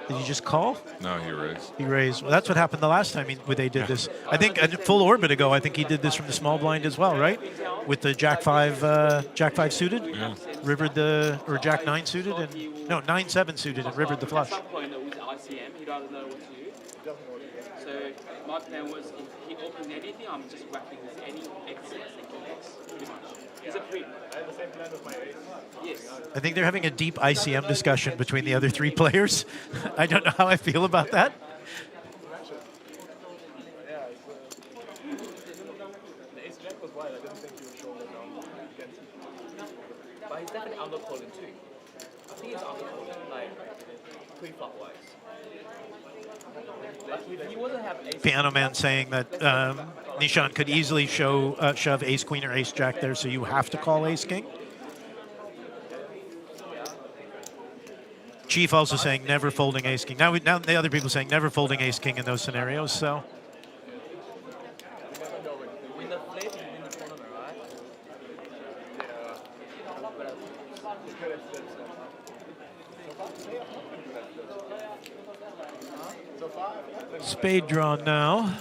Did he just call? No, he raised. He raised. Well, that's what happened the last time they did this. I think a full orbit ago, I think he did this from the small blind as well, right? With the Jack 5 suited, rivered the, or Jack 9 suited, and no, 9-7 suited and rivered the flush. So my plan was if he opens anything, I'm just wrapping with any excess and king X. Pretty much. It's a pre. I have the same plan with my ace. Yes. I think they're having a deep ICM discussion between the other three players. I don't know how I feel about that. The ace jack was wide. I didn't think he would show that down against me. But he's definitely undercalling too. I think he's undercalling, like, pre-flop wise. Like, if he wasn't have ace. Piano Man saying that Nishan could easily shove Ace Queen or Ace Jack there, so you have to call Ace King. Chief also saying never folding Ace King. Now the other people saying never folding Ace King in those scenarios. So. Spade draw now.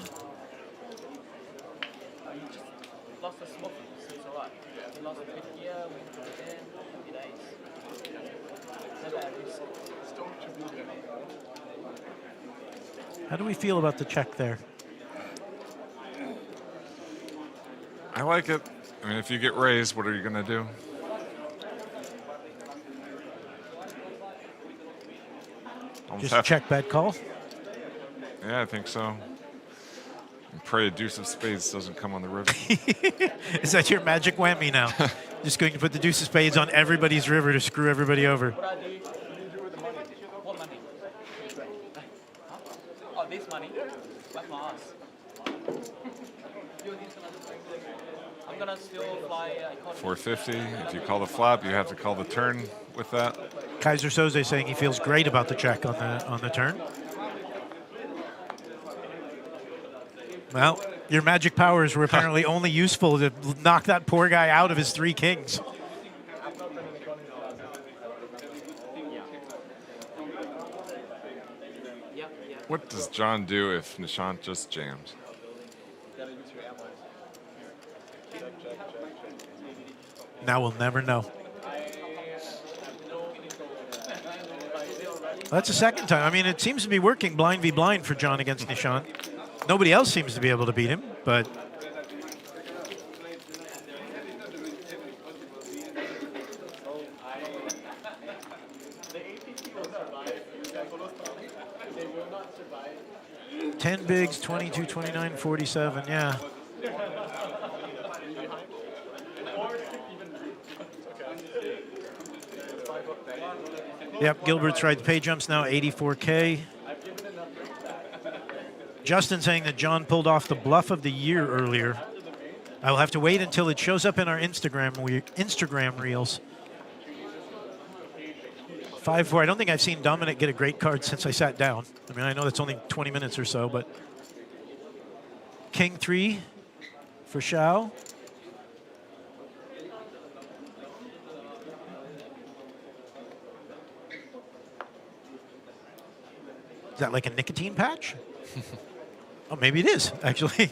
How do we feel about the check there? I like it. I mean, if you get raised, what are you going to do? Just check bet call? Yeah, I think so. And pray a deuce of spades doesn't come on the river. Is that your magic whammy now? Just going to put the deuce of spades on everybody's river to screw everybody over. What do you do with the money? What money? Oh, this money? Like my ass. I'm gonna still fly. 450. If you call the flop, you have to call the turn with that. Kaiser Soze saying he feels great about the check on the turn. Well, your magic powers were apparently only useful to knock that poor guy out of his 3 kings. What does John do if Nishant just jams? Now we'll never know. That's the second time. I mean, it seems to be working blind v blind for John against Nishant. Nobody else seems to be able to beat him, but... $10 bigs, 22, 29, 47, yeah. Yep, Gilbert's right. The pay jump's now 84K. Justin saying that John pulled off the bluff of the year earlier. I will have to wait until it shows up in our Instagram reels. 5-4. I don't think I've seen Dominik get a great card since I sat down. I mean, I know that's only 20 minutes or so, but King 3 for Zhao. Is that like a nicotine patch? Oh, maybe it is, actually.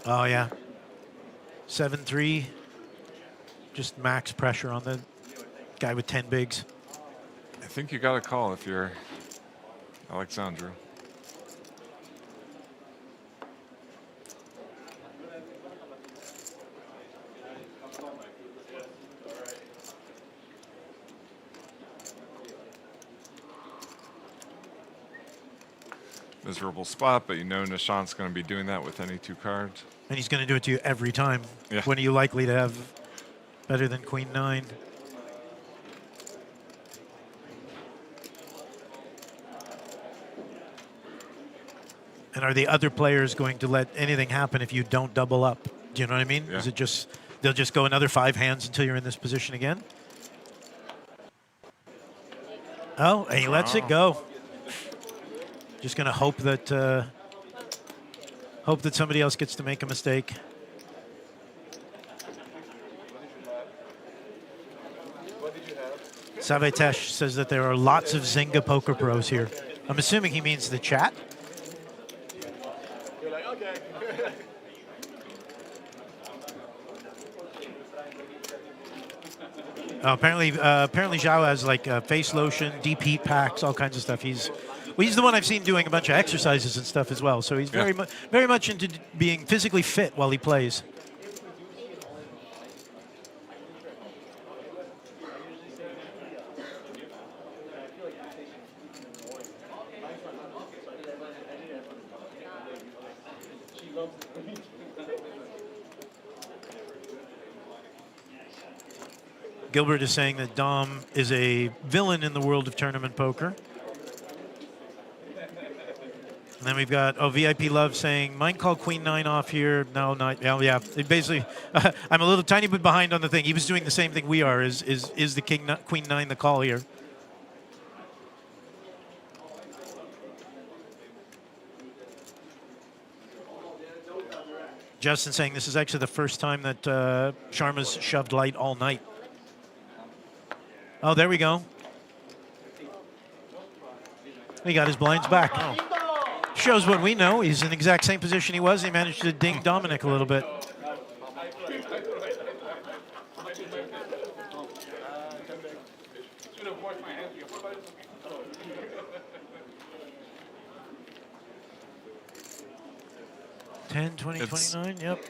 Oh, yeah. 7-3. Just max pressure on the guy with 10 bigs. I think you got a call if you're Alexandru. Miserable spot, but you know Nishant's going to be doing that with any 2 cards. And he's going to do it to you every time. Yeah. When are you likely to have better than Queen 9? And are the other players going to let anything happen if you don't double up? Do you know what I mean? Yeah. Is it just, they'll just go another 5 hands until you're in this position again? Oh, and he lets it go. Just going to hope that somebody else gets to make a mistake. Savetesh says that there are lots of Zynga poker pros here. I'm assuming he means the chat. Apparently Zhao has like face lotion, deep heat packs, all kinds of stuff. He's the one I've seen doing a bunch of exercises and stuff as well. So he's very much into being physically fit while he plays. Gilbert is saying that Dom is a villain in the world of tournament poker. And then we've got, VIP Love saying, mind call Queen 9 off here. No, not, oh, yeah. It basically, I'm a little tiny bit behind on the thing. He was doing the same thing we are. Is the Queen 9 the call here? Justin saying this is actually the first time that Sharma's shoved light all night. Oh, there we go. He got his blinds back. Oh. Shows what we know. He's in the exact same position he was. He managed to dink Dominik a little bit. $10, $20, $29, yep.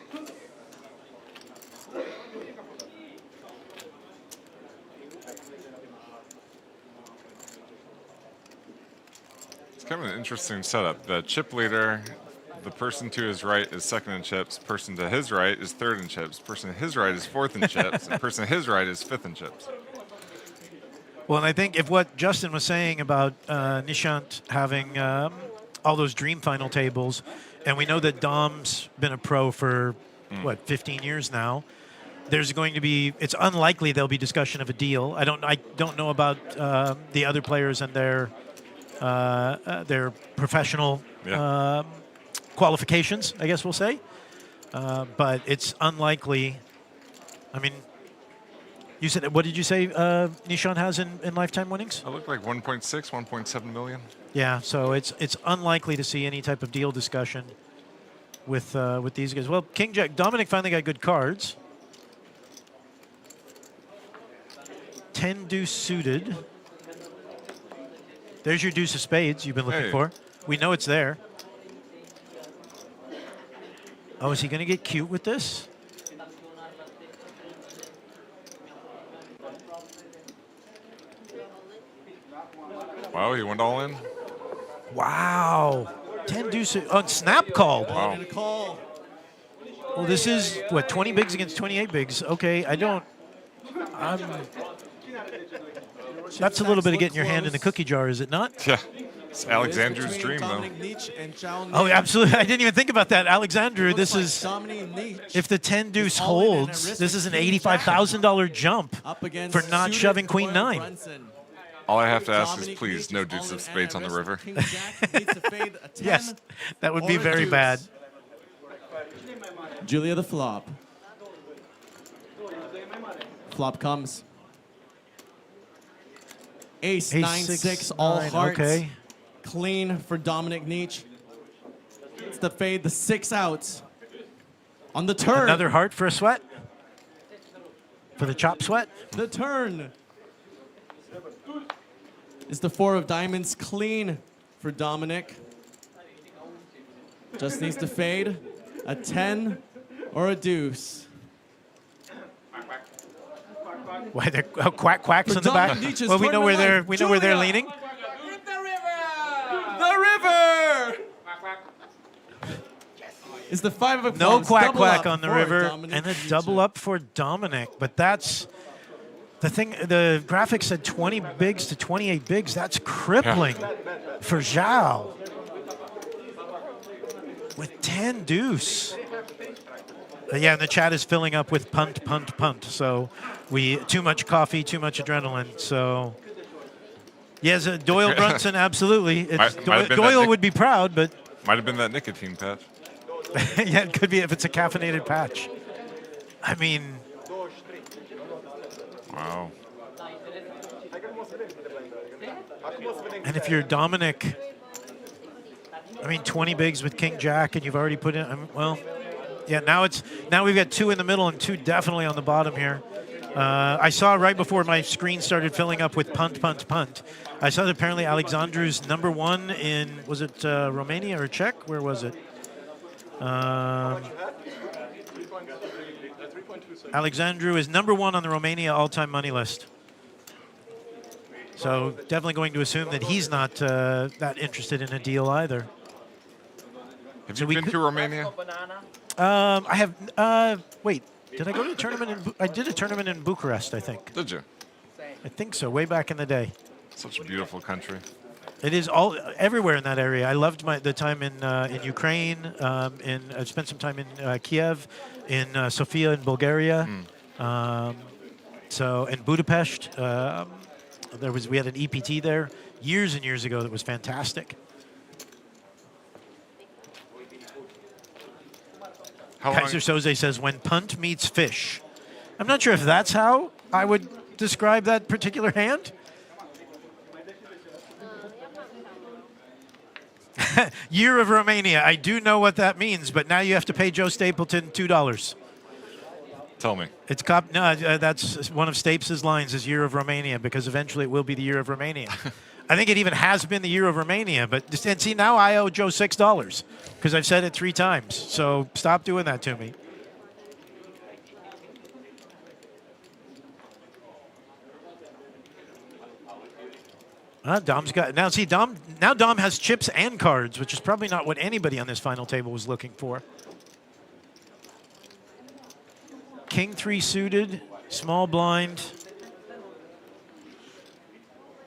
Kind of an interesting setup. The chip leader, the person to his right is second in chips, person to his right is third in chips, person to his right is fourth in chips, and person to his right is fifth in chips. Well, and I think if what Justin was saying about Nishant having all those dream final tables, and we know that Dom's been a pro for, what, 15 years now. There's going to be, it's unlikely there'll be discussion of a deal. I don't know about the other players and their professional qualifications, I guess we'll say. But it's unlikely. I mean, you said, what did you say Nishan has in lifetime winnings? I look like 1.6, 1.7 million. Yeah, so it's unlikely to see any type of deal discussion with these guys. Well, King Jack, Dominik finally got good cards. 10 deuce suited. There's your deuce of spades you've been looking for. We know it's there. Oh, is he going to get cute with this? Wow, he went all in. Wow. 10 deuce on snap called. Wow. Well, this is, what, 20 bigs against 28 bigs. Okay, that's a little bit of getting your hand in the cookie jar, is it not? Yeah. It's Alexandru's dream, though. Oh, absolutely. I didn't even think about that. Alexandru, this is, if the 10 deuce holds, this is an $85,000 jump for not shoving queen 9. All I have to ask is, please, no deuce of spades on the river. Yes, that would be very bad. Julia the flop. Flop comes. Ace, 9-6, all hearts. Okay. Clean for Dominik Nitsche. It's the fade, the 6 outs. On the turn. Another heart for a sweat? For the chop sweat? The turn. Is the 4 of diamonds clean for Dominik. Just needs to fade. A 10 or a deuce. Why they're quacks in the back? Well, we know where they're leaning. The river. Is the 5 of No clubs. quack on the river, and a double up for Dominik. But that's the thing. The graphic said 20 bigs to 28 bigs. That's crippling for Zhao. With 10 deuce. Yeah, and the chat is filling up with punt, punt, punt. So too much coffee, too much adrenaline. So yes, Doyle Brunson, absolutely. Doyle would be proud, but might have been that nicotine patch. yeah, it could be if it's a caffeinated patch. I mean, wow. And if you're Dominik, I mean, 20 bigs with King Jack, and you've already put in. Well, yeah. Now we've got 2 in the middle and 2 definitely on the bottom here. I saw right before my screen started filling up with punt, punt, punt. I saw that apparently Alexandru's #1 in, was it Romania or Czech? Where was it? Alexandru is #1 on the Romania all-time money list. So definitely going to assume that he's not that interested in a deal either. Have you been to Romania? I have. Wait, did I go to a tournament? I did a tournament in Bucharest, I think. Did you? I think so, way back in the day. Such a beautiful country. It is everywhere in that area. I loved the time in Ukraine. I spent some time in Kiev, in Sofia in Bulgaria. So in Budapest, we had an EPT there years and years ago that was fantastic. Kaiser Soze says, when punt meets fish. I'm not sure if that's how I would describe that particular hand. Year of Romania. I do know what that means, but now you have to pay Joe Stapleton $2. Tell me. It's that's one of Stapes' lines is Year of Romania, because eventually it will be the Year of Romania. I think it even has been the Year of Romania, and see, now I owe Joe $6 because I've said it 3 times. So stop doing that to me. Dom's got now. See, Dom has chips and cards, which is probably not what anybody on this final table was looking for. King 3 suited, small blind.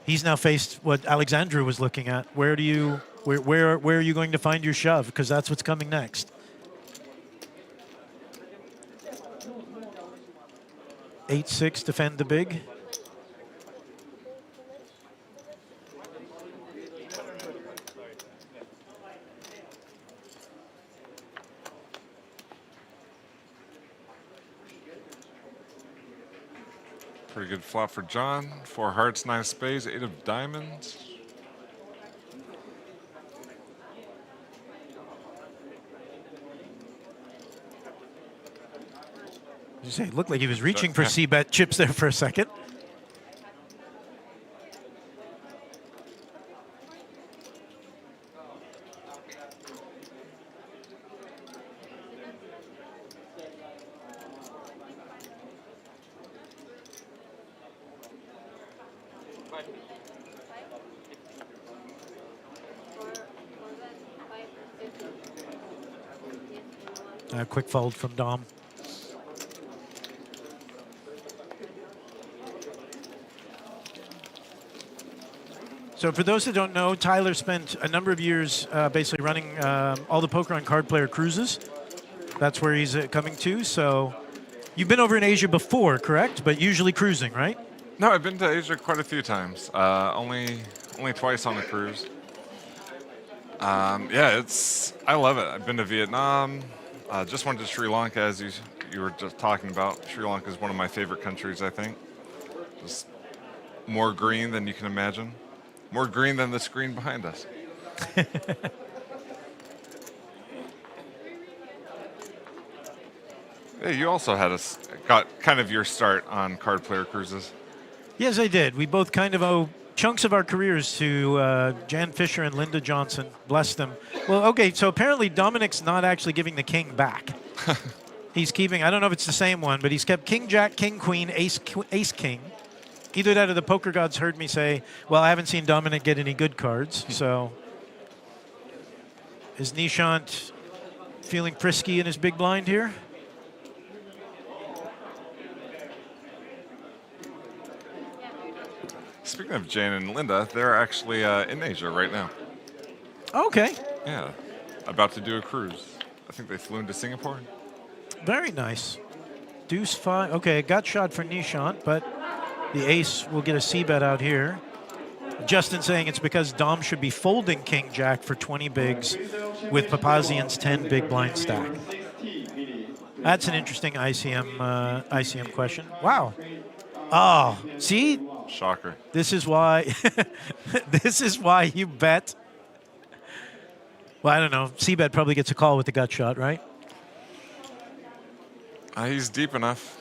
He's now faced what Alexandru was looking at. Where do you Where are you going to find your shove? Because that's what's coming next. 8-6 defend the big. Pretty good flop for John. 4 hearts, 9 spades, 8 of diamonds. You say it looked like he was reaching for C-bet chips there for a second. Quick fold from Dom. So for those that don't know, Tyler spent a number of years basically running all the poker on card player cruises. That's where he's coming to. So you've been over in Asia before, correct? But usually cruising, right? No, I've been to Asia quite a few times. Only twice on a cruise. Yeah, I love it. I've been to Vietnam. Just went to Sri Lanka, as you were just talking about. Sri Lanka is one of my favorite countries, I think. Just more green than you can imagine. More green than the screen behind us. Hey, you also got kind of your start on card player cruises. Yes, I did. We both kind of owe chunks of our careers to Jan Fisher and Linda Johnson. Bless them. Well, okay, so apparently Dominik's not actually giving the king back. He's keeping, I don't know if it's the same one, but he's kept king, jack, king, queen, ace, king. Either that or the poker gods heard me say, well, I haven't seen Dominik get any good cards, so. Is Nishan feeling frisky in his big blind here? Speaking of Jane and Linda, they're actually in Asia right now. Okay. Yeah, about to do a cruise. I think they flew into Singapore. Very nice. Deuce 5. Okay, gut shot for Nishan, but the ace will get a C-bet out here. Justin saying it's because Dom should be folding king jack for 20 bigs with Papazian's 10 big blind stack. That's an interesting ICM question. Wow. Oh, see? Shocker. This is why this is why you bet. Well, I don't know. C-bet probably gets a call with the gut shot, right? He's deep enough.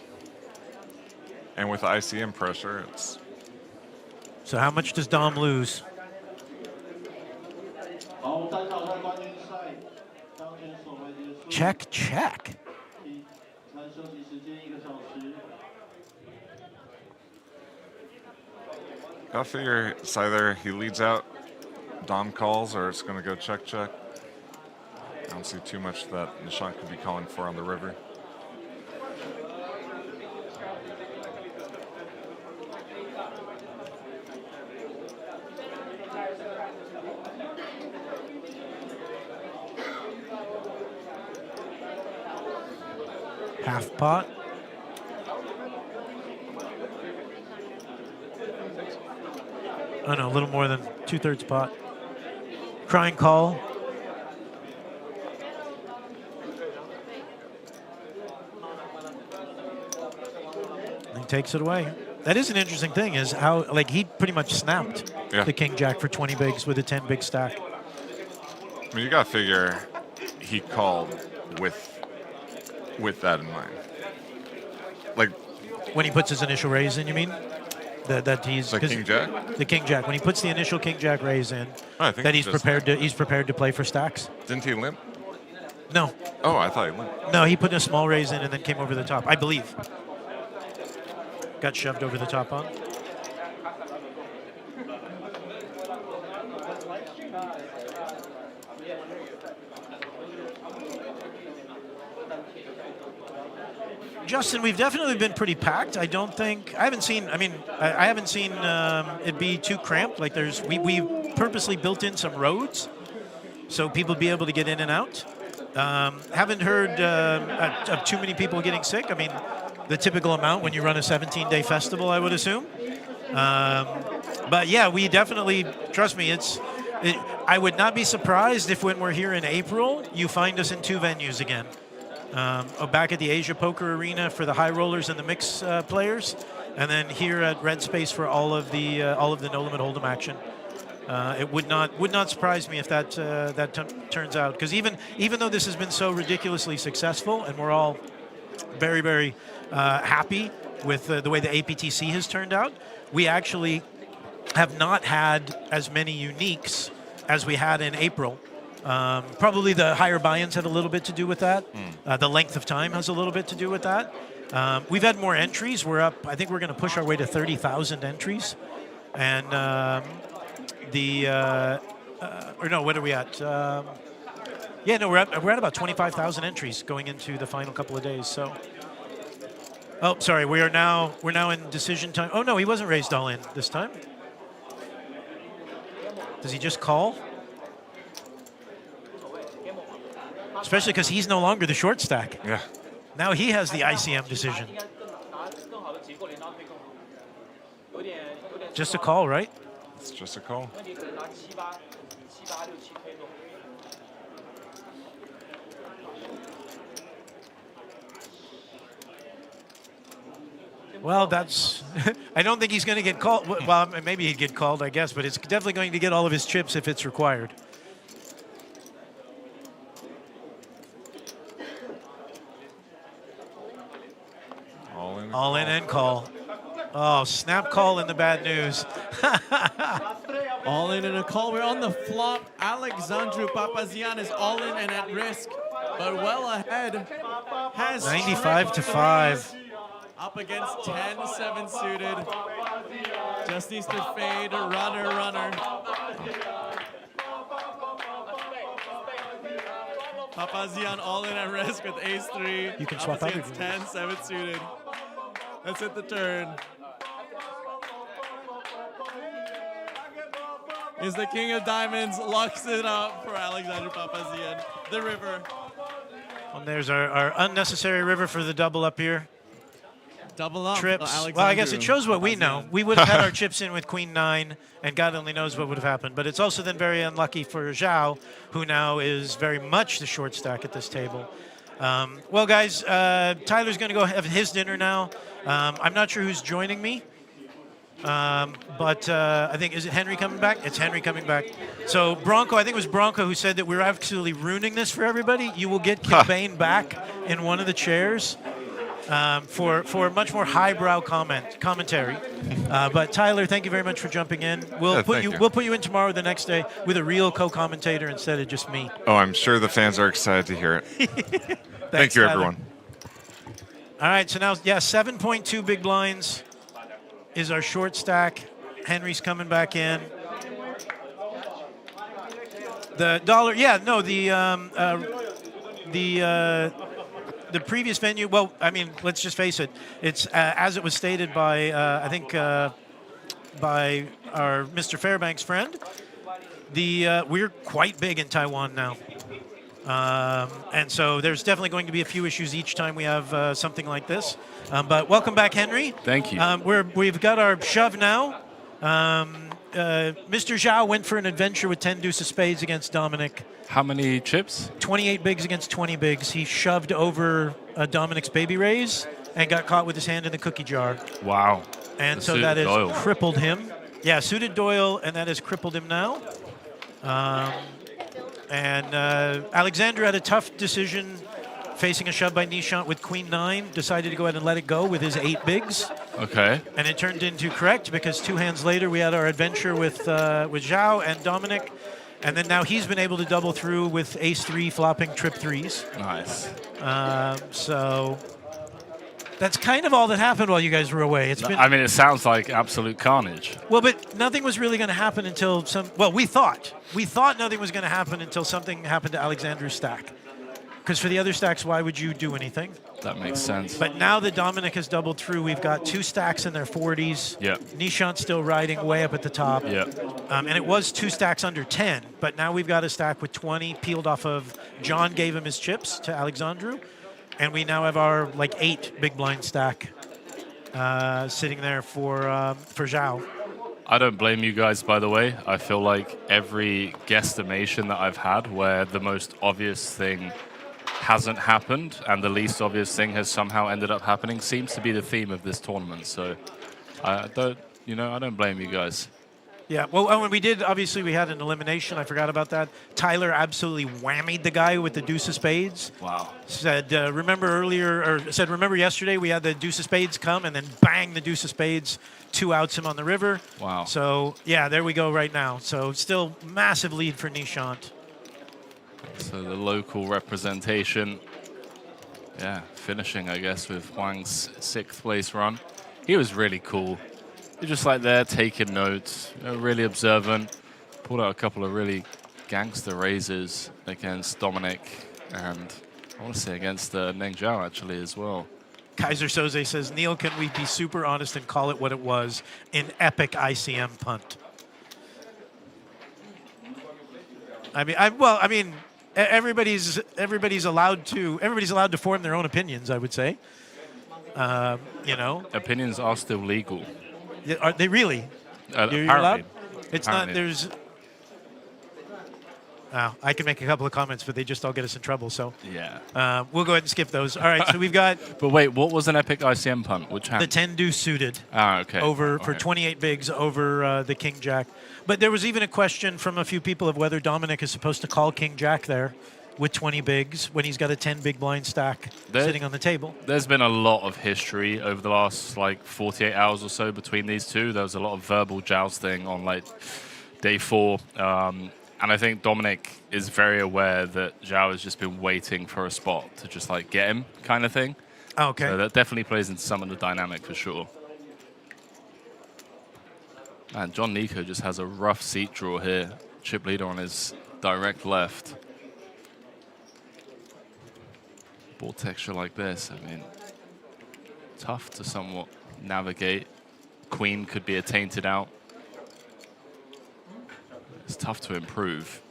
And with ICM pressure, it's... So how much does Dom lose? Check, check. I figure it's either he leads out, Dom calls, or it's going to go check, check. I don't see too much that Nishan could be calling for on the river. Half pot. Oh no, a little more than 2/3 pot. Crying call. He takes it away. That is an interesting thing, is how, like, he pretty much snapped the king jack for 20 bigs with a 10 big stack. I mean, you got to figure he called with that in mind. Like, when he puts his initial raise in, you mean? That he's the king jack. The king jack. When he puts the initial king jack raise in, I think that he's prepared to play for stacks. Didn't he limp? No. Oh, I thought he limped. No, he put a small raise in and then came over the top, I believe. Got shoved over the top on. Justin, we've definitely been pretty packed. I haven't seen it be too cramped. Like we purposely built in some roads so people be able to get in and out. Haven't heard of too many people getting sick. I mean, the typical amount when you run a 17-day festival, I would assume. But yeah, we definitely, trust me, I would not be surprised if when we're here in April, you find us in 2 venues again. Back at the Asia Poker Arena for the high rollers and the mix players, and then here at Red Space for all of the no limit hold'em action. It would not surprise me if that turns out, because even though this has been so ridiculously successful, and we're all very, very happy with the way the APTC has turned out, we actually have not had as many uniques as we had in April. Probably the higher buy-ins had a little bit to do with that. The length of time has a little bit to do with that. We've had more entries. We're up, I think we're going to push our way to 30,000 entries. And or no, what are we at? Yeah, no, we're at about 25,000 entries going into the final couple of days. So, oh, sorry, we're now in decision time. Oh no, he wasn't raised all in this time. Does he just call? Especially because he's no longer the short stack. Yeah. Now he has the ICM decision. Just a call, right? It's just a call. Well, that's... I don't think he's going to get called. Well, maybe he'd get called, I guess, but it's definitely going to get all of his chips if it's required. All in and call. Oh, snap call in the bad news. All in and a call. We're on the flop. Alexandru Papazian is all in and at risk, but well ahead. Has 95 to 5. Up against 10-7 suited. Just needs to fade. Runner. Papazian all in at risk with ace-3. You can swap out. 10-7 suited. Let's hit the turn. Is the king of diamonds, locks it up for Alexandru Papazian. The river. And there's our unnecessary river for the double up here. Double up. Trips. Well, I guess it shows what we know. We would have had our chips in with Queen 9, and God only knows what would have happened. But it's also then very unlucky for Zhao, who now is very much the short stack at this table. Well, guys, Tyler's going to go have his dinner now. I'm not sure who's joining me, but I think, is it Henry coming back? It's Henry coming back. So Bronco, I think it was Bronco who said that we're absolutely ruining this for everybody. You will get Kilbane back in one of the chairs for much more highbrow commentary. But Tyler, thank you very much for jumping in. We'll put you in tomorrow, the next day, with a real co-commentator instead of just me. Oh, I'm sure the fans are excited to hear it. Thank you, Tyler. everyone. All right, so now, yeah, 7.2 big blinds is our short stack. Henry's coming back in. The dollar, yeah, no, the previous venue, well, I mean, let's just face it. It's as it was stated by, I think, by our Mr. Fairbanks friend. We're quite big in Taiwan now. And so there's definitely going to be a few issues each time we have something like this. But welcome back, Henry. Thank you. We've got our shove now. Mr. Zhao went for an adventure with 10 deuce of spades against Dominik. How many chips? 28 bigs against 20 bigs. He shoved over Dominik's baby raise and got caught with his hand in the cookie jar. Wow. And The so that suited Doyle. has crippled him. Yeah, suited Doyle, and that has crippled him now. And Alexander had a tough decision facing a shove by Nishan with Queen 9, decided to go ahead and let it go with his 8 bigs. Okay. And it turned into correct because 2 hands later we had our adventure with Zhao and Dominik. And then now he's been able to double through with ace-3 flopping trip 3s. Nice. So that's kind of all that happened while you guys were away. It's been. I mean, it sounds like absolute carnage. Well, but nothing was really going to happen until some. Well, we thought nothing was going to happen until something happened to Alexander's stack, Because for the other stacks, why would you do anything? That makes sense. But now that Dominik has doubled through, we've got 2 stacks in their 40s. Yeah. Nishan's still riding way up at the top. Yeah. And it was 2 stacks under 10, but now we've got a stack with 20 peeled off of John gave him his chips to Alexandru. And we now have our, like, 8 big blind stack sitting there for Zhao. I don't blame you guys, by the way. I feel like every guesstimation that I've had where the most obvious thing hasn't happened and the least obvious thing has somehow ended up happening seems to be the theme of this tournament. So I don't blame you guys. Yeah, well, when we did, obviously we had an elimination. I forgot about that. Tyler absolutely whammied the guy with the deuce of spades. Wow. Said, remember yesterday we had the deuce of spades come, and then bang, the deuce of spades, 2 outs him on the river. Wow. So, yeah, there we go right now. So still massive lead for Nishan. So the local representation, yeah, finishing, I guess, with Huang's 6th place run. He was really cool. You're just like there taking notes, really observant. Pulled out a couple of really gangster raises against Dominik and I want to say against Neng Zhao actually as well. Kaiser Soze says, Neil, can we be super honest and call it what it was? An epic ICM punt. I mean, everybody's allowed to form their own opinions, I would say. You know, opinions are still legal. Are they really? You're allowed? It's not. There's. I can make a couple of comments, but they just all get us in trouble. So yeah, we'll go ahead and skip those. All right, so we've got. But wait, what was an epic ICM punt? Which hand? The 10 deuce suited. Okay. Over for 28 bigs over the King Jack. But there was even a question from a few people of whether Dominik is supposed to call King Jack there with 20 bigs when he's got a 10 big blind stack sitting on the table. There's been a lot of history over the last like 48 hours or so between these two. There was a lot of verbal jousting on like day 4. And I think Dominik is very aware that Zhao has just been waiting for a spot to just like get him kind of thing. Okay. So that definitely plays into some of the dynamic for sure. And John Nico just has a rough seat draw here. Chip leader on his direct left. Board texture like this, I mean, tough to somewhat navigate. Queen could be a tainted out. It's tough to improve.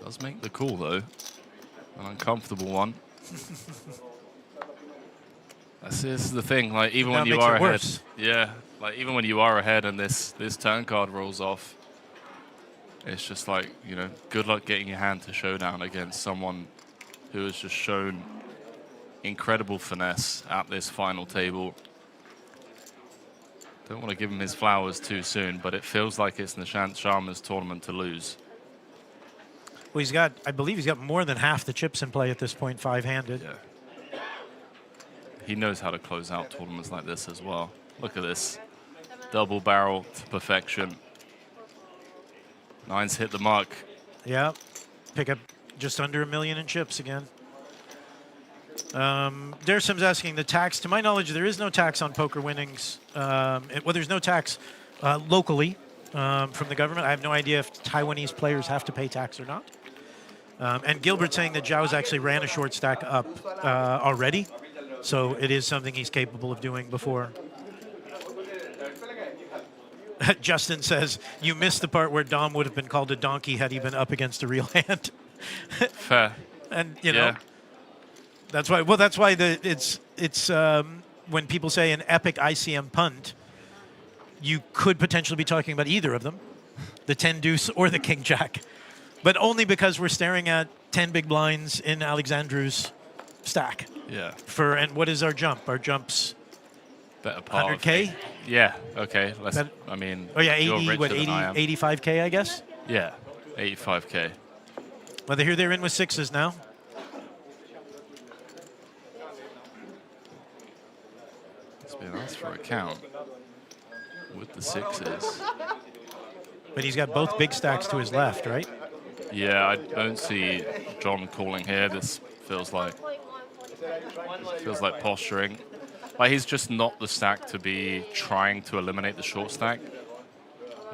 Does make the call though, an uncomfortable one. This is the thing, like even when you are ahead, yeah, like even when you are ahead and this turn card rolls off, it's just like, you know, good luck getting your hand to showdown against someone who has just shown incredible finesse at this final table. Don't want to give him his flowers too soon, but it feels like it's Nishan Sharma's tournament to lose. Well, I believe he's got more than half the chips in play at this point, 5-handed. Yeah. He knows how to close out tournaments like this as well. Look at this. Double barrel to perfection. 9's hit the mark. Yeah. Pick up just under $1 million in chips again. Dersim's asking the tax. To my knowledge, there is no tax on poker winnings. Well, there's no tax locally from the government. I have no idea if Taiwanese players have to pay tax or not. And Gilbert saying that Zhao's actually ran a short stack up already. So it is something he's capable of doing before. Justin says, you missed the part where Dom would have been called a donkey had he been up against a real hand. Fair. And, you know, that's why, well, that's why it's when people say an epic ICM punt, you could potentially be talking about either of them, the 10 deuce or the King Jack. But only because we're staring at 10 big blinds in Alexandru's stack. Yeah. And what is our jump? Our jump's better part 100K? Yeah, okay. I mean, oh yeah, 80, you're what, richer 80, than I am. 85K, I guess? Yeah, 85K. Well, here they're in with 6s now. It's been asked for a count with the 6s. But he's got both big stacks to his left, right? Yeah, I don't see John calling here. This feels like posturing. Like he's just not the stack to be trying to eliminate the short stack.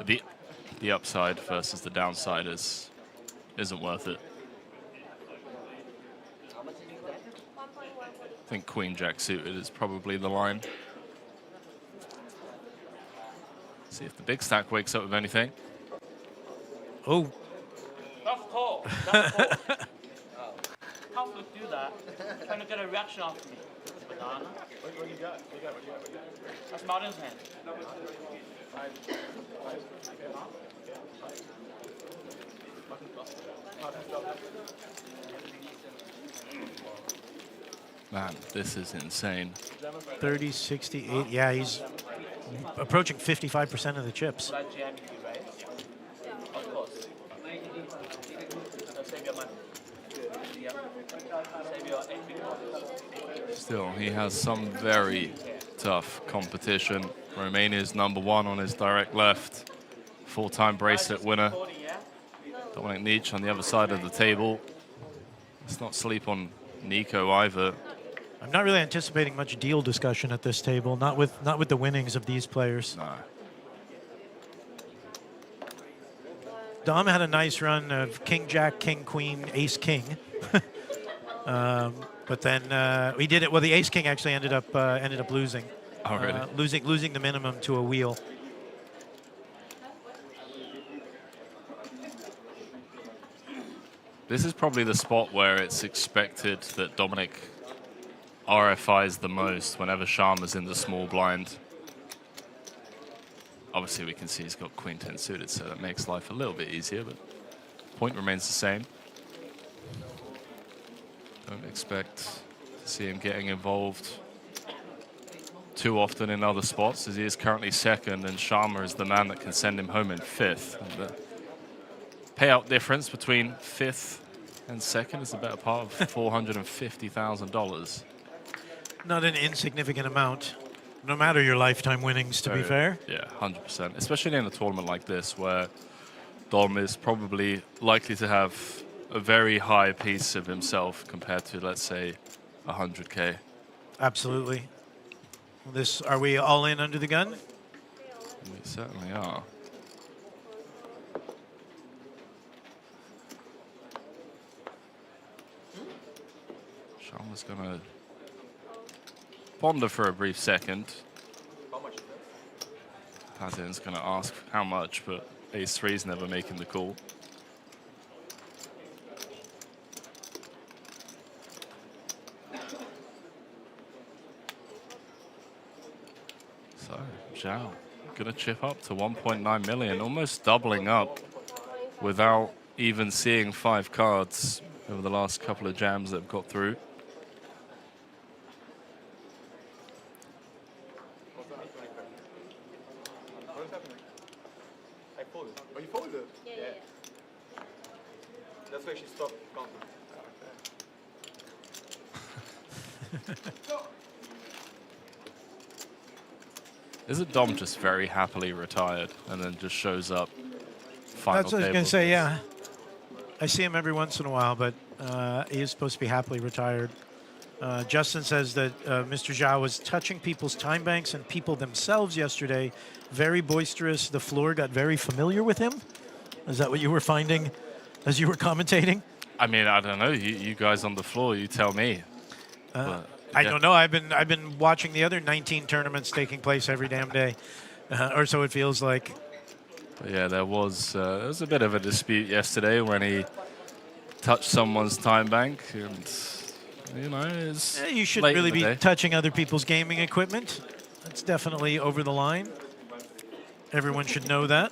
The upside versus the downside isn't worth it. I think Queen Jack suited is probably the line. See if the big stack wakes up with anything. Oh. That's tall. That's tall. How to do that? Trying to get a reaction off me. Banana. What you got? That's Martin's hand. Man, this is insane. 30, 68. Yeah, he's approaching 55% of the chips. Still, he has some very tough competition. Romania's #1 on his direct left. Full-time bracelet winner. Dominik Nitsche on the other side of the table. Let's not sleep on Nico either. I'm not really anticipating much deal discussion at this table, not with the winnings of these players. No. Dom had a nice run of King Jack, King Queen, Ace King, but then we did it. Well, the Ace King actually ended up losing. Oh, really? Losing the minimum to a wheel. This is probably the spot where it's expected that Dominik RFIs the most whenever Sharma's in the small blind. Obviously, we can see he's got Queen 10 suited, so that makes life a little bit easier, but point remains the same. Don't expect to see him getting involved too often in other spots, as he is currently second, and Sharma is the man that can send him home in fifth. And the payout difference between fifth and second is the better part of $450,000. Not an insignificant amount, no matter your lifetime winnings, to be fair. Yeah, 100%. Especially in a tournament like this, where Dom is probably likely to have a very high piece of himself compared to, let's say, 100K. Absolutely. Are we all in under the gun? We certainly are. Sharma's gonna ponder for a brief second. Papazian's gonna ask how much, but Ace-3's never making the call. So, Zhao gonna chip up to 1.9 million, almost doubling up without even seeing 5 cards over the last couple of jams that have got through. I folded. Oh, you folded? Yeah. That's why she stopped counting. Isn't Dom just very happily retired and then just shows up final That's what I was going to say, yeah. I see him every once in a while, but he is supposed to be happily retired. Justin says that Mr. Zhao was touching people's time banks and people themselves yesterday. Very boisterous. The floor got very familiar with him. Is that what you were finding as you were commentating? I mean, I don't know. You guys on the floor, you tell me. I don't know. I've been watching the other 19 tournaments taking place every damn day, or so it feels like. But yeah, there was a bit of a dispute yesterday when he touched someone's time bank, and you know, it's you shouldn't really be touching other people's gaming equipment. That's definitely over the line. Everyone should know that.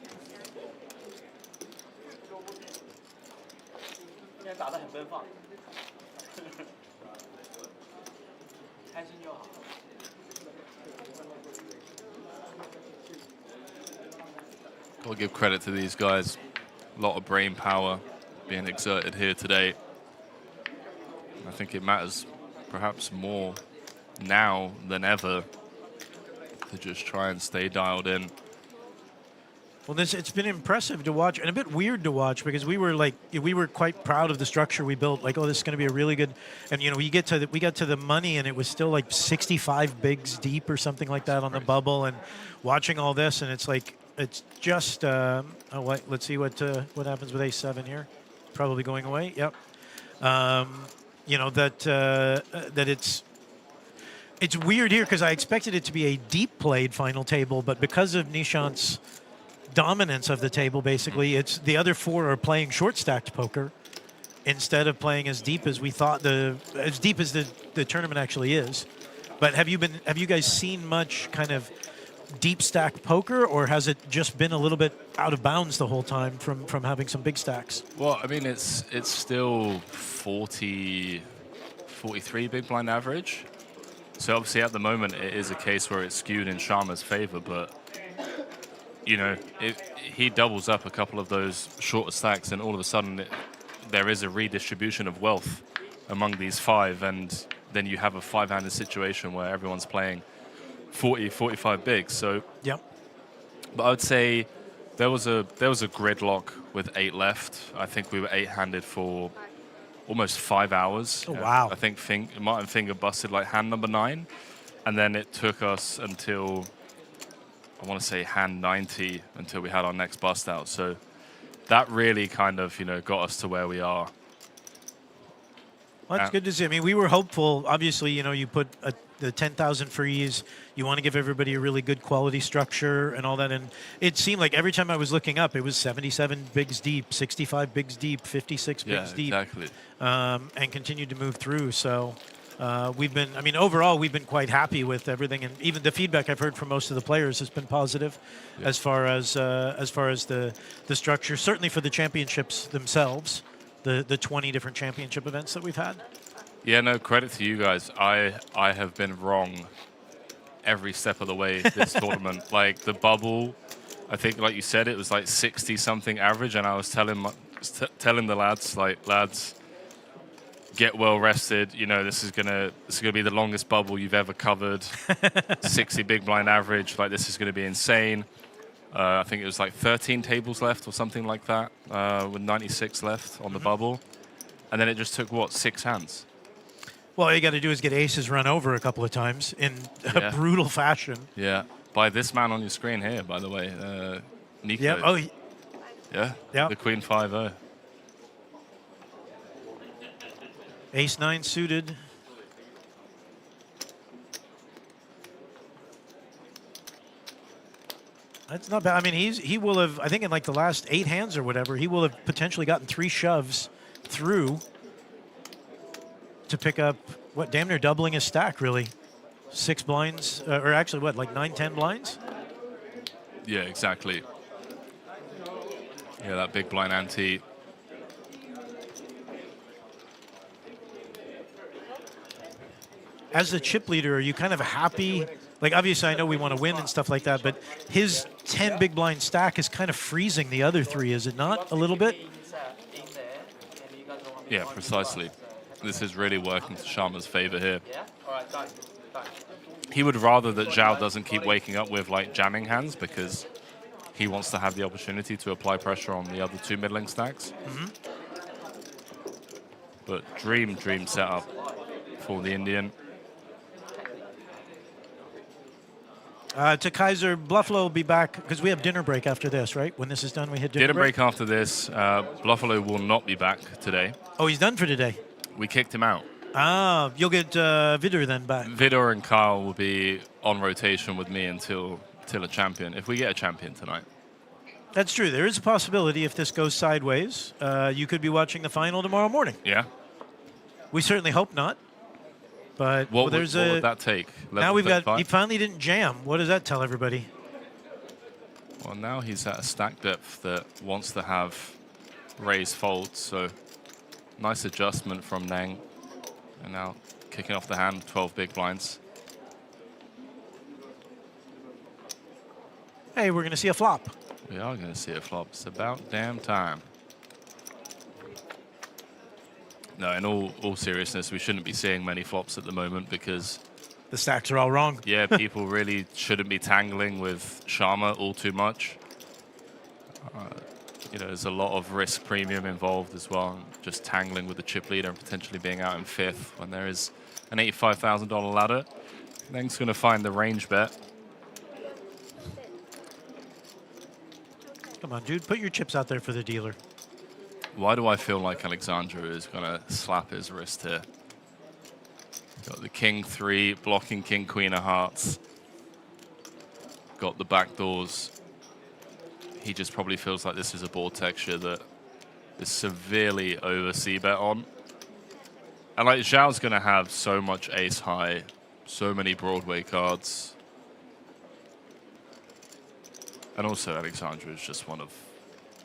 Gotta give credit to these guys. A lot of brain power being exerted here today. I think it matters perhaps more now than ever to just try and stay dialed in. Well, it's been impressive to watch and a bit weird to watch because we were quite proud of the structure we built. Like, oh, this is going to be a really good. And you know, we got to the money and it was still like 65 bigs deep or something like that on the bubble. And watching all this, and it's like It's just, let's see what happens with ace-7 here. Probably going away, yep. You know, that it's weird here because I expected it to be a deep played final table, but because of Nishan's dominance of the table, basically, it's the other 4 are playing short stacked poker instead of playing as deep as we thought, as deep as the tournament actually is. But have you guys seen much kind of deep stack poker, or has it just been a little bit out of bounds the whole time from having some big stacks? Well, I mean, it's still 43 big blind average. So obviously at the moment it is a case where it's skewed in Sharma's favor, but you know, he doubles up a couple of those shorter stacks and all of a sudden there is a redistribution of wealth among these 5, and then you have a 5-handed situation where everyone's playing 40, 45 bigs. So yep. But I would say there was a gridlock with 8 left. I think we were 8-handed for almost 5 hours. Oh, wow. I think Martin Finger busted like hand number 9, and then it took us until, I want to say hand 90 until we had our next bust out. So that really kind of, you know, got us to where we are. Well, that's good to see. I mean, we were hopeful. Obviously, you know, you put the 10,000 freeze. You want to give everybody a really good quality structure and all that. And it seemed like every time I was looking up, it was 77 bigs deep, 65 bigs deep, 56 bigs deep. Exactly. And continued to move through. So we've been, I mean, overall, we've been quite happy with everything. And even the feedback I've heard from most of the players has been positive as far as the structure, certainly for the championships themselves. The 20 different championship events that we've had. Yeah, no, credit to you guys. I have been wrong every step of the way this tournament. Like the bubble, I think, like you said, it was like 60-something average, and I was telling the lads, like, lads, get well rested. You know, this is gonna be the longest bubble you've ever covered. 60 big blind average, like this is gonna be insane. I think it was like 13 tables left or something like that, with 96 left on the bubble. And then it just took, what, 6 hands? Well, all you got to do is get aces run over a couple of times in a brutal fashion. Yeah, by this man on your screen here, by the way, Nico. Yeah, oh, yeah, the Queen 5-0. Ace-9 suited. That's not bad. I mean, he will have, I think in like the last 8 hands or whatever, he will have potentially gotten 3 shoves through to pick up, what, damn near doubling his stack, really. 6 blinds, or actually, what, like 9, 10 blinds? Yeah, exactly. Yeah, that big blind ante. As the chip leader, are you kind of happy? Like, obviously, I know we want to win and stuff like that, but his 10 big blind stack is kind of freezing the other 3, is it not, a little bit? Yeah, precisely. This is really working to Sharma's favor here. He would rather that Zhao doesn't keep waking up with, like, jamming hands, because he wants to have the opportunity to apply pressure on the other 2 middling stacks. But dream setup for the Indian. To Kaiser, Bluffalo will be back, because we have dinner break after this, right? When this is done, we hit dinner break? After this. Bluffalo will not be back today. Oh, he's done for today? We kicked him out. Ah, you'll get Vidor then back. Vidor and Kyle will be on rotation with me until a champion, if we get a champion tonight. That's true. There is a possibility if this goes sideways, you could be watching the final tomorrow morning. Yeah. We certainly hope not. But what would that take? Now we've got, he finally didn't jam. What does that tell everybody? Well, now he's at a stack depth that wants to have raise folds, so nice adjustment from Neng. And now kicking off the hand, 12 big blinds. Hey, we're going to see a flop. We are going to see a flop. It's about damn time. No, in all seriousness, we shouldn't be seeing many flops at the moment because the stacks are all wrong. Yeah, people really shouldn't be tangling with Sharma all too much. You know, there's a lot of risk premium involved as well. Just tangling with the chip leader and potentially being out in 5th when there is an $85,000 ladder. Neng's going to find the range bet. Come on, dude, put your chips out there for the dealer. Why do I feel like Alexandru is going to slap his wrist here? Got the king 3, blocking king queen of hearts. Got the back doors. He just probably feels like this is a board texture that is severely over c-bet on. And like Zhao's going to have so much ace high, so many Broadway cards. And also Alexandru is just one of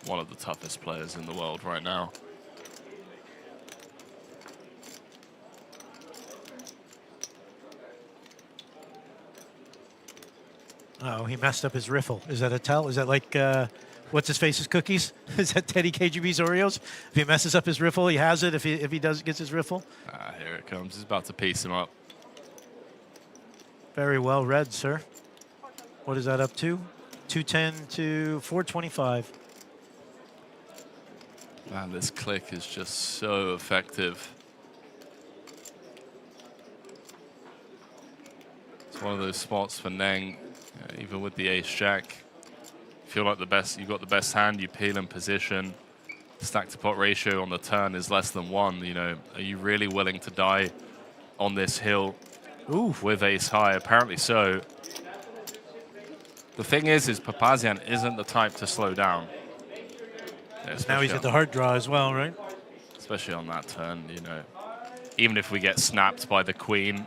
the toughest players in the world right now. Oh, he messed up his riffle. Is that a tell? Is that like, what's his face's cookies? Is that Teddy KGB's Oreos? If he messes up his riffle, he has it. If he gets his riffle. Ah, here it comes. He's about to piece him up. Very well read, sir. What is that up to? 210 to 425. Man, this click is just so effective. It's one of those spots for Neng, even with the ace-jack. Feel like you've got the best hand, you peel in position. Stack to pot ratio on the turn is less than 1. You know, are you really willing to die on this hill with ace high? Apparently so. The thing is Papazian isn't the type to slow down. Yeah, now he's at the hard draw as well, right? Especially on that turn, you know. Even if we get snapped by the queen,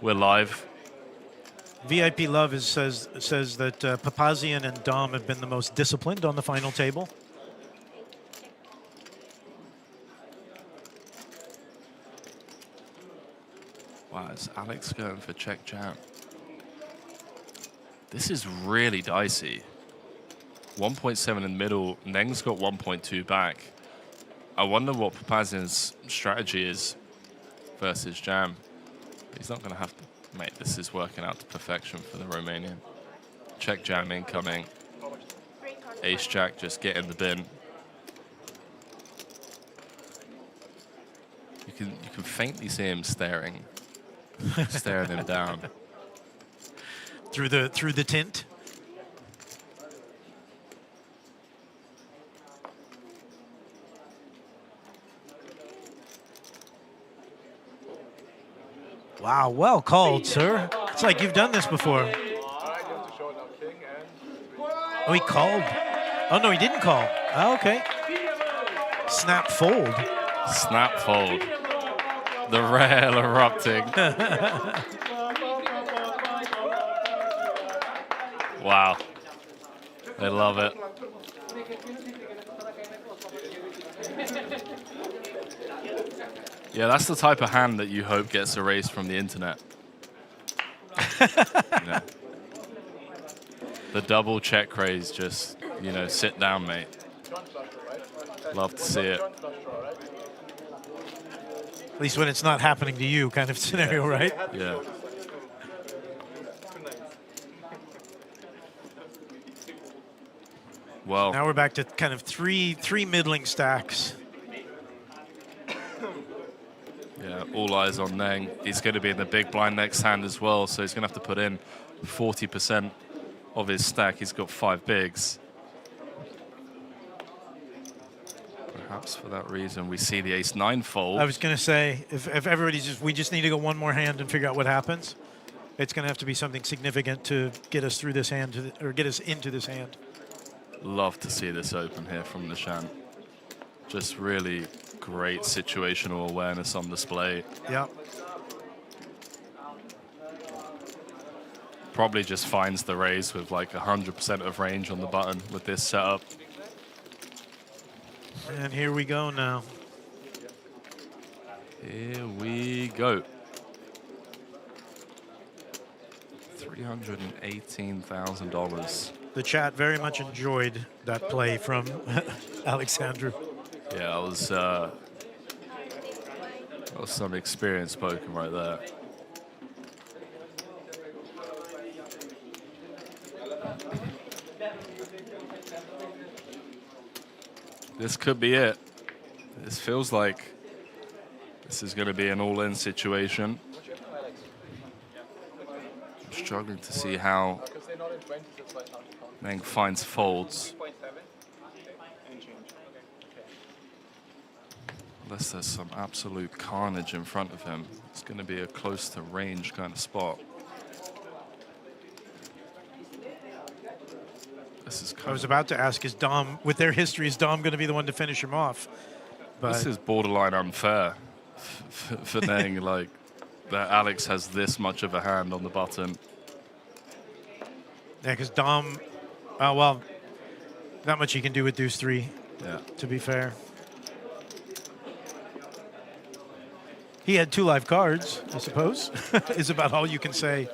we're live. VIP Love says that Papazian and Dom have been the most disciplined on the final table. Wow, is Alex going for check jam? This is really dicey. 1.7 in the middle. Neng's got 1.2 back. I wonder what Papazian's strategy is versus jam. He's not going to have to... Mate, this is working out to perfection for the Romanian. Check jam incoming. Ace jack just get in the bin. You can faintly see him staring him down. Through the tint. Wow, well called, sir. It's like you've done this before. Oh, he called. Oh, no, he didn't call. Oh, okay. Snap fold. Snap fold. The rail erupting. Wow. They love it. Yeah, that's the type of hand that you hope gets erased from the internet. You know, the double check raise, just, you know, sit down, mate. Love to see it. At least when it's not happening to you kind of scenario, right? Yeah. Well, now we're back to kind of three middling stacks. Yeah, all eyes on Neng. He's going to be in the big blind next hand as well, so he's going to have to put in 40% of his stack. He's got 5 bigs. Perhaps for that reason, we see the ace-9 fold. I was going to say, if everybody's we just need to go one more hand and figure out what happens. It's going to have to be something significant to get us through this hand, or get us into this hand. Love to see this open here from Nishan. Just really great situational awareness on display. Yeah. Probably just finds the raise with like 100% of range on the button with this setup. And here we go now. Here we go. $318,000. The chat very much enjoyed that play from Alexandru. Yeah, that was some experience spoken right there. This could be it. This feels like this is going to be an all-in situation. I'm struggling to see how Neng finds folds. Unless there's some absolute carnage in front of him, it's going to be a close to range kind of spot. This is I was about to ask, is Dom, with their history, is Dom going to be the one to finish him off? But this is borderline unfair for Neng, like that Alex has this much of a hand on the button. Yeah, because Dom, well, not much he can do with deuce 3, to be fair. He had 2 live cards, I suppose, is about all you can say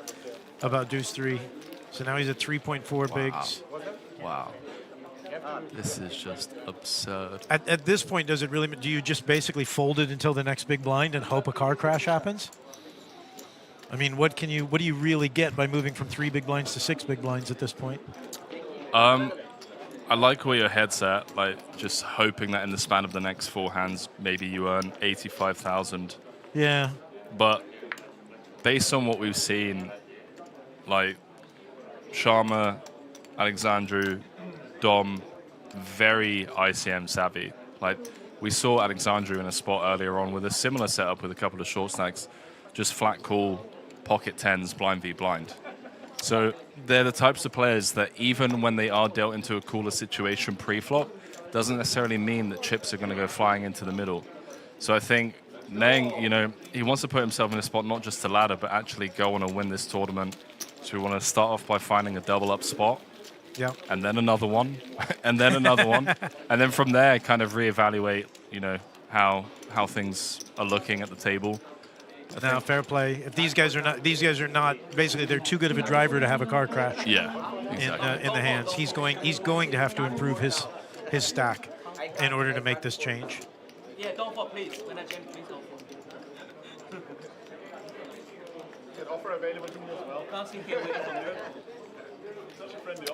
about deuce 3. So now he's at 3.4 bigs. Wow. This is just absurd. At this point, does it really, do you just basically fold it until the next big blind and hope a car crash happens? I mean, what do you really get by moving from 3 big blinds to 6 big blinds at this point? I like where your head's at, like just hoping that in the span of the next 4 hands, maybe you earn 85,000. Yeah. But based on what we've seen, like Sharma, Alexandru, Dom, very ICM savvy. Like we saw Alexandru in a spot earlier on with a similar setup with a couple of short stacks, just flat call, pocket tens, blind v blind. So they're the types of players that even when they are dealt into a cooler situation pre-flop, doesn't necessarily mean that chips are going to go flying into the middle. So I think Neng, you know, he wants to put himself in a spot not just to ladder, but actually go on and win this tournament. So we want to start off by finding a double up spot. Yeah. And then another one, and then another one. And then from there, kind of reevaluate, you know, how things are looking at the table. Now, fair play. If these guys are not, basically they're too good of a driver to have a car crash. Yeah, exactly. In the hands. He's going to have to improve his stack in order to make this change. Yeah, don't fall, please. When I jam, please don't fall. Offer available to me as well. Can't see here waiting for miracle.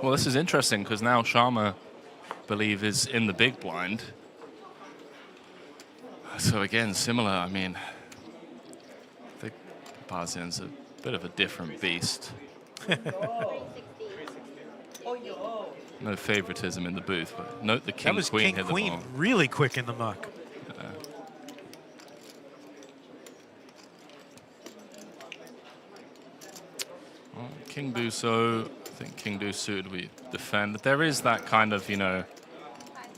Well, this is interesting because now Sharma, I believe, is in the big blind. So again, similar. I mean, I think Papazian's a bit of a different beast. No favoritism in the booth, but note the king queen hit the ball. Really quick in the muck. Well, king do so. I think king do suited we defend. There is that kind of, you know,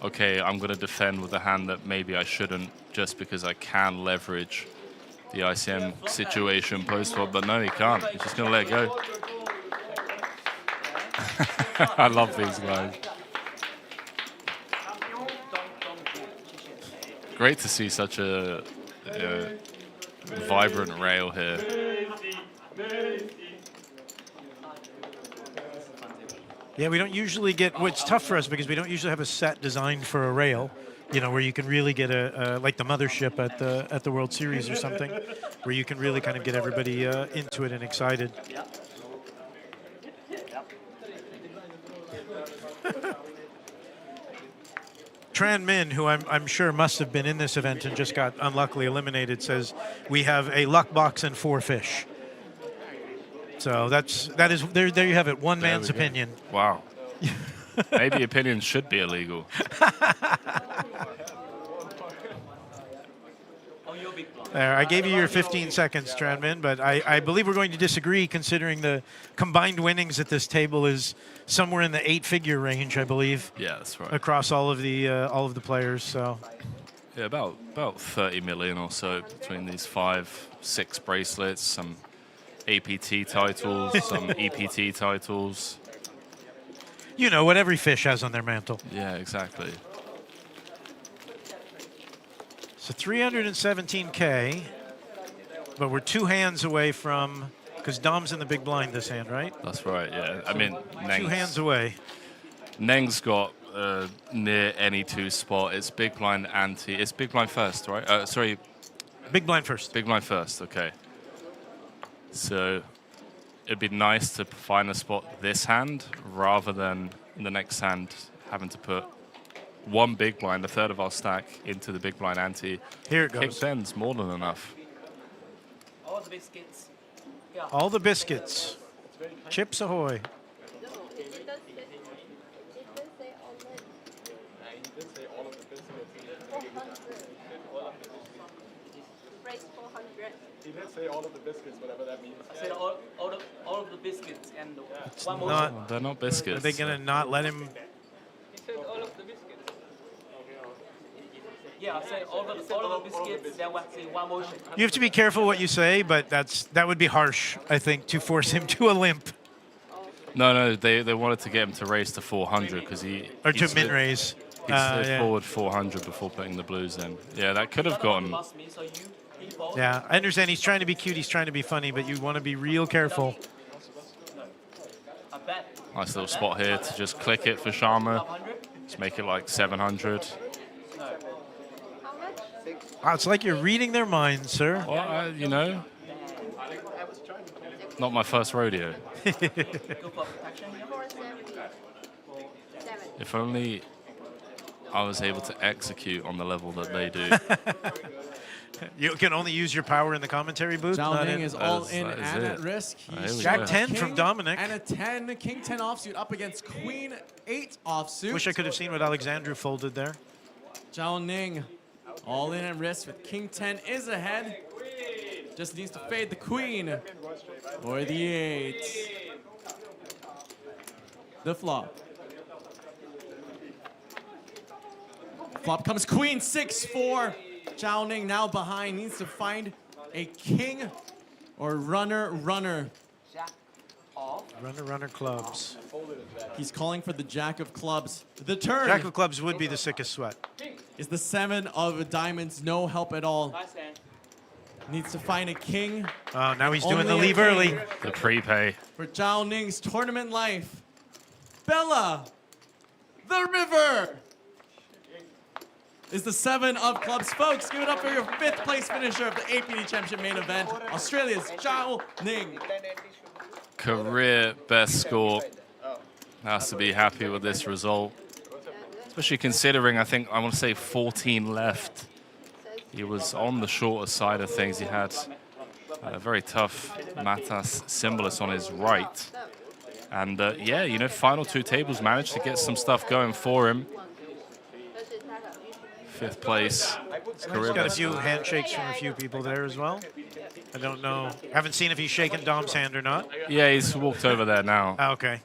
okay, I'm going to defend with a hand that maybe I shouldn't just because I can leverage the ICM situation post-flop, but no, he can't. He's just going to let it go. I love these guys. Great to see such a vibrant rail here. Yeah, we don't usually get, well, it's tough for us because we don't usually have a set designed for a rail, you know, where you can really get like the mothership at the World Series or something, where you can really kind of get everybody into it and excited. Tran Min, who I'm sure must have been in this event and just got unluckily eliminated, says we have a luck box and 4 fish. So that is there you have it, one man's opinion. Wow. Maybe opinions should be illegal. I gave you your 15 seconds, Tran Min, but I believe we're going to disagree considering the combined winnings at this table is somewhere in the 8-figure range, I believe. Yeah, that's right. Across all of the players, so. Yeah, about 30 million or so between these 5-6 bracelets, some APT titles, some EPT titles. You know, what every fish has on their mantle. Yeah, exactly. So 317K, but we're 2 hands away from, because Dom's in the big blind this hand, right? That's right, yeah. I mean, 2 hands away. Neng's got near any 2 spot. It's big blind ante. It's big blind first, right? Sorry. Big blind first. Big blind first, okay. So it'd be nice to find a spot this hand rather than in the next hand having to put 1 big blind, a third of our stack, into the big blind ante. Here it goes. Kick tens, more than enough. All the biscuits. Yeah. All the biscuits. Chips ahoy. She did say all of the biscuits, whatever that means. I said all of the biscuits and one more. Not, they're not biscuits. Are they going to not let him? He said all of the biscuits. Yeah, I said all of the biscuits. Then one say one motion. You have to be careful what you say, but that would be harsh, I think, to force him to a limp. No, they wanted to get him to raise to 400 because he to min raise. He slid forward 400 before putting the blues in. Yeah, that could have gotten. Yeah, I understand he's trying to be cute, he's trying to be funny, but you want to be real careful. Nice little spot here to just click it for Sharma. Let's make it like 700. Wow, it's like you're reading their minds, sir. Well, you know, not my first rodeo. If only I was able to execute on the level that they do. You can only use your power in the commentary booth. Zhao Ning is all in and at risk. He's Jack 10 from Dominik. And a 10, King 10 offsuit up against Queen 8 offsuit. Wish I could have seen what Alexandru folded there. Zhao Ning all in at risk with King 10 is ahead. Just needs to fade the Queen or the 8. The flop. Flop comes Queen 6-4. Zhao Ning now behind, needs to find a king or runner. Runner clubs. He's calling for the jack of clubs. The turn. Jack of clubs would be the sickest sweat. Is the 7 of diamonds, no help at all. Needs to find a king. Oh, now he's doing the leave early. The prepay. For Zhao Ning's tournament life. Bella, the river, is the 7 of clubs. Folks, give it up for your 5th place finisher of the APT Championship Main Event, Australia's Zhao Ning. Career best score. Has to be happy with this result. Especially considering, I want to say 14 left. He was on the shorter side of things. He had a very tough Matas Symbolist on his right. And yeah, you know, final 2 tables managed to get some stuff going for him. 5th place. He's got a few handshakes from a few people there as well. I don't know. Haven't seen if he's shaken Dom's hand or not. Yeah, he's walked over there now. Oh, okay.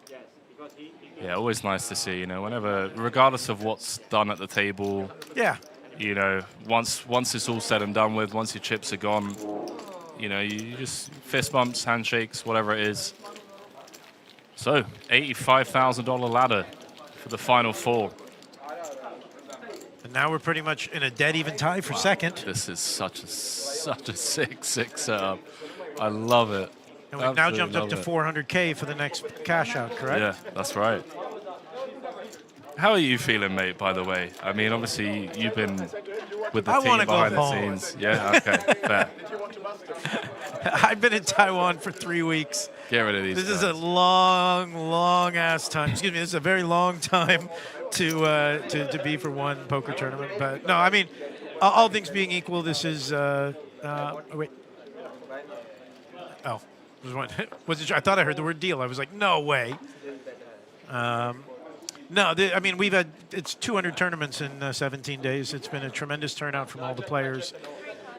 Yeah, always nice to see, you know, whenever, regardless of what's done at the table. Yeah. You know, once it's all said and done with, once your chips are gone, you know, you just fist bumps, handshakes, whatever it is. So, $85,000 ladder for the final 4. And now we're pretty much in a dead even tie for second. This is such a sick setup. I love it. And we've now jumped up to 400K for the next cash out, correct? Yeah, that's right. How are you feeling, mate, by the way? I mean, obviously, you've been with the team behind the scenes. Yeah, okay, fair. I've been in Taiwan for 3 weeks. Get rid of these This guys. is a long ass time. Excuse me, this is a very long time to be for one poker tournament. But no, I mean, all things being equal, this is, wait. Oh, was it? I thought I heard the word deal. I was like, no way. No, I mean, it's 200 tournaments in 17 days. It's been a tremendous turnout from all the players.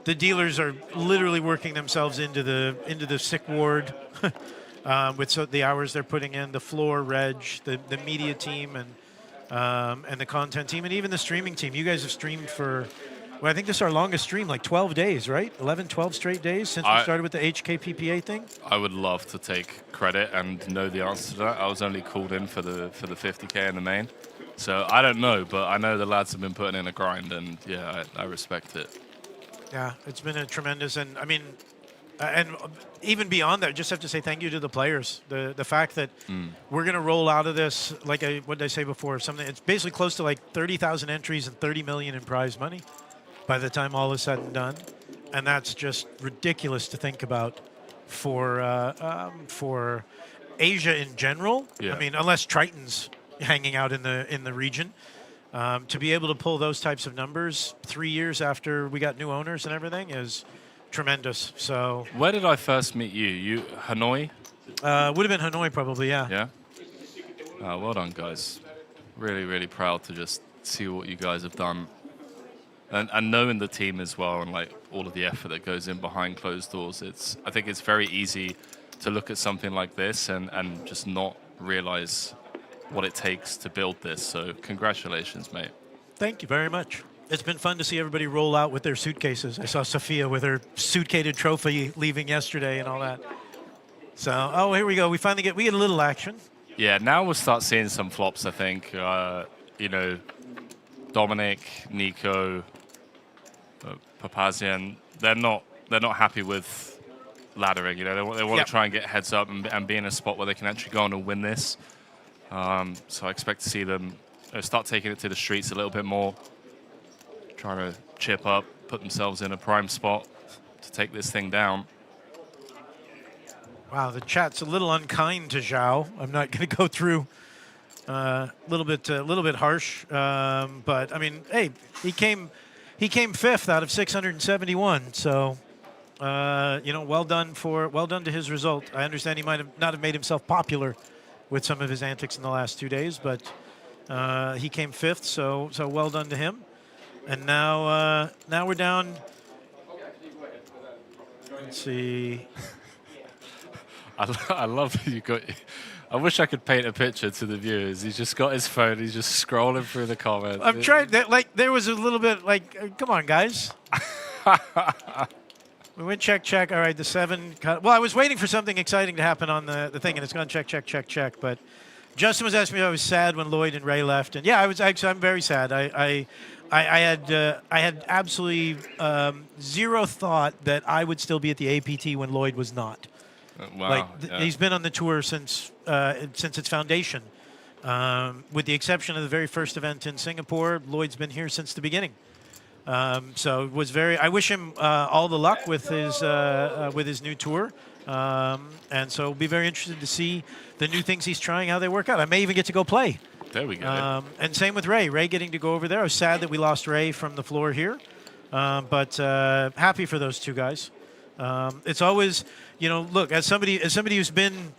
The dealers are literally working themselves into the sick ward with the hours they're putting in, the floor, Reg, the media team, and the content team, and even the streaming team. You guys have streamed for, well, I think this is our longest stream, like 12 days, right? 11, 12 straight days since we started with the HKPPA thing? I would love to take credit and know the answer to that. I was only called in for the 50K in the main. So I don't know, but I know the lads have been putting in a grind, and yeah, I respect it. Yeah, it's been a tremendous, and I mean, and even beyond that, just have to say thank you to the players. The fact that we're going to roll out of this, like what did I say before? Something. It's basically close to like 30,000 entries and 30 million in prize money by the time all is said and done, and that's just ridiculous to think about for Asia in general. Yeah. I mean, unless Triton's hanging out in the region. To be able to pull those types of numbers 3 years after we got new owners and everything is tremendous. So where did I first meet you? Hanoi? Would have been Hanoi probably, yeah. Yeah? Well done, guys. Really, really proud to just see what you guys have done. and knowing the team as well, and like all of the effort that goes in behind closed doors, I think it's very easy to look at something like this and just not realize what it takes to build this. So congratulations, mate. Thank you very much. It's been fun to see everybody roll out with their suitcases. I saw Sophia with her suitcated trophy leaving yesterday and all that. So, oh, here we go. We finally get a little action. Yeah, now we'll start seeing some flops, I think. You know, Dominik, Nico, Papazian, they're not happy with laddering. You know, they want to try and get heads up and be in a spot where they can actually go on and win this. So I expect to see them start taking it to the streets a little bit more, trying to chip up, put themselves in a prime spot to take this thing down. Wow, the chat's a little unkind to Zhao. I'm not going to go through a little bit harsh, but I mean, hey, he came 5th out of 671. So, you know, well done to his result. I understand he might not have made himself popular with some of his antics in the last 2 days, but he came 5th. So well done to him. And now we're down. Let's see. I love that you got. I wish I could paint a picture to the viewers. He's just got his phone. He's just scrolling through the comments. I'm trying. Like there was a little bit like, come on, guys. We went check. All right, the 7. Well, I was waiting for something exciting to happen on the thing, and it's gone check. But Justin was asking me if I was sad when Lloyd and Ray left, and yeah, I'm very sad. I had absolutely zero thought that I would still be at the APT when Lloyd was not. Wow. Like he's been on the tour since its foundation, with the exception of the very first event in Singapore. Lloyd's been here since the beginning. So it was very. I wish him all the luck with his new tour, and so it'll be very interested to see the new things he's trying, how they work out. I may even get to go play. There we go. And same with Ray. Ray getting to go over there. I was sad that we lost Ray from the floor here, but happy for those two guys. It's always, you know, look, as somebody who's been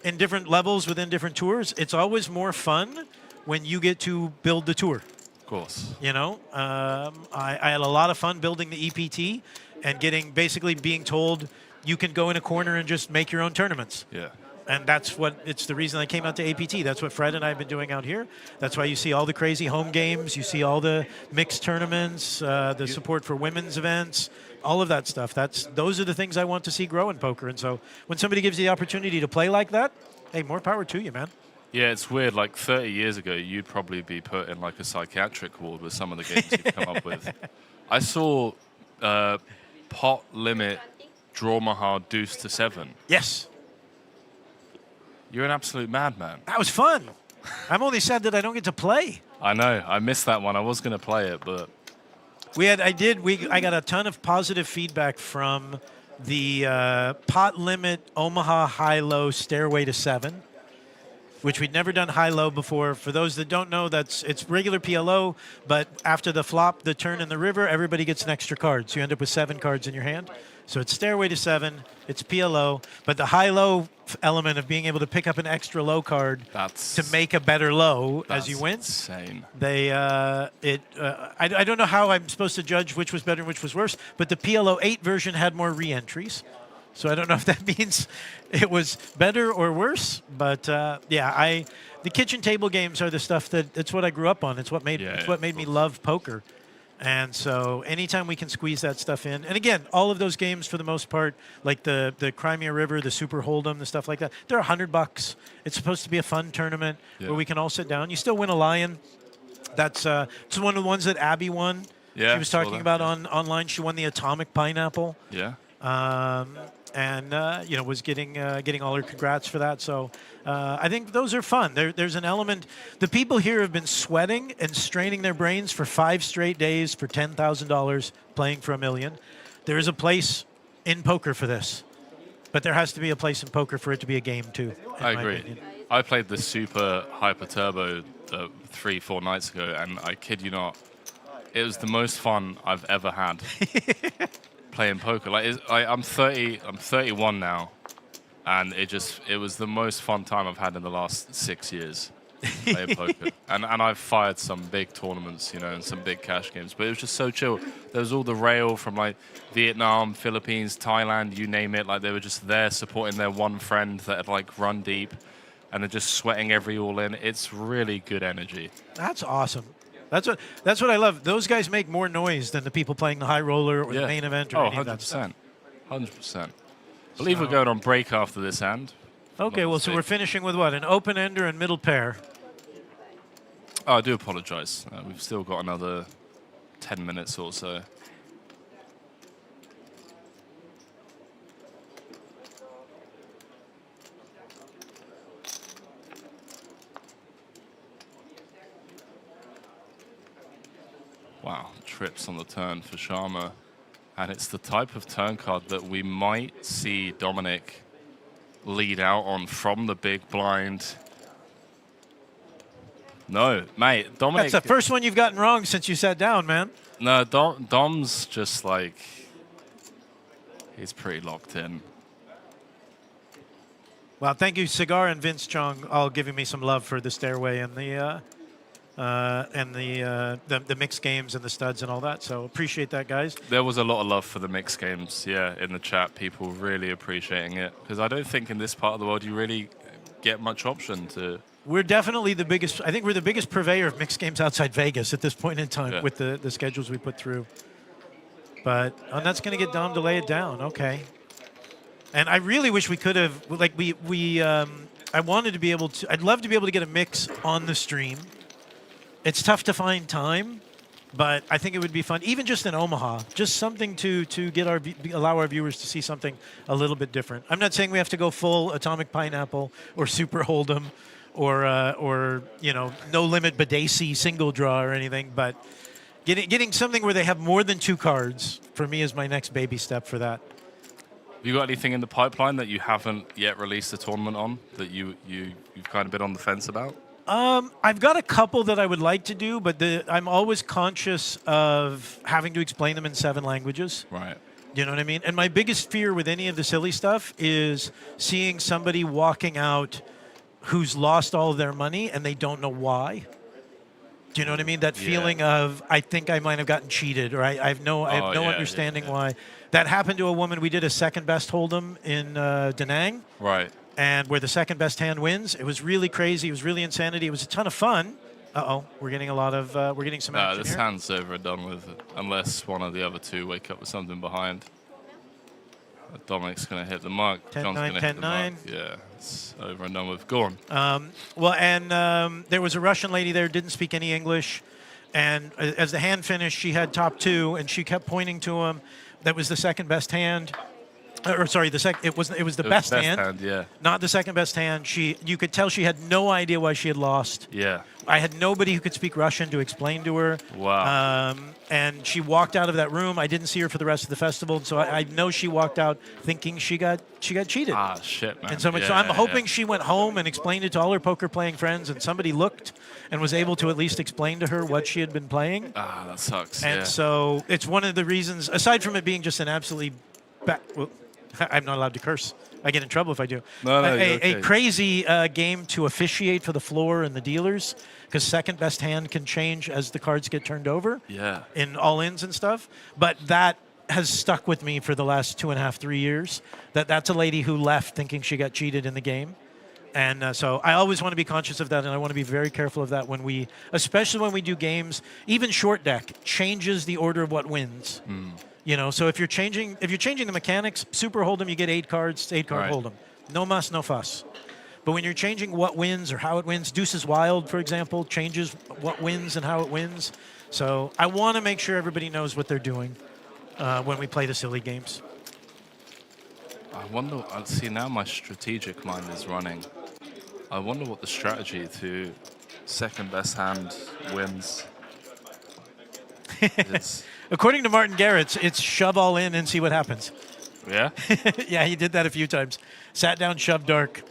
in different levels within different tours, it's always more fun when you get to build the tour. Of course. You know, I had a lot of fun building the EPT and basically being told you can go in a corner and just make your own tournaments. Yeah. And it's the reason I came out to APT. That's what Fred and I have been doing out here. That's why you see all the crazy home games. You see all the mixed tournaments, the support for women's events, all of that stuff. Those are the things I want to see grow in poker. And so when somebody gives you the opportunity to play like that, hey, more power to you, man. Yeah, it's weird. Like 30 years ago, you'd probably be put in like a psychiatric ward with some of the games you've come up with. I saw pot limit draw Mahar deuce to 7. Yes. You're an absolute madman. That was fun. I'm only sad that I don't get to play. I know. I missed that one. I was going to play it, but I got a ton of positive feedback from the pot limit Omaha high-low stairway to 7, which we'd never done high-low before. For those that don't know, it's regular PLO, but after the flop, the turn in the river, everybody gets an extra card. So you end up with 7 cards in your hand. So it's stairway to 7, it's PLO, but the high-low element of being able to pick up an extra low card to make a better low as you win. Insane. I don't know how I'm supposed to judge which was better and which was worse, but the PLO 8 version had more re-entries. So I don't know if that means it was better or worse, but the kitchen table games are the stuff it's what I grew up on. It's what made me love poker. And so anytime we can squeeze that stuff in, and again, all of those games for the most part, like the Crimea River, the Super Hold'em, the stuff like that, they're $100. It's supposed to be a fun tournament where we can all sit down. You still win a lion. That's it's one of the ones that Abby won. Yeah, She was talking about online. She won the Atomic Pineapple. Yeah. Was getting all her congrats for that. So I think those are fun. There's an element. The people here have been sweating and straining their brains for 5 straight days for $10,000 playing for $1 million. There is a place in poker for this, but there has to be a place in poker for it to be a game too. I agree. I played the Super Hyper Turbo 3-4 nights ago, and I kid you not, it was the most fun I've ever had. Playing poker. I'm 31 now, and it was the most fun time I've had in the last 6 years. Player poker. And I've fired some big tournaments, you know, and some big cash games, but it was just so chill. There was all the rail from like Vietnam, Philippines, Thailand, you name it. Like they were just there supporting their one friend that had like run deep, and they're just sweating every all in. It's really good energy. That's awesome. That's what I love. Those guys make more noise than the people playing the high roller or the main event or any of that stuff. 100%. I believe we're going on break after this hand. Okay, well, so we're finishing with what? An open-ender and middle pair. Oh, I do apologize. We've still got another 10 minutes or so. Wow, trips on the turn for Sharma. And it's the type of turn card that we might see Dominik lead out on from the big blind. No, mate, Dominik... That's the first one you've gotten wrong since you sat down, man. No, Dom's just like... He's pretty locked in. Well, thank you, Cigar and Vince Chong, all giving me some love for the stairway and the mixed games and the studs and all that. So appreciate that, guys. There was a lot of love for the mixed games, yeah, in the chat. People really appreciating it. Because I don't think in this part of the world you really get much option to... We're definitely the biggest, I think we're the biggest purveyor of mixed games outside Vegas at this point in time with the schedules we put through. But that's going to get Dom to lay it down. Okay. And I really wish we could have, like I wanted to be able to, I'd love to be able to get a mix on the stream. It's tough to find time, but I think it would be fun, even just in Omaha, just something to get allow our viewers to see something a little bit different. I'm not saying we have to go full Atomic Pineapple or Super Hold'em or you know, No Limit Badesi single draw or anything, but getting something where they have more than 2 cards for me is my next baby step for that. Have you got anything in the pipeline that you haven't yet released a tournament on that you've kind of been on the fence about? I've got a couple that I would like to do, but I'm always conscious of having to explain them in 7 languages. Right. You know what I mean? And my biggest fear with any of the silly stuff is seeing somebody walking out who's lost all of their money and they don't know why. Do you know what I mean? That feeling of, I think I might have gotten cheated, or I have no understanding why. That happened to a woman. We did a second best Hold'em in Da Nang. Right. And where the second best hand wins. It was really crazy. It was really insanity. It was a ton of fun. Uh-oh, we're getting a lot of, we're getting some action this here. hand's over and done with, unless one of the other 2 wake up with something behind. Dominik's going to hit the mark. 10-9, John's going to hit the mark. 10-9. Yeah, it's over and done with. Go on. Well, and there was a Russian lady there, didn't speak any English. And as the hand finished, she had top 2, and she kept pointing to him. That was the second best hand. Or sorry, it was the best hand. Yeah. Not the second best hand. You could tell she had no idea why she had lost. Yeah. I had nobody who could speak Russian to explain to her. Wow. And she walked out of that room. I didn't see her for the rest of the festival, so I know she walked out thinking she got cheated. Ah, shit, man. And so I'm hoping she went home and explained it to all her poker playing friends, and somebody looked and was able to at least explain to her what she had been playing. Ah, that sucks. And so it's one of the reasons, aside from it being just an absolutely I'm not allowed to curse. I get in trouble if I do. No, a crazy game to officiate for the floor and the dealers, because second best hand can change as the cards get turned over. Yeah. In all-ins and stuff. But that has stuck with me for the last 2.5, 3 years. That's a lady who left thinking she got cheated in the game. And so I always want to be conscious of that, and I want to be very careful of that especially when we do games. Even short deck changes the order of what wins. You know, so if you're changing the mechanics, Super Hold'em, you get 8 cards, 8-card Hold'em. No muss, no fuss. But when you're changing what wins or how it wins, Deuces Wild, for example, changes what wins and how it wins. So I want to make sure everybody knows what they're doing when we play the silly games. I wonder, see now my strategic mind is running. I wonder what the strategy to second best hand wins is. According to Martin Garrett, it's shove all in and see what happens. Yeah? Yeah, he did that a few times. Sat down, shoved dark,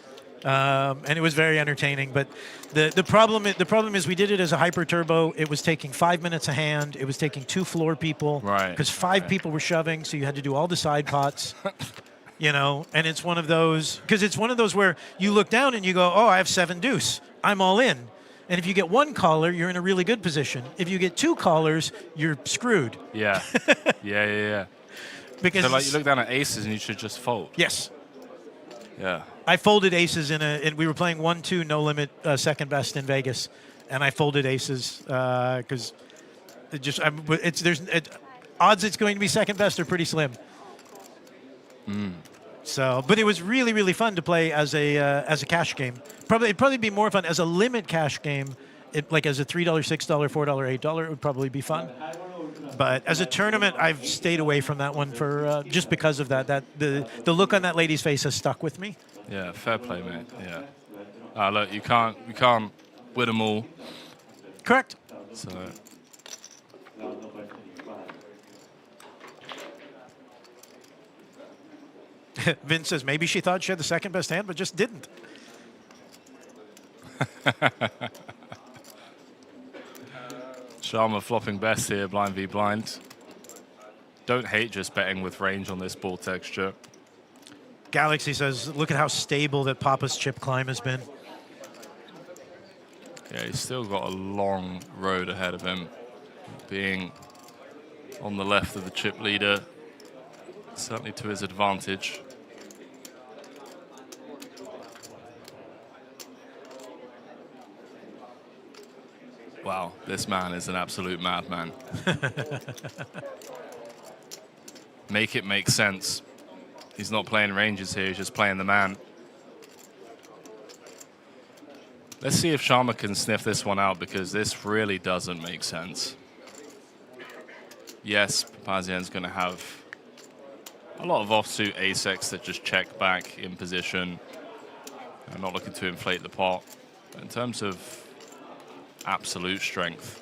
and it was very entertaining. But the problem is we did it as a hyper turbo. It was taking 5 minutes a hand. It was taking 2 floor people. Right. Because 5 people were shoving, so you had to do all the side pots. You know, and it's one of those where you look down and you go, oh, I have 7 deuce. I'm all in. And if you get one caller, you're in a really good position. If you get two callers, you're screwed. Yeah. Yeah. Because so like you look down at aces and you should just fold. Yes. Yeah. I folded aces we were playing 1-2 no limit second best in Vegas, and I folded aces because odds it's going to be second best are pretty slim. So, but it was really, really fun to play as a cash game. It'd probably be more fun as a limit cash game. Like as a $3, $6, $4, $8, it would probably be fun. But as a tournament, I've stayed away from that one for just because of that. The look on that lady's face has stuck with me. Yeah, fair play, mate. Yeah. Look, you can't win them all. Correct. So. Vince says maybe she thought she had the second best hand, but just didn't. Sharma flopping best here, blind v blind. Don't hate just betting with range on this ball texture. Galaxy says, look at how stable that Papa's chip climb has been. Yeah, he's still got a long road ahead of him. Being on the left of the chip leader, certainly to his advantage. Wow, this man is an absolute madman. Make it make sense. He's not playing ranges here, he's just playing the man. Let's see if Sharma can sniff this one out, because this really doesn't make sense. Yes, Papazian's going to have a lot of offsuit ace-X that just check back in position. I'm not looking to inflate the pot. But in terms of absolute strength,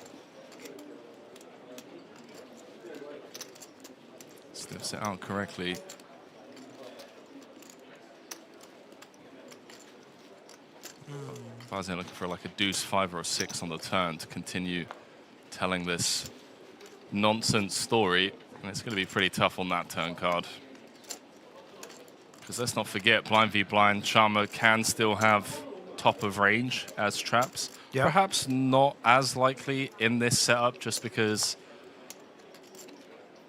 sniffs it out correctly. Papazian looking for like a deuce, 5 or a 6 on the turn to continue telling this nonsense story, and it's going to be pretty tough on that turn card. Because let's not forget, blind v blind, Sharma can still have top of range as traps. Yeah. Perhaps not as likely in this setup, just because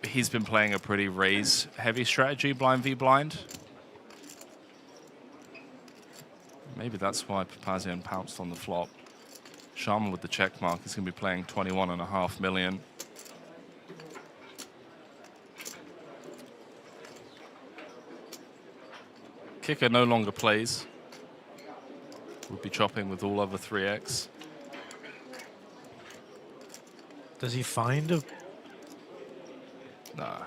he's been playing a pretty raise-heavy strategy, blind v blind. Maybe that's why Papazian pounced on the flop. Sharma with the check mark is going to be playing 21.5 million. Kicker no longer plays. Would be chopping with all other 3x. Does he find a... Nah,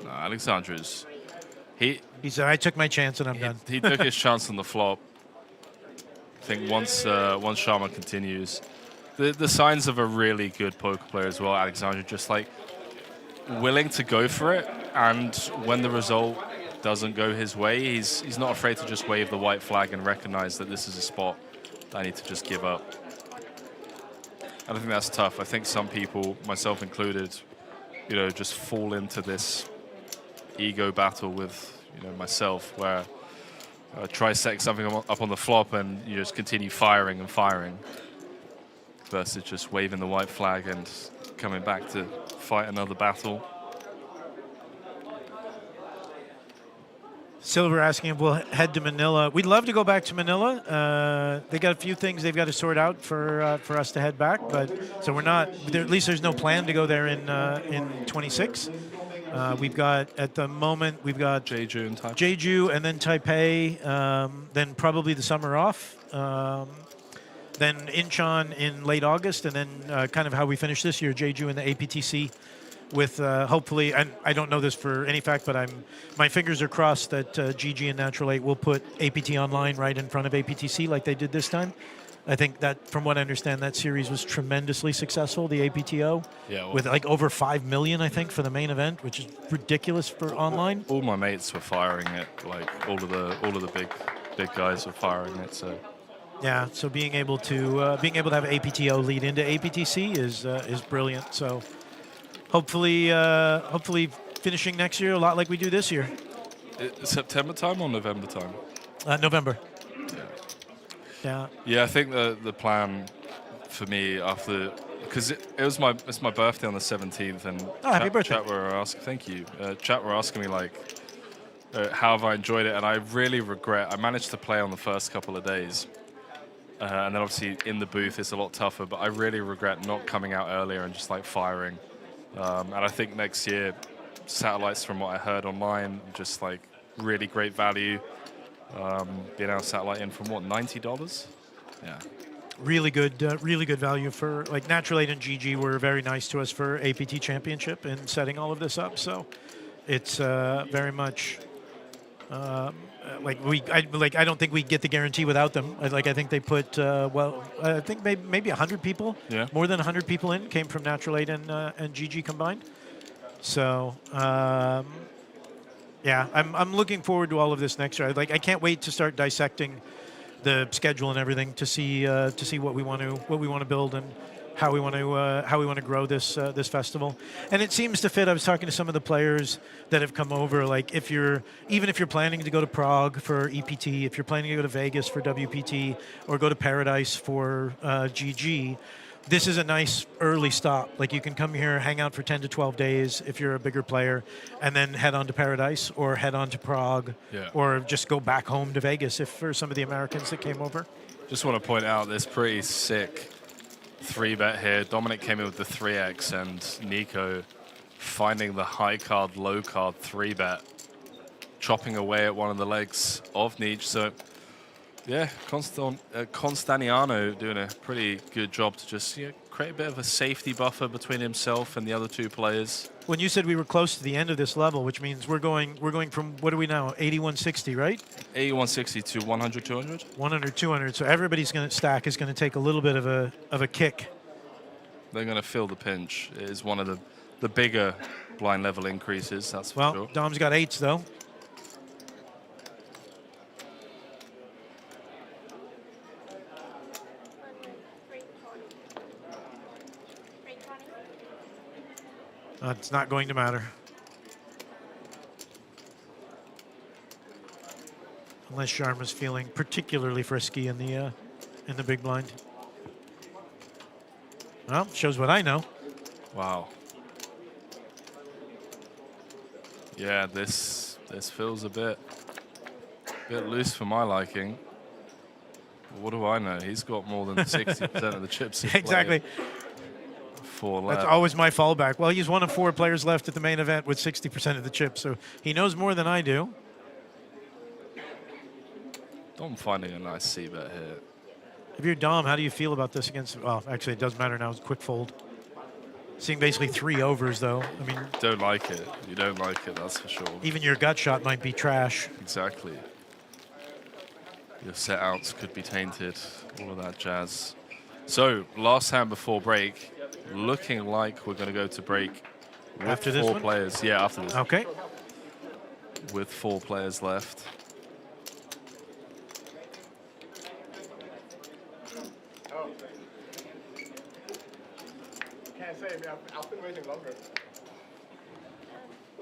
Alexandra's... He said, I took my chance and I'm done. He took his chance on the flop. I think once Sharma continues, the signs of a really good poker player as well, Alexandra, just like willing to go for it, and when the result doesn't go his way, he's not afraid to just wave the white flag and recognize that this is a spot that I need to just give up. And I think that's tough. I think some people, myself included, you know, just fall into this ego battle with, you know, myself, where try setting something up on the flop and you just continue firing and firing, versus just waving the white flag and coming back to fight another battle. Silver asking if we'll head to Manila. We'd love to go back to Manila. They got a few things they've got to sort out for us to head back, but so we're not. At least there's no plan to go there in 26. We've got at the moment Jeju and Taipei. Jeju and then Taipei. Then probably the summer off. Then Incheon in late August, and then kind of how we finish this year, Jeju and the APTC. With hopefully, and I don't know this for any fact, but my fingers are crossed that GG and Natural 8 will put APT online right in front of APTC like they did this time. I think that, from what I understand, that series was tremendously successful, the APTO, with like over 5 million, I think, for the main event, which is ridiculous for online. All my mates were firing it, like all of the big guys were firing it. So yeah, so being able to have APTO lead into APTC is brilliant. So. Hopefully finishing next year a lot like we do this year. September time or November time? November. Yeah. Yeah, I think the plan for me after, because it's my birthday on the 17th, and happy birthday. Chat were asking, thank you. Chat were asking me like, how have I enjoyed it? And I really regret. I managed to play on the first couple of days, and then obviously in the booth it's a lot tougher. But I really regret not coming out earlier and just like firing. And I think next year, satellites, from what I heard online, just like really great value. Being able to satellite in from what, $90? Yeah. Really good value for like Natural 8 and GG were very nice to us for APT Championship and setting all of this up. So it's very much I don't think we get the guarantee without them. I think they put I think maybe 100 people, more than 100 people in came from Natural 8 and GG combined. So yeah, I'm looking forward to all of this next year. I can't wait to start dissecting the schedule and everything to see what we want to build and how we want to grow this festival. And it seems to fit. I was talking to some of the players that have come over. Like if you're planning to go to Prague for EPT, if you're planning to go to Vegas for WPT, or go to Paradise for GG, this is a nice early stop. Like you can come here, hang out for 10 to 12 days if you're a bigger player, and then head on to Paradise or head on to Prague, or just go back home to Vegas if for some of the Americans that came over. Just want to point out this pretty sick 3-bet here. Dominik came in with the 3x, and Nico finding the high card, low card 3-bet, chopping away at one of the legs of Nitsche. So yeah, Costiniano doing a pretty good job to just create a bit of a safety buffer between himself and the other two players. When you said we were close to the end of this level, which means we're going from, what are we now, 8160, right? 8160 to 100 200. 100 200. So everybody's going to stack is going to take a little bit of a kick. They're going to feel the pinch. It is one of the bigger blind level increases. That's for sure. Dom's got 8s though. It's not going to matter. Unless Sharma's feeling particularly frisky in the big blind. Well, shows what I know. Wow. Yeah, this feels a bit loose for my liking. What do I know? He's got more than 60% of the chips. Exactly. That's always my fallback. Well, he's one of 4 players left at the main event with 60% of the chips, so he knows more than I do. Dom finding a nice C-bet here. If you're Dom, how do you feel about this against... Well, actually, it doesn't matter now. It's quick fold. Seeing basically 3 overs, though. I mean... Don't like it. You don't like it, that's for sure. Even your gut shot might be trash. Exactly. Your set outs could be tainted. All of that jazz. So, last hand before break. Looking like we're going to go to break with after this 4 one? players. Yeah, after this. Okay. With 4 players left. Can't say. I've been waiting longer.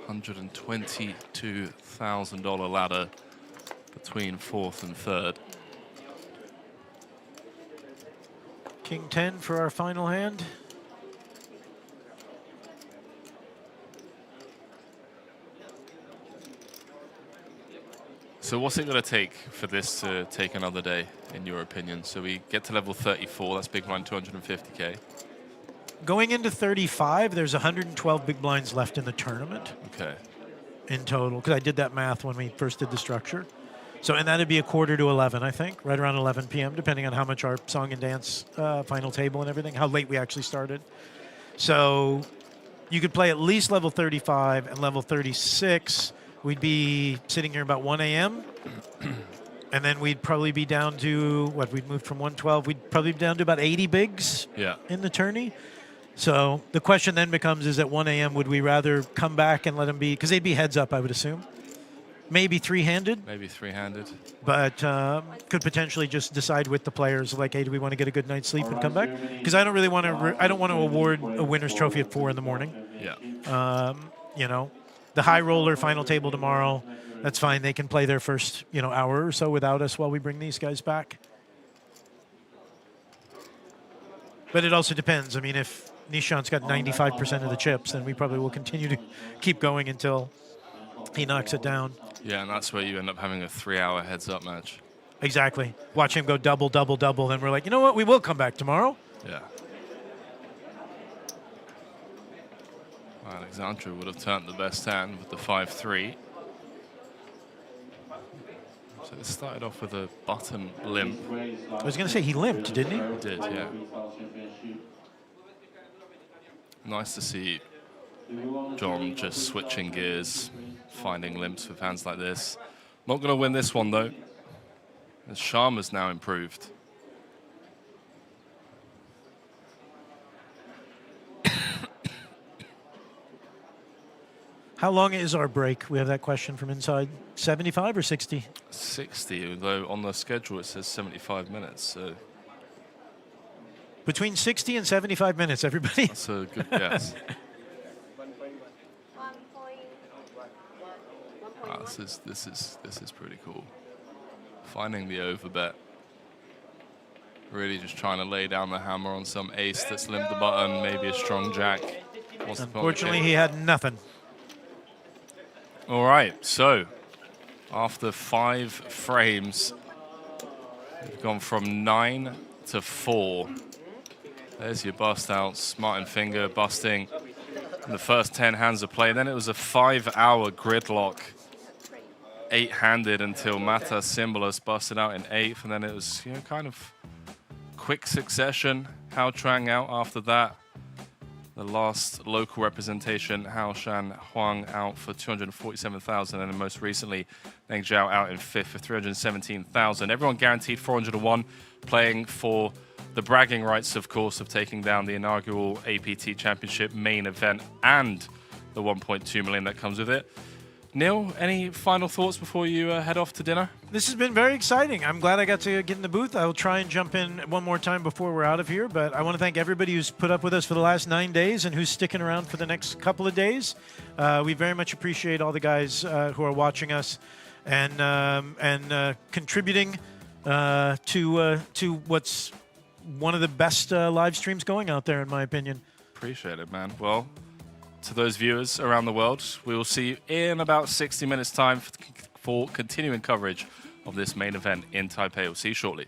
$122,000 ladder between 4th and 3rd. King 10 for our final hand. So what's it going to take for this to take another day, in your opinion? So we get to level 34, that's big blind 250K. Going into 35, there's 112 big blinds left in the tournament. Okay. In total, because I did that math when we first did the structure. So, and that'd be a quarter to 11, I think, right around 11 p.m., depending on how much our song and dance final table and everything, how late we actually started. So you could play at least level 35 and level 36. We'd be sitting here about 1 a.m. And then we'd probably be down to, what, we'd moved from 112. We'd probably be down to about 80 bigs in the tourney. So the question then becomes, is at 1 a.m., would we rather come back and let them be, because they'd be heads up, I would assume. Maybe 3-handed. Maybe 3-handed. But could potentially just decide with the players, like, hey, do we want to get a good night's sleep and come back? Because I don't really want to, I don't want to award a winner's trophy at 4 in the morning. Yeah. You know, the high roller final table tomorrow, that's fine. They can play their first, hour or so without us while we bring these guys back. But it also depends. I mean, if Nishan's got 95% of the chips, then we probably will continue to keep going until he knocks it down. Yeah, and that's where you end up having a 3-hour heads-up match. Exactly. Watch him go double, double, double. Then we're like, you know what? We will come back tomorrow. Yeah. Alexandra would have turned the best hand with the 5-3. So it started off with a button limp. I was going to say he limped, didn't he? He did, yeah. Nice to see John just switching gears, finding limps with hands like this. Not going to win this one, though, as Sharma's now improved. How long is our break? We have that question from inside. 75 or 60? 60, although on the schedule it says 75 minutes, so... Between 60 and 75 minutes, everybody. That's a good guess. Wow, this is pretty cool. Finding the overbet. Really just trying to lay down the hammer on some ace that's limped the button, maybe a strong jack. Unfortunately, he had nothing. All right, so after 5 frames, we've gone from 9 to 4. There's your bust outs, Martin Finger busting in the first 10 hands of play. Then it was a 5-hour gridlock, 8-handed until Mata Symbolus busted out in 8th, and then it was kind of quick succession. Hao Chuang out after that. The last local representation, Hao Shan Huang out for 247,000, and then most recently, Neng Zhao out in 5th for 317,000. Everyone guaranteed 401, playing for the bragging rights, of course, of taking down the inaugural APT Championship Main Event and the 1.2 million that comes with it. Neil, any final thoughts before you head off to dinner? This has been very exciting. I'm glad I got to get in the booth. I will try and jump in one more time before we're out of here, but I want to thank everybody who's put up with us for the last 9 days and who's sticking around for the next couple of days. We very much appreciate all the guys who are watching us and contributing to what's one of the best live streams going out there, in my opinion. Appreciate it, man. Well, to those viewers around the world, we will see you in about 60 minutes' time for continuing coverage of this main event in Taipei. We'll see you shortly.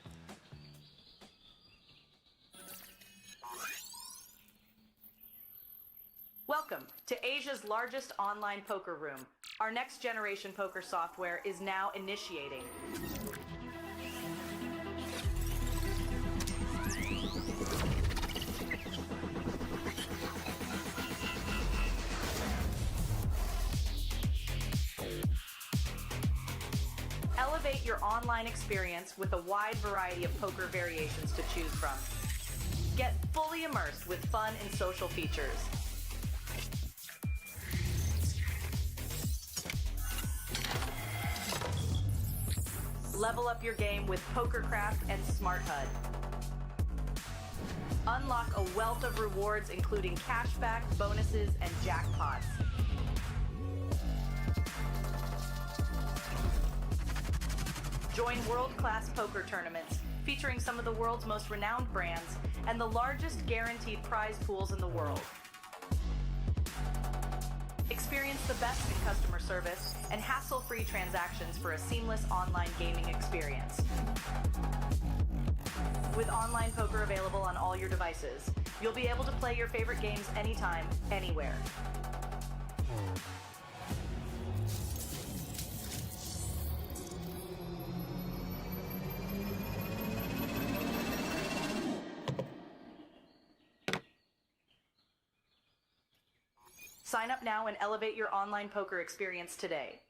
Welcome to Asia's largest online poker room. Our next generation poker software is now initiating. Elevate your online experience with a wide variety of poker variations to choose from. Get fully immersed with fun and social features. Level up your game with PokerCraft and Smart HUD. Unlock a wealth of rewards, including cashback, bonuses, and jackpots. Join world-class poker tournaments featuring some of the world's most renowned brands and the largest guaranteed prize pools in the world. Experience the best in customer service and hassle-free transactions for a seamless online gaming experience. With online poker available on all your devices, you'll be able to play your favorite games anytime, anywhere. Sign up now and elevate your online poker experience today.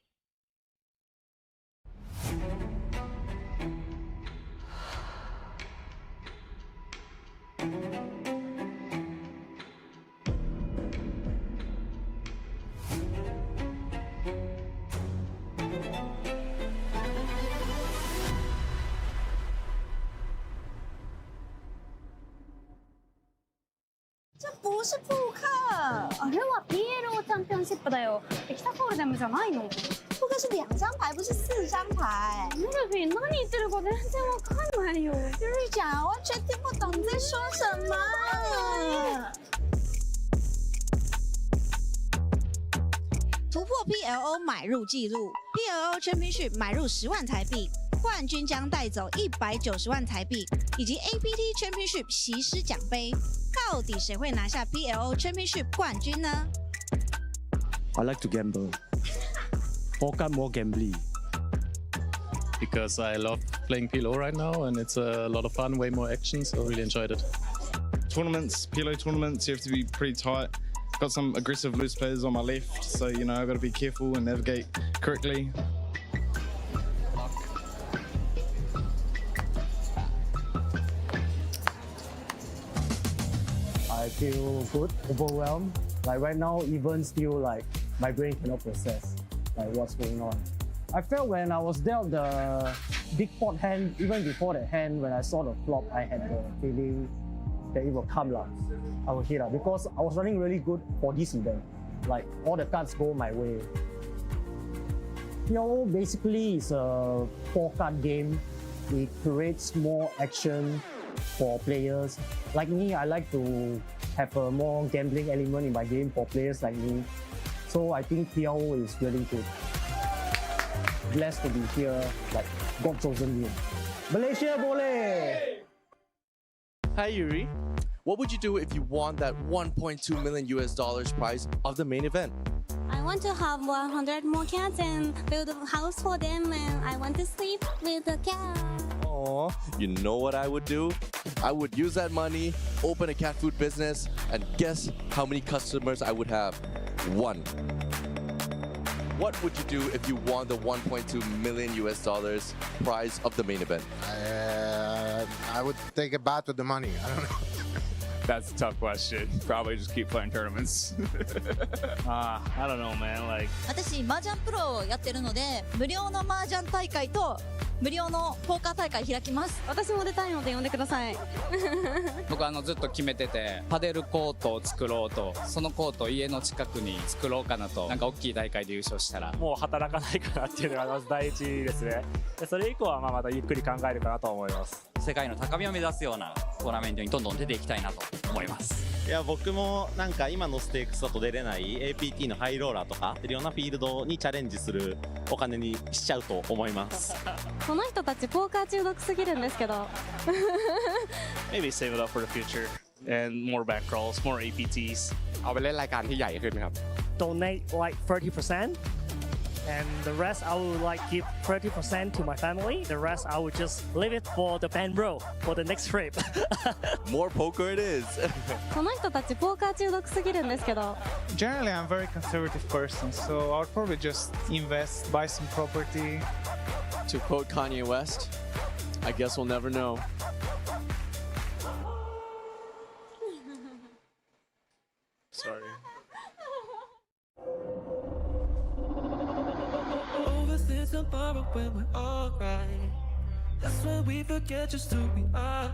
这不是扑克。あれは PLO チャンピオンシップだよ。北コールデムじゃないの？扑克是2张牌，不是4张牌。ミルフィー何言ってるか全然わかんないよ。瑞讲完全听不懂你在说什么。突破 PLO 买入纪录 ，PLO Championship 买入10万台币，冠军将带走190万台币，以及 APT Championship 席师奖杯。到底谁会拿下 PLO Championship 冠军呢 I like to gamble. Poker more gambling. Because I love playing PLO right now and it's a lot of fun, way more action, so really enjoyed it. Tournaments, PLO tournaments, you have to be pretty tight. Got some aggressive loose players on my left, so you know I've got to be careful and navigate correctly. I feel good, overwhelmed. Like right now, even still like my brain cannot process like what's going on. I felt when I was dealt the big pot hand, even before that hand, when I saw the flop, I had the feeling that it will come lah. I will hit because I was running really good for this event. Like all the cards go my way. PLO basically is a 4-card game. It creates more action for players. Like me, I like to have a more gambling element in my game for players like me. So I think PLO is really good. Blessed to be here, like God chosen me. Malaysia boleh! Hi Yuri. What would you do if you won that $1.2 million prize of the main event? I want to have 100 more cats and build a house for them, and I want to sleep with the cat. Aw, you know what I would do? I would use that money, open a cat food business, and guess how many customers I would have? 1. What would you do if you won the $1.2 million prize of the main event? I would take a bath with the money. I don't know. That's a tough question. Probably just keep playing tournaments. I don't know, man. Like, 私麻雀プロをやってるので、無料の麻雀大会と無料のポーカー大会開きます。私も出たいので呼んでください。僕ずっと決めてて、パデルコートを作ろうと、そのコートを家の近くに作ろうかなと、なんか大きい大会で優勝したら。もう働かないかなっていうのがまず第一ですね。でそれ以降はまたゆっくり考えるかなと思います。世界の高みを目指すようなトーナメントにどんどん出ていきたいなと思います。いや僕もなんか今のステークスだと出れない APT のハイローラーとかいろんなフィールドにチャレンジするお金にしちゃうと思います。この人たちポーカー中毒すぎるんですけど。maybe save it up for the future and more bankrolls, more APTs. เอาไปเล่นรายการที่ใหญ่ขึ้นครับ Donate like 30%. And the rest I would like give 30% to my family. The rest I would just leave it for the band bro for the next trip. More poker it is. この人たちポーカー中毒すぎるんですけど。Generally, I'm a very conservative person, so I'll probably just invest, buy some property. To quote Kanye West, I guess we'll never know. Sorry. Tomorrow when we're alright, that's when we forget just who we are.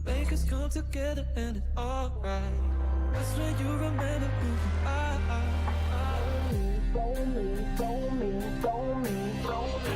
Make us come together and it's alright. That's when you remember who you are. Don't me, don't me, don't me, don't me.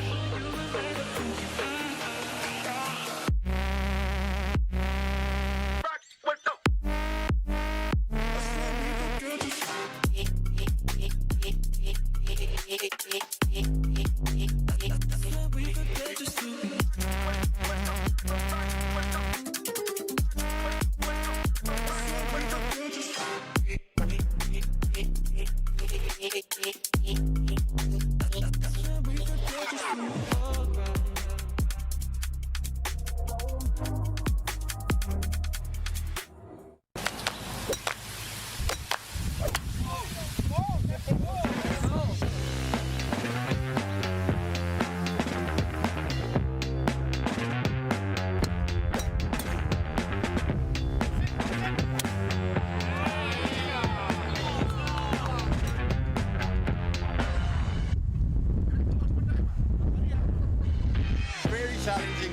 Challenging.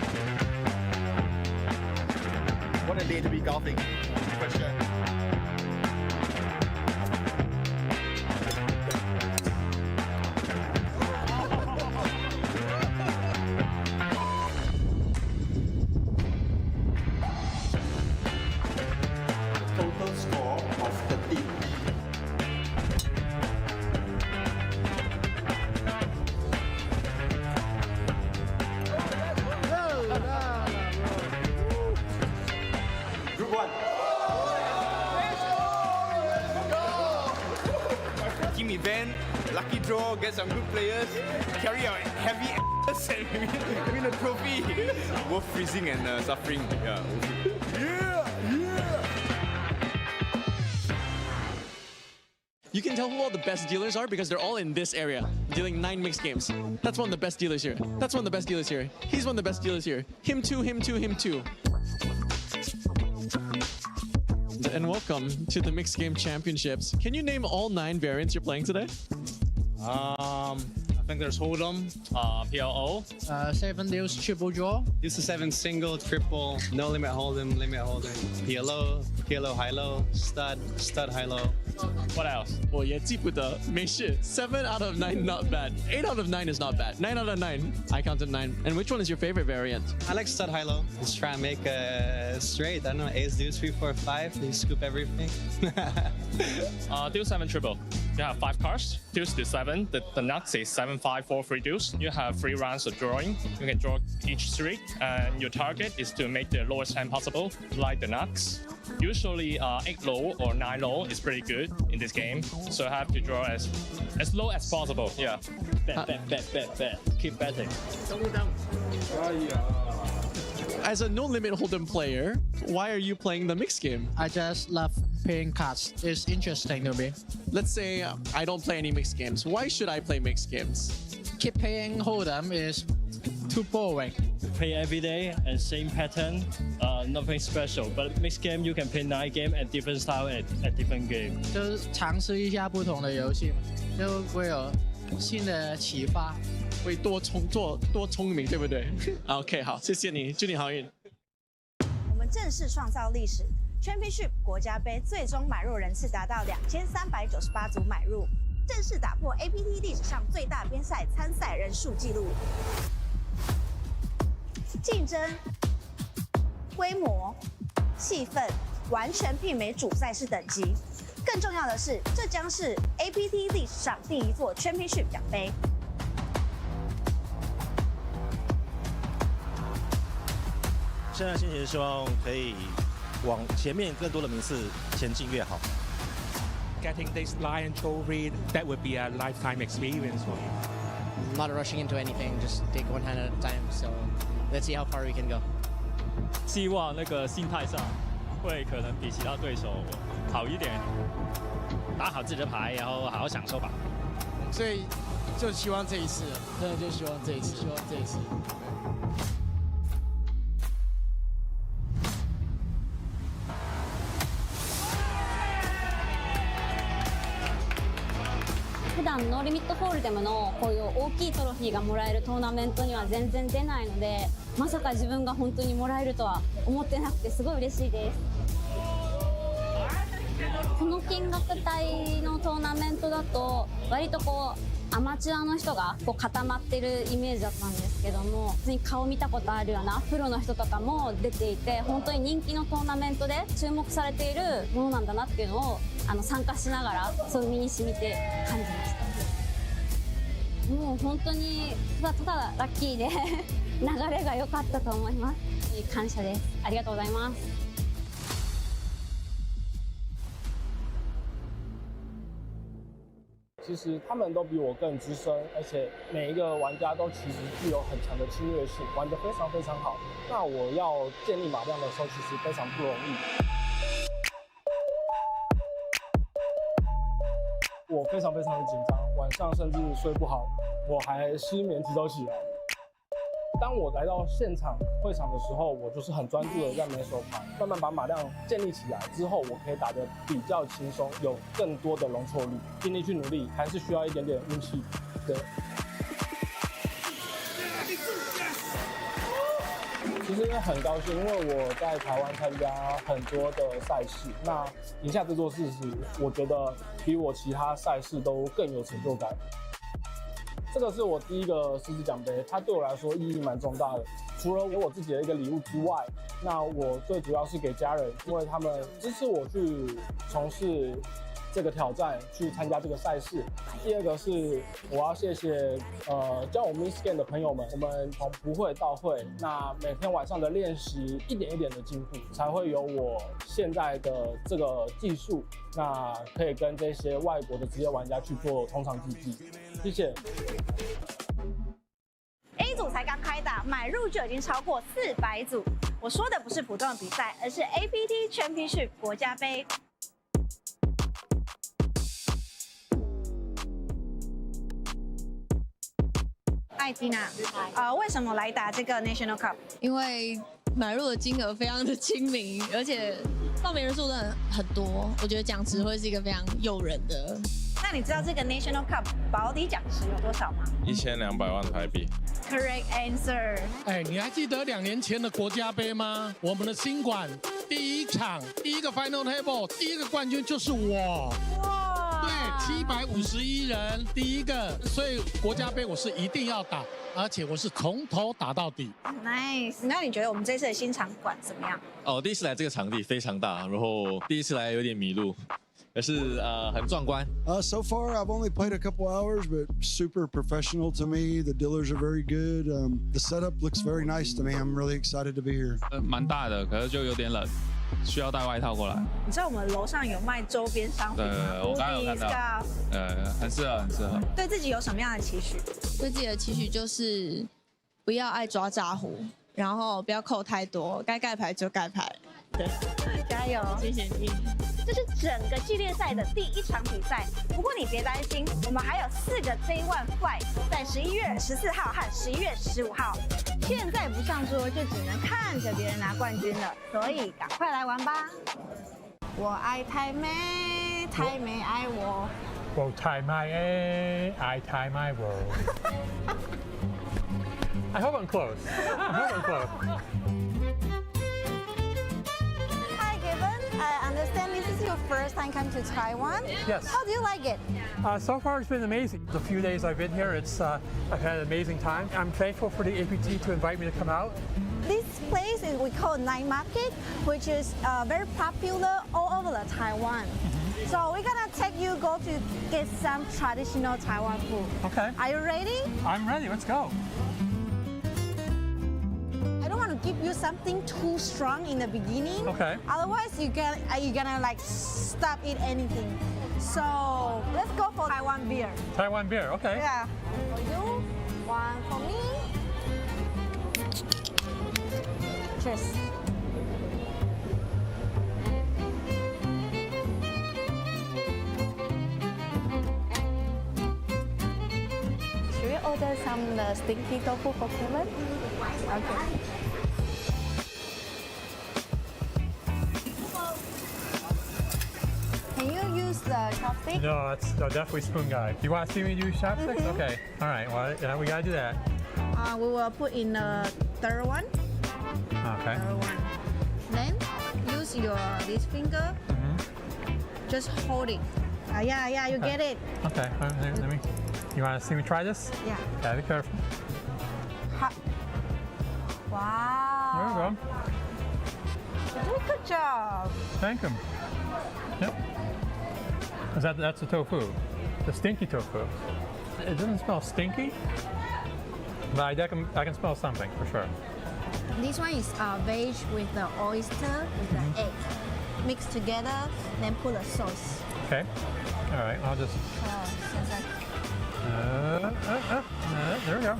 What a day to be golfing, for sure. Singapore, get some good players, carry our heavy ass and win a trophy. Worth freezing and suffering. Yeah. You can tell who all the best dealers are because they're all in this area, dealing 9 mixed games. That's one of the best dealers here. That's one of the best dealers here. He's one of the best dealers here. Him too, him too, him too. And welcome to the Mixed Game Championships. Can you name all 9 variants you're playing today? I think there's Hold'em, PLO, 7 deals, triple draw. This is 7 single, triple, no limit Hold'em, PLO, PLO high low, stud, high low. What else? 我也记不得，没事。7 out of 9 not bad. 8 out of 9 is not bad. 9 out of 9. I counted 9. And which one is your favorite variant? I like stud high low. Just try and make a straight. I don't know, ace deuce 3 4 5. They scoop everything. Deuce 7 triple. You have 5 cards. Deuce to 7. The nuts is 7 5 4 3 deuce. You have 3 rounds of drawing. You can draw each 3, and your target is to make the lowest hand possible, like the nuts. Usually 8 low or 9 low is pretty good in this game, so I have to draw as low as possible. Yeah. Bet. Keep betting. As a no-limit Hold'em player, why are you playing the mixed game? I just love playing cards. It's interesting to me. Let's say I don't play any mixed games. Why should I play mixed games? Keep playing Hold'em is too boring. Play every day and same pattern, nothing special. But mixed game you can play 9 games at different style at different game. 就是尝试一下不同的游戏，就会有新的启发。会多聪明，对不对？OK， 好，谢谢你，祝你好运。我们正式创造历史 ，Championship 国家杯最终买入人次达到2398组买入，正式打破 APT 历史上最大边赛参赛人数纪录。竞争、规模、气氛完全媲美主赛事等级。更重要的是，这将是 APT 历史上第一座 Championship 奖杯。现在心情希望可以往前面更多的名次前进越好。Getting this Lion Trophy, that would be a lifetime experience for me. I'm not rushing into anything, just take one hand at a time. So let's see how far we can go. 希望那个心态上会可能比其他对手好一点，打好自己的牌，然后好好享受吧。所以就希望这一次，真的就希望这一次，希望这一次。普段ノーリミットホールデムのこういう大きいトロフィーがもらえるトーナメントには全然出ないので、まさか自分が本当にもらえるとは思ってなくてすごい嬉しいです。この金額帯のトーナメントだと割とこうアマチュアの人がこう固まってるイメージだったんですけども、普通に顔見たことあるようなプロの人とかも出ていて、本当に人気のトーナメントで注目されているものなんだなっていうのを参加しながらそういう身に染みて感じました。もう本当にただラッキーで流れが良かったと思います。感謝です。ありがとうございます。其实他们都比我更资深，而且每一个玩家都其实具有很强的侵略性，玩得非常非常好。那我要建立马量的时候，其实非常不容易。我非常非常的紧张，晚上甚至睡不好，我还失眠提早起来。当我来到现场会场的时候，我就是很专注的在每手牌，慢慢把马量建立起来之后，我可以打得比较轻松，有更多的容错率，尽力去努力，还是需要一点点运气。对。其实很高兴，因为我在台湾参加很多的赛事，那赢下这座事实，我觉得比我其他赛事都更有成就感。这个是我第一个狮子奖杯，它对我来说意义蛮重大的。除了给我自己的一个礼物之外，那我最主要是给家人，因为他们支持我去从事这个挑战去参加这个赛事。第二个是我要谢谢教我 Miss Game 的朋友们，我们从不会到会，那每天晚上的练习一点一点的进步，才会有我现在的这个技术，那可以跟这些外国的职业玩家去做同场竞技。谢谢。A 组才刚开打，买入就已经超过400组。我说的不是普通的比赛，而是 APT Championship 国家杯。艾蒂娜，为什么来打这个 National Cup？ 因为买入的金额非常的亲民，而且报名人数真的很多，我觉得奖池会是一个非常诱人的。那你知道这个 National Cup 保底奖池有多少吗？1200万台币。Correct answer。哎，你还记得2年前的国家杯吗？我们的新馆第一场第一个 Final Table 第一个冠军就是我。哇！对，751人第一个，所以国家杯我是一定要打，而且我是从头打到底。Nice。那你觉得我们这次的新场馆怎么样？哦，第一次来这个场地非常大，然后第一次来有点迷路。可是很壮观。So far, I've only played a couple hours, but super professional to me. The dealers are very good. The setup looks very nice to me. I'm really excited to be here. 蛮大的，可是就有点冷，需要带外套过来。你知道我们楼上有卖周边商品吗？对，我刚刚有看到。很适合，很适合。对自己有什么样的期许？对自己的期许就是不要爱抓炸胡，然后不要扣太多，该盖牌就盖牌。对，加油！谢谢你。这是整个系列赛的第一场比赛，不过你别担心，我们还有4个 J1 Flight， 在11月14号和11月15号。现在不上桌，就只能看着别人拿冠军了，所以赶快来玩吧！我爱太美，太美爱我。我太美，爱太美我。I hope I'm close. I hope I'm close. I understand this is your first time coming to Taiwan. Yes. How do you like it? So far, it's been amazing. The few days I've been here, I've had an amazing time. I'm thankful for the APT to invite me to come out. This place is we call Night Market, which is very popular all over the Taiwan. So we're gonna take you go to get some traditional Taiwan food. Okay. Are you ready? I'm ready. Let's go. I don't want to give you something too strong in the beginning. Okay. Otherwise, you're gonna like stop eat anything. So let's go for Taiwan beer. Taiwan beer. Okay. Yeah. For you, one for me. Cheers. Should we order some stinky tofu for Kevin? Okay. Can you use the chopstick? No, that's definitely spoon guy. You want to see me do chopsticks? Okay. All right. Well, yeah, we gotta do that. We will put in the third one. Okay. Third one. Then use this finger. Just hold it. Yeah, you get it. Okay. Let me. You want to see me try this? Yeah. Yeah. Be careful. Wow. There we go. You did a good job. Thank him. Yep. That's the tofu, the stinky tofu. It doesn't smell stinky, but I can smell something for sure. This one is veg with the oyster with the egg mixed together, then put a sauce. Okay. All right. I'll just. There we go.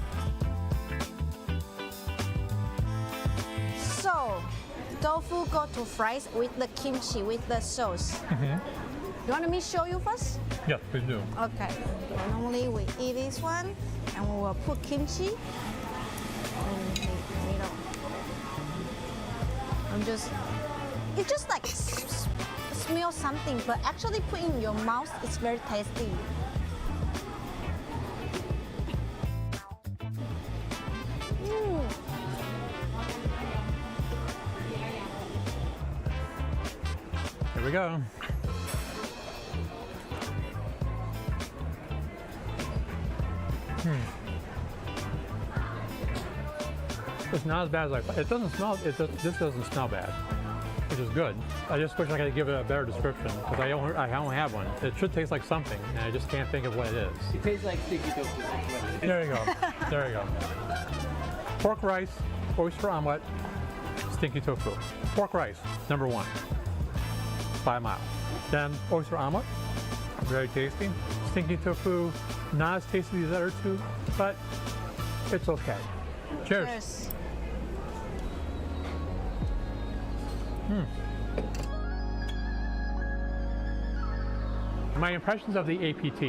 So, tofu go to fries with the kimchi with the sauce. You want me to show you first? Yes, please do. Okay. So normally we eat this one, and we will put kimchi in the middle. It just like smells something, but actually put in your mouth, it's very tasty. Here we go. It's not as bad as I thought. It doesn't smell. This doesn't smell bad. which is good. I just wish I could give it a better description because I don't have one. It should taste like something, and I just can't think of what it is. It tastes like sticky tofu. There you go. There you go. Pork rice, oyster omelet, stinky tofu. Pork rice, number 1, by a mile. Then oyster omelet, very tasty. Stinky tofu, not as tasty as the other two, but it's okay. Cheers. Cheers. My impressions of the APT,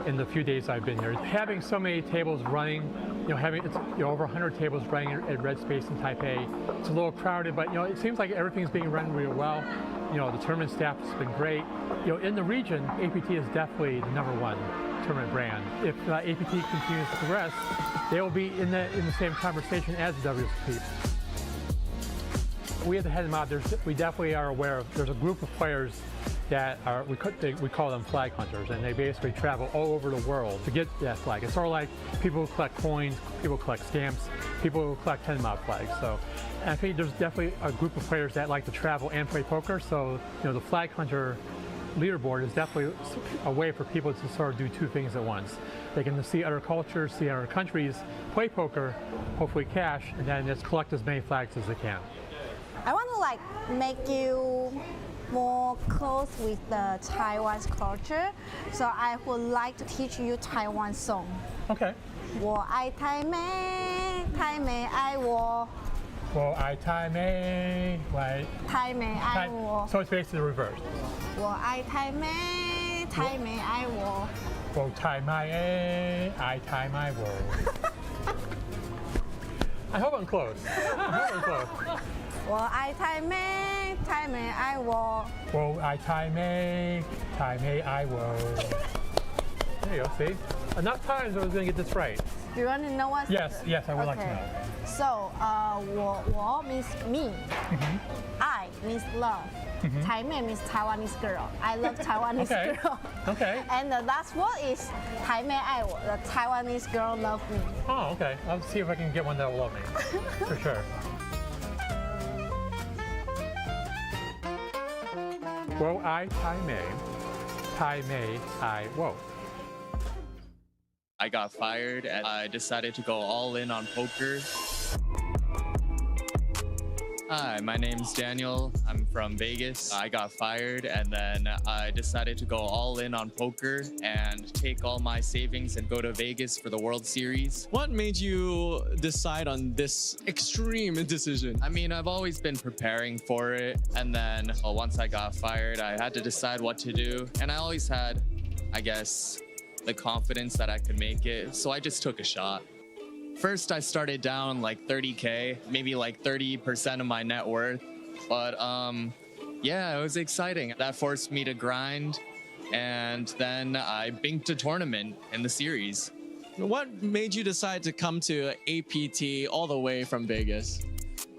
in the few days I've been here, having so many tables running, having over 100 tables running at Red Space in Taipei. It's a little crowded, but it seems like everything's being run really well. The tournament staff has been great. In the region, APT is definitely the #1 tournament brand. If APT continues to progress, they will be in the same conversation as the WSOP. We have to head them out. We definitely are aware of. There's a group of players that are we call them flag hunters, and they basically travel all over the world to get that flag. It's sort of like people who collect coins, people who collect stamps, people who collect 10-mile flags. So I think there's definitely a group of players that like to travel and play poker. So the flag hunter leaderboard is definitely a way for people to sort of do two things at once. They can see other cultures, see other countries, play poker, hopefully cash, and then just collect as many flags as they can. I want to make you more close with the Taiwan's culture, so I would like to teach you Taiwan song. Okay. 我爱台美，台美爱我。我爱台美，台美爱我。So it's basically the reverse. 我爱台美，台美爱我。我台美爱台美我。I hope I'm close. I hope I'm close. 我爱台美，台美爱我。我爱台美，台美爱我。There you go. See, enough times I was going to get this right. You want to know what? Yes, I would like to know. So, 我 means me. I means love. 台妹 means Taiwanese girl. I love Taiwanese girl. Okay. And the last word is 台妹爱我. The Taiwanese girl love me. Oh, okay. I'll see if I can get one that will love me. For sure. 我爱台美，台美爱我。 I got fired and I decided to go all in on poker. Hi, my name's Daniel. I'm from Vegas. I got fired and then I decided to go all in on poker and take all my savings and go to Vegas for the World Series. What made you decide on this extreme decision? I mean, I've always been preparing for it. And then once I got fired, I had to decide what to do. And I always had, I guess, the confidence that I could make it. So I just took a shot. First, I started down like 30K, maybe like 30% of my net worth. But yeah, it was exciting. That forced me to grind. And then I binked a tournament in the series. What made you decide to come to APT all the way from Vegas?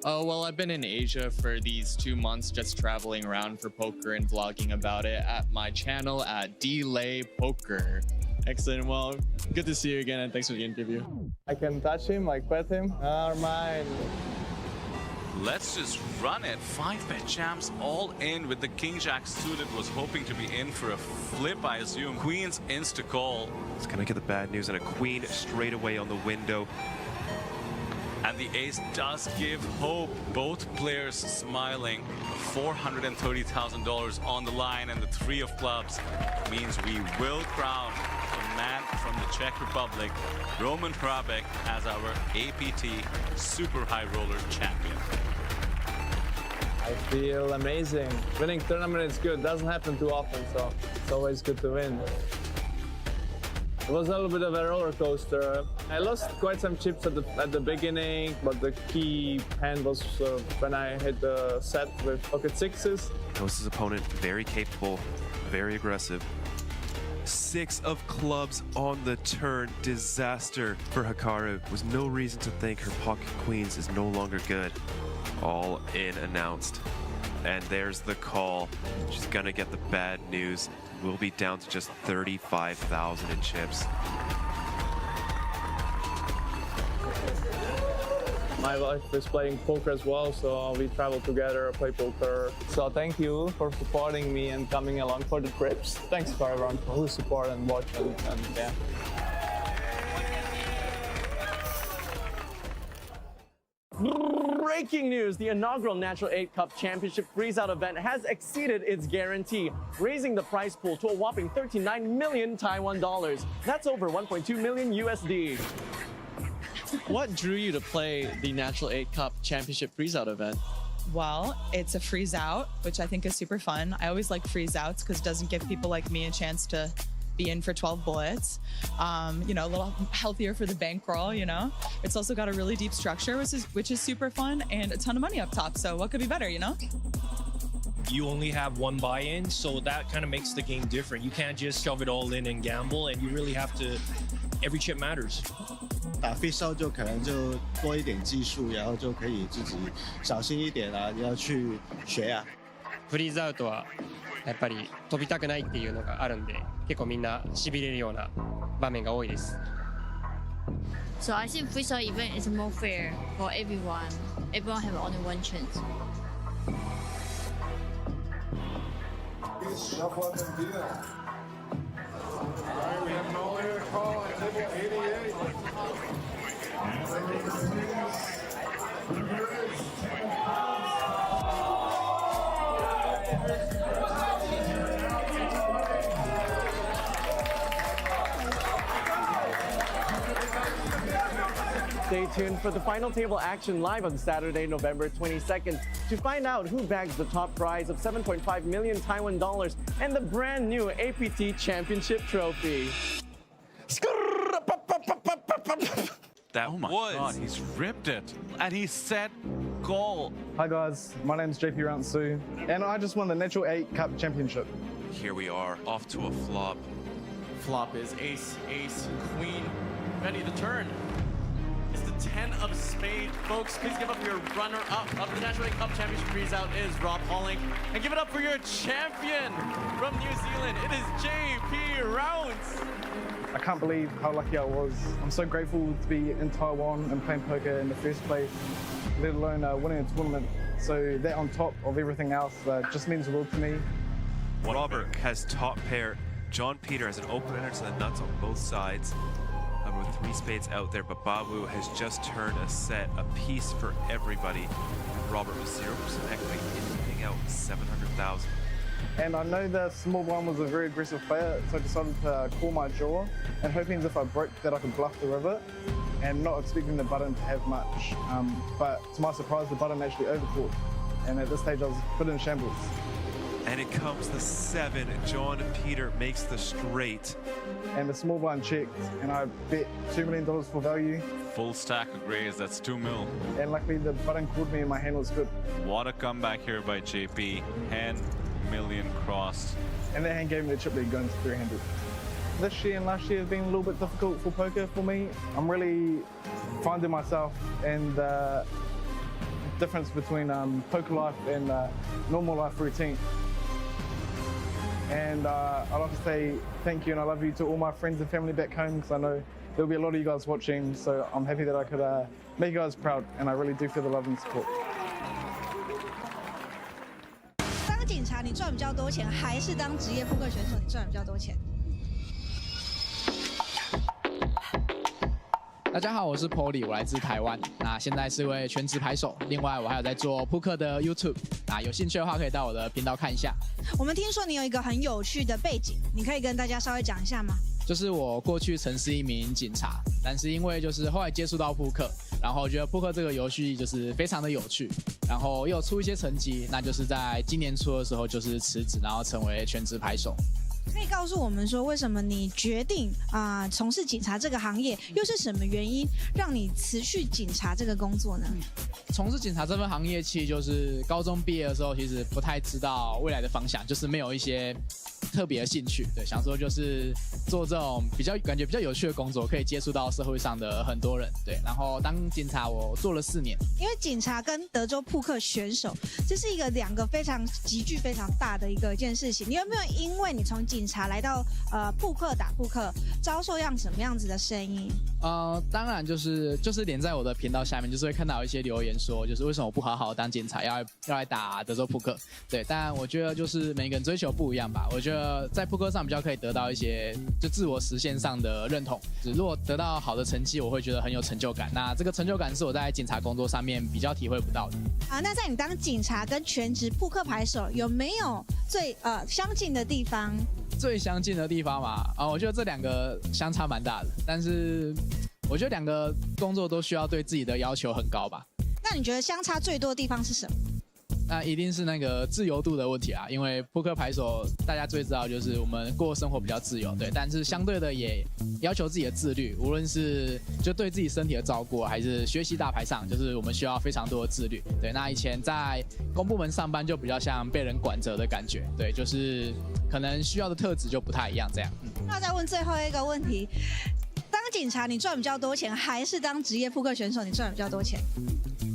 Oh, well, I've been in Asia for these 2 months, just traveling around for poker and vlogging about it at my channel at Delay Poker. Excellent. Well, good to see you again, and thanks for the interview. I can touch him, like pet him. Never mind. Let's just run it. 5-bet champs all in with the king jack suited. Was hoping to be in for a flip, I assume. Queen's insta call. It's gonna get the bad news and a queen straight away on the window. And the ace does give hope. Both players smiling. $430,000 on the line, and the 3 of clubs means we will crown a man from the Czech Republic, Roman Hrabek, as our APT Super High Roller champion. I feel amazing. Winning tournament is good. Doesn't happen too often, so it's always good to win. It was a little bit of a roller coaster. I lost quite some chips at the beginning, but the key hand was when I hit the set with pocket sixes. Knows his opponent very capable, very aggressive. 6 of clubs on the turn. Disaster for Hikaru. Was no reason to think her pocket queens is no longer good. All in announced. And there's the call. She's gonna get the bad news. We'll be down to just 35,000 in chips. My wife is playing poker as well, so we travel together, play poker. So thank you for supporting me and coming along for the trips. Thanks for everyone who support and watch and yeah. Breaking news, the inaugural Natural 8 Cup Championship freezeout event has exceeded its guarantee, raising the prize pool to a whopping 39 million Taiwan dollars. That's over 1.2 million USD. What drew you to play the Natural 8 Cup Championship freezeout event? Well, it's a freeze out, which I think is super fun. I always like freeze outs because it doesn't give people like me a chance to be in for 12 bullets. You know, a little healthier for the bankroll, you know. It's also got a really deep structure, which is super fun, and a ton of money up top. So what could be better, you know? You only have one buy-in, so that kind of makes the game different. You can't just shove it all in and gamble, and you really have to, every chip matters. 打 freezeout 就可能就多一点技術，然後就可以自己小心一點啊，要去學啊。フリーズアウトはやっぱり飛びたくないっていうのがあるんで、結構みんな痺れるような場面が多いです。So I think freezeout event is more fair for everyone. Everyone have only one chance. We have no air call at table 88. Stay tuned for the final table action live on Saturday, November 22nd to find out who bags the top prize of 7.5 million Taiwan dollars and the brand new APT Championship trophy. That God, he's ripped it. And he set goal. Hi guys, my name's JP Rantsu, and I just won the Natural 8 Cup Championship. Here we are, off to a flop. Flop is ace, ace, queen. Ready to turn. It's the 10 of spades. Folks, please give up your runner-up of the Natural 8 Cup Championship freeze-out is Rob Holling. And give it up for your champion from New Zealand. It is JP Rounds. I can't believe how lucky I was. I'm so grateful to be in Taiwan and playing poker in the first place, let alone winning a tournament. So that on top of everything else just means the world to me. Robert has top pair. John Peter has an opener to the nuts on both sides. With 3 spades out there, but Babu has just turned a set, a piece for everybody. And Robert with 0% equity, hitting out 700,000. And I know the small blind was a very aggressive player, so I decided to call my jaw and hoping if I broke that I could bluff the river and not expecting the button to have much. But to my surprise, the button actually overcalled. And at this stage, I was a bit in shambles. And it comes the 7. John Peter makes the straight. And the small blind checked, and I bet $2 million for value. Full stack of grays, that's 2 mil. And luckily the button called me and my hand was good. What a comeback here by JP. Hand million crossed. And that hand gave me the chip lead going to 300. This year and last year have been a little bit difficult for poker for me. I'm really finding myself and the difference between poker life and normal life routine. And I'd like to say thank you and I love you to all my friends and family back home because I know there'll be a lot of you guys watching, so I'm happy that I could make you guys proud, and I really do feel the love and support. 当警察你赚比较多钱，还是当职业扑克选手你赚比较多钱？大家好，我是 Polly， 我来自台湾。那现在是位全职牌手，另外我还有在做扑克的 YouTube。那有兴趣的话，可以到我的频道看一下。我们听说你有一个很有趣的背景，你可以跟大家稍微讲一下吗？就是我过去曾是一名警察，但是因为就是后来接触到扑克，然后觉得扑克这个游戏就是非常的有趣，然后又出一些成绩，那就是在今年初的时候就是辞职，然后成为全职牌手。可以告诉我们说，为什么你决定从事警察这个行业？又是什么原因让你辞去警察这个工作呢？从事警察这份行业，其实就是高中毕业的时候，其实不太知道未来的方向，就是没有一些特别的兴趣，对，想说就是做这种感觉比较有趣的工作，可以接触到社会上的很多人，对。然后当警察我做了4年，因为警察跟德州扑克选手，这是两个集聚非常大的一件事情。你有没有因为你从警察来到扑克打扑克，遭受什么样子的声音？当然就是连在我的频道下面，就是会看到一些留言说，就是为什么我不好好当警察，要来打德州扑克？对，但我觉得就是每个人追求不一样吧。我觉得在扑克上比较可以得到一些就自我实现上的认同。如果得到好的成绩，我会觉得很有成就感。那这个成就感是我在警察工作上面比较体会不到的。那在你当警察跟全职扑克牌手有没有最相近的地方？最相近的地方嘛，我觉得这2个相差蛮大的，但是我觉得2个工作都需要对自己的要求很高吧。那你觉得相差最多的地方是什么？那一定是那个自由度的问题啊，因为扑克牌手大家最知道就是我们过生活比较自由，对，但是相对的也要求自己的自律，无论是就对自己身体的照顾，还是学习打牌上，就是我们需要非常多的自律。对，那以前在公部门上班就比较像被人管着的感觉，对，就是可能需要的特质就不太一样这样。那再问最后一个问题，当警察你赚比较多钱，还是当职业扑克选手你赚比较多钱？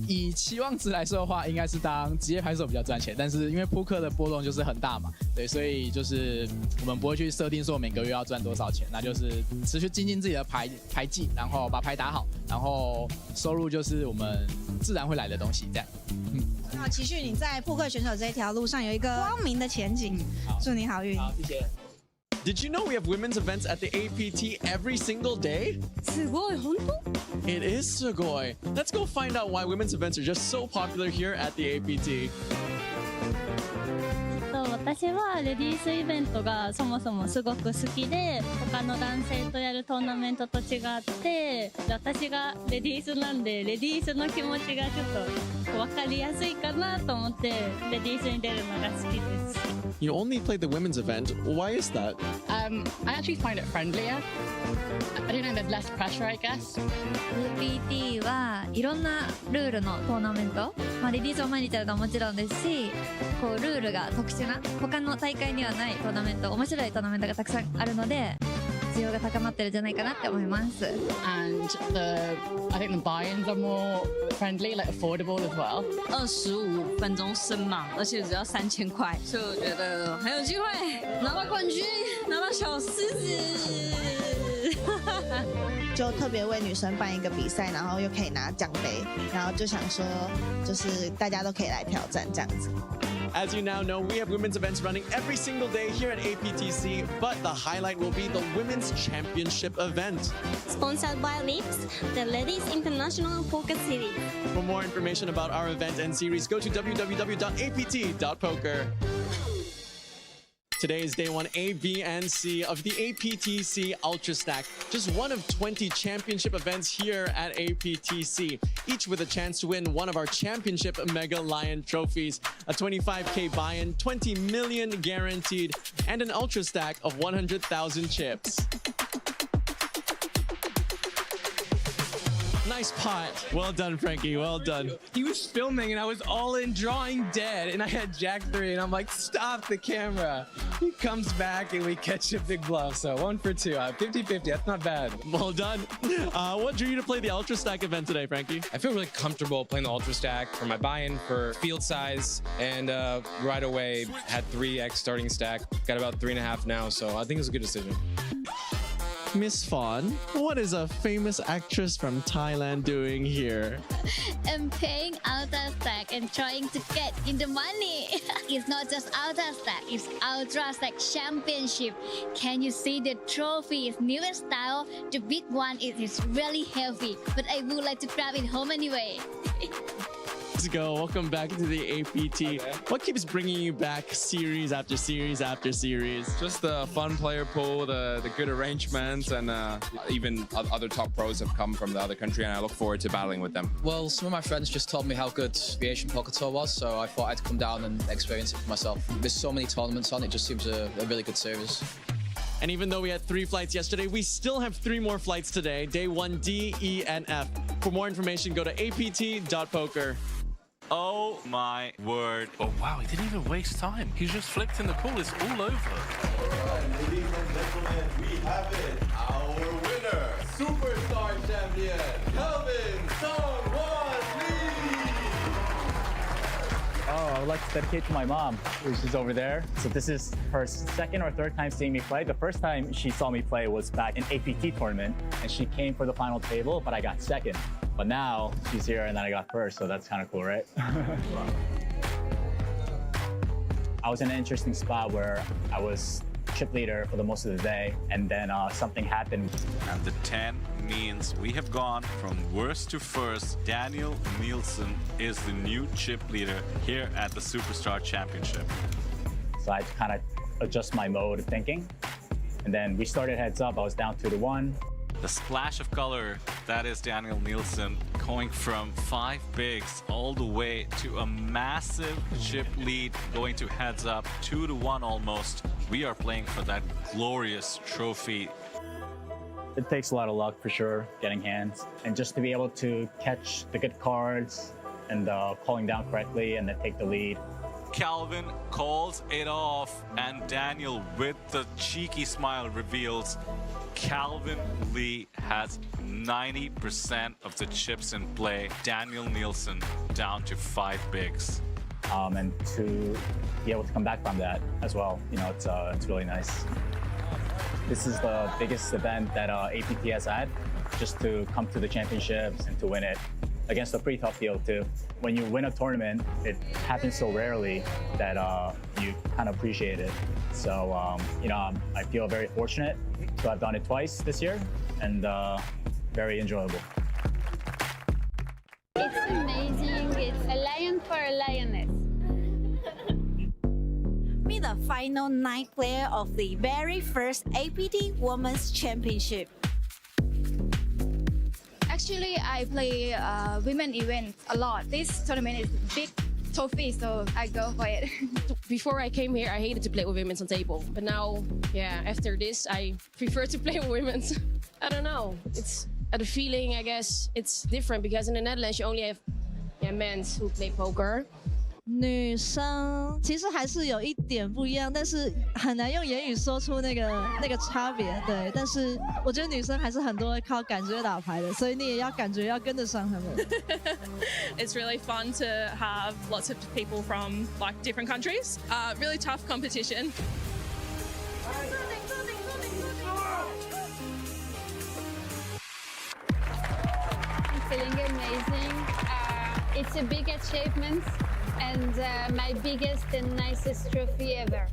以期望值来说的话，应该是当职业牌手比较赚钱，但是因为扑克的波动就是很大嘛，对，所以就是我们不会去设定说每个月要赚多少钱，那就是持续精进自己的牌技，然后把牌打好，然后收入就是我们自然会来的东西，这样。那期许你在扑克选手这一条路上有一个光明的前景，祝你好运。好，谢谢。Did you know we have women's events at the APT every single day? すごい、本当? It is sugoi. Let's go find out why women's events are just so popular here at the APT. 私はレディースイベントがそもそもすごく好きで、他の男性とやるトーナメントと違って、私がレディースなんでレディースの気持ちがちょっと分かりやすいかなと思ってレディースに出るのが好きです。You only played the women's event. Why is that? I actually find it friendlier. I don't know, there's less pressure, I guess. APT はいろんなルールのトーナメント、レディースを毎日やるのはもちろんですし、こうルールが特殊な他の大会にはないトーナメント、面白いトーナメントがたくさんあるので需要が高まってるんじゃないかなって思います。 And I think the buy-ins are more friendly, like affordable as well. 25分钟升码，而且只要3000块，所以我觉得很有机会拿到冠军，拿到小狮子。就特别为女生办一个比赛，然后又可以拿奖杯，然后就想说，就是大家都可以来挑战这样子。As you now know, we have women's events running every single day here at APTC, but the highlight will be the Women's Championship event. Sponsored by Lips, the Ladies International Poker Series. For more information about our event and series, go to www.apt.poker. Today is day 1 A, B, and C of the APTC Ultra Stack, just one of 20 championship events here at APTC, each with a chance to win one of our championship Mega Lion trophies, a 25K buy-in, 20 million guaranteed, and an Ultra Stack of 100,000 chips. Nice pot. Well done, Frankie. Well done. He was filming and I was all in drawing dead and I had Jack 3 and I'm like, stop the camera. He comes back and we catch a big bluff. So 1 for 2. 50-50. That's not bad. Well done. What drew you to play the Ultra Stack event today, Frankie? I feel really comfortable playing the Ultra Stack for my buy-in for field size and right away had 3x starting stack. Got about 3.5 now. So I think it was a good decision. Miss Fawn, what is a famous actress from Thailand doing here? I'm playing Ultra Stack and trying to get in the money. It's not just Ultra Stack, it's Ultra Stack Championship. Can you see the trophy? It's newest style. The big one is really heavy, but I would like to grab it home anyway. Let's go. Welcome back to the APT. What keeps bringing you back series after series after series? Just the fun player pool, the good arrangements, and even other top pros have come from the other country, and I look forward to battling with them. Well, some of my friends just told me how good the Asian Poker Tour was, so I thought I'd come down and experience it for myself. There's so many tournaments on, it just seems a really good series. And even though we had 3 flights yesterday, we still have 3 more flights today, day 1 D, E, and F. For more information, go to apt.poker. Oh my word. Oh wow, he didn't even waste time. He just flipped in the pool. It's all over. Ladies and gentlemen, we have it. Our winner, Superstar Champion, Calvin Song-Won Lee. Oh, I would like to dedicate to my mom, who's over there. So this is her second or third time seeing me play. The first time she saw me play was back in APT tournament, and she came for the final table, but I got second. But now she's here and then I got first, so that's kind of cool, right? I was in an interesting spot where I was chip leader for the most of the day, and then something happened. And the 10 means we have gone from worst to first. Daniel Nielsen is the new chip leader here at the Superstar Championship. So I had to kind of adjust my mode of thinking. And then we started heads up. I was down 2-1. The splash of color, that is Daniel Nielsen, going from 5 bigs all the way to a massive chip lead, going to heads up, 2-1 almost. We are playing for that glorious trophy. It takes a lot of luck for sure, getting hands. And just to be able to catch the good cards and calling down correctly and then take the lead. Calvin calls it off, and Daniel, with the cheeky smile, reveals Calvin Lee has 90% of the chips in play. Daniel Nielsen down to 5 bigs. And to be able to come back from that as well, you know, it's really nice. This is the biggest event that APT has had, just to come to the championships and to win it against a pretty tough field too. When you win a tournament, it happens so rarely that you kind of appreciate it. So, you know, I feel very fortunate to have done it twice this year, and very enjoyable. It's amazing. It's a lion for a lioness. Meet the final 9 player of the very first APT Women's Championship. Actually, I play women event a lot. This tournament is big trophy, so I go for it. Before I came here, I hated to play with women's on table. But now, yeah, after this, I prefer to play with women's. I don't know. It's the feeling, I guess, it's different because in the Netherlands, you only have men who play poker. 女生其实还是有一点不一样，但是很难用言语说出那个差别。对，但是我觉得女生还是很多会靠感觉打牌的，所以你也要感觉要跟得上他们。It's really fun to have lots of people from like different countries. Really tough competition. I'm feeling amazing. It's a big achievement and my biggest and nicest trophy ever.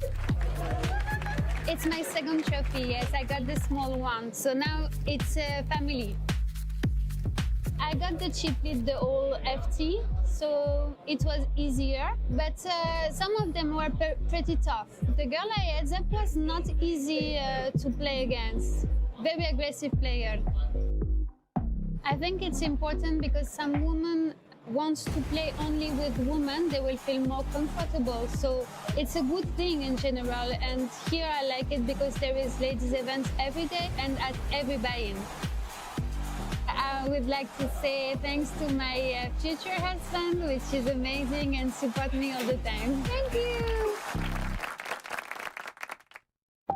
It's my second trophy, yes, I got the small one, so now it's a family. I got the chip lead the whole FT, so it was easier, but some of them were pretty tough. The girl I heads up was not easy to play against, very aggressive player. I think it's important because some women wants to play only with women, they will feel more comfortable. So it's a good thing in general. And here I like it because there is ladies events every day and at every buy-in. I would like to say thanks to my future husband, which is amazing and support me all the time. Thank you.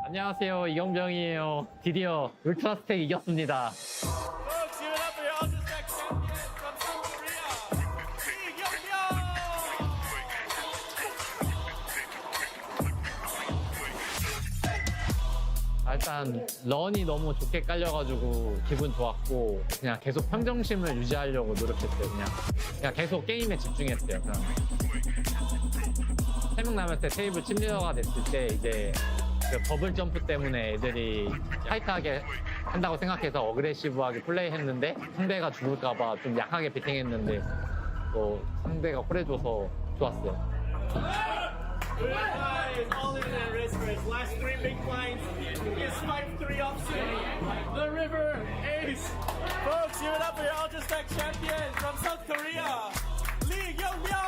안녕하세요, 이경병이에요. 드디어 울트라 스택 이겼습니다. 일단 런이 너무 좋게 깔려가지고 기분 좋았고 그냥 계속 평정심을 유지하려고 노력했어요. 그냥 계속 게임에 집중했어요. 3명 남았을 때 테이블 찜리더가 됐을 때 이제 그 버블 점프 때문에 애들이 타이트하게 한다고 생각해서 어그레시브하게 플레이했는데 상대가 죽을까봐 좀 약하게 배팅했는데 또 상대가 홀해줘서 좋았어요. All in and wrist for his last 3 big blinds. His 5-3 option. The River Ace. Folks, give it up for your Ultra Stack champion from South Korea, Lee Young-Myung.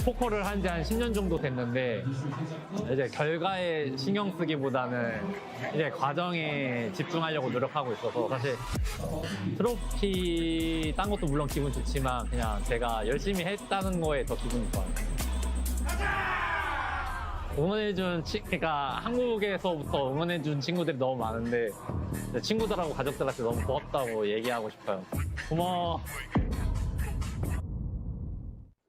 포커를 한 지 한 10년 정도 됐는데 이제 결과에 신경 쓰기보다는 이제 과정에 집중하려고 노력하고 있어서 사실 트로피 딴 것도 물론 기분 좋지만 그냥 제가 열심히 했다는 거에 더 기분이 좋아요. 그러니까 한국에서부터 응원해준 친구들이 너무 많은데 친구들하고 가족들한테 너무 고맙다고 얘기하고 싶어요. 고마워.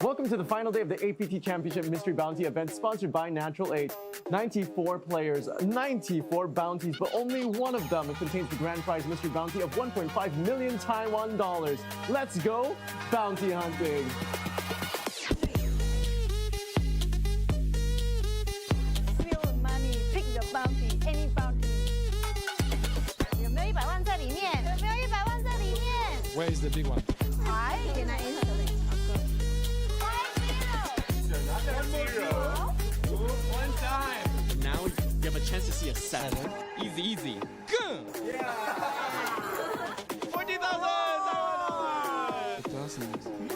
Welcome to the final day of the APT Championship Mystery Bounty event sponsored by Natural 8. 94 players, 94 bounties, but only one of them contains the grand prize mystery bounty of 1.5 million Taiwan dollars. Let's go bounty hunting. Real money, pick the bounty, any bounty. 有没有100万在里面？有没有100万在里面 Where is the big one? 来，给他 answer 嘞。One time. Now you have a chance to see a 7. Easy, easy. Yeah. 40,000.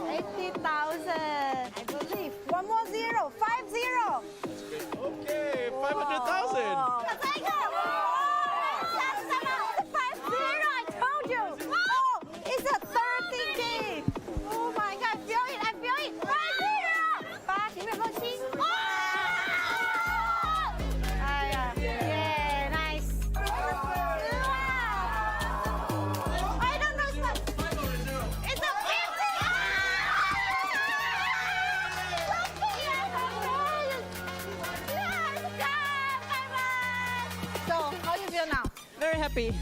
80,000. I believe. One more zero. 50. Okay, 500,000. 再一个。下次什么 50. I told you. Oh, it's a 30K. Oh my God, I feel it. I feel it. 50. 8前面有没有7？哎呀 ，Yeah, nice. I don't know. It's a 50. So, how do you feel now? Very happy.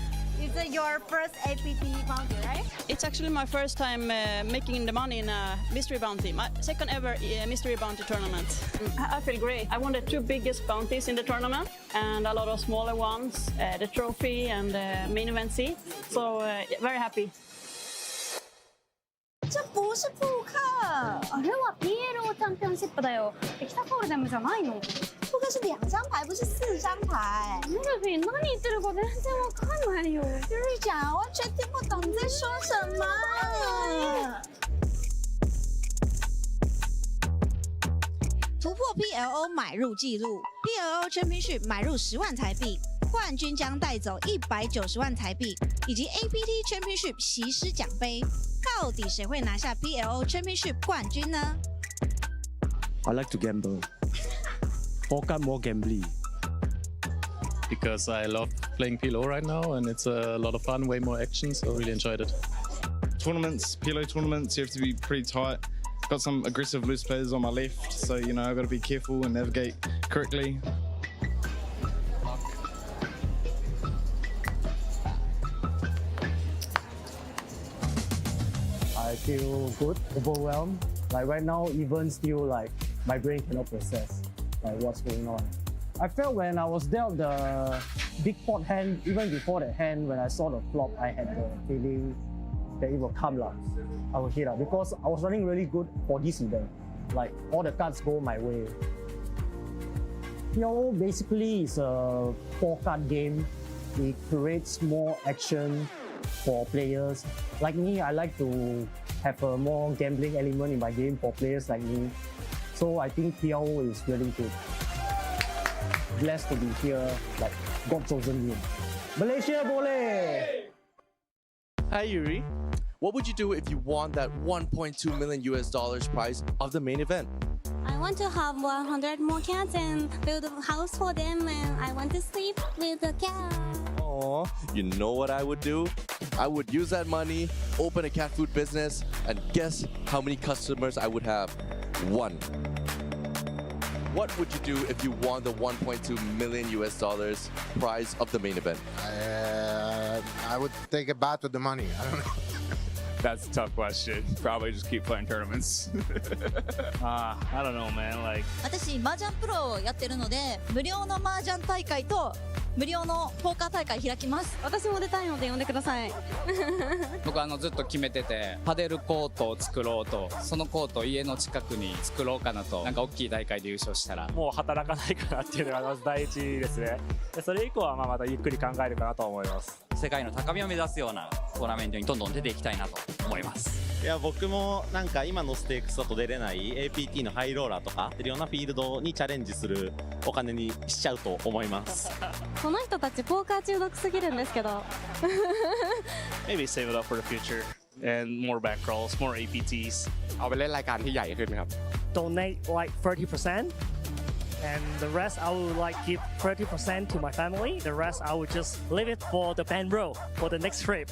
Is it your first APT bounty, right? It's actually my first time making the money in a mystery bounty. My second ever mystery bounty tournament. I feel great. I won the 2 biggest bounties in the tournament and a lot of smaller ones, the trophy and the main event seat. So very happy. 这不是扑克，あれは PLO チャンピオンシップだよ。エキサフォールデムじゃないの。扑克是2张牌，不是4张牌。ルフィ何言ってるか全然わかんないよ。日讲完全听不懂你在说什么。突破 PLO 买入纪录 ，PLO Championship 买入10万台币，冠军将带走190万台币，以及 APT Championship 席师奖杯。到底谁会拿下 PLO Championship 冠军呢 I like to gamble. Poker more gambly. Because I love playing PLO right now and it's a lot of fun, way more action, so I really enjoyed it. Tournaments, PLO tournaments, you have to be pretty tight. Got some aggressive loose players on my left, so you know I've got to be careful and navigate correctly. I feel good, overwhelmed. Like right now, even still like my brain cannot process like what's going on. I felt when I was dealt the big pot hand, even before that hand, when I saw the flop, I had the feeling that it will come lah. I will hit lah because I was running really good for this event. Like all the cards go my way. PLO basically is a 4-card game. It creates more action for players. Like me, I like to have a more gambling element in my game for players like me. So I think PLO is really good. Blessed to be here, like God chosen me. Malaysia boleh! Hi Yuri. What would you do if you won that $1.2 million prize of the main event? I want to have 100 more cats and build a house for them, and I want to sleep with the cat. Aw, you know what I would do? I would use that money, open a cat food business, and guess how many customers I would have? 1. What would you do if you won the $1.2 million prize of the main event? I would take a bath with the money. I don't know. That's a tough question. Probably just keep playing tournaments. I don't know, man. Like 私麻雀プロをやってるので無料の麻雀大会と無料のポーカー大会開きます。私も出たいので呼んでください。僕ずっと決めててパデルコートを作ろうとそのコートを家の近くに作ろうかなとなんか大きい大会で優勝したらもう働かないかなっていうのがまず第一ですね。でそれ以降はまたゆっくり考えるかなと思います。世界の高みを目指すようなトーナメントにどんどん出ていきたいなと思います。いや僕もなんか今のステークスだと出れない APT のハイローラーとか出るようなフィールドにチャレンジするお金にしちゃうと思います。この人たちポーカー中毒すぎるんですけど。Maybe save it up for the future and more bankrolls, more APTs. เอาไปเล่นรายการที่ใหญ่ขึ้นครับ Donate like 30%. And the rest I would like give 30% to my family. The rest I would just leave it for the bankroll for the next trip.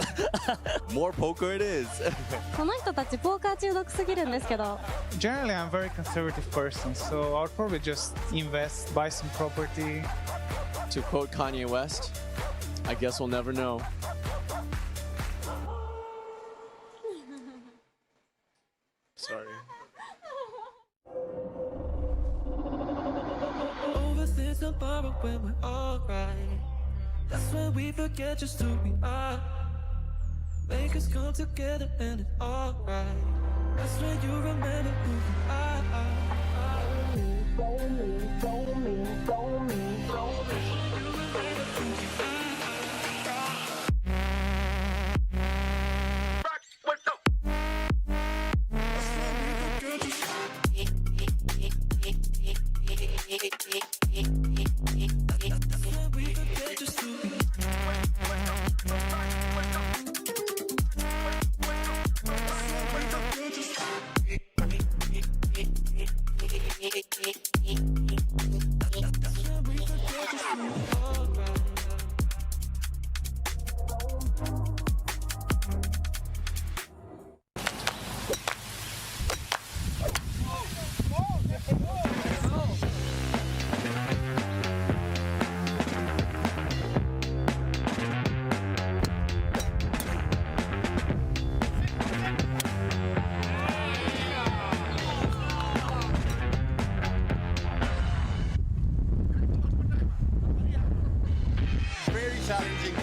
More poker it is. この人たちポーカー中毒すぎるんですけど。Generally, I'm a very conservative person, so I'll probably just invest, buy some property. To quote Kanye West, I guess we'll never know. Sorry. Overthink tomorrow when we're alright. That's when we forget just who we are. Make us come together and it's alright. That's when you remember who you are. Follow me, follow me, follow me, follow me. Challenging.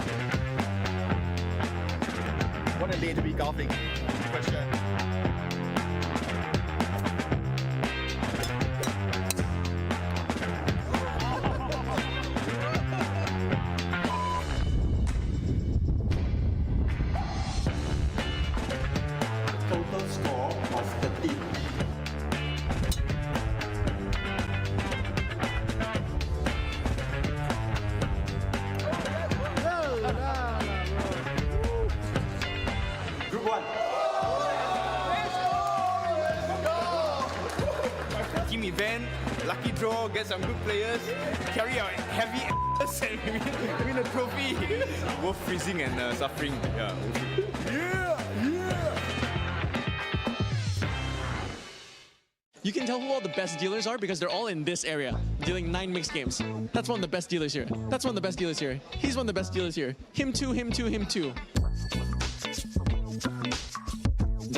What a day to be golfing, for sure. Total score of the team. Team event, lucky draw, get some good players, carry out heavy ass and win a trophy. Both freezing and suffering. Yeah. You can tell who all the best dealers are because they're all in this area, dealing 9 mixed games. That's one of the best dealers here. That's one of the best dealers here. He's one of the best dealers here. Him too, him too, him too.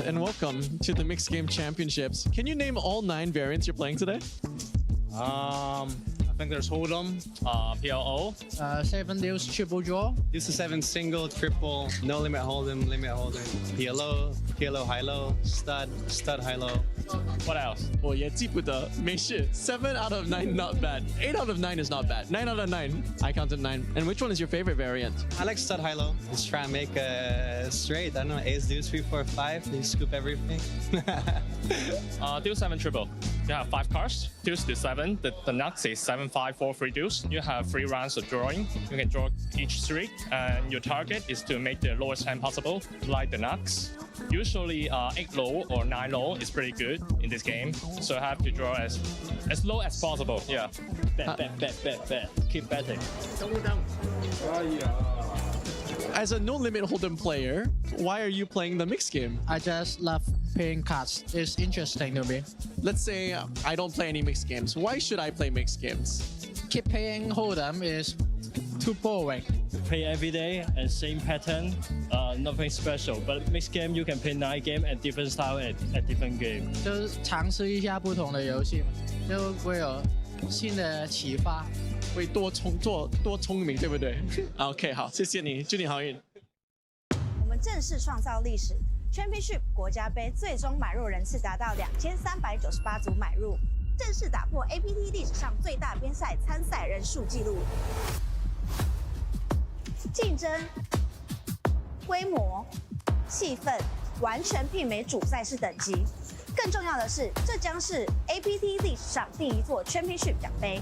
And welcome to the Mixed Game Championships. Can you name all 9 variants you're playing today? I think there's Hold'em, PLO. 7 deals, triple draw. This is 7 single, triple, no limit Hold'em, PLO, PLO high-low, stud, high-low. What else? 我也记不得，没事。7 out of 9 not bad. 8 out of 9 is not bad. 9 out of 9. I counted 9. And which one is your favorite variant? I like stud high-low. Let's try and make a straight. I don't know, ace, deuce, 3, 4, 5. They scoop everything. Deuce 7 triple. You have 5 cards. Deuce to 7. The nuts is 7, 5, 4, 3 deuce. You have 3 rounds of drawing. You can draw each 3, and your target is to make the lowest hand possible, like the nuts. Usually 8 low or 9 low is pretty good in this game, so I have to draw as low as possible. Yeah. Bet. Keep betting. As a no-limit Hold'em player, why are you playing the mixed game? I just love playing cards. It's interesting to me. Let's say I don't play any mixed games. Why should I play mixed games? Keep playing Hold'em is too boring. Play every day and same pattern, nothing special. But mixed game you can play 9 games and different style at different game. 就是尝试一下不同的游戏嘛，就会有新的启发，会多聪明，对不对？OK， 好，谢谢你，祝你好运。我们正式创造历史 ，Championship 国家杯最终买入人次达到2398组买入，正式打破 APT 历史上最大边赛参赛人数纪录。竞争、规模、气氛、完全媲美主赛事等级。更重要的是，这将是 APT 历史上第一座 Championship 奖杯。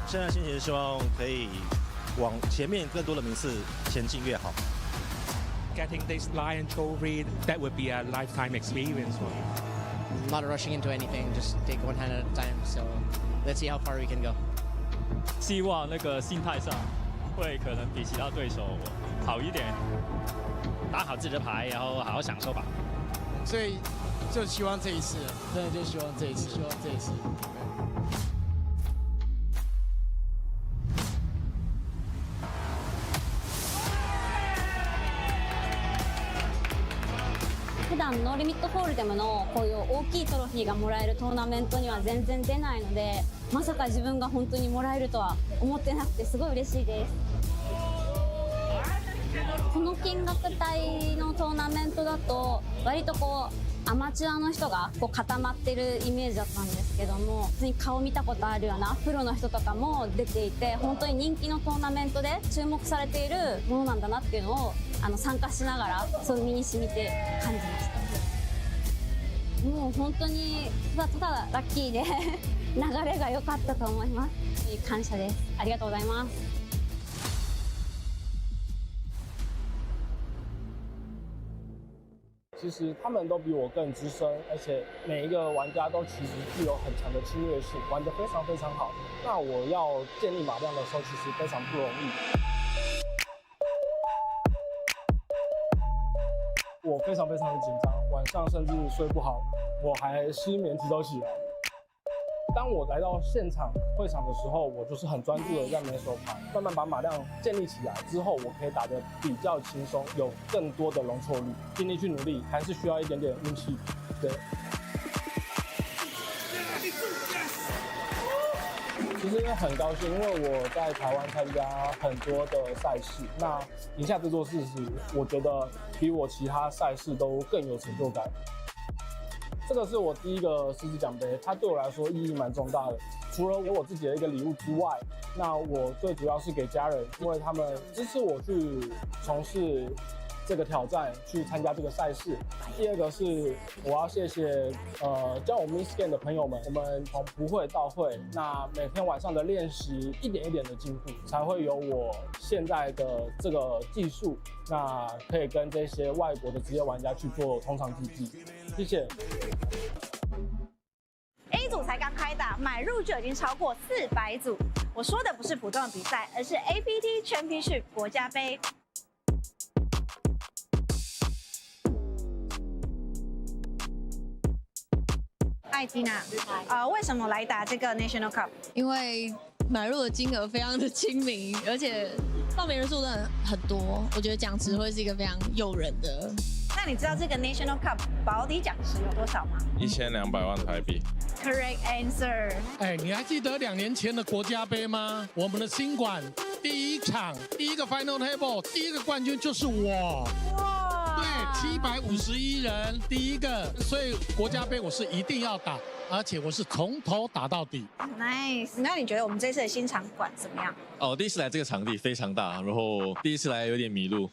现在心情是希望可以往前面更多的名次前进越好。Getting this Lion Trophy, that would be a lifetime experience for me. Not rushing into anything, just take one hand at a time. So let's see how far we can go. 希望那个心态上会可能比其他对手好一点，打好自己的牌，然后好好享受吧。所以就希望这一次，真的就希望这一次，希望这一次。普段のリミットホールでものこういう大きいトロフィーがもらえるトーナメントには全然出ないので、まさか自分が本当にもらえるとは思ってなくてすごい嬉しいです。この金額帯のトーナメントだと割とこうアマチュアの人がこう固まってるイメージだったんですけども、普通に顔見たことあるようなプロの人とかも出ていて、本当に人気のトーナメントで注目されているものなんだなっていうのを参加しながらそう身に染みて感じました。もう本当にただラッキーで流れが良かったと思います。感謝です。ありがとうございます。其实他们都比我更资深，而且每一个玩家都其实具有很强的侵略性，玩得非常非常好。那我要建立马量的时候，其实非常不容易。我非常非常的紧张，晚上甚至睡不好，我还失眠直到起来。当我来到现场会场的时候，我就是很专注的在每手牌，慢慢把马量建立起来之后，我可以打得比较轻松，有更多的容错率，尽力去努力，还是需要一点点运气。对。其实很高兴，因为我在台湾参加很多的赛事，那赢下这座事实，我觉得比我其他赛事都更有成就感。这个是我第一个狮子奖杯，它对我来说意义蛮重大的。除了给我自己的一个礼物之外，那我最主要是给家人，因为他们支持我去从事这个挑战，去参加这个赛事。第二个是我要谢谢教我 Miss Game 的朋友们，我们从不会到会，那每天晚上的练习一点一点的进步，才会有我现在的这个技术，那可以跟这些外国的职业玩家去做同场竞技。谢谢。A 组才刚开打，买入就已经超过400组。我说的不是普通的比赛，而是 APT Championship 国家杯。嗨 ，Tina， 为什么来打这个 National Cup？ 因为买入的金额非常的亲民，而且报名人数真的很多，我觉得奖池会是一个非常诱人的。那你知道这个 National Cup 保底奖池有多少吗？1200万台币。Correct answer。哎，你还记得2年前的国家杯吗？我们的新馆第一场第一个 Final Table 第一个冠军就是我。哇！对，751人第一个，所以国家杯我是一定要打，而且我是从头打到底。Nice。那你觉得我们这次的新场馆怎么样？哦，第一次来这个场地非常大，然后第一次来有点迷路。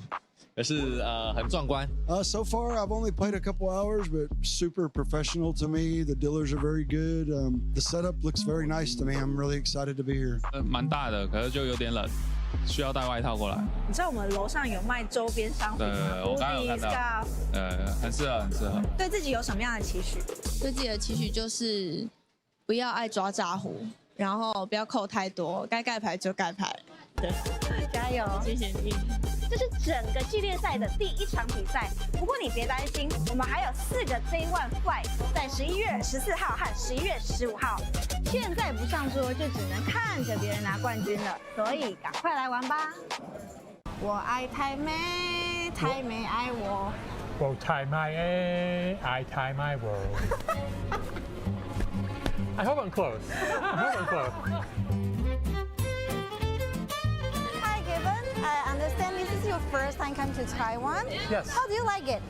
可是很壮观。So far, I've only played a couple hours, but super professional to me. The dealers are very good. The setup looks very nice to me. I'm really excited to be here. 蛮大的，可是就有点冷，需要带外套过来。你知道我们楼上有卖周边商品吗？对，我刚刚有看到。很适合，很适合。对自己有什么样的期许？对自己的期许就是不要爱抓炸胡，然后不要扣太多，该盖牌就盖牌。对，加油！谢谢你。这是整个系列赛的第一场比赛，不过你别担心，我们还有4个 Day One Flight， 在11月14号和11月15号。现在不上桌，就只能看着别人拿冠军了，所以赶快来玩吧！我爱太美，太美爱我。我太美，爱太美我。I hope I'm close. I hope I'm close. I understand this is your first time coming to Taiwan. Yes. How do you like it?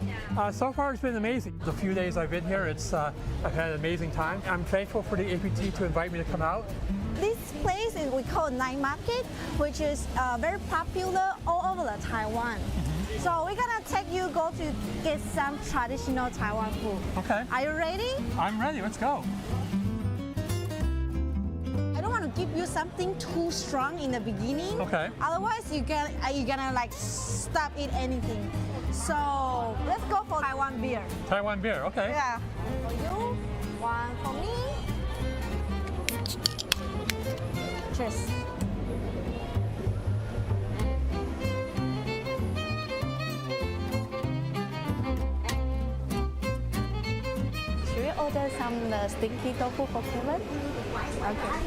So far, it's been amazing. The few days I've been here, I've had an amazing time. I'm thankful for the APT to invite me to come out. This this place is we call Night Market, which is very popular all over the Taiwan. So we're gonna take you go to get some traditional Taiwan food. Okay. Are you ready? I'm ready. Let's go. I don't want to give you something too strong in the beginning. Okay. Otherwise, you're gonna like stop eat anything. So let's go for Taiwan beer. Taiwan beer. Okay. Yeah. For you, one for me. Cheers. Should we order some stinky tofu for Kevin? Okay.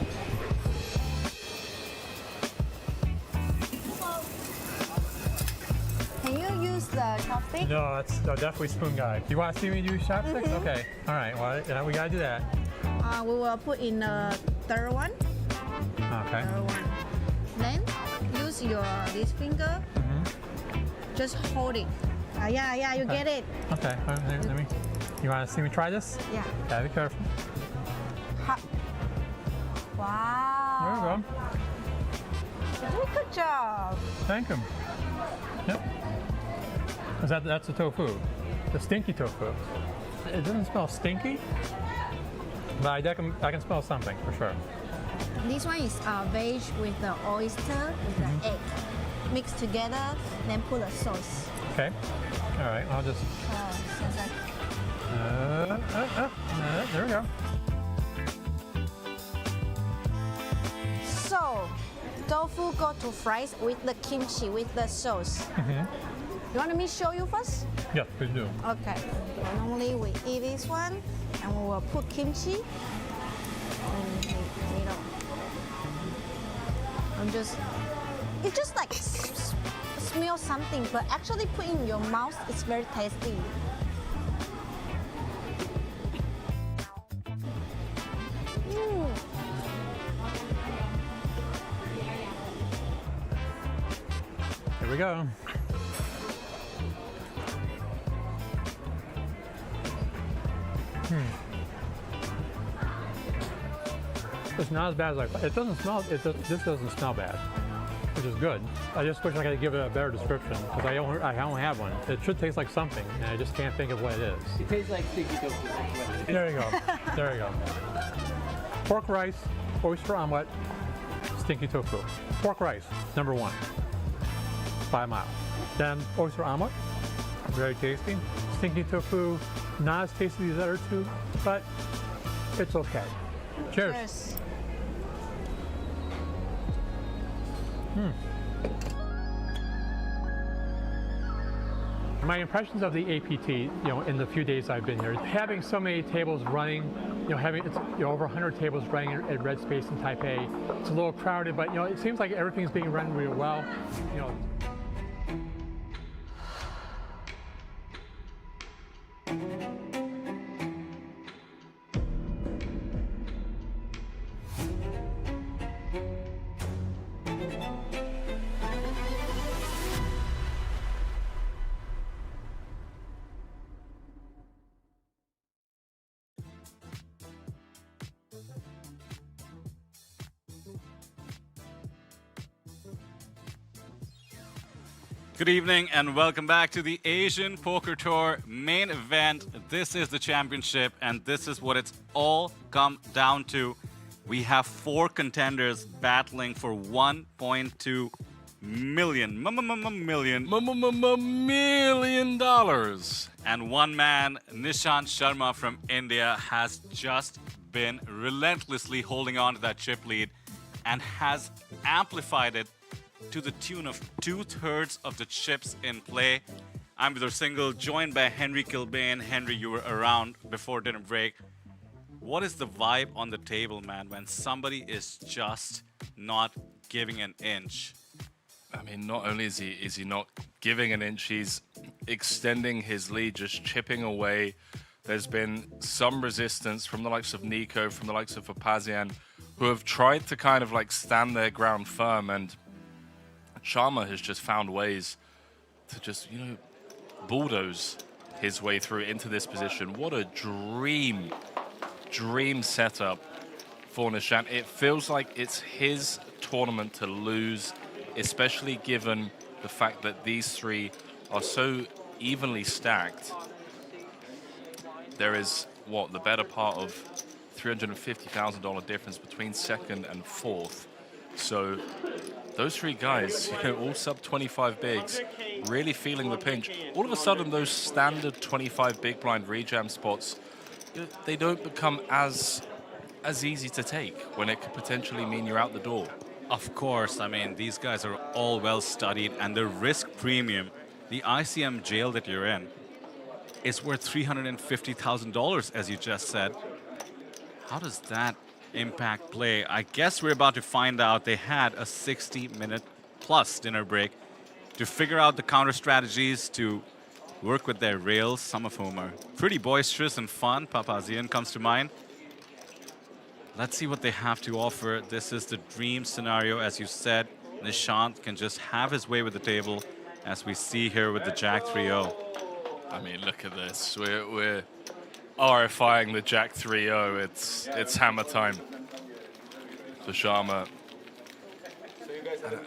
Can you use the chopstick? No, that's definitely spoon guy. You want to see me do chopsticks? Okay. All right. Well, yeah, we gotta do that. We will put in the third one. Okay. Third one. Then use this finger. Just hold it. Yeah, you get it. Okay. Let me. You want to see me try this? Yeah. Gotta be careful. Wow. There we go. Good job. Thank him. Yep. That's the tofu, the stinky tofu. It doesn't smell stinky, but I can smell something for sure. This one is veg with the oyster with the egg mixed together, then put the sauce. Okay. All right. I'll just. There we go. So, tofu go to fries with the kimchi with the sauce. You want me to show you first? Yes, please do. Okay. Normally we eat this one, and we will put kimchi. And you know, it just like smell something, but actually put in your mouth, it's very tasty. Here we go. It's not as bad as it doesn't smell. This doesn't smell bad, which is good. I just wish I could give it a better description because I don't have one. It should taste like something, and I just can't think of what it is. It tastes like sticky tofu. There you go. There you go. Pork rice, oyster omelet, stinky tofu. Pork rice, number one. 5 miles. Then oyster omelet, very tasty. Stinky tofu, not as tasty as the other two, but it's okay. Cheers. Cheers. My impressions of the APT, in the few days I've been here, having so many tables running, having over 100 tables running at Red Space in Taipei, it's a little crowded, but it seems like everything's being run really well. Good evening and welcome back to the Asian Poker Tour main event. This is the championship and this is what it's all come down to. We have 4 contenders battling for $1.2 million. Million dollars. And one man, Nishan Sharma from India, has just been relentlessly holding on to that chip lead and has amplified it to the tune of 2/3 of the chips in play. I'm with our single, joined by Henry Kilbane. Henry, you were around before dinner break. What is the vibe on the table, man, when somebody is just not giving an inch? I mean, not only is he not giving an inch, he's extending his lead, just chipping away. There's been some resistance from the likes of Nico, from the likes of Papazian, who have tried to kind of like stand their ground firm, and Sharma has just found ways to just, bulldoze his way through into this position. What a dream setup for Nishan. It feels like it's his tournament to lose, especially given the fact that these three are so evenly stacked. There is, what, the better part of $350,000 difference between second and fourth. So those three guys, you know, all sub 25 bigs, really feeling the pinch. All of a sudden, those standard 25 big blind rejam spots, they don't become as easy to take when it could potentially mean you're out the door. Of course, I mean, these guys are all well studied, and the risk premium, the ICM jail that you're in, is worth $350,000, as you just said. How does that impact play? I guess we're about to find out. They had a 60-minute plus dinner break to figure out the counter strategies, to work with their rails, some of whom are pretty boisterous and fun. Papazian comes to mind. Let's see what they have to offer. This is the dream scenario, as you said. Nishant can just have his way with the table, as we see here with the Jack 3-0. I mean, look at this. We're RFIing the Jack 3-0. It's hammer time for Sharma.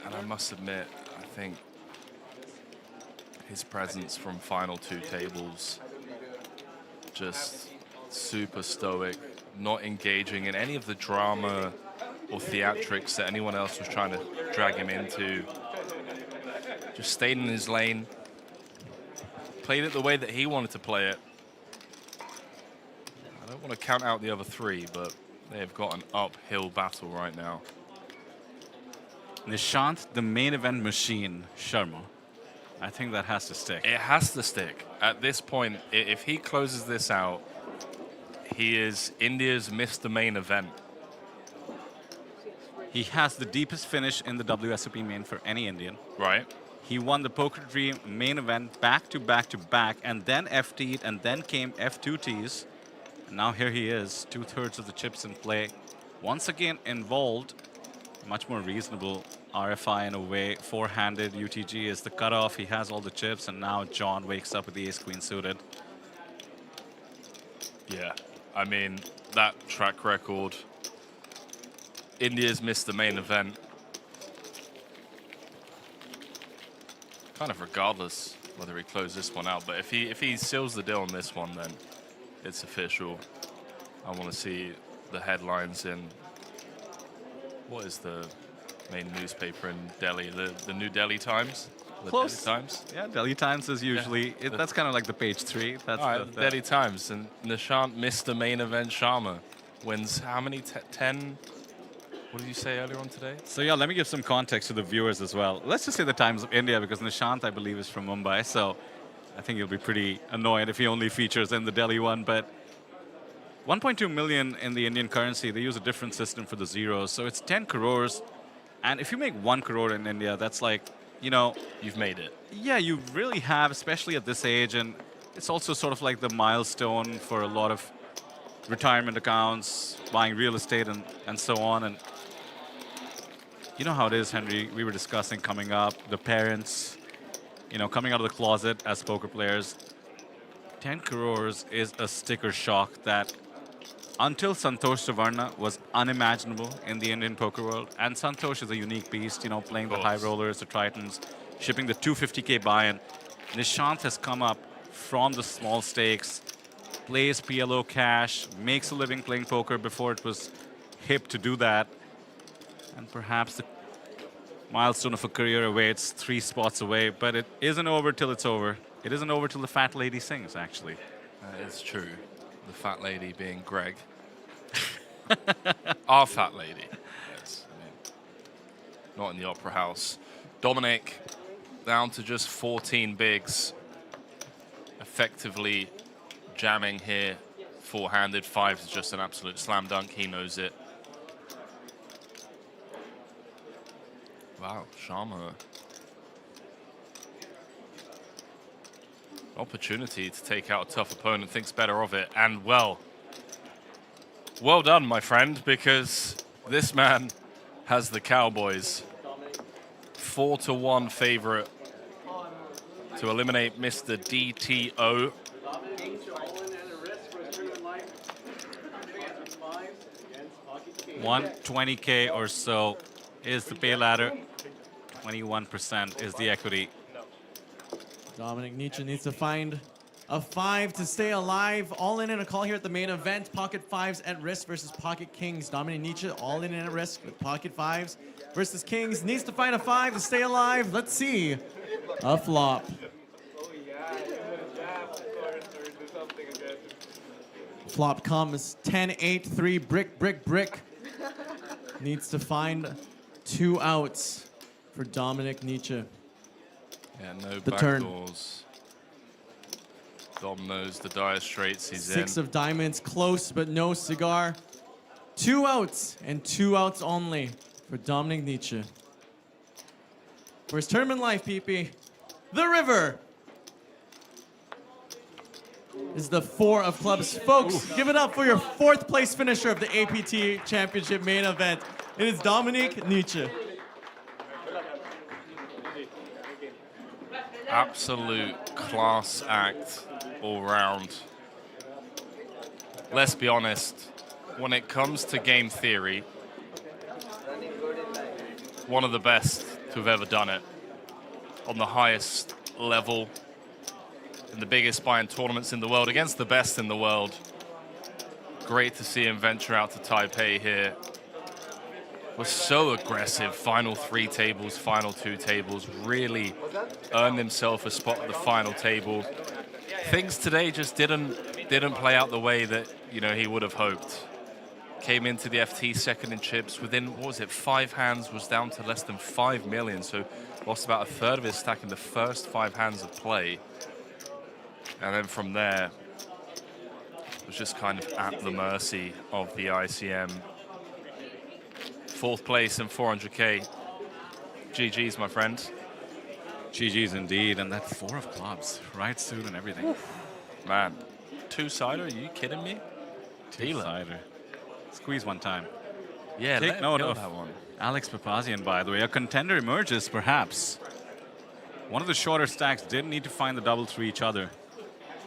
And I must admit, I think his presence from final two tables, just super stoic, not engaging in any of the drama or theatrics that anyone else was trying to drag him into. Just stayed in his lane, played it the way that he wanted to play it. I don't want to count out the other three, but they have got an uphill battle right now. Nishant, the main event machine, Sharma. I think that has to stick. It has to stick. At this point, if he closes this out, he is India's Mr. Main Event. He has the deepest finish in the WSOP main for any Indian. Right. He won the Poker Dream main event back to back to back, and then FT'd, and then came F2Ts. And now here he is, 2/3 of the chips in play. Once again involved, much more reasonable RFI in a way. Four-handed UTG is the cutoff. He has all the chips, and now John wakes up with the ace-queen suited. Yeah, I mean, that track record. India's missed the main event. Kind of regardless whether he closed this one out, but if he seals the deal on this one, then it's official. I want to see the headlines in, what is the main newspaper in Delhi? The New Delhi Times? The Close. Delhi Times? Yeah, Delhi Times is usually, that's kind of like the page 3. That's all right, Delhi Times. And Nishant missed the main event. Sharma wins how many? 10? What did you say earlier on today? So yeah, let me give some context to the viewers as well. Let's just say the Times of India, because Nishant, I believe, is from Mumbai. So I think you'll be pretty annoyed if he only features in the Delhi one. But 1.2 million in the Indian currency. They use a different system for the zeros. So it's 10 crores. And if you make 1 crore in India, that's like, you know, you've made it. Yeah, you really have, especially at this age. And it's also sort of like the milestone for a lot of retirement accounts, buying real estate and so on. And you know how it is, Henry. We were discussing coming up, the parents, you know, coming out of the closet as poker players. 10 crores is a sticker shock that until Santosh Savarna was unimaginable in the Indian poker world. And Santosh is a unique beast, you know, playing the high rollers, the Tritons, shipping the 250K buy-in. Nishant has come up from the small stakes, plays PLO cash, makes a living playing poker before it was hip to do that. And perhaps the milestone of a career awaits 3 spots away, but it isn't over till it's over. It isn't over till the fat lady sings, actually. That is true. The fat lady being Greg. Our fat lady. Yes, I mean, not in the Opera House. Dominik down to just 14 bigs. Effectively jamming here. Four-handed. 5 is just an absolute slam dunk. He knows it. Wow, Sharma. Opportunity to take out a tough opponent, thinks better of it, and well done, my friend, because this man has the Cowboys. 4-1 favorite to eliminate Mr. DTO. 120K or so is the pay ladder. 21% is the equity. Dominik Nitsche needs to find a 5 to stay alive. All in a call here at the main event. Pocket 5s at risk versus pocket kings. Dominik Nitsche all in at risk with pocket 5s versus kings. Needs to find a 5 to stay alive. Let's see. A flop. Flop comes 10-8, 3 brick, brick, brick. Needs to find 2 outs for Dominik Nitsche. Yeah, no The turn. backdoors. Dom knows the dire straits he's 6 in. of diamonds, close but no cigar. 2 outs and 2 outs only for Dominik Nitsche. For his tournament life, PP, the river is the 4 of clubs. Folks, give it up for your 4th place finisher of the APT Championship Main Event. It is Dominik Nitsche. Absolute class act all round. Let's be honest, when it comes to game theory, one of the best to have ever done it on the highest level in the biggest buy-in tournaments in the world against the best in the world. Great to see him venture out to Taipei here. Was so aggressive, final 3 tables, final 2 tables, really earned himself a spot at the final table. Things today just didn't play out the way that, you know, he would have hoped. Came into the FT second in chips within, what was it, 5 hands, was down to less than 5 million, so lost about a third of his stack in the first 5 hands of play. And then from there, was just kind of at the mercy of the ICM. 4th place and 400K. GG's, my friend. GG's indeed, and that 4 of clubs, right suit and everything. Man, 2-sider, are you kidding me? 2-sider. Squeeze one time. Yeah, Take let note him of that one. Alex Papazian, by the way. A contender emerges, perhaps. One of the shorter stacks did need to find the double through each other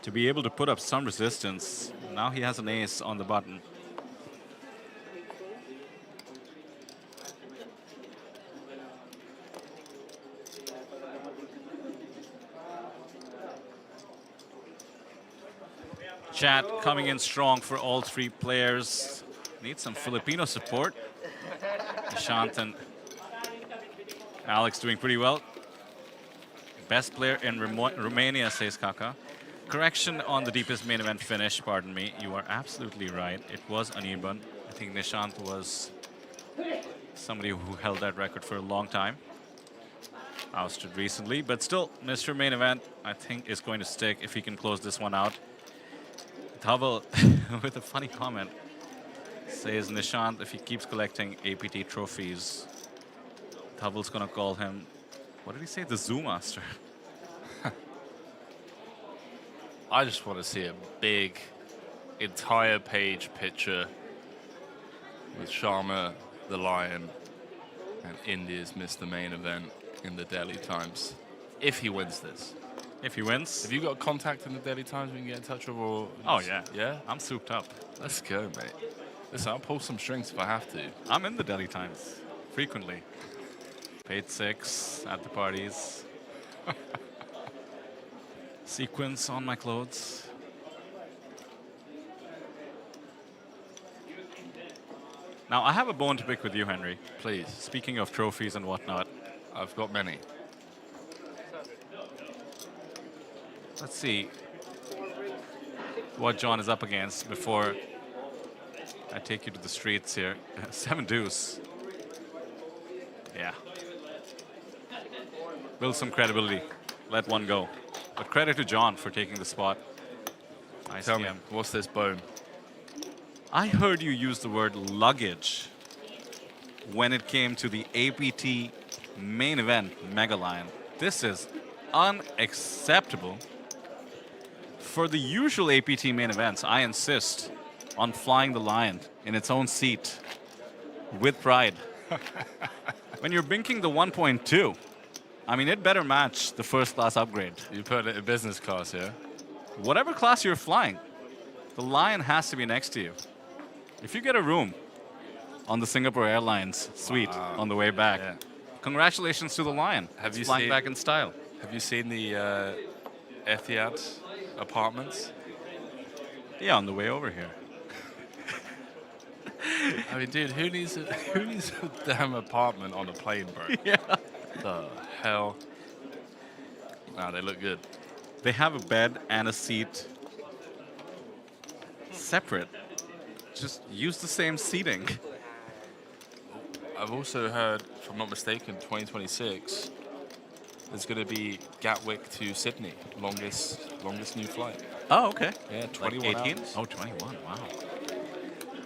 to be able to put up some resistance. Now he has an ace on the button. Chat coming in strong for all 3 players. Need some Filipino support. Nishant and Alex doing pretty well. Best player in Romania, says Kaka. Correction on the deepest main event finish, pardon me. You are absolutely right. It was Anirban. I think Nishant was somebody who held that record for a long time. Ousted recently, but still, Mr. Main Event, I think, is going to stick if he can close this one out. Dhaval, with a funny comment, says Nishant, if he keeps collecting APT trophies, Dhaval's gonna call him, what did he say, the Zoo Master? I just want to see a big, entire page picture with Sharma, the Lion, and India's Mr. Main Event in the Delhi Times. If he wins this. If he wins. Have you got contact in the Delhi Times we can get in touch with? Or Oh, yeah. Yeah? I'm souped up. Let's go, mate. Listen, I'll pull some strings if I have to. I'm in the Delhi Times, frequently. Paid 6 at the parties. Sequins on my clothes. Now, I have a bone to pick with you, Henry. Please. Speaking of trophies and whatnot. I've got many. Let's see what John is up against before I take you to the streets here. 7 deuce. Yeah. Build some credibility. Let one go. But credit to John for taking the spot. Nice Tell me, game. what's this bone? I heard you use the word luggage when it came to the APT Main Event Mega Lion. This is unacceptable. For the usual APT main events, I insist on flying the Lion in its own seat with pride. When you're binking the 1.2, I mean, it better match the first class upgrade. You put it in business class, yeah? Whatever class you're flying, the Lion has to be next to you. If you get a room on the Singapore Airlines suite on the way back. Yeah. Congratulations to the Lion. Have you flying seen, back in style? Have you seen the Etihad apartments? Yeah, on the way over here. I mean, dude, who needs a damn apartment on a plane, bro? Yeah. The hell? Nah, they look good. They have a bed and a seat separate. Just use the same seating. I've also heard, if I'm not mistaken, 2026, there's going to be Gatwick to Sydney, longest new flight. Oh, okay. Yeah, Like 21 18? hours. Oh, 21, wow.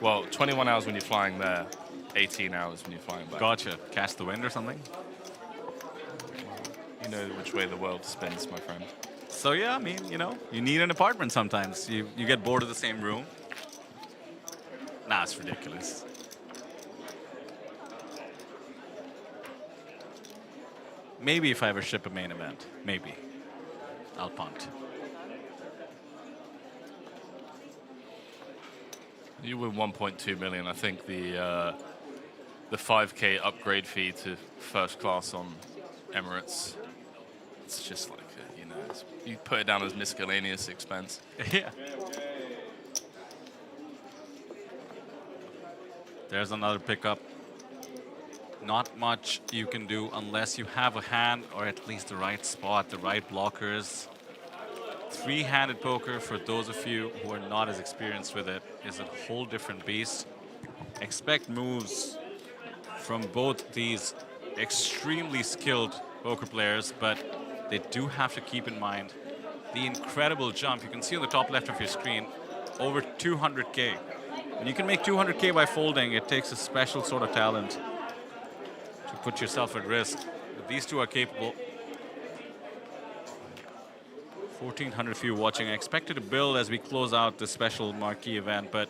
Well, 21 hours when you're flying there, 18 hours when you're flying back. Gotcha. Catch the wind or something? You know which way the world spins, my friend. So yeah, I mean, you know, you need an apartment sometimes. You get bored of the same room. Nah, it's ridiculous. Maybe if I ever ship a main event, maybe. I'll punt. You win 1.2 million. I think the 5K upgrade fee to first class on Emirates, it's just like, you know, you put it down as miscellaneous expense. Yeah. There's another pickup. Not much you can do unless you have a hand or at least the right spot, the right blockers. Three-handed poker, for those of you who are not as experienced with it, is a whole different beast. Expect moves from both these extremely skilled poker players, but they do have to keep in mind the incredible jump. You can see on the top left of your screen, over 200K. When you can make 200K by folding, it takes a special sort of talent to put yourself at risk. But these two are capable. 1,400 of you watching. I expected to build as we close out this special marquee event, but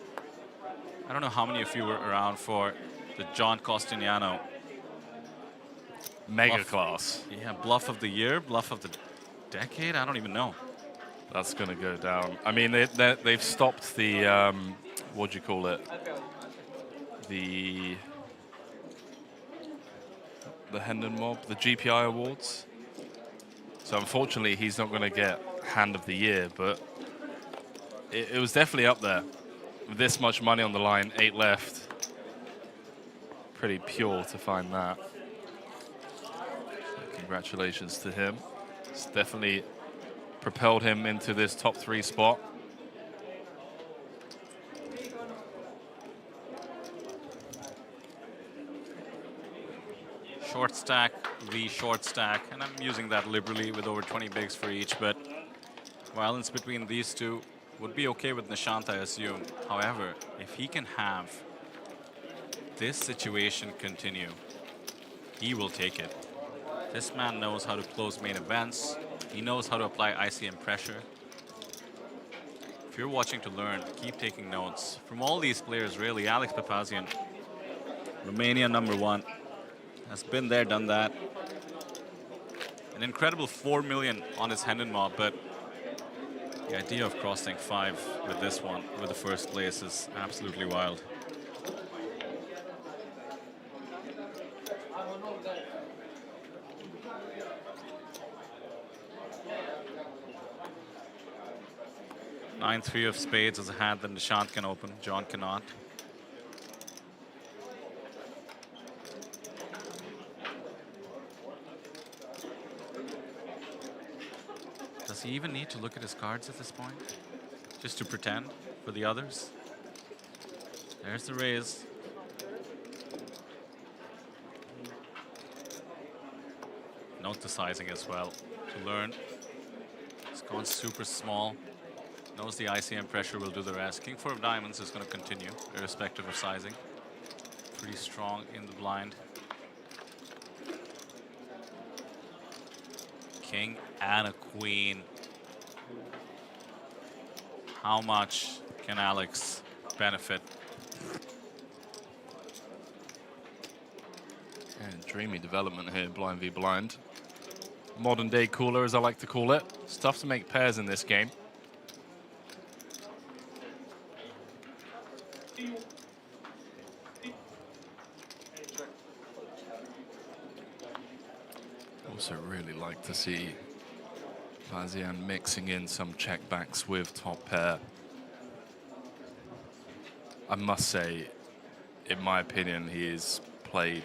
I don't know how many of you were around for the John Costiniano Mega class. Yeah, bluff of the year, bluff of the decade. I don't even know. That's going to go down. I mean, they've stopped the, what do you call it? The Hendon Mob, the GPI awards. So unfortunately, he's not going to get Hand of the Year, but it was definitely up there. With this much money on the line, 8 left. Pretty pure to find that. So congratulations to him. It's definitely propelled him into this top 3 spot. Short stack, the short stack, and I'm using that liberally with over 20 bigs for each, but violence between these two would be okay with Nishant, I assume. However, if he can have this situation continue, he will take it. This man knows how to close main events. He knows how to apply ICM pressure. If you're watching to learn, keep taking notes. From all these players, really, Alex Papazian, Romania #1, has been there, done that. An incredible 4 million on his Hendon Mob, but the idea of crossing 5 with this one, with the first place, is absolutely wild. Nine, 3 of spades is a hand that Nishant can open. John cannot. Does he even need to look at his cards at this point? Just to pretend for the others? There's the raise. Note the sizing as well to learn. It's gone super small. Knows the ICM pressure will do the rest. King 4 of diamonds is going to continue, irrespective of sizing. Pretty strong in the blind. King and a queen. How much can Alex benefit? And dreamy development here, blind v blind. Modern day cooler, as I like to call it. It's tough to make pairs in this game. Also really like to see Papazian mixing in some checkbacks with top pair. I must say, in my opinion, he has played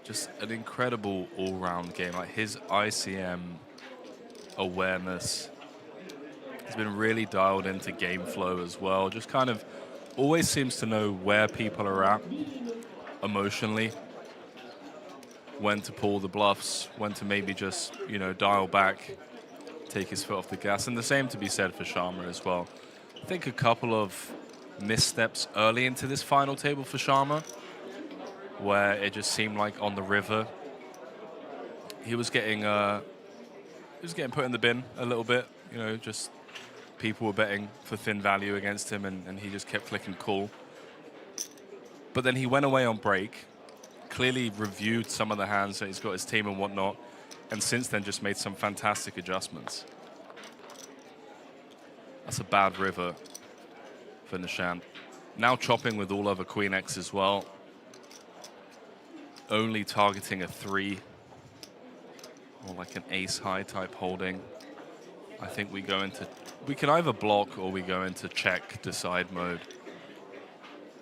just an incredible all-round game. Like his ICM awareness has been really dialed into game flow as well. Just kind of always seems to know where people are at emotionally, when to pull the bluffs, when to maybe just, you know, dial back, take his foot off the gas. And the same to be said for Sharma as well. I think a couple of missteps early into this final table for Sharma, where it just seemed like on the river he was getting put in the bin a little bit. You know, just people were betting for thin value against him, and he just kept clicking call. But then he went away on break, clearly reviewed some of the hands that he's got his team and whatnot, and since then just made some fantastic adjustments. That's a bad river for Nishan. Now chopping with all over Queen X as well. Only targeting a 3 or like an ace high type holding. I think we can either block or we go into check decide mode.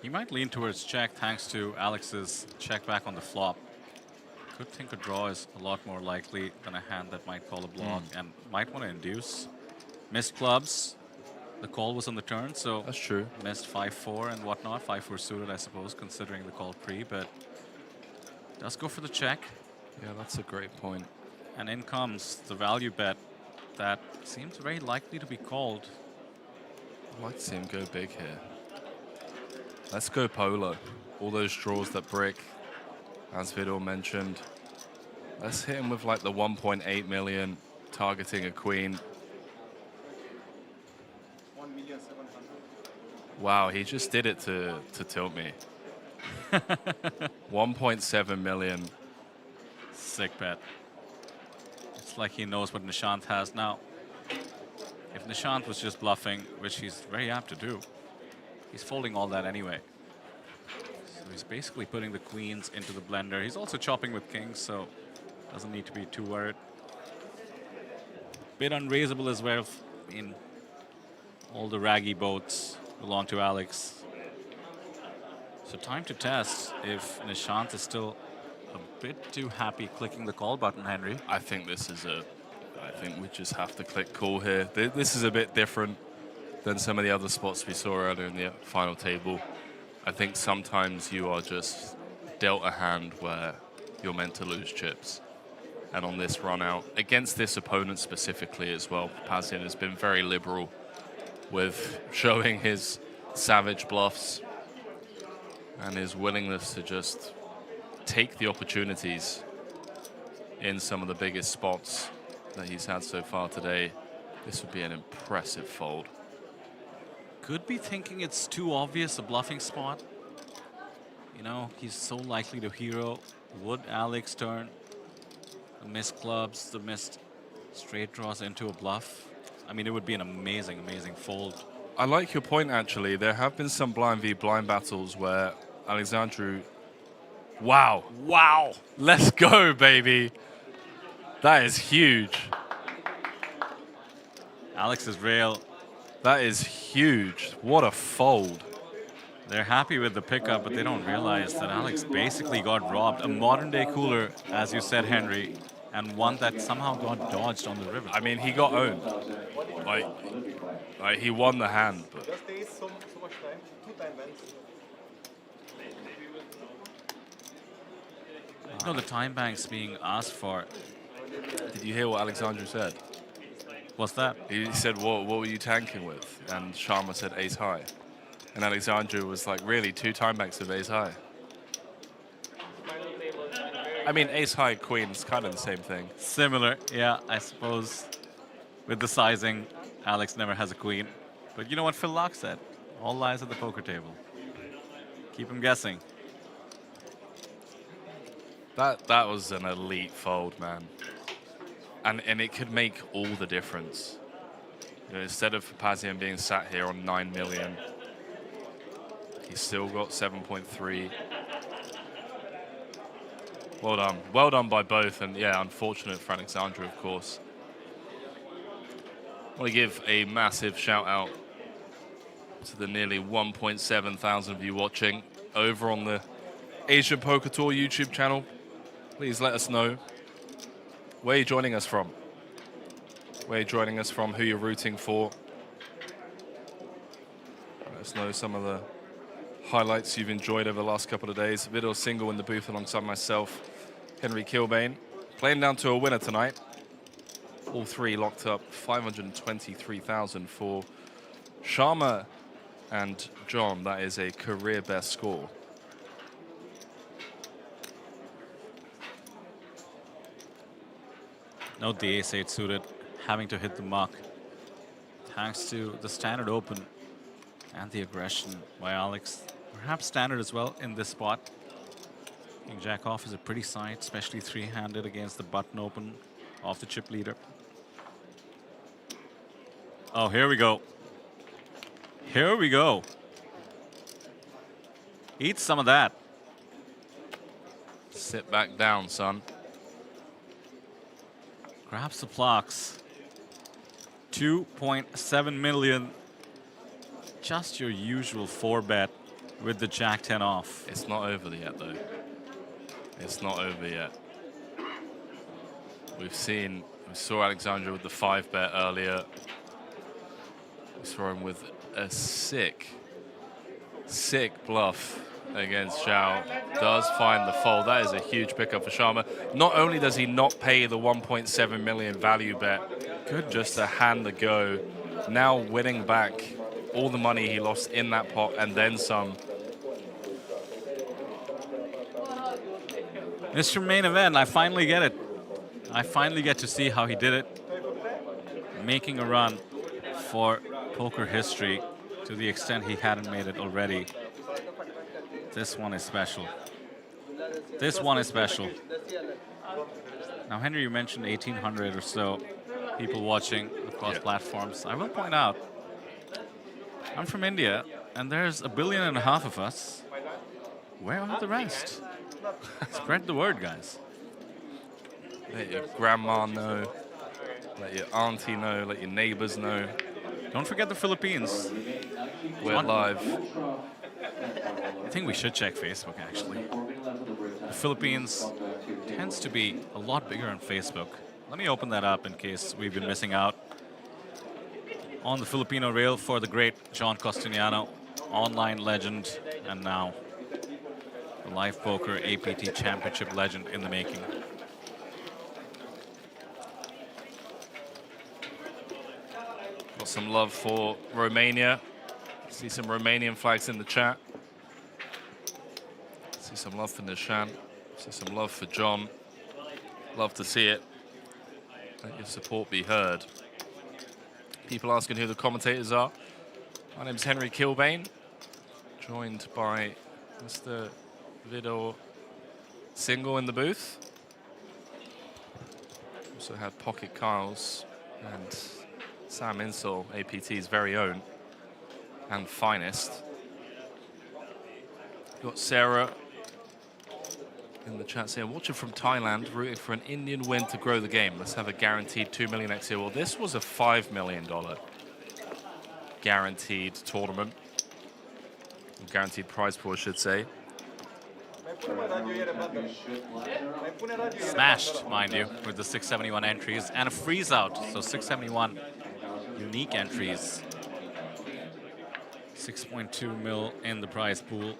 He might lean towards check thanks to Alex's check back on the flop. Could think a draw is a lot more likely than a hand that might call a block and might want to induce. Missed clubs. The call was on the turn, so that's true. Missed 5-4 and whatnot. 5-4 suited, I suppose, considering the call pre, but does go for the check. Yeah, that's a great point. And in comes the value bet that seems very likely to be called. I'd like to see him go big here. Let's go polo. All those draws that brick, as Vidal mentioned. Let's hit him with like the 1.8 million, targeting a queen. Wow, he just did it to tilt me. 1.7 million. Sick bet. It's like he knows what Nishant has now. If Nishant was just bluffing, which he's very apt to do, he's folding all that anyway. So he's basically putting the queens into the blender. He's also chopping with kings, so doesn't need to be too worried. Bit unraisable as well. I mean, all the raggy boats belong to Alex. So time to test if Nishant is still a bit too happy clicking the call button, Henry. I think this is I think we just have to click call here. This is a bit different than some of the other spots we saw earlier in the final table. I think sometimes you are just dealt a hand where you're meant to lose chips. And on this run out, against this opponent specifically as well, Papazian has been very liberal with showing his savage bluffs and his willingness to just take the opportunities in some of the biggest spots that he's had so far today. This would be an impressive fold. Could be thinking it's too obvious a bluffing spot. You know, he's so likely to hero. Would Alex turn the missed clubs, the missed straight draws into a bluff? I mean, it would be an amazing, amazing fold. I like your point, actually. There have been some blind v blind battles where Alexandru... Wow. Wow. Let's go, baby. That is huge. Alex's rail. That is huge. What a fold. They're happy with the pickup, but they don't realize that Alex basically got robbed. A modern-day cooler, as you said, Henry, and one that somehow got dodged on the river. I mean, he got owned. Like he won the hand, but... No, the time bank's being asked for. Did you hear what Alexandru said? What's that? He said, what were you tanking with? And Sharma said ace high. And Alexandru was like, really, 2 time banks of ace high? I mean, ace high queen is kind of the same thing. Similar, yeah, I suppose. With the sizing, Alex never has a queen. But you know what Phil Locke said? All lies at the poker table. Keep him guessing. That was an elite fold, man. And it could make all the difference. You know, instead of Papazian being sat here on 9 million, he's still got 7.3. Well done. Well done by both. And yeah, unfortunate for Alexandra, of course. I want to give a massive shout out to the nearly 1.7 thousand of you watching over on the Asian Poker Tour YouTube channel. Please let us know where you're joining us from. Where you're joining us from, who you're rooting for. Let us know some of the highlights you've enjoyed over the last couple of days. Vidal single in the booth alongside myself, Henry Kilbane. Playing down to a winner tonight. All three locked up 523,000 for Sharma and John. That is a career best score. Note the ace-8 suited having to hit the mark thanks to the standard open and the aggression by Alex. Perhaps standard as well in this spot. King Jack off is a pretty sight, especially three-handed against the button open of the chip leader. Oh, here we go. Here we go. Eat some of that. Sit back down, son. Grabs the blocks. 2.7 million. Just your usual 4-bet with the Jack-10 off. It's not over yet, though. It's not over yet. We saw Alexandra with the 5-bet earlier. We saw him with a sick bluff against Zhao. Does find the fold. That is a huge pickup for Sharma. Not only does he not pay the 1.7 million value bet, just to hand the go, now winning back all the money he lost in that pot and then some. Mr. Main Event, I finally get it. I finally get to see how he did it. Making a run for poker history to the extent he hadn't made it already. This one is special. This one is special. Now, Henry, you mentioned 1,800 or so people watching across platforms. I will point out, I'm from India, and there's 1.5 billion of us. Where are the rest? Spread the word, guys. Let your grandma know. Let your auntie know. Let your neighbors know. Don't forget the Philippines. We're live. I think we should check Facebook, actually. The Philippines tends to be a lot bigger on Facebook. Let me open that up in case we've been missing out. On the Filipino rail for the great John Costiniano, online legend, and now the live poker APT Championship legend in the making. Got some love for Romania. See some Romanian flags in the chat. See some love for Nishan. See some love for John. Love to see it. Let your support be heard. People asking who the commentators are. My name's Henry Kilbane, joined by Mr. Vidal Single in the booth. Also had Pocket Kyles and Sam Insel, APT's very own and finest. Got Sarah in the chat saying, watching from Thailand, rooting for an Indian win to grow the game. Let's have a guaranteed 2 million next year. Well, this was a $5 million guaranteed tournament. Guaranteed prize pool, I should say. Smashed, mind you, with the 671 entries and a freeze out. So 671 unique entries. 6.2 mil in the prize pool.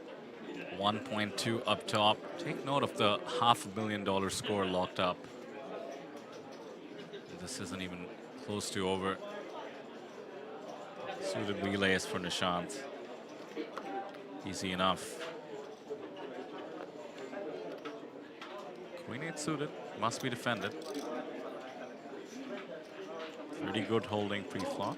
1.2 up top. Take note of the $500 million score locked up. This isn't even close to over. Suited relays for Nishant. Easy enough. Queen 8 suited, must be defended. Pretty good holding pre-flop.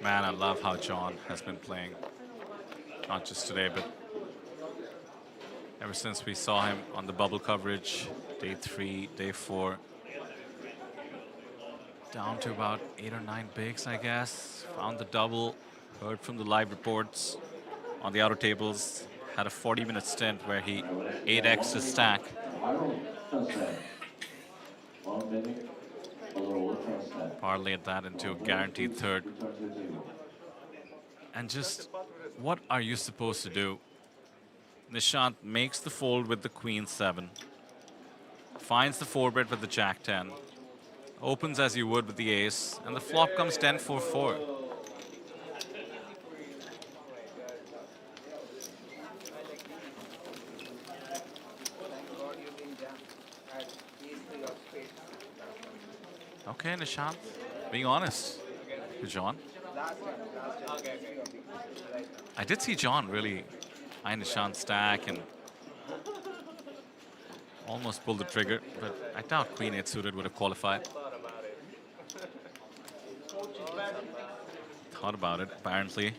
Man, I love how John has been playing. Not just today, but ever since we saw him on the bubble coverage, day 3, day 4. Down to about 8 or 9 bigs, I guess. Found the double. Heard from the live reports on the outer tables. Had a 40-minute stint where he 8x'd his stack. Parlayed that into a guaranteed third. And just, what are you supposed to do? Nishant makes the fold with the queen 7. Finds the 4-bet with the jack 10. Opens as you would with the ace. And the flop comes 10-4-4. Okay, Nishant, being honest with John. I did see John really eye Nishant's stack and almost pulled the trigger, but I doubt Queen 8 suited would have qualified. Thought about it, apparently.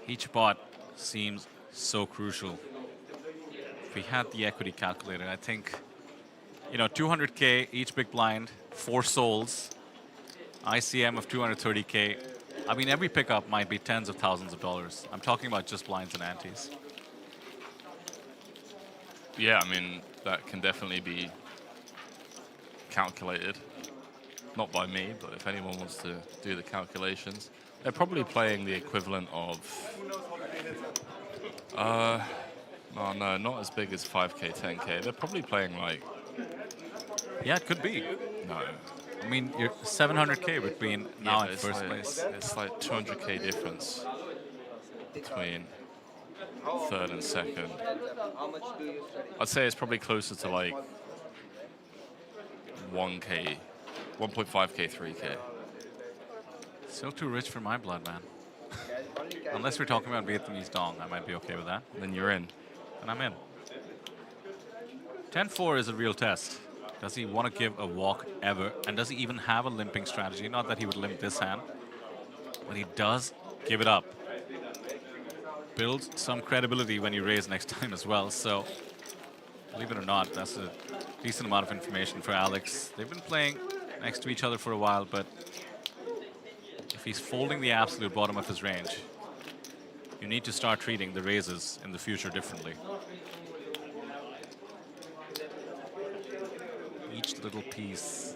Each pot seems so crucial. If we had the equity calculator, I think, you know, 200K each big blind, 4 souls, ICM of 230K. I mean, every pickup might be tens of thousands of dollars. I'm talking about just blinds and antes. Yeah, I mean, that can definitely be calculated. Not by me, but if anyone wants to do the calculations. They're probably playing the equivalent of... oh no, not as big as 5K, 10K. They're probably playing like... Yeah, it could be. No. I mean, you're 700K between now and it's first like, place. It's like 200K difference between third and second. I'd say it's probably closer to like 1K, 1.5K, 3K. Still too rich for my blood, man. Unless we're talking about Vietnamese dong, I might be okay with that. Then you're in. And I'm in. 10-4 is a real test. Does he want to give a walk ever? And does he even have a limping strategy? Not that he would limp this hand, but he does give it up. Builds some credibility when you raise next time as well. So, believe it or not, that's a decent amount of information for Alex. They've been playing next to each other for a while, but if he's folding the absolute bottom of his range, you need to start treating the raises in the future differently. Each little piece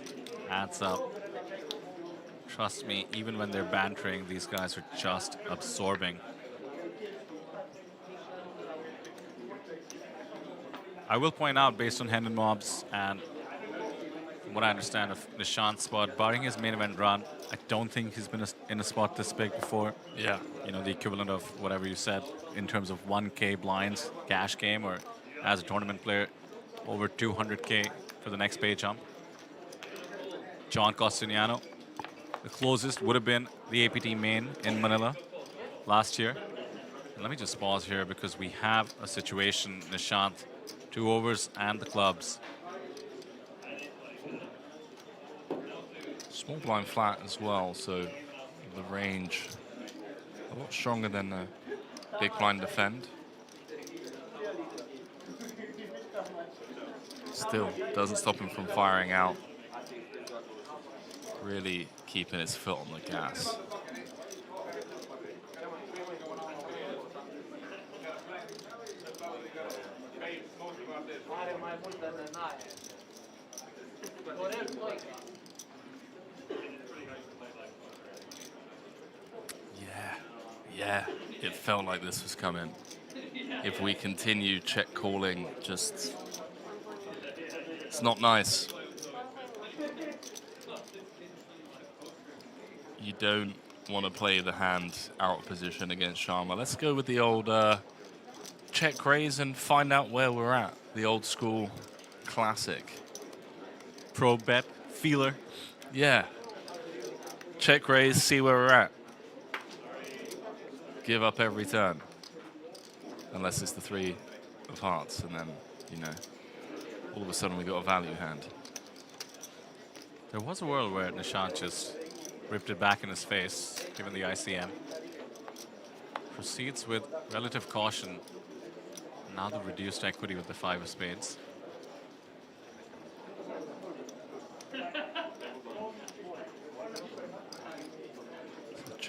adds up. Trust me, even when they're bantering, these guys are just absorbing. I will point out, based on Hendon mobs and from what I understand of Nishant's spot, barring his main event run, I don't think he's been in a spot this big before. Yeah. You know, the equivalent of whatever you said in terms of 1K blinds, cash game, or as a tournament player, over 200K for the next pay jump. John Costiniano. The closest would have been the APT main in Manila last year. And let me just pause here because we have a situation, Nishant, 2 overs and the clubs. Small blind flat as well, so the range a lot stronger than the big blind defend. Still doesn't stop him from firing out. Really keeping his foot on the gas. Yeah, it felt like this was coming. If we continue check calling, just, it's not nice. You don't want to play the hand out of position against Sharma. Let's go with the old check raise and find out where we're at. The old school classic. Pro bet, feeler. Yeah. Check raise, see where we're at. Give up every turn. Unless it's the 3 of hearts, and then, you know, all of a sudden we got a value hand. There was a world where Nishant just ripped it back in his face, given the ICM. Proceeds with relative caution. Now the reduced equity with the 5 of spades.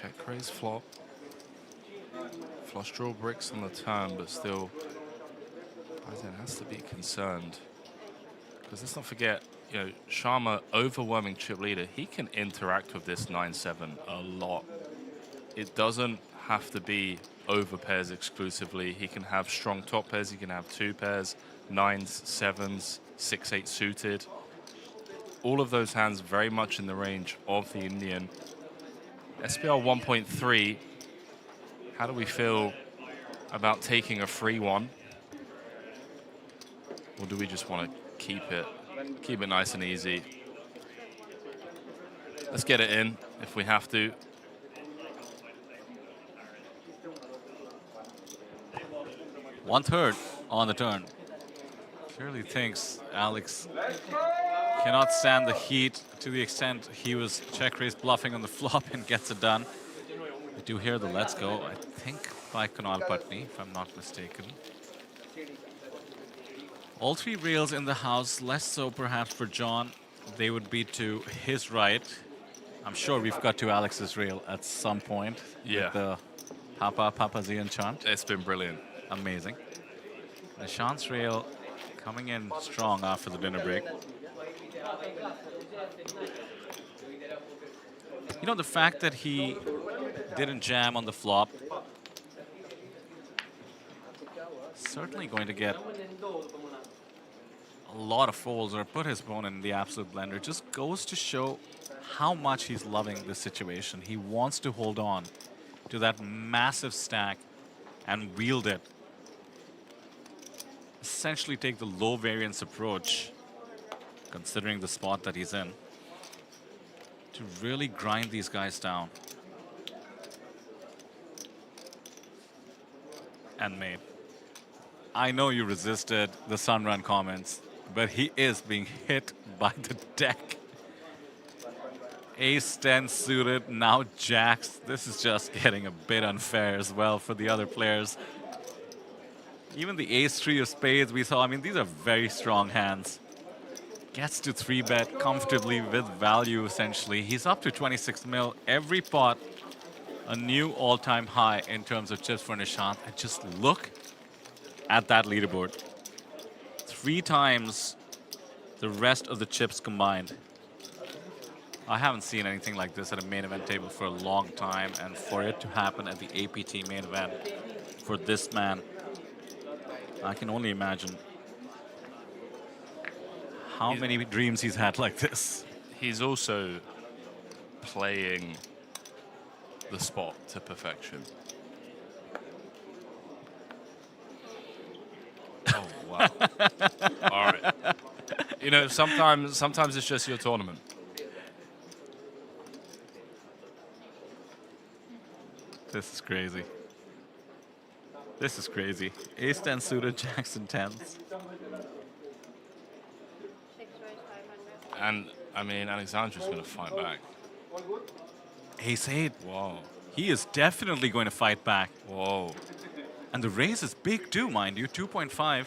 check raise flop. Flush draw bricks on the turn, but still, Papazian has to be concerned. Because let's not forget, you know, Sharma, overwhelming chip leader, he can interact with this 9-7 a lot. It doesn't have to be over pairs exclusively. He can have strong top pairs, he can have 2 pairs, 9s, 7s, 6-8 suited. All of those hands very much in the range of the Indian. SPR 1.3, how do we feel about taking a free one? Or do we just want to keep it nice and easy? Let's get it in if we have to. One-third on the turn. Clearly thinks Alex cannot stand the heat to the extent he was check raise bluffing on the flop and gets it done. We do hear the let's go, I think by Kunal Patni, if I'm not mistaken. All 3 rails in the house, less so perhaps for John. They would be to his right. I'm sure we've got to Alex's rail at some point. Yeah. With the Papazian chant. It's been brilliant. Amazing. Nishan's rail coming in strong after the dinner break. You know, the fact that he didn't jam on the flop, certainly going to get a lot of folds or put his opponent in the absolute blender. Just goes to show how much he's loving this situation. He wants to hold on to that massive stack and wield it. Essentially take the low variance approach, considering the spot that he's in, to really grind these guys down. And mate, I know you resisted the Sunrun comments, but he is being hit by the deck. Ace 10 suited, now jacks. This is just getting a bit unfair as well for the other players. Even the ace 3 of spades we saw, I mean, these are very strong hands. Gets to 3-bet comfortably with value, essentially. He's up to 26 mil. Every pot, a new all-time high in terms of chips for Nishan. And just look at that leaderboard. 3 times the rest of the chips combined. I haven't seen anything like this at a main event table for a long time, and for it to happen at the APT main event for this man, I can only imagine how many dreams he's had like this. He's also playing the spot to perfection. Oh, wow. All right. You know, sometimes it's just your tournament. This is crazy. This is crazy. Ace 10 suited, Jackson 10s. And, I mean, Alexandra's going to fight back. Ace 8. Whoa. He is definitely going to fight back. Whoa. And the raise is big too, mind you, 2.5.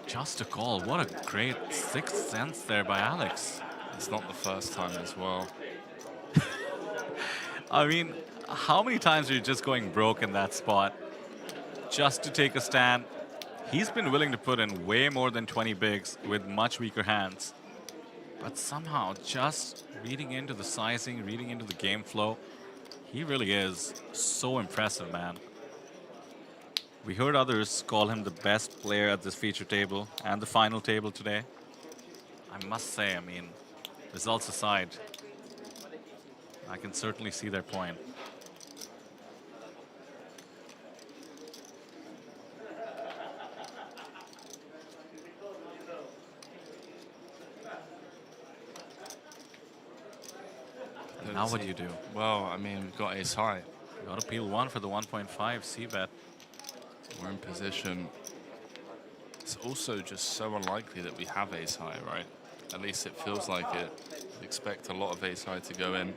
Just a call. What a great sixth sense there by Alex. It's not the first time as well. I mean, how many times are you just going broke in that spot just to take a stand? He's been willing to put in way more than 20 bigs with much weaker hands. But somehow, just reading into the sizing, reading into the game flow, he really is so impressive, man. We heard others call him the best player at this feature table and the final table today. I must say, I mean, results aside, I can certainly see their point. Now what do you do? Well, I mean, we've got ace high. Got to peel 1 for the 1.5 c-bet. We're in position. It's also just so unlikely that we have ace high, right? At least it feels like it. I'd expect a lot of ace high to go in.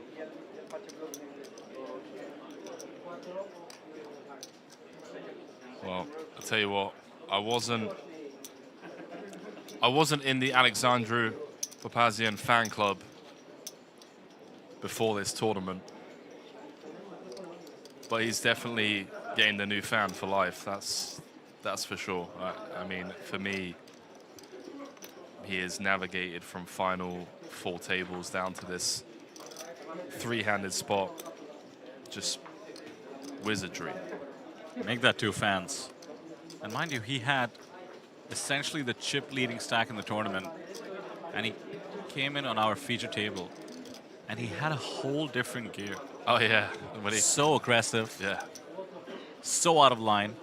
Well, I'll tell you what, I wasn't in the Alexandru Papazian fan club before this tournament. but he's definitely gained a new fan for life. That's for sure. I mean, for me, he has navigated from final 4 tables down to this 3-handed spot. Just wizardry. Make that 2 fans. And mind you, he had essentially the chip leading stack in the tournament, and he came in on our feature table, and he had a whole different gear. Oh yeah, so aggressive. Yeah. So out of line.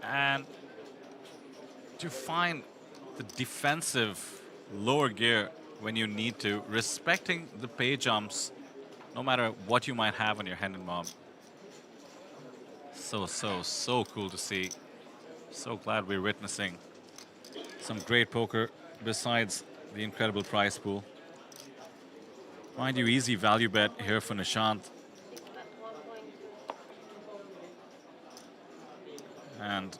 And to find the defensive lower gear when you need to, respecting the pay jumps, no matter what you might have on your hand and mob. So cool to see. So glad we're witnessing some great poker besides the incredible prize pool. Mind you, easy value bet here for Nishant. And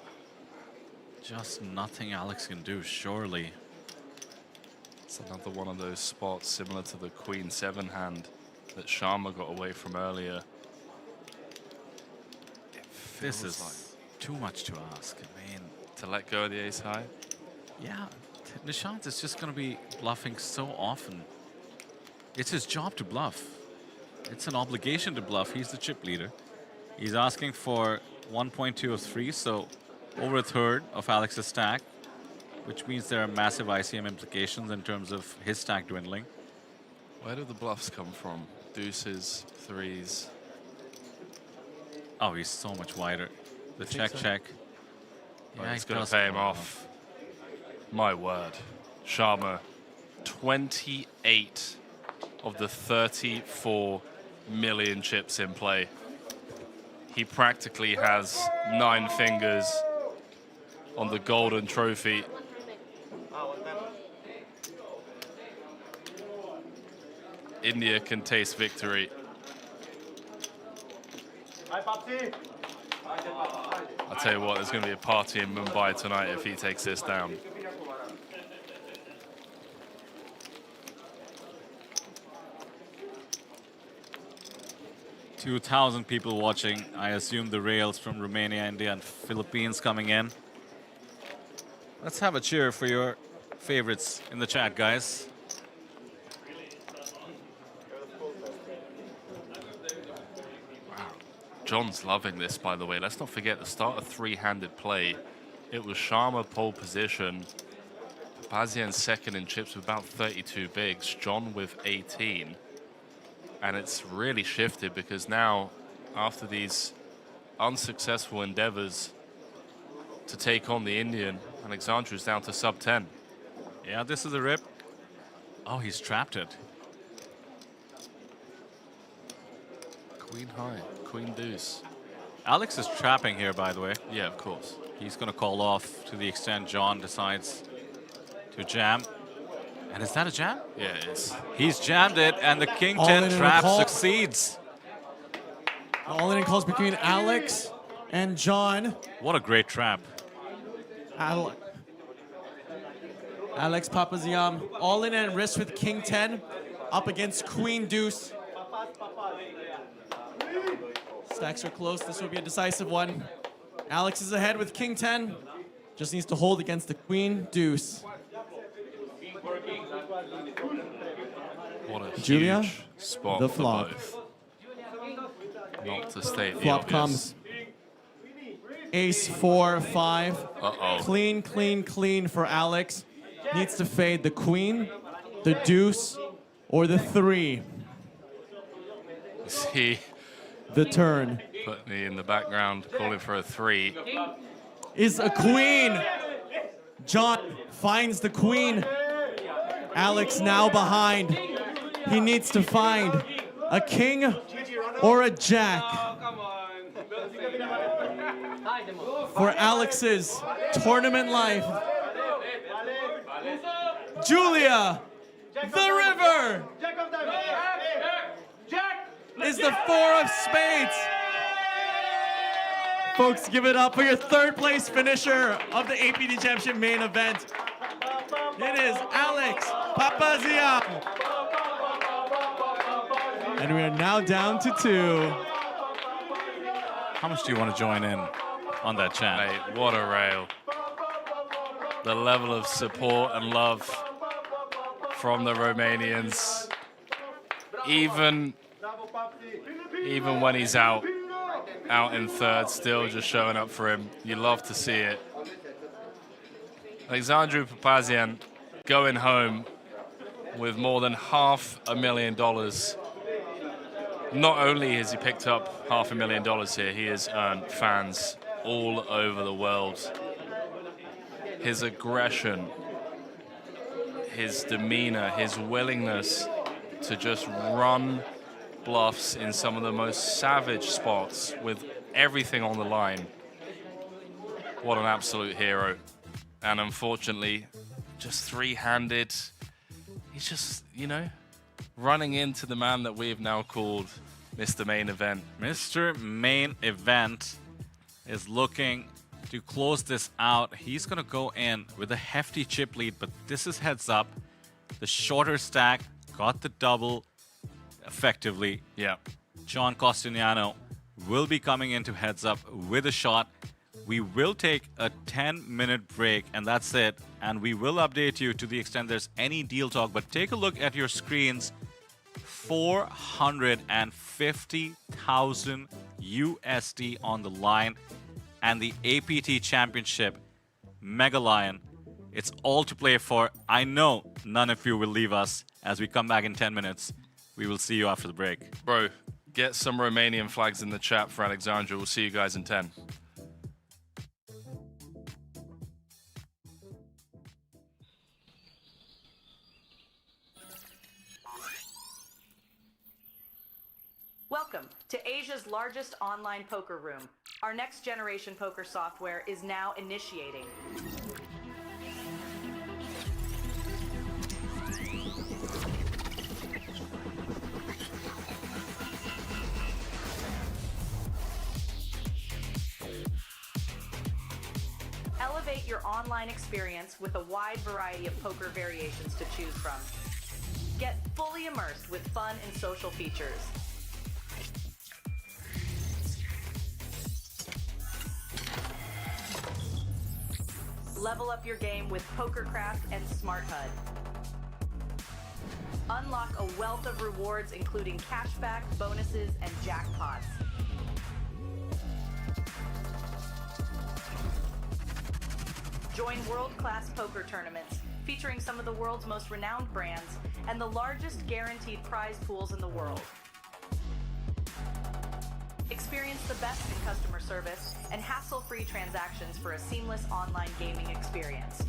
just nothing Alex can do, surely. It's another one of those spots similar to the Queen 7 hand that Sharma got away from earlier. This is too much to ask. I mean, to let go of the ace high? Yeah, Nishant is just going to be bluffing so often. It's his job to bluff. It's an obligation to bluff. He's the chip leader. He's asking for 1.2 of 3, so over a third of Alex's stack, which means there are massive ICM implications in terms of his stack dwindling. Where do the bluffs come from? Deuces, 3s. Oh, he's so much wider. The check. Oh, yeah, it's going to pay him off. My word. Sharma, 28 of the 34 million chips in play. He practically has 9 fingers on the golden trophy. India can taste victory. I'll tell you what, there's going to be a party in Mumbai tonight if he takes this down. $2,000 people watching. I assume the rails from Romania, India, and Philippines coming in. Let's have a cheer for your favorites in the chat, guys. John's loving this, by the way. Let's not forget the start of 3-handed play. It was Sharma pole position. Papazian second in chips with about 32 bigs. John with 18. And it's really shifted because now, after these unsuccessful endeavors to take on the Indian, Alexandru's down to sub 10. Yeah, this is a rip. Oh, he's trapped it. Queen high, queen deuce. Alex is trapping here, by the way. Yeah, of course. He's going to call off to the extent John decides to jam. And is that a jam? Yeah, it is. He's jammed it, and the King 10 trap succeeds. All-in calls between Alex and John. What a great trap. Alex Papazian, all-in and wrist with King 10, up against Queen Deuce. Stacks are close. This will be a decisive one. Alex is ahead with King 10. Just needs to hold against the Queen Deuce. What a Julia, huge spot the for flop. both. Not to state the Flop obvious. comes. Ace 4, 5. Uh-oh. Clean, clean, clean for Alex. Needs to fade the Queen, the Deuce, or the 3. See, the turn. Put me in the background, calling for a 3. Is a Queen. John finds the Queen. Alex now behind. He needs to find a King or a Jack. For Alex's tournament life. Julia, the river, is the 4 of spades. Folks, give it up for your 3rd place finisher of the APT Championship Main Event. It is Alex Papazian. And we are now down to 2. How much do you want to join in on that chant? Mate, what a rail. The level of support and love from the Romanians. Even when he's out in third, still just showing up for him. You love to see it. Alexandru Papazian going home with more than $500,000. Not only has he picked up $500,000 here, he has earned fans all over the world. His aggression, his demeanor, his willingness to just run bluffs in some of the most savage spots with everything on the line. What an absolute hero. And unfortunately, just three-handed. He's just, you know, running into the man that we've now called Mr. Main Event. Mr. Main Event is looking to close this out. He's going to go in with a hefty chip lead, but this is heads up. The shorter stack got the double effectively. Yeah. John Costiniano will be coming into heads up with a shot. We will take a 10-minute break, and that's it. And we will update you to the extent there's any deal talk. But take a look at your screens. 450,000 USD on the line. And the APT Championship Mega Lion. It's all to play for. I know none of you will leave us as we come back in 10 minutes. We will see you after the break. Bro, get some Romanian flags in the chat for Alexandra. We'll see you guys in 10. Welcome to Asia's largest online poker room. Our next generation poker software is now initiating. Elevate your online experience with a wide variety of poker variations to choose from. Get fully immersed with fun and social features. Level up your game with PokerCraft and Smart HUD. Unlock a wealth of rewards including cashback, bonuses, and jackpots. Join world-class poker tournaments featuring some of the world's most renowned brands and the largest guaranteed prize pools in the world. Experience the best in customer service and hassle-free transactions for a seamless online gaming experience.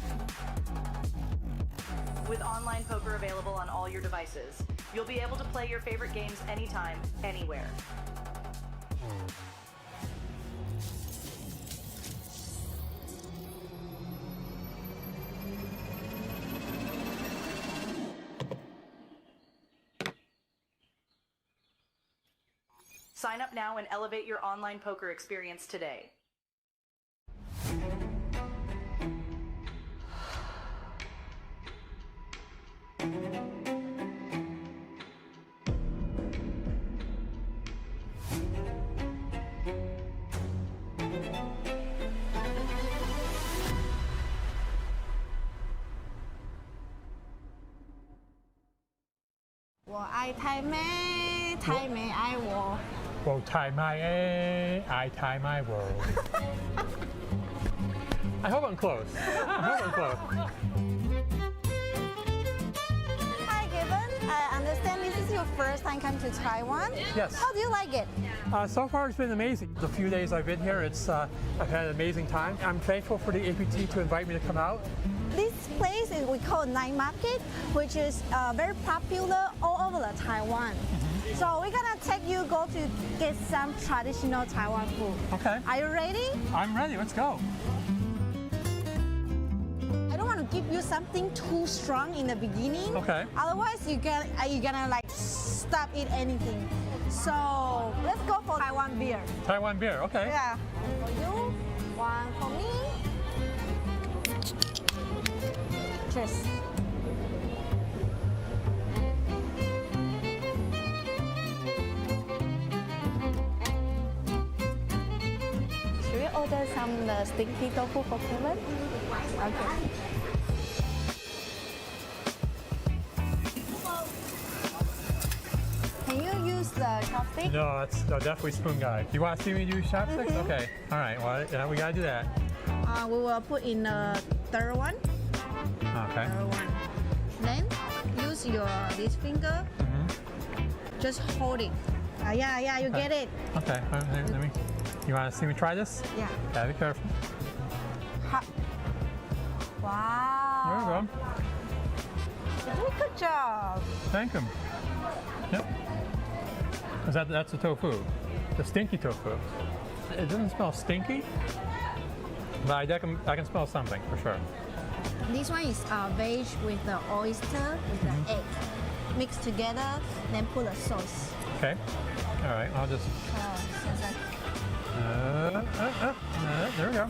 With online poker available on all your devices, you'll be able to play your favorite games anytime, anywhere. Sign up now and elevate your online poker experience today. I hope I'm close. Hi, Given. I understand this is your first time coming to Taiwan. Yes. How do you like it? So far, it's been amazing. The few days I've been here, I've had an amazing time. I'm thankful for the APT to invite me to come out. This place is we call Night Market, which is very popular all over the Taiwan. So we're gonna take you go to get some traditional Taiwan food. Okay. Are you ready? I'm ready. Let's go. I don't want to give you something too strong in the beginning. Okay. Otherwise, you're gonna like stop eat anything. So let's go for Taiwan beer. Taiwan beer. Okay. Yeah. One for you, one for me. Cheers. order some stinky tofu for Kevin? Okay. Can you use the chopstick? No, that's definitely spoon guy. You want to see me use chopsticks? Okay. All right. Well, yeah, we gotta do that. We will put in the third one. Okay. Third one. Then use this finger. Just hold it. Yeah, you get it. Okay. Let me. You want to see me try this? Yeah. Yeah. Be careful. Wow. There we go. You did a good job. Thank him. Yep. That's the tofu, the stinky tofu. It doesn't smell stinky, but I can smell something for sure. This one is veg with the oyster with the egg mixed together, then put a sauce. Okay. All right. I'll just. There we go.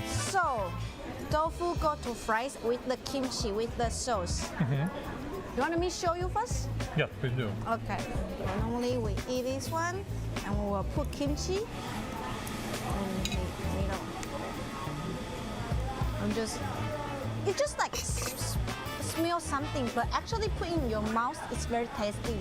So, tofu go to fries with the kimchi with the sauce. You want me to show you first? Yes, please do. Okay. So normally we eat this one, and we will put kimchi in the middle. It just like smells something, but actually put in your mouth, it's very tasty.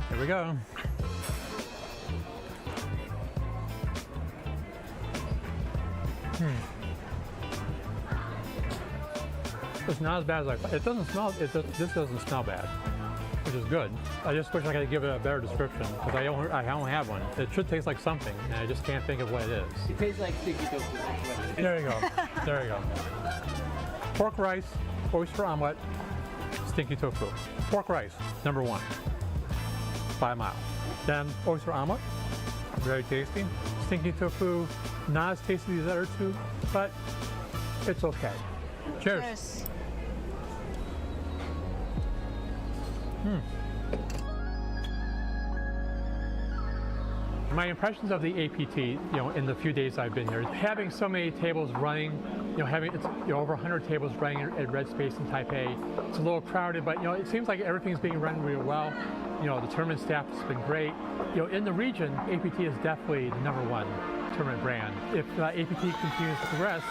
Here we go. It's not as bad as I thought. It doesn't smell. This doesn't smell bad, which is good. I just wish I could give it a better description because I don't have one. It should taste like something, and I just can't think of what it is. It tastes like sticky tofu. There you go. There you go. Pork rice, oyster omelet, stinky tofu. Pork rice, number 1, by a mile. Then oyster omelet, very tasty. Stinky tofu, not as tasty as the other two, but it's okay. Cheers. Cheers. My impressions of the APT, in the few days I've been here, having so many tables running, having over 100 tables running at Red Space in Taipei, it's a little crowded, but it seems like everything's being run really well. The tournament staff has been great. In the region, APT is definitely the #1 tournament brand. If APT continues to progress,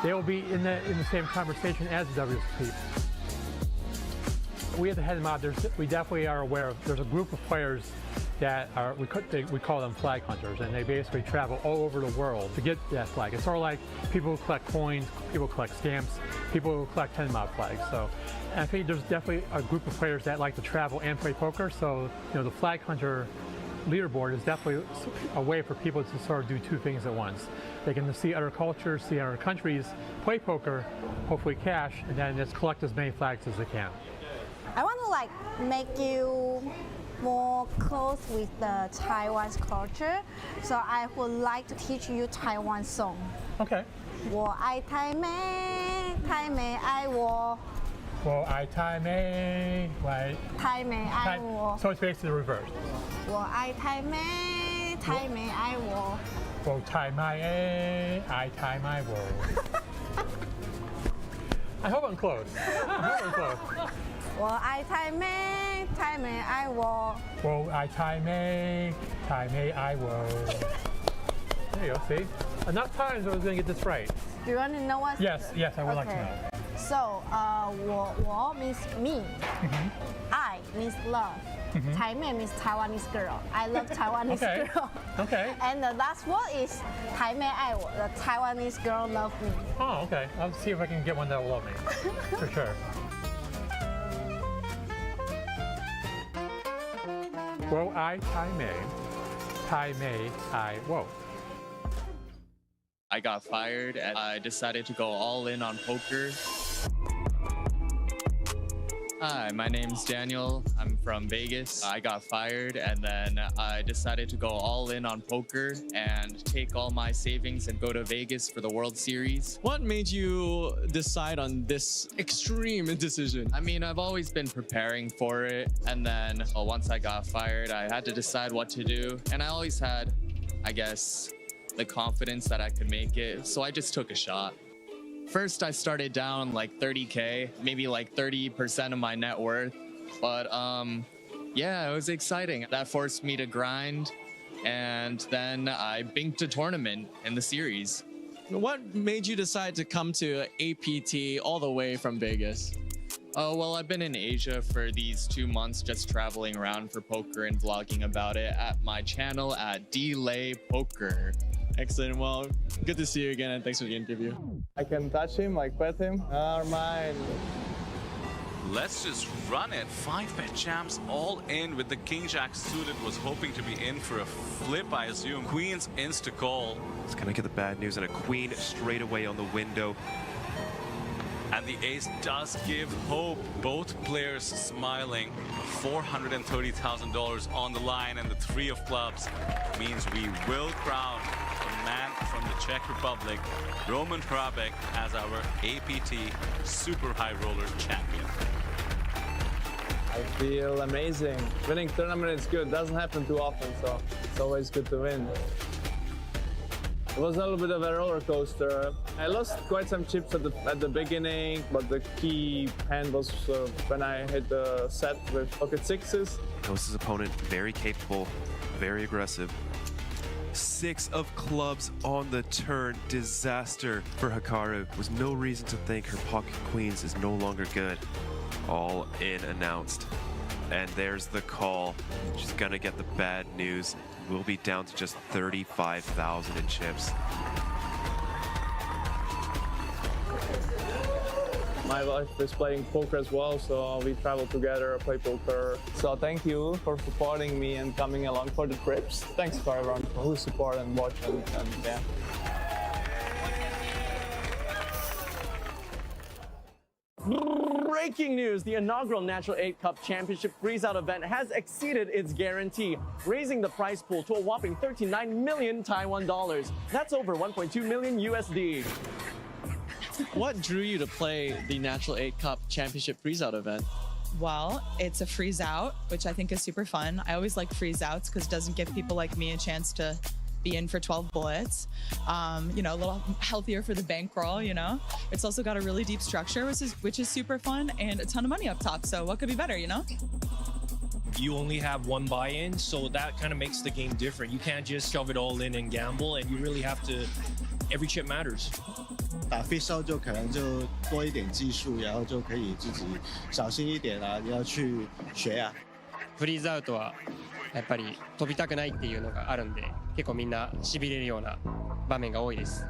they will be in the same conversation as the WSOP. We at the head of the mob, we definitely are aware of. There's a group of players that are we call them flag hunters, and they basically travel all over the world to get that flag. It's sort of like people who collect coins, people who collect stamps, people who collect 10 mob flags. So I think there's definitely a group of players that like to travel and play poker. So the flag hunter leaderboard is definitely a way for people to sort of do two things at once. They can see other cultures, see other countries, play poker, hopefully cash, and then just collect as many flags as they can. I want to make you more close with the Taiwan's culture, so I would like to teach you Taiwan song. Okay. 我爱台美，台美爱我。我爱台美，台美爱我。So it's basically the reverse. 我爱台美，台美爱我。我台美爱台美我。I hope I'm close. I hope I'm close. 我爱台美，台美爱我。我爱台美，台美爱我。There you go. See, enough times I was going to get this right. Do you want to know what? Yes, I would like to know. So, 我 means me. I means love. 台妹 means Taiwanese girl. I love Taiwanese girl. Okay. And the last word is 台妹爱我. The Taiwanese girl love me. Oh, okay. I'll see if I can get one that will love me. For sure. 我爱台美，台美爱我。 I got fired and I decided to go all in on poker. Hi, my name's Daniel. I'm from Vegas. I got fired and then I decided to go all in on poker and take all my savings and go to Vegas for the World Series. What made you decide on this extreme decision? I mean, I've always been preparing for it. And then once I got fired, I had to decide what to do. And I always had, I guess, the confidence that I could make it. So I just took a shot. First, I started down like 30K, maybe like 30% of my net worth. But yeah, it was exciting. That forced me to grind. And then I binked a tournament in the series. What made you decide to come to APT all the way from Vegas? Oh, well, I've been in Asia for these 2 months, just traveling around for poker and vlogging about it at my channel at Delay Poker. Excellent. Well, good to see you again, and thanks for the interview. I can touch him, like pet him. Never mind. Let's just run it. 5-bet champs all in with the king jack suited. Was hoping to be in for a flip, I assume. Queen's insta call. It's gonna get the bad news and a queen straight away on the window. And the ace does give hope. Both players smiling. $430,000 on the line, and the 3 of clubs means we will crown a man from the Czech Republic, Roman Hrabek, as our APT Super High Roller champion. I feel amazing. Winning tournament is good. Doesn't happen too often, so it's always good to win. It was a little bit of a roller coaster. I lost quite some chips at the beginning, but the key hand was when I hit the set with pocket sixes. Ghost's opponent, very capable, very aggressive. 6 of clubs on the turn. Disaster for Hikaru. Was no reason to think her pocket queens is no longer good. All in announced. And there's the call. She's gonna get the bad news. We'll be down to just 35,000 in chips. My wife is playing poker as well, so we travel together, play poker. So thank you for supporting me and coming along for the trips. Thanks for everyone who support and watch and yeah. Breaking news, the inaugural Natural 8 Cup Championship freeze-out event has exceeded its guarantee, raising the prize pool to a whopping 39 million Taiwan dollars. That's over 1.2 million USD. What drew you to play the Natural 8 Cup Championship freeze-out event? Well, it's a freeze-out, which I think is super fun. I always like freeze-outs because it doesn't give people like me a chance to be in for 12 bullets. You know, a little healthier for the bankroll, you know? It's also got a really deep structure, which is super fun, and a ton of money up top. So what could be better, you know? You only have one buy-in, so that kind of makes the game different. You can't just shove it all in and gamble, and you really have to, every chip matters. 打 freezeout 就可能就多一点技术，然后就可以自己小心一点啊，你要去学啊。フリーズアウトはやっぱり飛びたくないっていうのがあるんで、結構みんな痺れるような場面が多いです。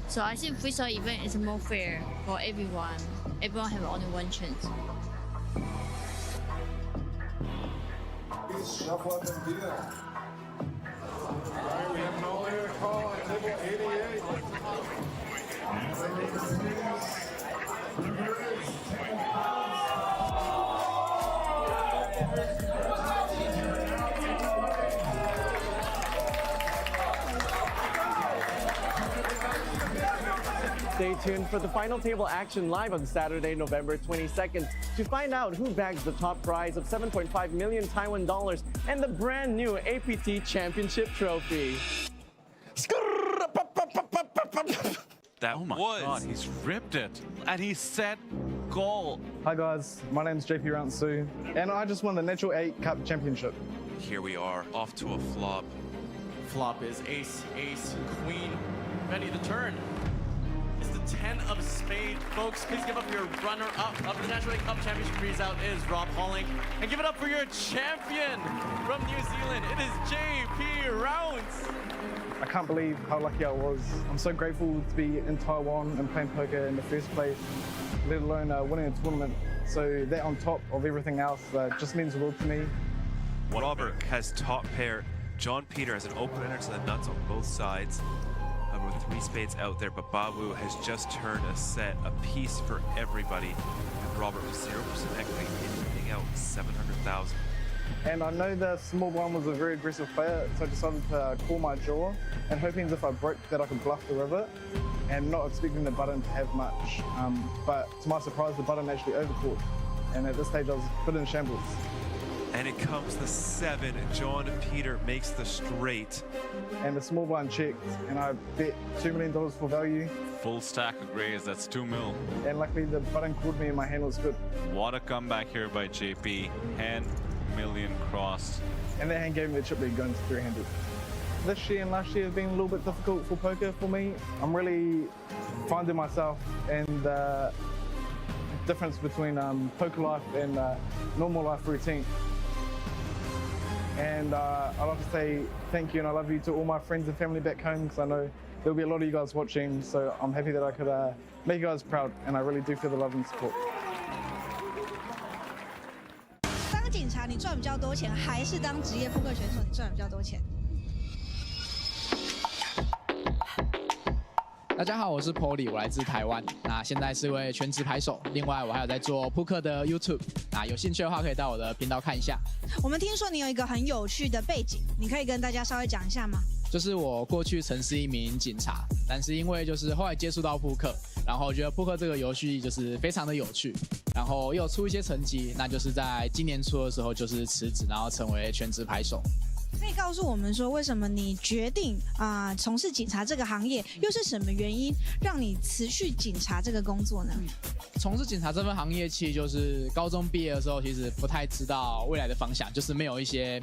So I think freezeout event is more fair for everyone. Everyone have only one chance. Shuffle up and deal. Alright, we have an all-air call on table 88. Stay tuned for the final table action live on Saturday, November 22nd to find out who bags the top prize of 7.5 million Taiwan dollars and the brand new APT Championship trophy. That God, he's ripped it. And he said goal. Hi guys, my name's JP Rantsu, and I just won the Natural 8 Cup Championship. Here we are, off to a flop. Flop is ace, ace, queen, ready to turn. It's the 10 of spades. Folks, please give up your runner-up of the Natural 8 Cup Championship freeze-out is Rob Hollink. And give it up for your champion from New Zealand. It is JP Rounds. I can't believe how lucky I was. I'm so grateful to be in Taiwan and playing poker in the first place, let alone winning a tournament. So that on top of everything else just means the world to me. Robert has top pair. John Peter has an opener to the nuts on both sides. With 3 spades out there, but Bawu has just turned a set, a piece for everybody. And Robert with 0% equity, hitting out 700,000. And I know the small blind was a very aggressive player, so I decided to call my jaw and hoping if I broke that I could bluff the river and not expecting the button to have much. But to my surprise, the button actually overcaught. And at this stage, I was a bit in shambles. And it comes the 7. John Peter makes the straight. And the small blind checked, and I bet $2 million for value. Full stack of grays, that's 2 mil. And luckily the button caught me and my hand was good. What a comeback here by JP. 10 million crossed. And that hand gave me the chip lead going to 300. This year and last year have been a little bit difficult for poker for me. I'm really finding myself and the difference between poker life and normal life routine. And I'd like to say thank you and I love you to all my friends and family back home because I know there'll be a lot of you guys watching, so I'm happy that I could make you guys proud, and I really do feel the love and support. 当警察你赚比较多钱，还是当职业扑克选手你赚比较多钱？大家好，我是 Polly， 我来自台湾。那现在是位全职牌手，另外我还有在做扑克的 YouTube。那有兴趣的话，可以到我的频道看一下。我们听说你有一个很有趣的背景，你可以跟大家稍微讲一下吗？就是我过去曾是一名警察，但是因为就是后来接触到扑克，然后觉得扑克这个游戏就是非常的有趣，然后又出一些成绩，那就是在今年初的时候就是辞职，然后成为全职牌手。可以告诉我们说，为什么你决定从事警察这个行业，又是什么原因让你辞去警察这个工作呢？从事警察这份行业，其实就是高中毕业的时候，其实不太知道未来的方向，就是没有一些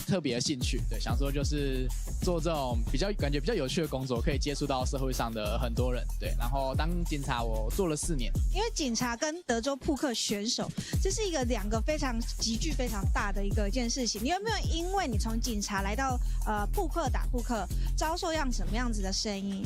特别的兴趣，对，想说就是做这种感觉比较有趣的工作，可以接触到社会上的很多人，对。然后当警察我做了4年，因为警察跟德州扑克选手，这是两个集距非常大的一件事情。你有没有因为你从警察来到扑克打扑克，遭受什么样子的声音？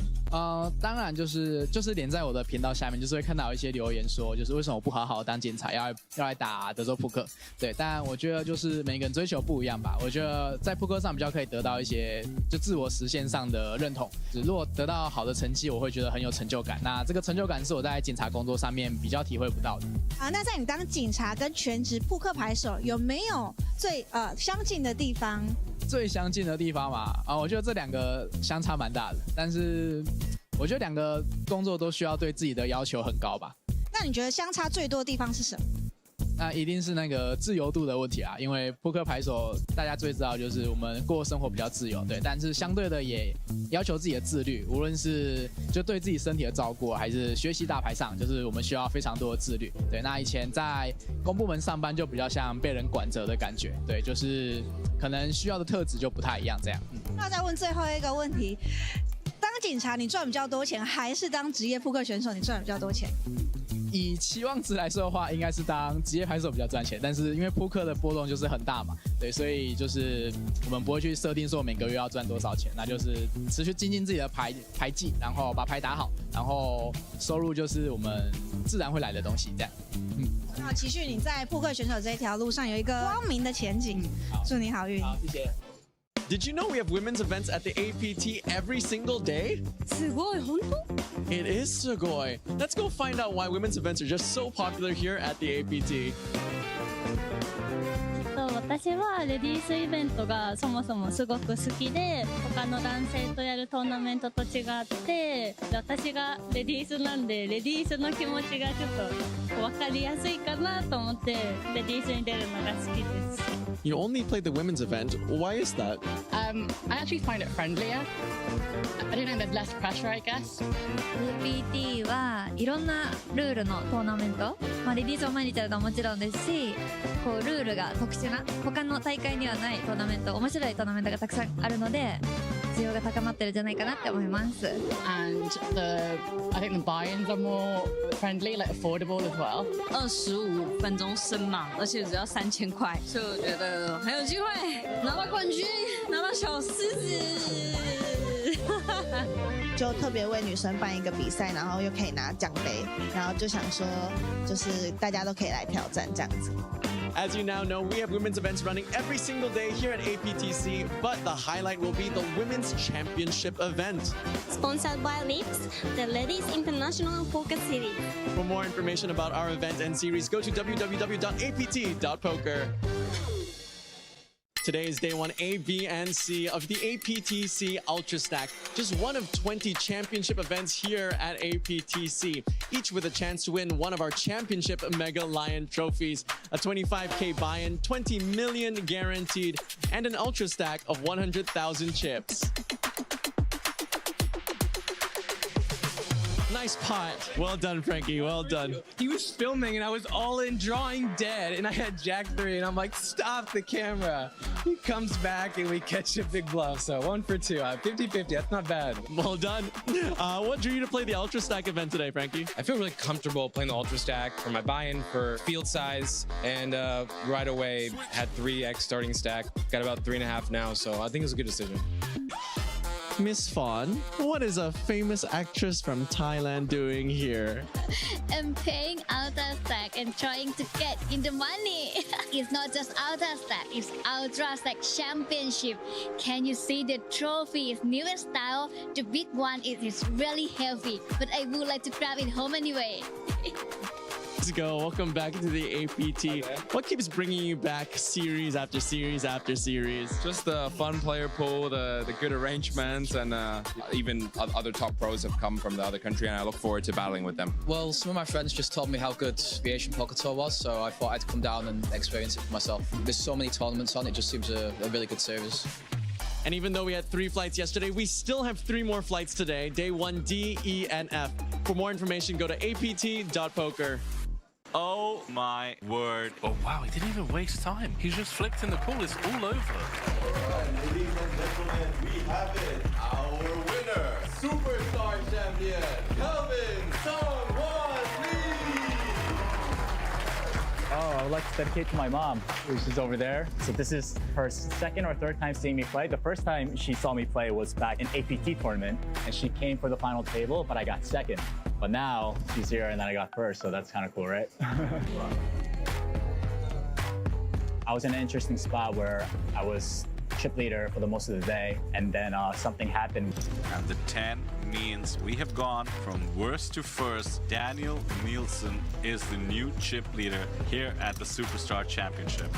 当然就是连在我的频道下面，就是会看到一些留言说，就是为什么我不好好当警察，要来打德州扑克？对，但我觉得就是每个人追求不一样吧。我觉得在扑克上比较可以得到一些就自我实现上的认同。如果得到好的成绩，我会觉得很有成就感。那这个成就感是我在警察工作上面比较体会不到的。那在你当警察跟全职扑克牌手有没有最相近的地方？最相近的地方嘛，我觉得这2个相差蛮大的，但是我觉得2个工作都需要对自己的要求很高吧。那你觉得相差最多的地方是什么？那一定是那个自由度的问题啊，因为扑克牌手大家最知道就是我们过生活比较自由，对，但是相对的也要求自己的自律，无论是就对自己身体的照顾，还是学习打牌上，就是我们需要非常多的自律。对，那以前在公部门上班就比较像被人管着的感觉，对，就是可能需要的特质就不太一样这样。那再问最后一个问题，当警察你赚比较多钱，还是当职业扑克选手你赚比较多钱？以期望值来说的话，应该是当职业牌手比较赚钱，但是因为扑克的波动就是很大嘛，对，所以就是我们不会去设定说每个月要赚多少钱，那就是持续精进自己的牌技，然后把牌打好，然后收入就是我们自然会来的东西，这样。那期许你在扑克选手这条路上有一个光明的前景，祝你好运。好，谢谢。Did you know we have women's events at the APT every single day? すごい、本当？ It is sugoi. Let's go find out why women's events are just so popular here at the APT. 私はレディースイベントがそもそもすごく好きで、他の男性とやるトーナメントと違って、私がレディースなんでレディースの気持ちがちょっと分かりやすいかなと思ってレディースに出るのが好きです。You only played the women's event. Why is that? I actually find it friendlier. I don't know, there's less pressure, I guess. APT はいろんなルールのトーナメント、レディースを毎日やるのはもちろんですし、こうルールが特殊な他の大会にはないトーナメント、面白いトーナメントがたくさんあるので、需要が高まってるんじゃないかなって思います。And I think the buy-ins are more friendly, like affordable as well. 25分钟升嘛，而且只要3000块，所以我觉得很有机会拿到冠军，拿到小狮子。就特别为女生办一个比赛，然后又可以拿奖杯，然后就想说，就是大家都可以来挑战这样子。As you now know, we have women's events running every single day here at APTC, but the highlight will be the Women's Championship event. Sponsored by Lips, the Ladies International Poker Series. For more information about our event and series, go to www.apt.poker. Today is day 1 A, B, and C of the APTC Ultra Stack, just one of 20 championship events here at APTC, each with a chance to win one of our championship Mega Lion trophies, a 25K buy-in, 20 million guaranteed, and an Ultra Stack of 100,000 chips. Nice pot. Well done, Frankie. Well done. He was filming and I was all in drawing dead and I had Jack 3 and I'm like, stop the camera. He comes back and we catch a big bluff. So 1 for 2. 50-50. That's not bad. Well done. What drew you to play the Ultra Stack event today, Frankie? I feel really comfortable playing the Ultra Stack for my buy-in for field size, and right away had 3x starting stack. Got about 3.5 now, so I think it was a good decision. Miss Fawn, what is a famous actress from Thailand doing here? I'm playing Ultra Stack and trying to get in the money. It's not just Ultra Stack, it's Ultra Stack Championship. Can you see the trophy? It's newer style. The big one is really heavy, but I would like to grab it home anyway. Let's go. Welcome back to the APT. What keeps bringing you back series after series after series? Just the fun player pool, the good arrangements, and even other top pros have come from the other country, and I look forward to battling with them. Well, some of my friends just told me how good the Asian Poker Tour was, so I thought I'd come down and experience it for myself. There's so many tournaments on, it just seems a really good service. And even though we had 3 flights yesterday, we still have 3 more flights today, day 1 D, E, and F. For more information, go to apt.poker. Oh my word. Oh wow, he didn't even waste time. He just flicked in the pool, it's all over. Ladies and gentlemen, we have it. Our winner, Superstar Champion, Calvin Song-Won Lee. Oh, I would like to dedicate to my mom, which is over there. So this is her second or third time seeing me play. The first time she saw me play was back in APT tournament, and she came for the final table, but I got second. But now she's here and then I got first, so that's kind of cool, right? I was in an interesting spot where I was chip leader for the most of the day, and then something happened. And the 10 means we have gone from worst to first. Daniel Nielsen is the new chip leader here at the Superstar Championship.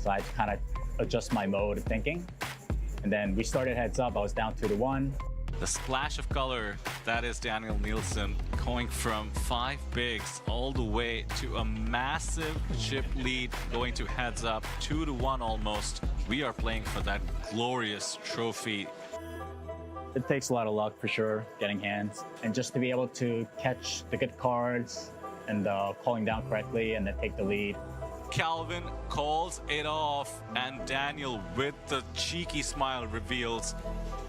So I had to kind of adjust my mode of thinking. And then we started heads up. I was down 2-1. The splash of color, that is Daniel Nielsen, going from 5 bigs all the way to a massive chip lead, going to heads up, 2-1 almost. We are playing for that glorious trophy. It takes a lot of luck for sure, getting hands. And just to be able to catch the good cards and calling down correctly and then take the lead. Calvin calls it off, and Daniel, with the cheeky smile, reveals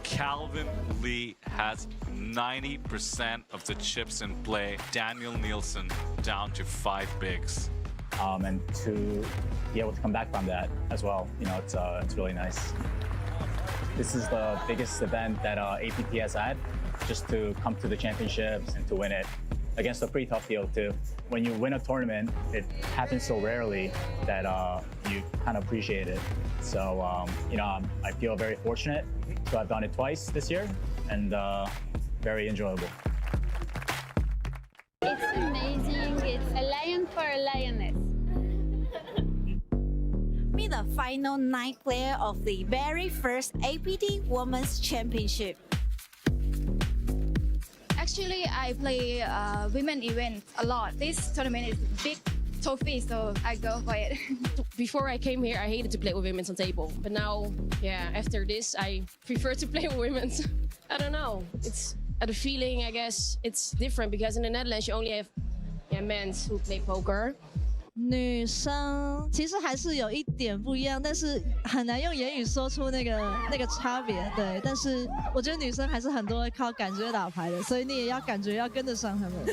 Calvin Lee has 90% of the chips in play. Daniel Nielsen down to 5 bigs. And to be able to come back from that as well, you know, it's really nice. This is the biggest event that APT has had, just to come to the championships and to win it against a pretty tough field too. When you win a tournament, it happens so rarely that you kind of appreciate it. So, you know, I feel very fortunate to have done it twice this year, and very enjoyable. It's amazing. It's a lion for a lioness. Meet the final 9 player of the very first APT Women's Championship. Actually, I play women event a lot. This tournament is big trophy, so I go for it. Before I came here, I hated to play with women's on table. But now, yeah, after this, I prefer to play with women's. I don't know. It's the feeling, I guess, it's different because in the Netherlands, you only have men who play poker. 女生其实还是有一点不一样，但是很难用言语说出那个差别。对，但是我觉得女生还是很多会靠感觉打牌的，所以你也要感觉要跟得上他们。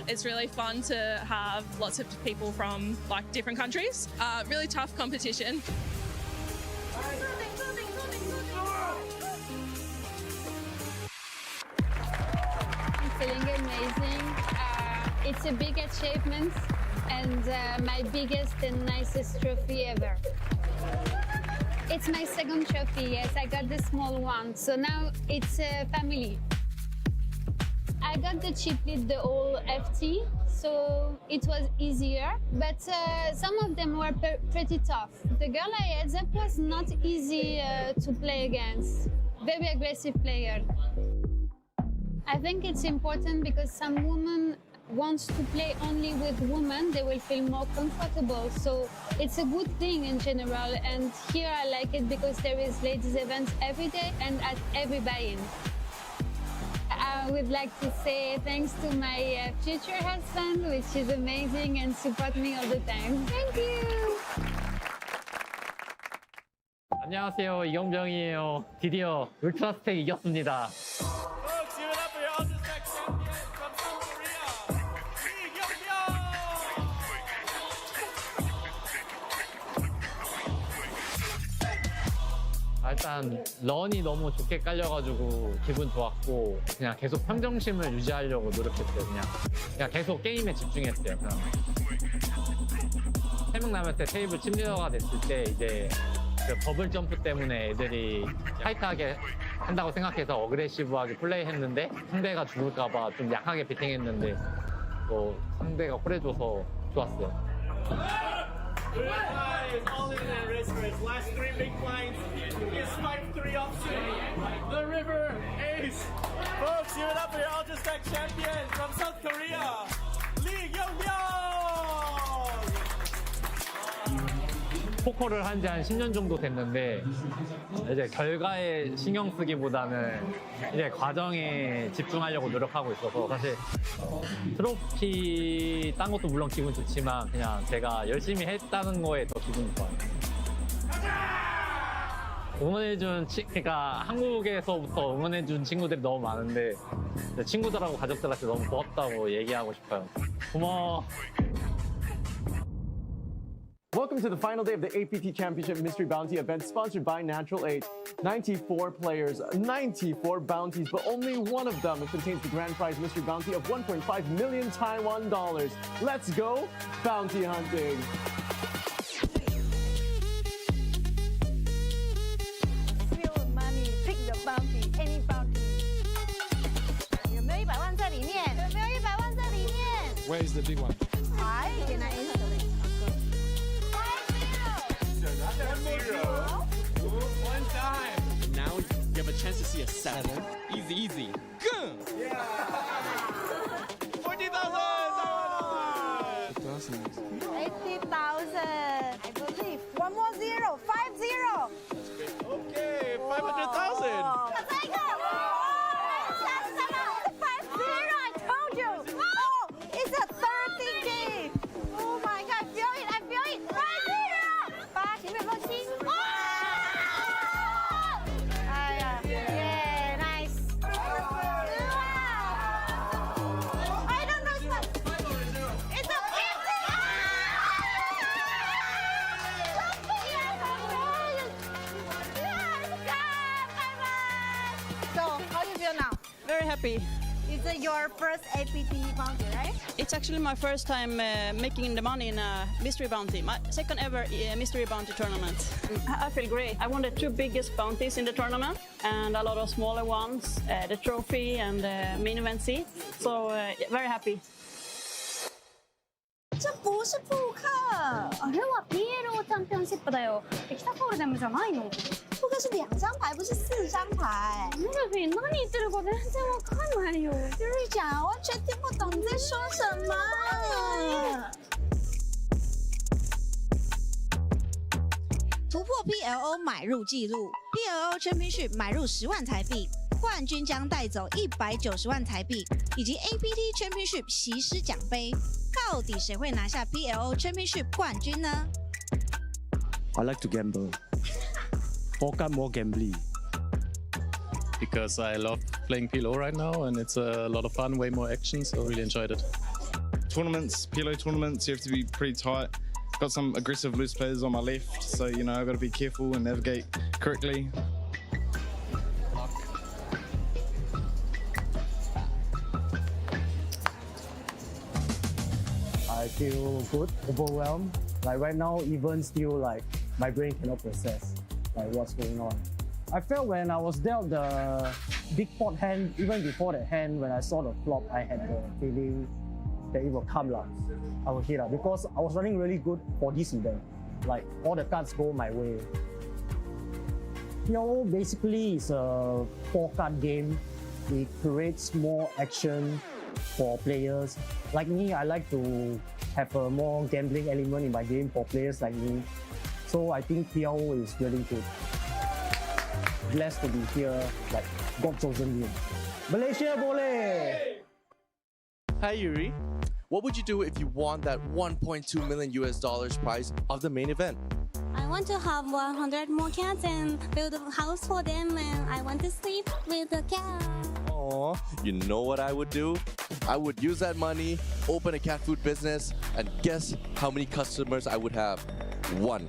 It's really fun to have lots of people from like different countries. Really tough competition. I'm feeling amazing. It's a big achievement and my biggest and nicest trophy ever. It's my second trophy, yes, I got the small one, so now it's a family. I got the chip lead the whole FT, so it was easier. But some of them were pretty tough. The girl I heads up was not easy to play against. Very aggressive player. I think it's important because some women wants to play only with women, they will feel more comfortable. So it's a good thing in general. And here I like it because there is ladies events every day and at every buy-in. I would like to say thanks to my future husband, which is amazing and support me all the time. Thank you. 안녕하세요, 이경병이에요. 드디어 울트라 스택 이겼습니다. 일단 런이 너무 좋게 깔려가지고 기분 좋았고 그냥 계속 평정심을 유지하려고 노력했어요. 그냥 계속 게임에 집중했어요. 그냥 3명 남았을 때 테이블 팀리더가 됐을 때 이제 그 버블 점프 때문에 애들이 타이트하게 한다고 생각해서 어그레시브하게 플레이했는데 상대가 죽을까봐 좀 약하게 배팅했는데 또 상대가 홀해줘서 좋았어요. All in and race for its last 3 big blinds. Is 5-3 option. The river ace. Folks, give it up for your Ultra Stack champion from South Korea, Lee Young-byung. 포커를 한 지 한 10년 정도 됐는데 이제 결과에 신경 쓰기보다는 이제 과정에 집중하려고 노력하고 있어서 사실 트로피 딴 것도 물론 기분 좋지만 그냥 제가 열심히 했다는 거에 더 기분이 좋아요. 응원해준 그러니까 한국에서부터 응원해준 친구들이 너무 많은데 친구들하고 가족들한테 너무 고맙다고 얘기하고 싶어요. 고마워. Welcome to the final day of the APT Championship Mystery Bounty event sponsored by Natural 8. 94 players, 94 bounties, but only one of them contains the grand prize mystery bounty of 1.5 million Taiwan dollars. Let's go bounty hunting. Feel money, pick the bounty, any bounty. 有没有100万在里面？有没有100万在里面？ Where is the big one? I can answer it. 1 time. Now you have a chance to see a 7. Easy, easy. Go! Yeah! 40,000! 80,000. I believe. One more zero. 50. Okay, 500,000. That's it. Oh, 50. I told you. Oh, it's a 30K. Oh my God, I feel it. 50. 8前面有没有7？哎呀 ，Yeah, nice. I don't know. It's a 50. So, how do you feel now? Very happy. Is it your first APT bounty, right? It's actually my first time making the money in a mystery bounty. My second ever mystery bounty tournament. I feel great. I won the 2 biggest bounties in the tournament and a lot of smaller ones, the trophy and the main event seat. So very happy. 这不是扑克，あれは PLO チャンピオンシップだよ。エキサフォールデムじゃないの。扑克是2张牌，不是4张牌。ルフィ、何言ってるか全然わかんないよ。ルフィ讲，完全听不懂你在说什么。突破 PLO 买入纪录 ，PLO Championship 买入10万台币，冠军将带走190万台币，以及 APT Championship 席师奖杯。到底谁会拿下 PLO Championship 冠军呢 I like to gamble. Poker more gambling. Because I love playing PLO right now and it's a lot of fun, way more action, so really enjoyed it. Tournaments, PLO tournaments, you have to be pretty tight. Got some aggressive loose players on my left, so you know I've got to be careful and navigate correctly. I feel good, overwhelmed. Like right now, even still like my brain cannot process like what's going on. I felt when I was dealt the big pot hand, even before that hand, when I saw the flop, I had the feeling that it will come lah. I will hit because I was running really good for this event. Like all the cards go my way. PLO basically is a 4-card game. It creates more action for players. Like me, I like to have a more gambling element in my game for players like me. So I think PLO is really good. Blessed to be here, like God chosen here. Malaysia boleh! Hi Yuri. What would you do if you won that $1.2 million prize of the main event? I want to have 100 more cats and build a house for them, and I want to sleep with the cat. Aw, you know what I would do? I would use that money, open a cat food business, and guess how many customers I would have? 1.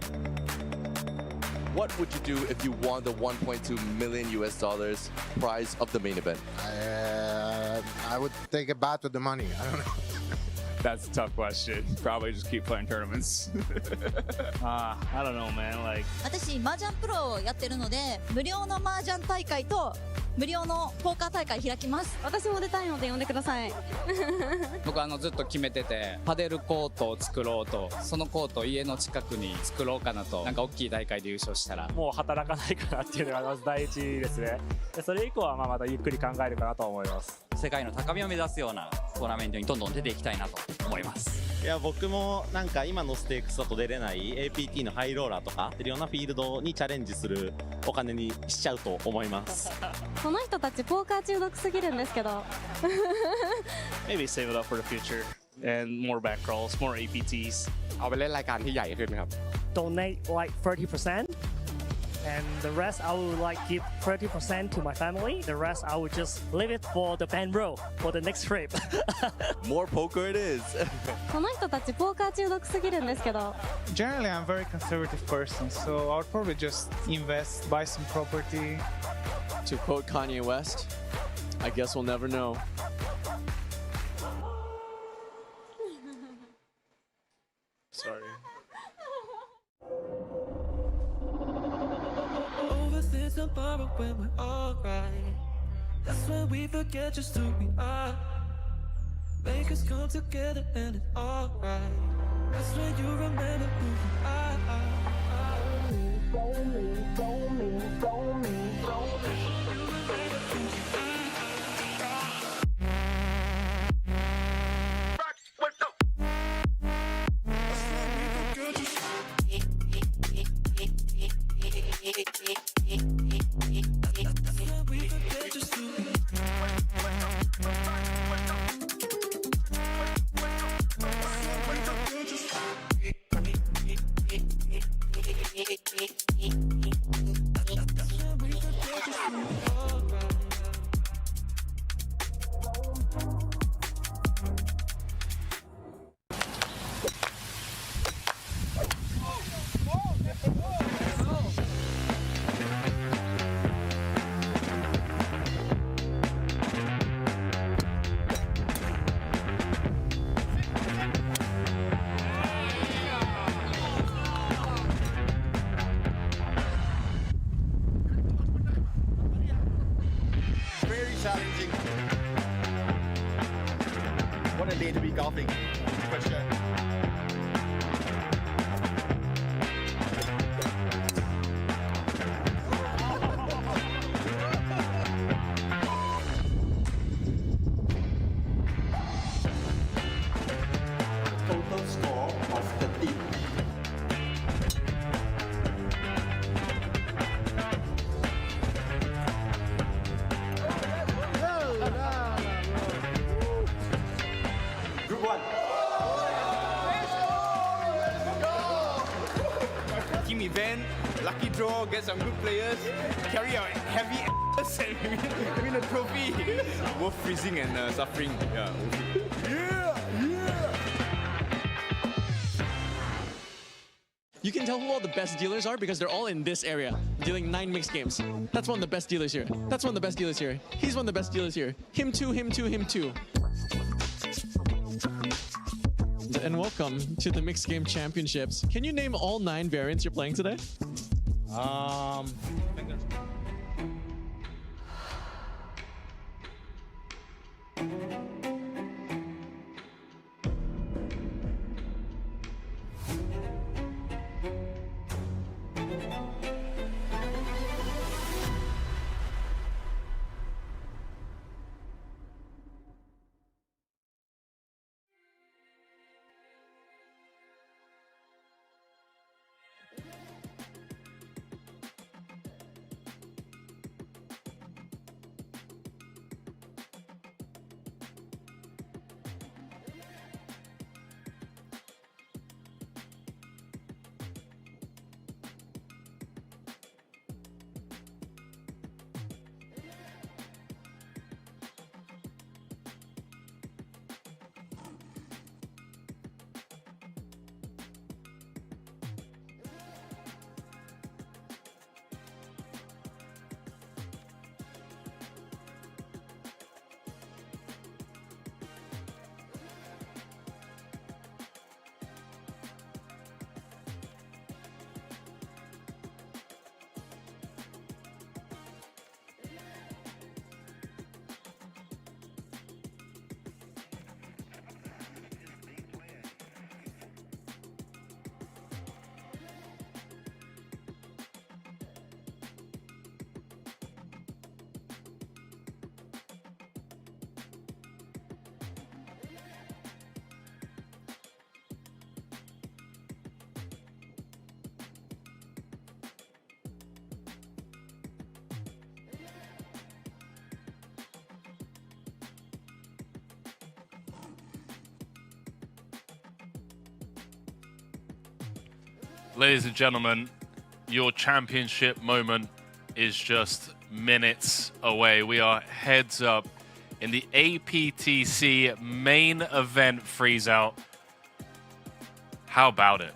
What would you do if you won the $1.2 million prize of the main event? I would take a bath with the money. I don't know. That's a tough question. Probably just keep playing tournaments. I don't know, man. Like, 私麻雀プロをやってるので、無料の麻雀大会と無料のポーカー大会開きます。私も出たいので呼んでください。僕ずっと決めてて、パデルコートを作ろうと、そのコートを家の近くに作ろうかなと、なんか大きい大会で優勝したら。もう働かないかなっていうのがまず第一ですね。でそれ以降はまたゆっくり考えるかなと思います。世界の高みを目指すようなトーナメントにどんどん出ていきたいなと思います。いや僕もなんか今のステークスだと出れない APT のハイローラーとかいろんなフィールドにチャレンジするお金にしちゃうと思います。この人たちポーカー中毒すぎるんですけど。Maybe save it up for the future and more bankrolls, more APTs. เอาไปเล่นรายการที่ใหญ่ขึ้นครับ Donate like 30%. And the rest I will like give 30% to my family. The rest I will just leave it for the bankroll for the next trip. More poker it is. この人たちポーカー中毒すぎるんですけど。Generally, I'm a very conservative person, so I would probably just invest, buy some property. To quote Kanye West, I guess we'll never know. Sorry. Tomorrow when we're alright, that's when we forget just who we are. Make us come together and it's alright. That's when you remember who you are. So me, so me, so me, so me. Challenging. What a day to be golfing, for sure. Total score of 13. Team event, lucky draw, get some good players, carry our heavy ass and win a trophy. Worth freezing and suffering. Yeah. You can tell who all the best dealers are because they're all in this area, dealing 9 mixed games. That's one of the best dealers here. That's one of the best dealers here. He's one of the best dealers here. Him too, him too, him too. And welcome to the Mixed Game Championships. Can you name all 9 variants you're playing today? Ladies and gentlemen, your championship moment is just minutes away. We are heads up in the APTC main event freezeout. How about it?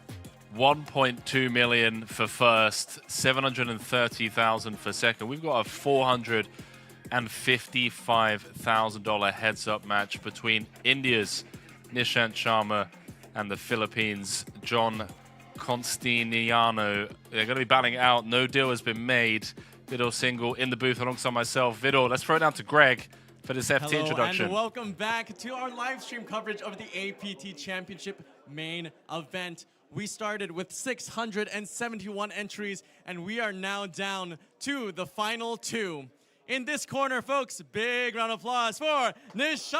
1.2 million for first, 730,000 for second. We've got a $455,000 heads up match between India's Nishan Sharma and the Philippines' John Costiniano. They're going to be battling it out. No deal has been made. Vidor single in the booth alongside myself. Vidor, let's throw it down to Greg for this FT introduction. And welcome back to our live stream coverage of the APT Championship Main Event. We started with 671 entries, and we are now down to the final two. In this corner, folks, big round of applause for Nishan!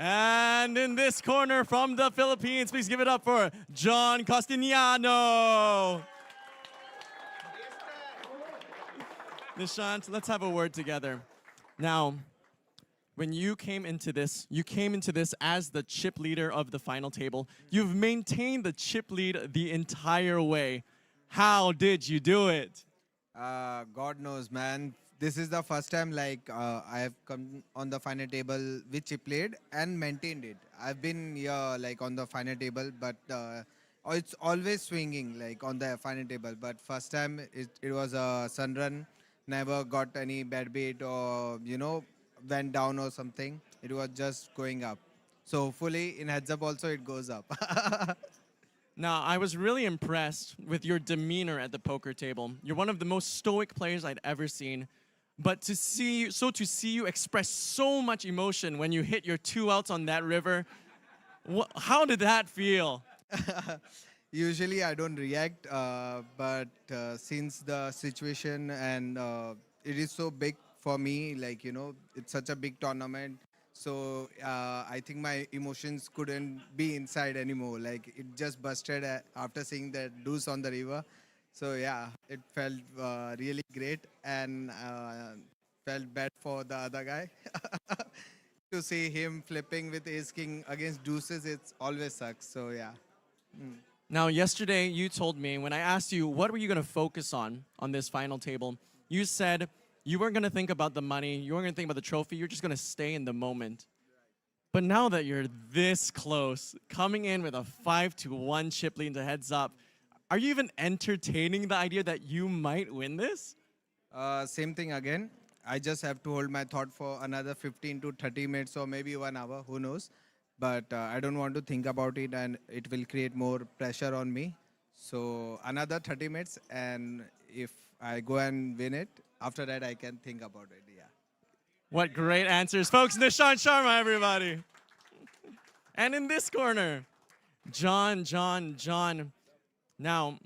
And in this corner from the Philippines, please give it up for John Costiniano. Nishan, let's have a word together. Now, when you came into this as the chip leader of the final table. You've maintained the chip lead the entire way. How did you do it? God knows, man. This is the first time like I have come on the final table with chip lead and maintained it. I've been here like on the final table, but it's always swinging like on the final table. But first time it was a sun run, never got any bad beat or went down or something. It was just going up. So hopefully in heads up also it goes up. Now, I was really impressed with your demeanor at the poker table. You're one of the most stoic players I'd ever seen. But to see you express so much emotion when you hit your 2 outs on that river, how did that feel? Usually I don't react, but since the situation and it is so big for me, like, it's such a big tournament. So I think my emotions couldn't be inside anymore. Like it just busted after seeing that deuce on the river. So yeah, it felt really great and felt bad for the other guy. To see him flipping with ace king against deuces, it always sucks. So yeah. Now, yesterday you told me when I asked you what were you going to focus on this final table, you said you weren't going to think about the money, you weren't going to think about the trophy, you're just going to stay in the moment. But now that you're this close, coming in with a 5-1 chip lead into heads up, are you even entertaining the idea that you might win this? Same thing again. I just have to hold my thought for another 15 to 30 minutes or maybe 1 hour, who knows. But I don't want to think about it and it will create more pressure on me. So another 30 minutes, and if I go and win it, after that I can think about it, yeah. What great answers. Folks, Nishan Sharma, everybody. And in this corner, John. Now,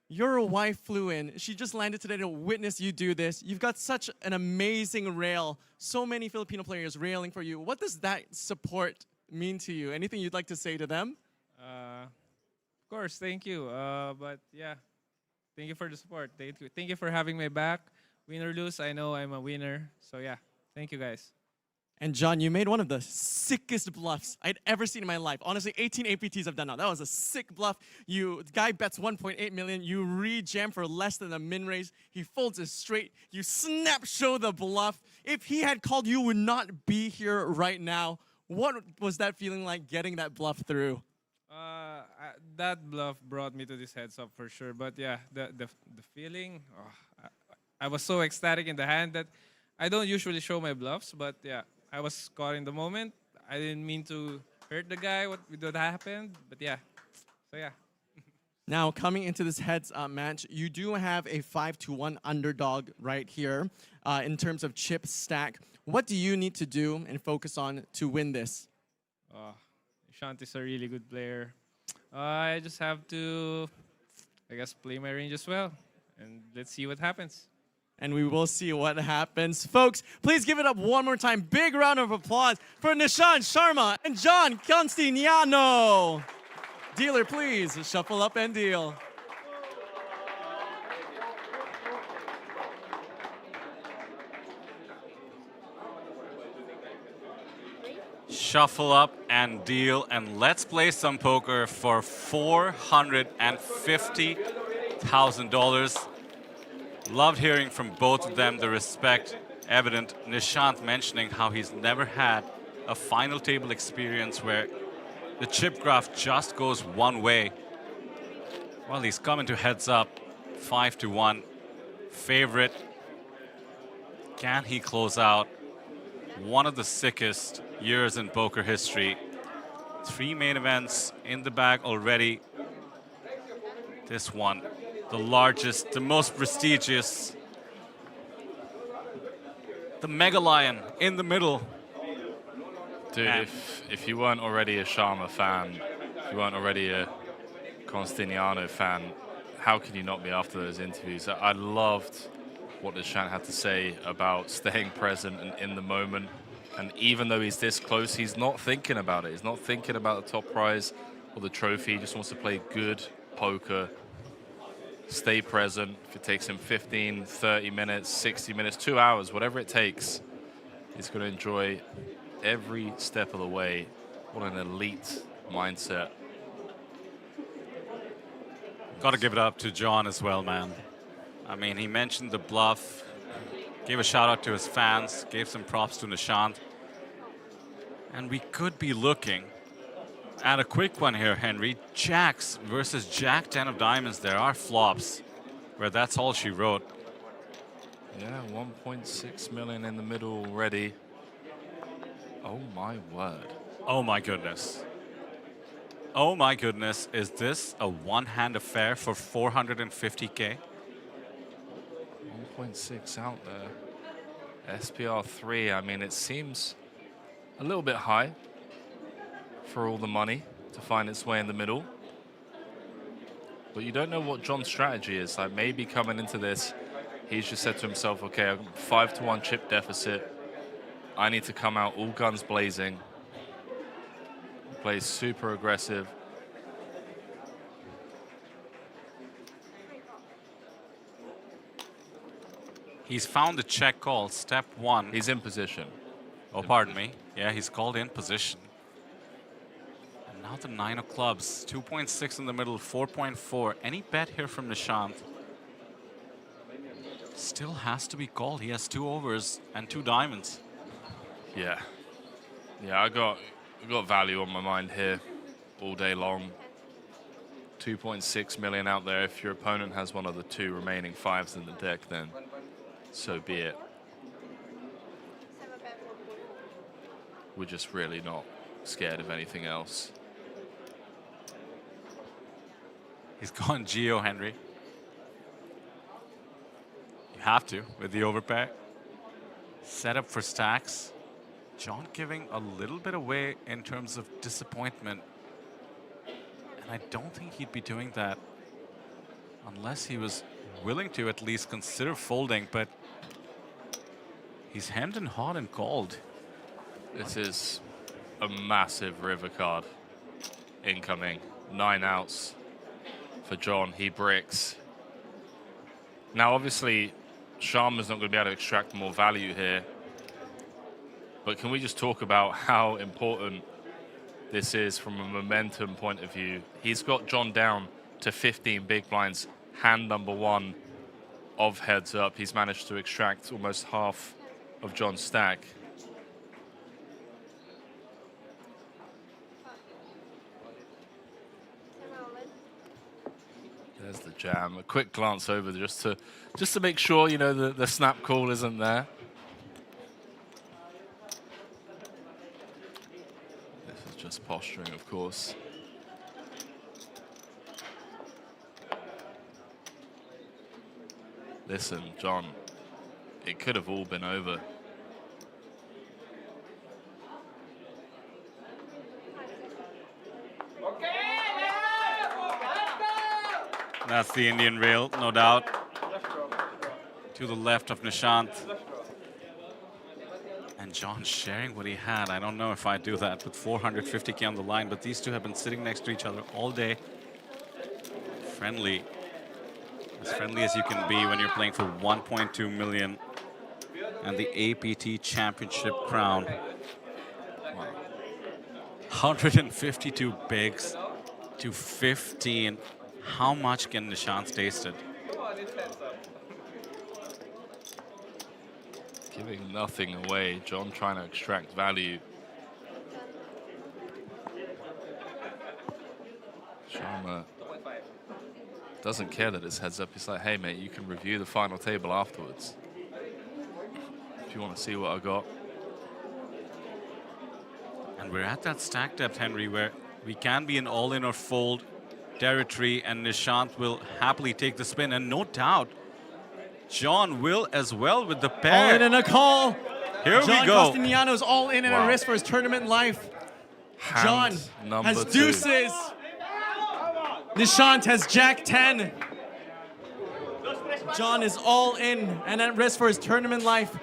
your wife flew in. She just landed today to witness you do this. You've got such an amazing rail. So many Filipino players railing for you. What does that support mean to you? Anything you'd like to say to them? Of course, thank you. But yeah, thank you for the support. Thank you for having my back. Win or lose, I know I'm a winner. So yeah, thank you guys. And John, you made one of the sickest bluffs I'd ever seen in my life. Honestly, 18 APTs have done that. That was a sick bluff. The guy bets 1.8 million. You re-jam for less than a min raise. He folds it straight. You snap show the bluff. If he had called, you would not be here right now. What was that feeling like getting that bluff through? That bluff brought me to this heads up for sure. But yeah, the feeling, I was so ecstatic in the hand that I don't usually show my bluffs, but yeah, I was caught in the moment. I didn't mean to hurt the guy, what happened, but yeah, so yeah. Now, coming into this heads-up match, you do have a 5-1 underdog right here in terms of chip stack. What do you need to do and focus on to win this? Shanti's a really good player. I just have to, I guess, play my range as well, and let's see what happens. And we will see what happens. Folks, please give it up one more time. Big round of applause for Nishan Sharma and John Costiniano. Dealer, please shuffle up and deal. Shuffle up and deal, and let's play some poker for $450,000. Loved hearing from both of them, the respect evident. Nishant mentioning how he's never had a final table experience where the chip graph just goes one way. Well, he's coming to heads up, 5-1. Favorite. Can he close out one of the sickest years in poker history? 3 main events in the bag already. This one, the largest, the most prestigious. The Mega Lion in the middle. Dude, if you weren't already a Sharma fan, if you weren't already a Costiniano fan, how could you not be after those interviews? I loved what Nishan had to say about staying present and in the moment. And even though he's this close, he's not thinking about it. He's not thinking about the top prize or the trophy. He just wants to play good poker, stay present. If it takes him 15, 30 minutes, 60 minutes, 2 hours, whatever it takes, he's going to enjoy every step of the way. What an elite mindset. Got to give it up to John as well, man. I mean, he mentioned the bluff, gave a shout out to his fans, gave some props to Nishant. And we could be looking at a quick one here, Henry. Jacks versus Jack 10 of diamonds. There are flops where that's all she wrote. Yeah, 1.6 million in the middle already. Oh my word. Oh my goodness. Oh my goodness, is this a one-hand affair for 450K? 1.6 out there. SPR 3, I mean, it seems a little bit high for all the money to find its way in the middle. But you don't know what John's strategy is. Like, maybe coming into this, he's just said to himself, okay, I'm 5-1 chip deficit. I need to come out all guns blazing. Plays super aggressive. He's found the check call, step 1. He's in position. Oh, pardon me. Yeah, he's called in position. And now the 9 of clubs, 2.6 in the middle, 4.4. Any bet here from Nishant still has to be called. He has 2 overs and 2 diamonds. Yeah. Yeah, I got value on my mind here all day long. 2.6 million out there. If your opponent has one of the 2 remaining 5s in the deck, then so be it. We're just really not scared of anything else. He's gone Geo, Henry. You have to with the overpair. Set up for stacks. John giving a little bit away in terms of disappointment. And I don't think he'd be doing that unless he was willing to at least consider folding, but he's hemmed and hawed and called. This is a massive river card incoming. 9 outs for John. He bricks. Now, obviously, Sharma's not going to be able to extract more value here. But can we just talk about how important this is from a momentum point of view? He's got John down to 15 big blinds, hand number 1 of heads up. He's managed to extract almost half of John's stack. There's the jam. A quick glance over just to make sure, you know, the snap call isn't there. This is just posturing, of course. Listen, John, it could have all been over. That's the Indian rail, no doubt. To the left of Nishant. And John sharing what he had. I don't know if I do that with 450K on the line, but these two have been sitting next to each other all day. Friendly. As friendly as you can be when you're playing for 1.2 million and the APT Championship crown. Wow. 152 bigs to 15. How much can Nishan taste it? Giving nothing away. John trying to extract value. Sharma doesn't care that it's heads up. He's like, hey, mate, you can review the final table afterwards if you want to see what I got. And we're at that stack depth, Henry, where we can be in all-in or fold territory, and Nishant will happily take the spin. And no doubt, John will as well with the pair. All in and a call. Here John we go. Costiniano's all in and a risk for his tournament life. Hand John has two. deuces. Nishant has Jack 10. John is all in and at risk for his tournament life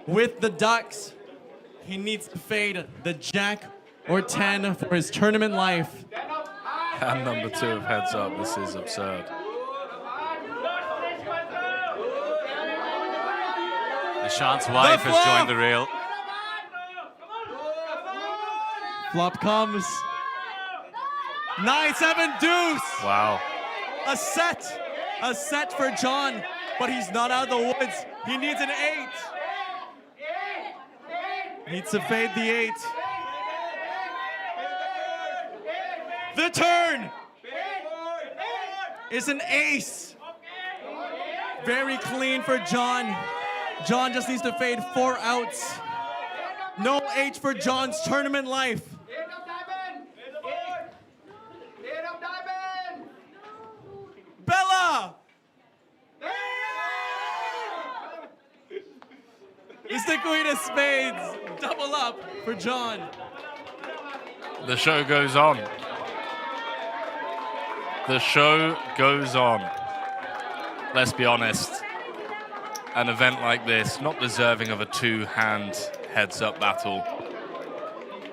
with the Ducks. He needs to fade the Jack or 10 for his tournament life. Hand number 2 of heads up. This is absurd. Nishant's wife has joined the rail. Flop comes. 9-7 deuce. Wow. A set for John, but he's not out of the woods. He needs an 8. Needs to fade the 8. The turn is an ace. Very clean for John. John just needs to fade 4 outs. No H for John's tournament life. Bella! It's the Queen of Spades. Double up for John. The show goes on. The show goes on. Let's be honest. An event like this, not deserving of a 2-hand heads-up battle.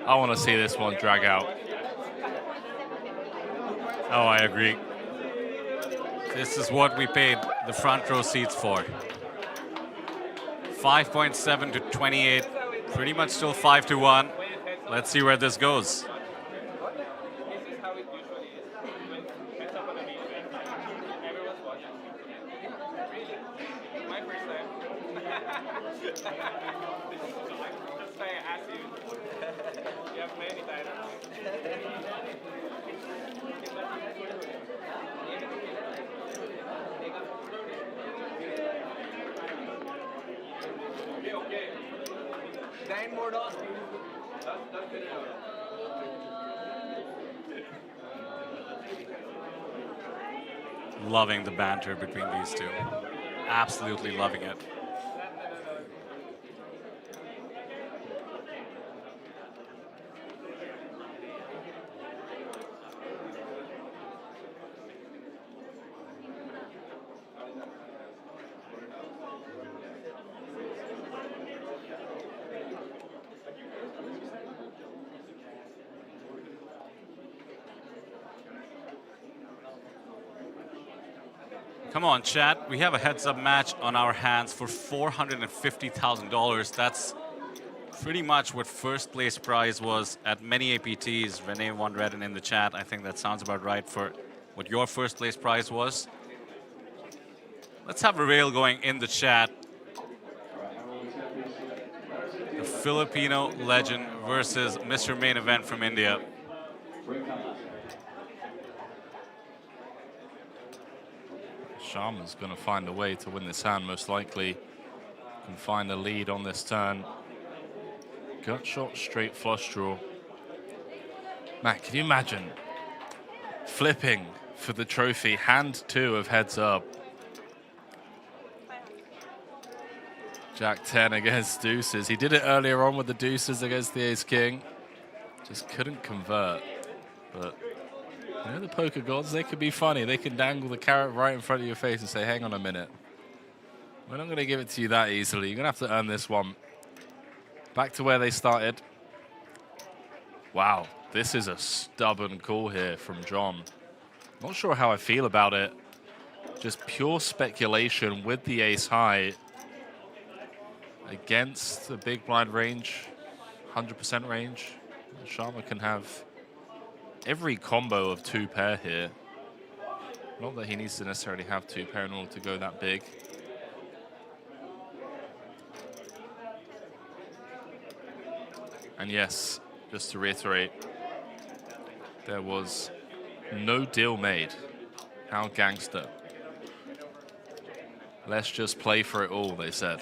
I want to see this one drag out. Oh, I agree. This is what we paid the front row seats for. 5.7 to 28. Pretty much still 5-1. Let's see where this goes. Loving the banter between these two. Absolutely loving it. Come on, chat. We have a heads-up match on our hands for $450,000. That's pretty much what first place prize was at many APTs. Renee Von Redden in the chat. I think that sounds about right for what your first place prize was. Let's have a rail going in the chat. The Filipino legend versus Mr. Main Event from India. Sharma's going to find a way to win this hand, most likely. Can find a lead on this turn. Gut shot, straight flush draw. Matt, can you imagine flipping for the trophy, hand 2 of heads up? Jack 10 against deuces. He did it earlier on with the deuces against the ace king. Just couldn't convert. But you know, the poker gods, they could be funny. They can dangle the carrot right in front of your face and say, hang on a minute. We're not going to give it to you that easily. You're going to have to earn this one. Back to where they started. Wow, this is a stubborn call here from John. Not sure how I feel about it. Just pure speculation with the ace high against the big blind range, 100% range. Sharma can have every combo of 2 pair here. Not that he needs to necessarily have 2 pair in order to go that big. And yes, just to reiterate, there was no deal made. How gangster. Let's just play for it all, they said.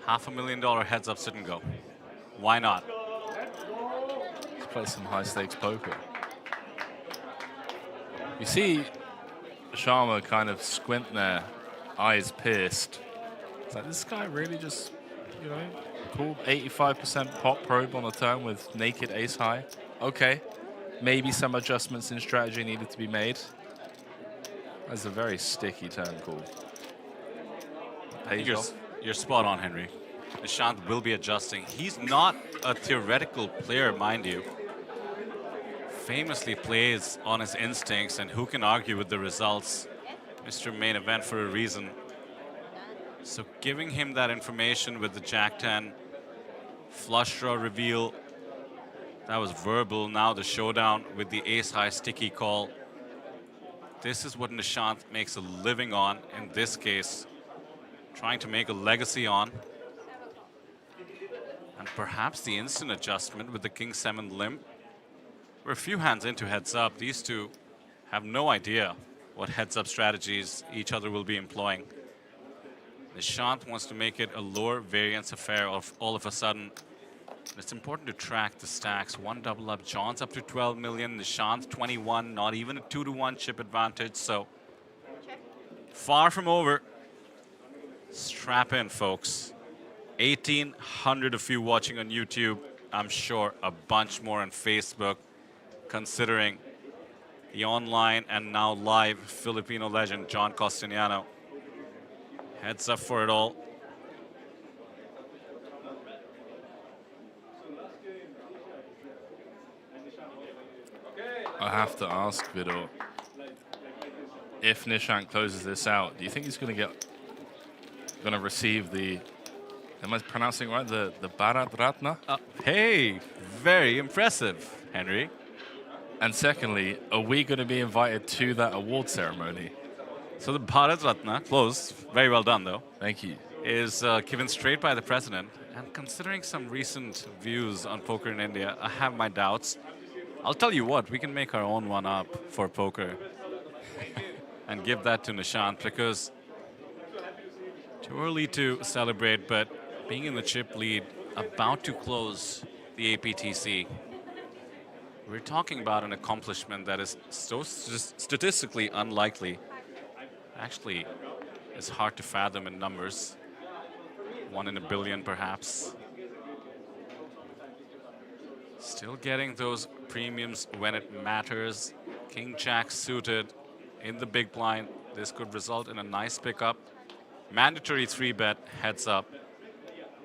$500,000 heads up sit and go. Why not? Let's play some high stakes poker. You see Sharma kind of squint there, eyes pierced. It's like, this guy really just, you know, pulled 85% pot probe on the turn with naked ace high. Okay, maybe some adjustments in strategy needed to be made. That's a very sticky turn call. You're spot on, Henry. Nishant will be adjusting. He's not a theoretical player, mind you. Famously plays on his instincts, and who can argue with the results? Mr. Main Event for a reason. So giving him that information with the Jack-10 flush draw reveal, that was verbal. Now the showdown with the ace-high sticky call. This is what Nishant makes a living on, in this case, trying to make a legacy on. And perhaps the instant adjustment with the King-7 limp. We're a few hands into heads up. These two have no idea what heads up strategies each other will be employing. Nishant wants to make it a lower variance affair of all of a sudden. It's important to track the stacks. 1 double up, John's up to 12 million, Nishant 21, not even a 2-to-1 chip advantage, so far from over. Strap in, folks. 1,800 of you watching on YouTube. I'm sure a bunch more on Facebook, considering the online and now live Filipino legend, John Costiniano. Heads up for it all. I have to ask, Vidor, if Nishant closes this out, do you think he's going to receive the, am I pronouncing it right, the Bharat Ratna? Hey, very impressive, Henry. And secondly, are we going to be invited to that award ceremony? So the Bharat Ratna, close, very well done though. Thank you. Is given straight by the president. And considering some recent views on poker in India, I have my doubts. I'll tell you what, we can make our own one up for poker and give that to Nishant, because too early to celebrate, but being in the chip lead, about to close the APTC, we're talking about an accomplishment that is so statistically unlikely. Actually, it's hard to fathom in numbers. 1 in a billion, perhaps. Still getting those premiums when it matters. King Jack suited in the big blind. This could result in a nice pickup. Mandatory 3-bet heads up,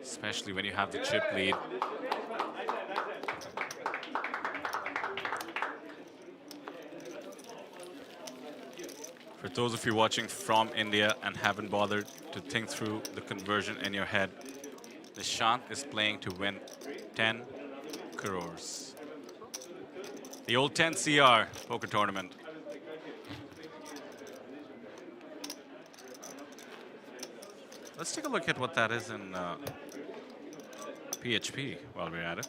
especially when you have the chip lead. For those of you watching from India and haven't bothered to think through the conversion in your head, Nishant is playing to win 10 crores. The old 10 CR poker tournament. Let's take a look at what that is in PHP while we're at it.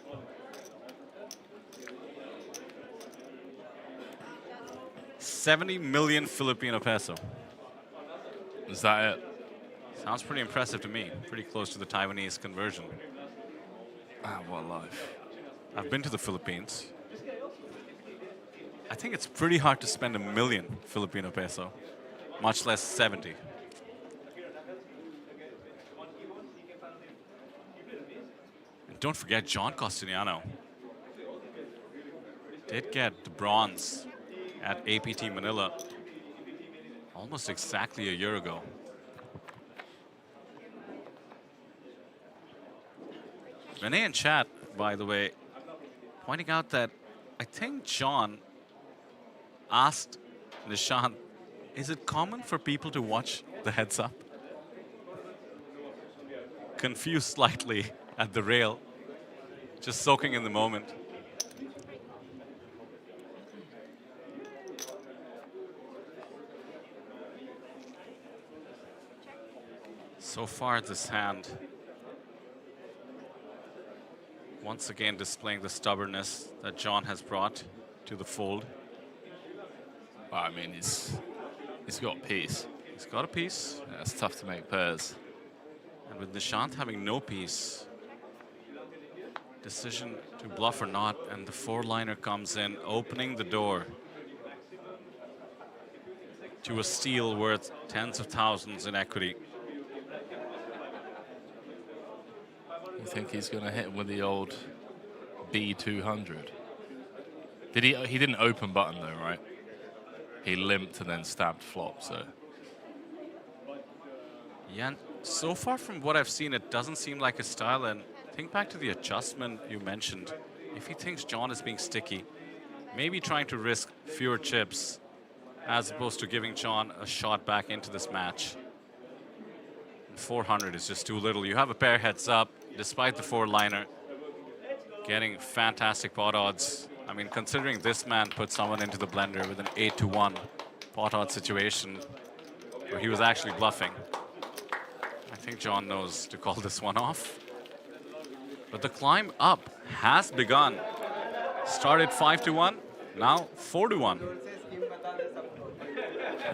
$70 million Filipino peso. Is that it? Sounds pretty impressive to me. Pretty close to the Taiwanese conversion. Ah, what life. I've been to the Philippines. I think it's pretty hard to spend $1 million Filipino peso, much less 70. And don't forget, John Costiniano did get the bronze at APT Manila almost exactly a year ago. Renee in chat, by the way, pointing out that I think John asked Nishant, is it common for people to watch the heads up? confused slightly at the rail, just soaking in the moment. So far, this hand, once again displaying the stubbornness that John has brought to the fold. I mean, he's got a piece. He's got a piece. Yeah, it's tough to make pairs. And with Nishant having no piece, decision to bluff or not, and the four-liner comes in, opening the door to a steal worth tens of thousands in equity. You think he's going to hit him with the old B200? Did he? He didn't open button though, right? He limped and then stabbed flop. So yeah, and so far from what I've seen, it doesn't seem like his style. And think back to the adjustment you mentioned. If he thinks John is being sticky, maybe trying to risk fewer chips as opposed to giving John a shot back into this match. 400 is just too little. You have a pair heads up, despite the four-liner, getting fantastic pot odds. I mean, considering this man put someone into the blender with an 8-1 pot odds situation where he was actually bluffing, I think John knows to call this one off. But the climb up has begun. Started 5-1, now 4-1.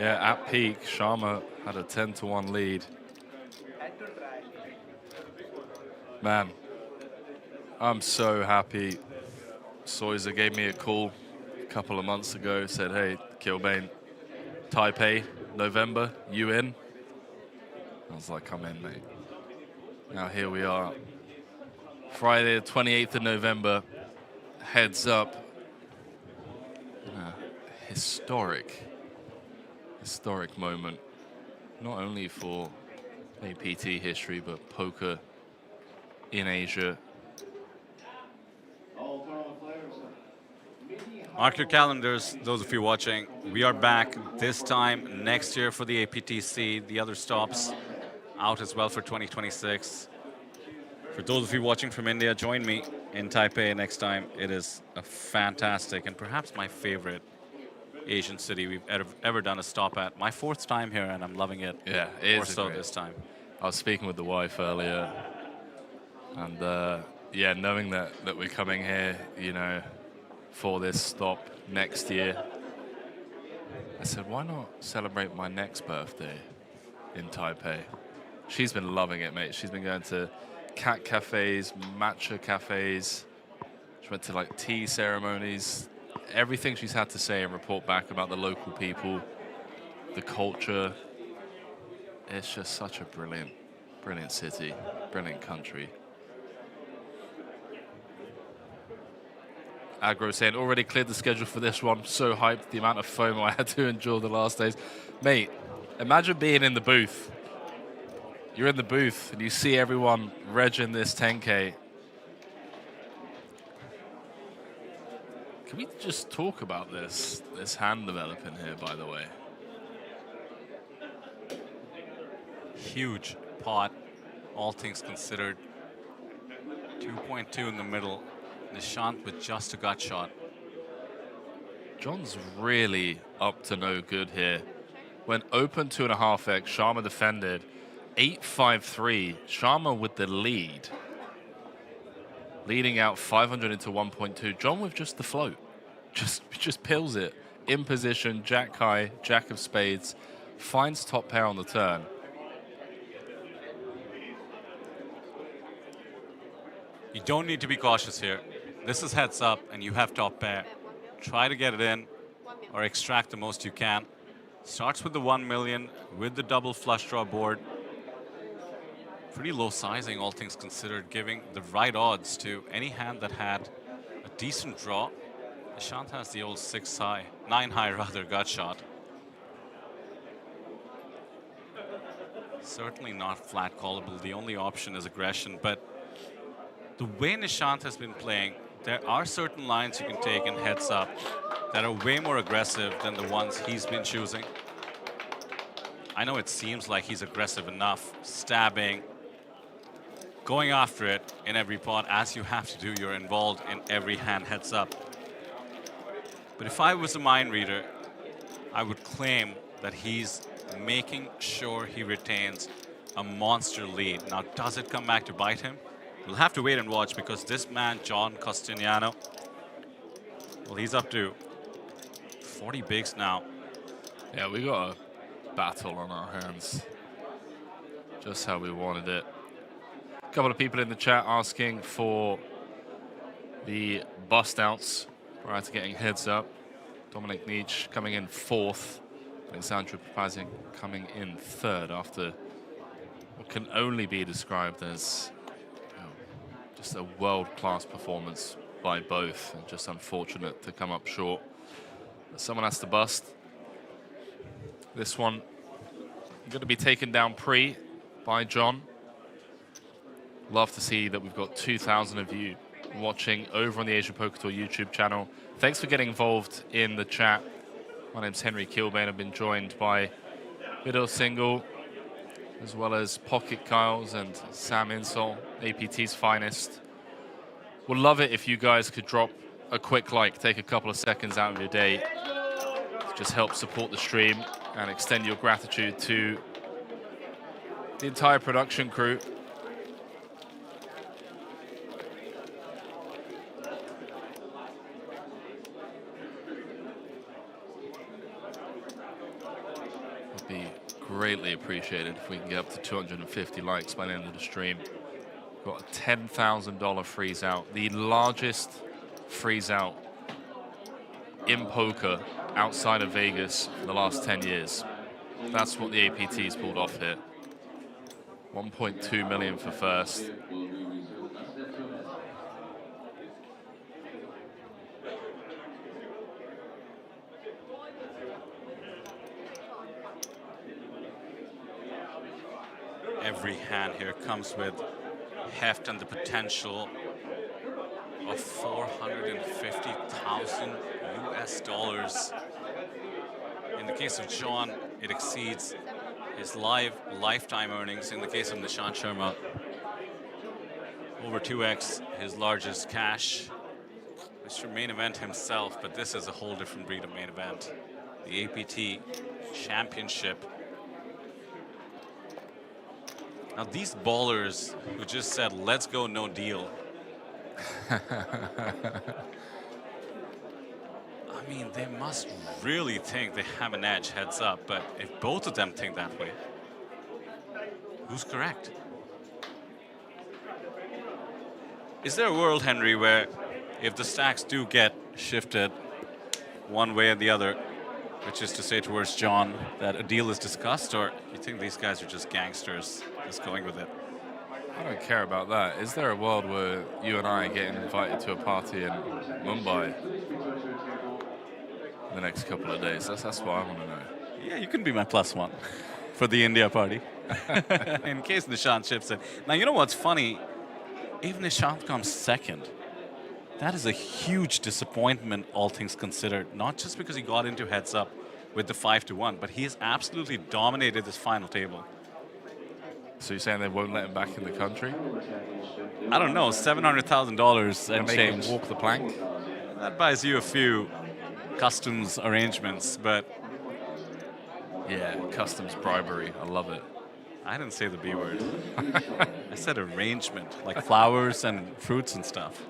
yeah, at peak, Sharma had a 10-1 lead. Man, I'm so happy. Soiza gave me a call a couple of months ago, said, hey, Kilbane, Taipei, November, you in? I was like, I'm in, mate. Now here we are. Friday, the 28th of November, heads up. Historic moment, not only for APT history, but poker in Asia. Mark your calendars, those of you watching. We are back this time next year for the APTC. The other stops out as well for 2026. For those of you watching from India, join me in Taipei next time. It is a fantastic and perhaps my favorite Asian city we've ever done a stop at. My 4th time here, and I'm loving it. Yeah, it more is so great. this time. I was speaking with the wife earlier, and yeah, knowing that we're coming here, you know, for this stop next year, I said, why not celebrate my next birthday in Taipei? She's been loving it, mate. She's been going to cat cafes, matcha cafes. She went to like tea ceremonies. Everything she's had to say and report back about the local people, the culture. It's just such a brilliant, brilliant city, brilliant country. Agro saying, already cleared the schedule for this one. So hyped, the amount of FOMO I had to endure the last days. Mate, imagine being in the booth. You're in the booth and you see everyone regging this 10K. Can we just talk about this hand developing here, by the way? Huge pot, all things considered. 2.2 in the middle. Nishant with just a gut shot. John's really up to no good here. Went open 2.5x, Sharma defended. 8-5-3, Sharma with the lead. Leading out 500 into 1.2. John with just the float. Just pills it. In position, jack high, jack of spades. Finds top pair on the turn. You don't need to be cautious here. This is heads up and you have top pair. Try to get it in or extract the most you can. Starts with the 1 million with the double flush draw board. Pretty low sizing, all things considered, giving the right odds to any hand that had a decent draw. Nishant has the old 9 high rather, gut shot. Certainly not flat callable. The only option is aggression, but the way Nishant has been playing, there are certain lines you can take in heads up that are way more aggressive than the ones he's been choosing. I know it seems like he's aggressive enough, stabbing, going after it in every pot, as you have to do. You're involved in every hand heads up. But if I was a mind reader, I would claim that he's making sure he retains a monster lead. Now, does it come back to bite him? We'll have to wait and watch, because this man, John Costiniano, well, he's up to 40 bigs now. Yeah, we got a battle on our hands. Just how we wanted it. A couple of people in the chat asking for the bust outs prior to getting heads up. Dominik Nitsche coming in 4th. Alexandra Papazian coming in 3rd after what can only be described as just a world-class performance by both, and just unfortunate to come up short. But someone has to bust. This one going to be taken down pre by John. Love to see that we've got 2,000 of you watching over on the Asian Poker Tour YouTube channel. Thanks for getting involved in the chat. My name's Henry Kilbane. I've been joined by Vidal Single, as well as Pocket Kyles and Sam Insol, APT's finest. Would love it if you guys could drop a quick like, take a couple of seconds out of your day to just help support the stream and extend your gratitude to the entire production crew. Would be greatly appreciated if we can get up to 250 likes by the end of the stream. Got a $10,000 freeze out, the largest freeze out in poker outside of Vegas for the last 10 years. That's what the APT's pulled off here. 1.2 million for first. Every hand here comes with heft and the potential of 450,000 US dollars. In the case of John, it exceeds his lifetime earnings. In the case of Nishan Sharma, over 2x his largest cash. Mr. Main Event himself, but this is a whole different breed of main event. The APT Championship. Now these ballers who just said, let's go, no deal. I mean, they must really think they have an edge heads up, but if both of them think that way, who's correct? Is there a world, Henry, where if the stacks do get shifted one way or the other, which is to say towards John, that a deal is discussed, or you think these guys are just gangsters just going with it? I don't care about that. Is there a world where you and I get invited to a party in Mumbai in the next couple of days? That's what I want to know. Yeah, you can be my +1 for the India party. In case Nishant ships it. Now, you know what's funny? If Nishant comes second, that is a huge disappointment, all things considered. Not just because he got into heads up with the 5-1, but he has absolutely dominated this final table. So you're saying they won't let him back in the country? I don't know, $700,000 and change. Walk the plank? That buys you a few customs arrangements, but... Yeah, customs bribery, I love it. I didn't say the B word. I said arrangement, like flowers and fruits and stuff.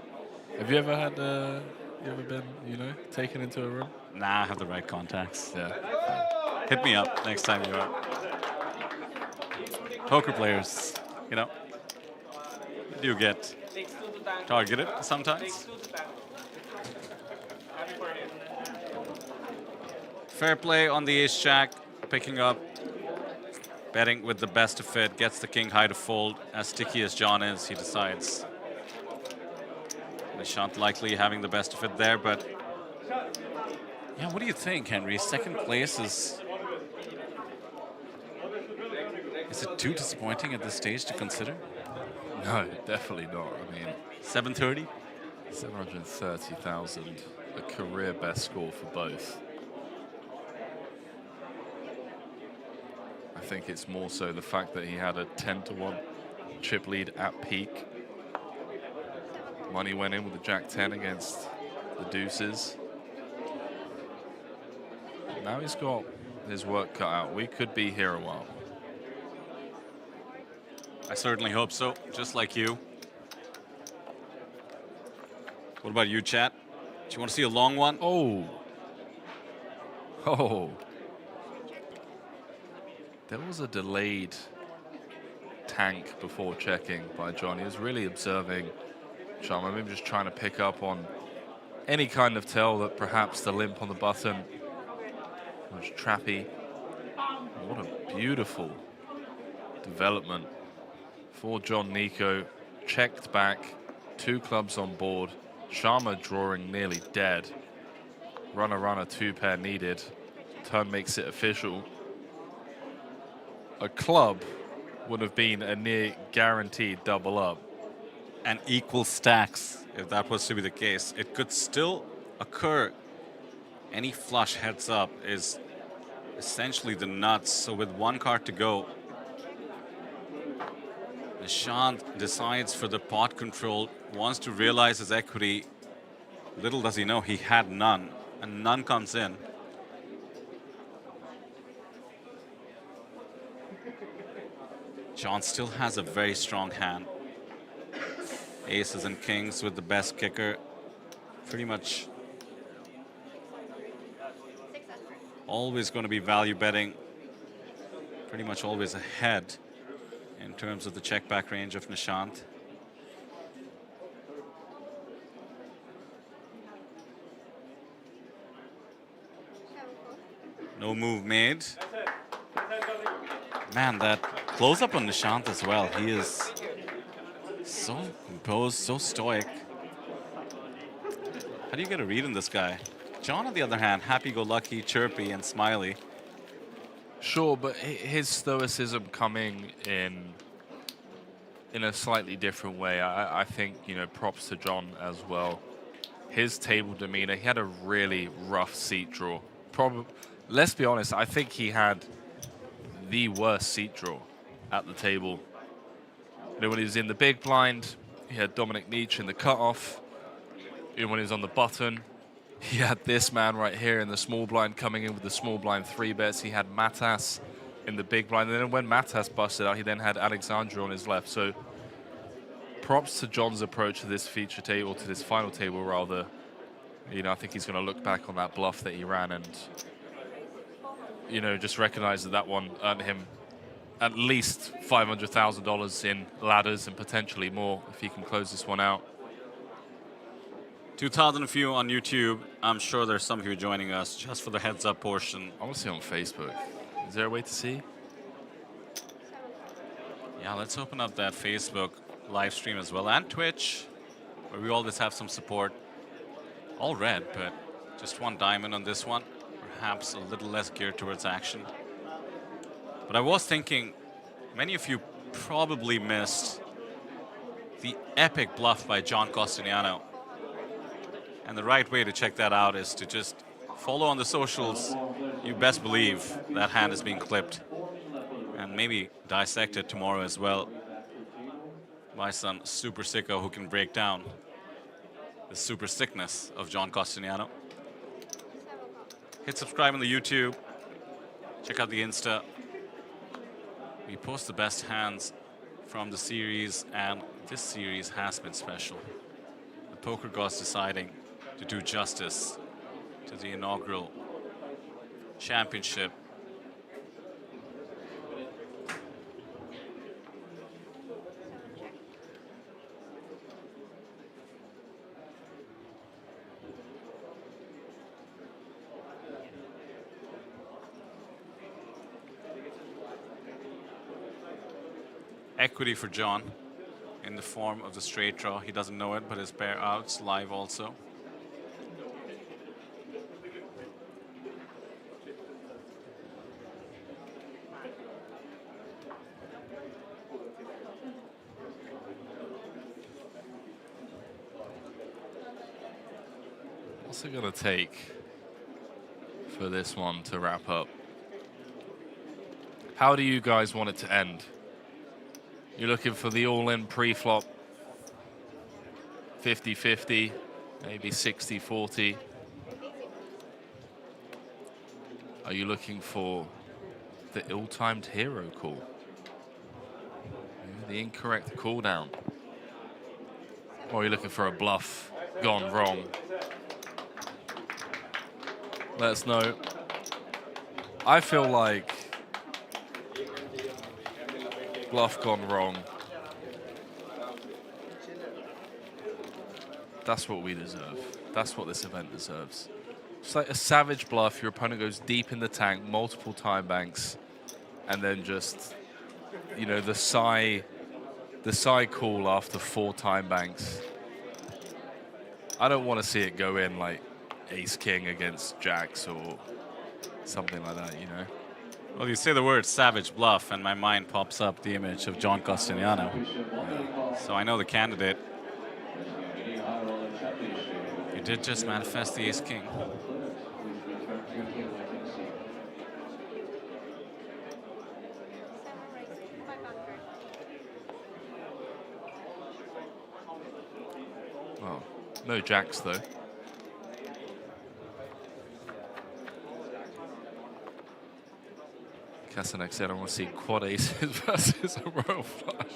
Have you ever had, you ever been, taken into a room? Nah, I have the right contacts. Yeah. Hit me up next time you're out. Poker players, you do get targeted sometimes. Fair play on the ace-jack, picking up, betting with the best of it, gets the king high to fold. As sticky as John is, he decides. Nishant likely having the best of it there, but yeah, what do you think, Henry? Second place is it too disappointing at this stage to consider? No, definitely not. I mean, 730? 730,000, a career best score for both. I think it's more so the fact that he had a 10-1 chip lead at peak. Money went in with the Jack-10 against the deuces. Now he's got his work cut out. We could be here a while. I certainly hope so, just like you. What about you, chat? Do you want to see a long one? Oh. Oh. There was a delayed tank before checking by John. He was really observing Sharma, maybe just trying to pick up on any kind of tell that perhaps the limp on the button was trappy. What a beautiful development for John Nico. Checked back, 2 clubs on board. Sharma drawing nearly dead. Runner, 2 pair needed. Turn makes it official. A club would have been a near guaranteed double up. And equal stacks, if that was to be the case. It could still occur. Any flush heads up is essentially the nuts. So with 1 card to go, Nishant decides for the pot control, wants to realize his equity. Little does he know he had none, and none comes in. John still has a very strong hand. Aces and kings with the best kicker. Pretty much always going to be value betting. Pretty much always ahead in terms of the check back range of Nishant. No move made. Man, that close up on Nishant as well. He is so composed, so stoic. How do you get a read on this guy? John, on the other hand, happy-go-lucky, chirpy, and smiley. Sure, but his stoicism coming in a slightly different way. I think, you know, props to John as well. His table demeanor, he had a really rough seat draw. Let's be honest, I think he had the worst seat draw at the table. You know, when he was in the big blind, he had Dominik Nitsche in the cutoff. You know, when he was on the button, he had this man right here in the small blind coming in with the small blind 3 bets. He had Matas in the big blind. And then when Matas busted out, he then had Alexandra on his left. So props to John's approach to this feature table, to this final table rather. You know, I think he's going to look back on that bluff that he ran and, you know, just recognize that that one earned him at least $500,000 in ladders and potentially more if he can close this one out. 2,000 of you on YouTube. I'm sure there's some of you joining us just for the heads up portion. I want to see on Facebook. Is there a way to see? Yeah, let's open up that Facebook live stream as well, and Twitch, where we always have some support. All red, but just 1 diamond on this one. Perhaps a little less geared towards action. But I was thinking, many of you probably missed the epic bluff by John Costiniano. And the right way to check that out is to just follow on the socials. You best believe that hand is being clipped. And maybe dissect it tomorrow as well by some super sicko who can break down the super sickness of John Costiniano. Hit subscribe on the YouTube. Check out the Insta. We post the best hands from the series, and this series has been special. The poker gods deciding to do justice to the inaugural championship. Equity for John in the form of the straight draw. He doesn't know it, but his pair outs live also. What's it going to take for this one to wrap up? How do you guys want it to end? You're looking for the all-in pre-flop 50-50, maybe 60-40. Are you looking for the ill-timed hero call? The incorrect cooldown? Or are you looking for a bluff gone wrong? Let us know. I feel like bluff gone wrong. That's what we deserve. That's what this event deserves. It's like a savage bluff. Your opponent goes deep in the tank, multiple time banks, and then just, you know, the sigh call after 4 time banks. I don't want to see it go in like ace king against jacks or something like that, you know. Well, you say the word savage bluff, and my mind pops up the image of John Costiniano. So I know the candidate. You did just manifest the ace king. Well, no jacks though. Kasanek said, I want to see quad aces versus a royal flush.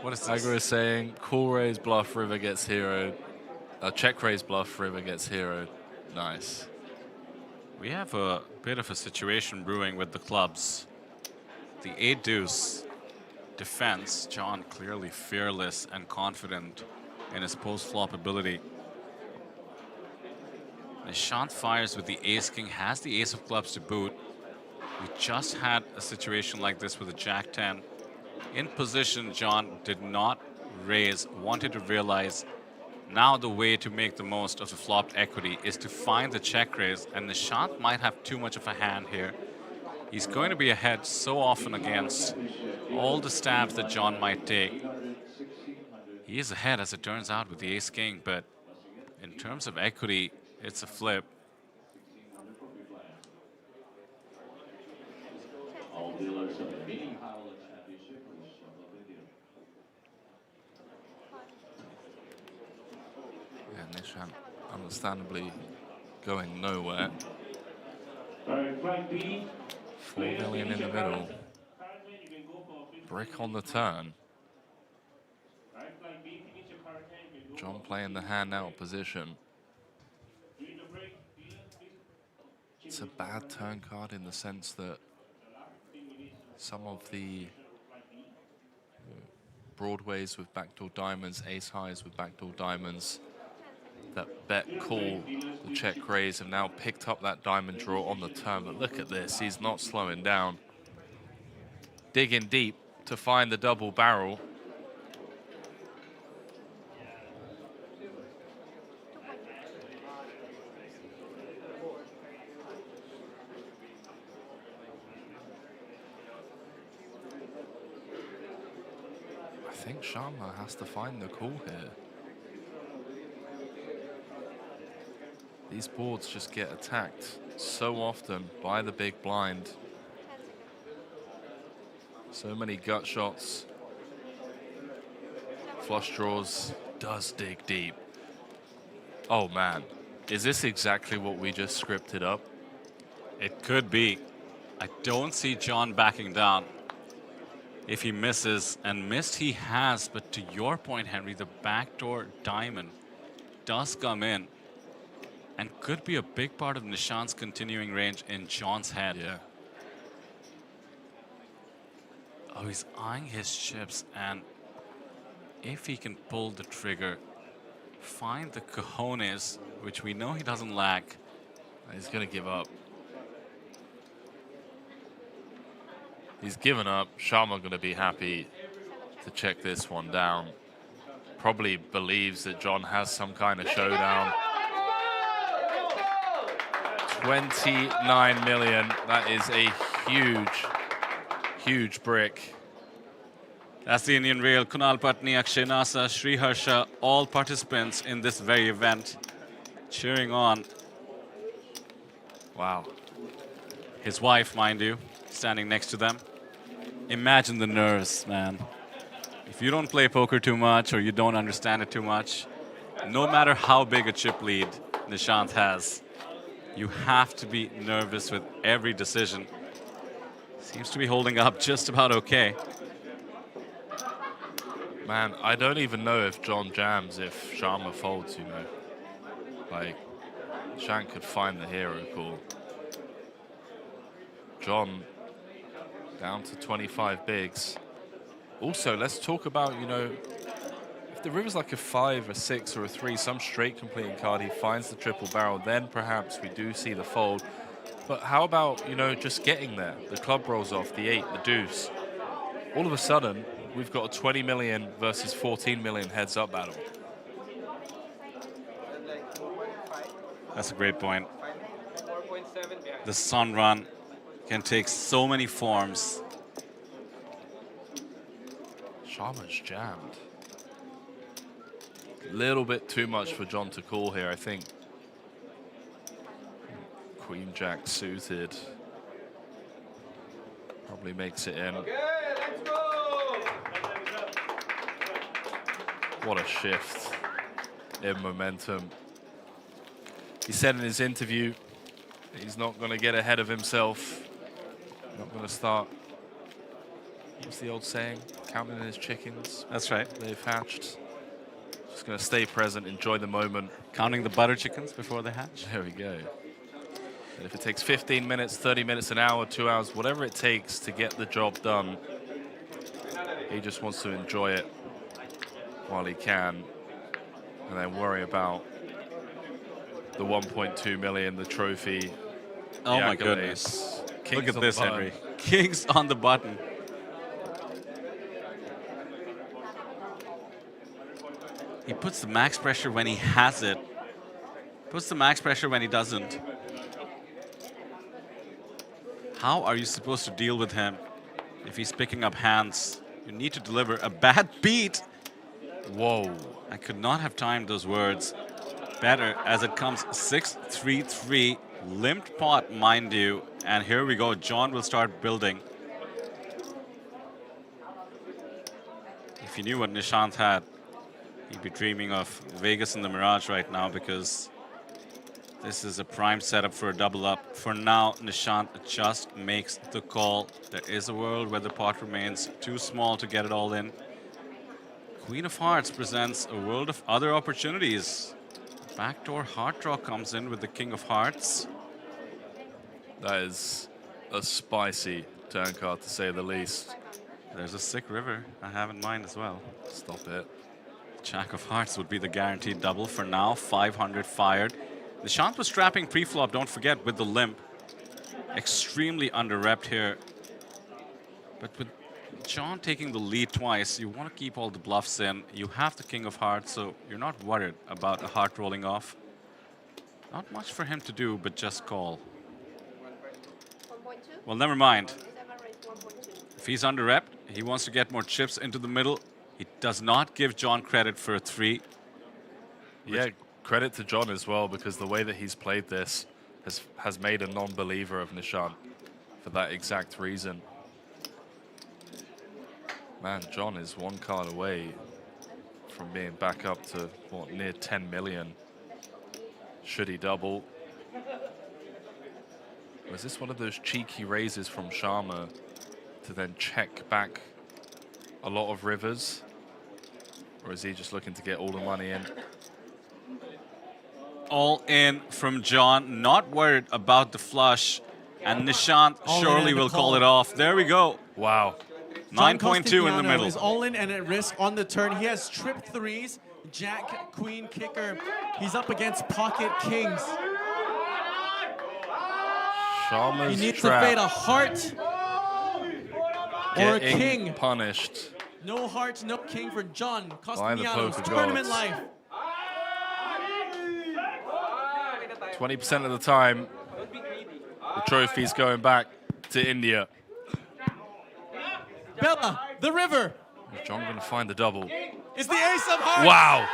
What is this? Agro is saying, call raise, bluff, river gets heroed. Check raise, bluff, river gets heroed. Nice. We have a bit of a situation brewing with the clubs. The 8 deuce defense, John clearly fearless and confident in his post-flop ability. Nishant fires with the ace king, has the ace of clubs to boot. We just had a situation like this with a jack 10. In position, John did not raise, wanted to realize now the way to make the most of the flopped equity is to find the check raise, and Nishant might have too much of a hand here. He's going to be ahead so often against all the stabs that John might take. He is ahead, as it turns out, with the ace king, but in terms of equity, it's a flip. Yeah, Nishan understandably going nowhere. 4 million in the middle. Brick on the turn. John playing the hand out position. It's a bad turn card in the sense that some of the broadways with backdoor diamonds, ace highs with backdoor diamonds, that bet call, the check raise, have now picked up that diamond draw on the turn. But look at this, he's not slowing down. Digging deep to find the double barrel. I think Sharma has to find the call here. These boards just get attacked so often by the big blind. So many gut shots. Flush draws, does dig deep. Oh man, is this exactly what we just scripted up? It could be. I don't see John backing down. If he misses, and missed he has, but to your point, Henry, the backdoor diamond does come in and could be a big part of Nishant's continuing range in John's head. Yeah. Oh, he's eyeing his chips, and if he can pull the trigger, find the cojones, which we know he doesn't lack. He's gonna give up. He's given up. Sharma going to be happy to check this one down. Probably believes that John has some kind of showdown. 29 million. That is a huge, huge brick. That's the Indian Rail. Kunal Patni, Akshay Nasa, Sri Harsha, all participants in this very event cheering on. Wow. His wife, mind you, standing next to them. Imagine the nerves, man. If you don't play poker too much or you don't understand it too much, no matter how big a chip lead Nishant has, you have to be nervous with every decision. Seems to be holding up just about okay. Man, I don't even know if John jams if Sharma folds, you know. Like, Nishant could find the hero call. John down to 25 bigs. Also, let's talk about, you know, if the river's like a 5, a 6, or a 3, some straight completing card, he finds the triple barrel, then perhaps we do see the fold. But how about, you know, just getting there? The club rolls off, the 8, the deuce. All of a sudden, we've got a 20 million versus 14 million heads-up battle. That's a great point. The sun run can take so many forms. Sharma's jammed. A little bit too much for John to call here, I think. Queen Jack suited. Probably makes it in. What a shift in momentum. He said in his interview he's not going to get ahead of himself. Not going to start, what's the old saying? Counting his chickens. That's right. They've hatched. Just going to stay present, enjoy the moment. Counting the butter chickens before they hatch. There we go. And if it takes 15 minutes, 30 minutes, an hour, 2 hours, whatever it takes to get the job done, he just wants to enjoy it while he can, and then worry about the 1.2 million, the trophy. Oh the my accolades. goodness. Kings Look at on this, the button. Henry. Kings on the button. He puts the max pressure when he has it. Puts the max pressure when he doesn't. How are you supposed to deal with him if he's picking up hands? You need to deliver a bad beat. Whoa. I could not have timed those words better as it comes 6-3-3, limped pot, mind you. And here we go. John will start building. If he knew what Nishant had, he'd be dreaming of Vegas in the Mirage right now, because this is a prime setup for a double up. For now, Nishant just makes the call. There is a world where the pot remains too small to get it all in. Queen of Hearts presents a world of other opportunities. Backdoor heart draw comes in with the King of Hearts. That is a spicy turn card, to say the least. There's a sick river I have in mind as well. Stop it. Jack of Hearts would be the guaranteed double. For now, 500 fired. Nishant was trapping pre-flop, don't forget, with the limp. Extremely under-repped here. But with John taking the lead twice, you want to keep all the bluffs in. You have the King of Hearts, so you're not worried about a heart rolling off. Not much for him to do, but just call. Well, never mind. If he's under-repped, he wants to get more chips into the middle. He does not give John credit for a 3. Yeah, credit to John as well, because the way that he's played this has made a non-believer of Nishant for that exact reason. Man, John is one card away from being back up to, what, near 10 million. Should he double? Or is this one of those cheeky raises from Sharma to then check back a lot of rivers? Or is he just looking to get all the money in? All in from John, not worried about the flush. And Nishant surely will call it off. There we go. Wow. 9.2 in the middle. Is all in and at risk on the turn. He has tripped threes, Jack, Queen, Kicker. He's up against pocket kings. Sharma's He needs trap. to fade a heart or a Getting king. punished. No heart, no king for John Behind the Costiniano's poker tournament gods. life. 20% of the time, the trophy's going back to India. Bella, the river. Is John going to find the double? Is the ace of hearts. Wow.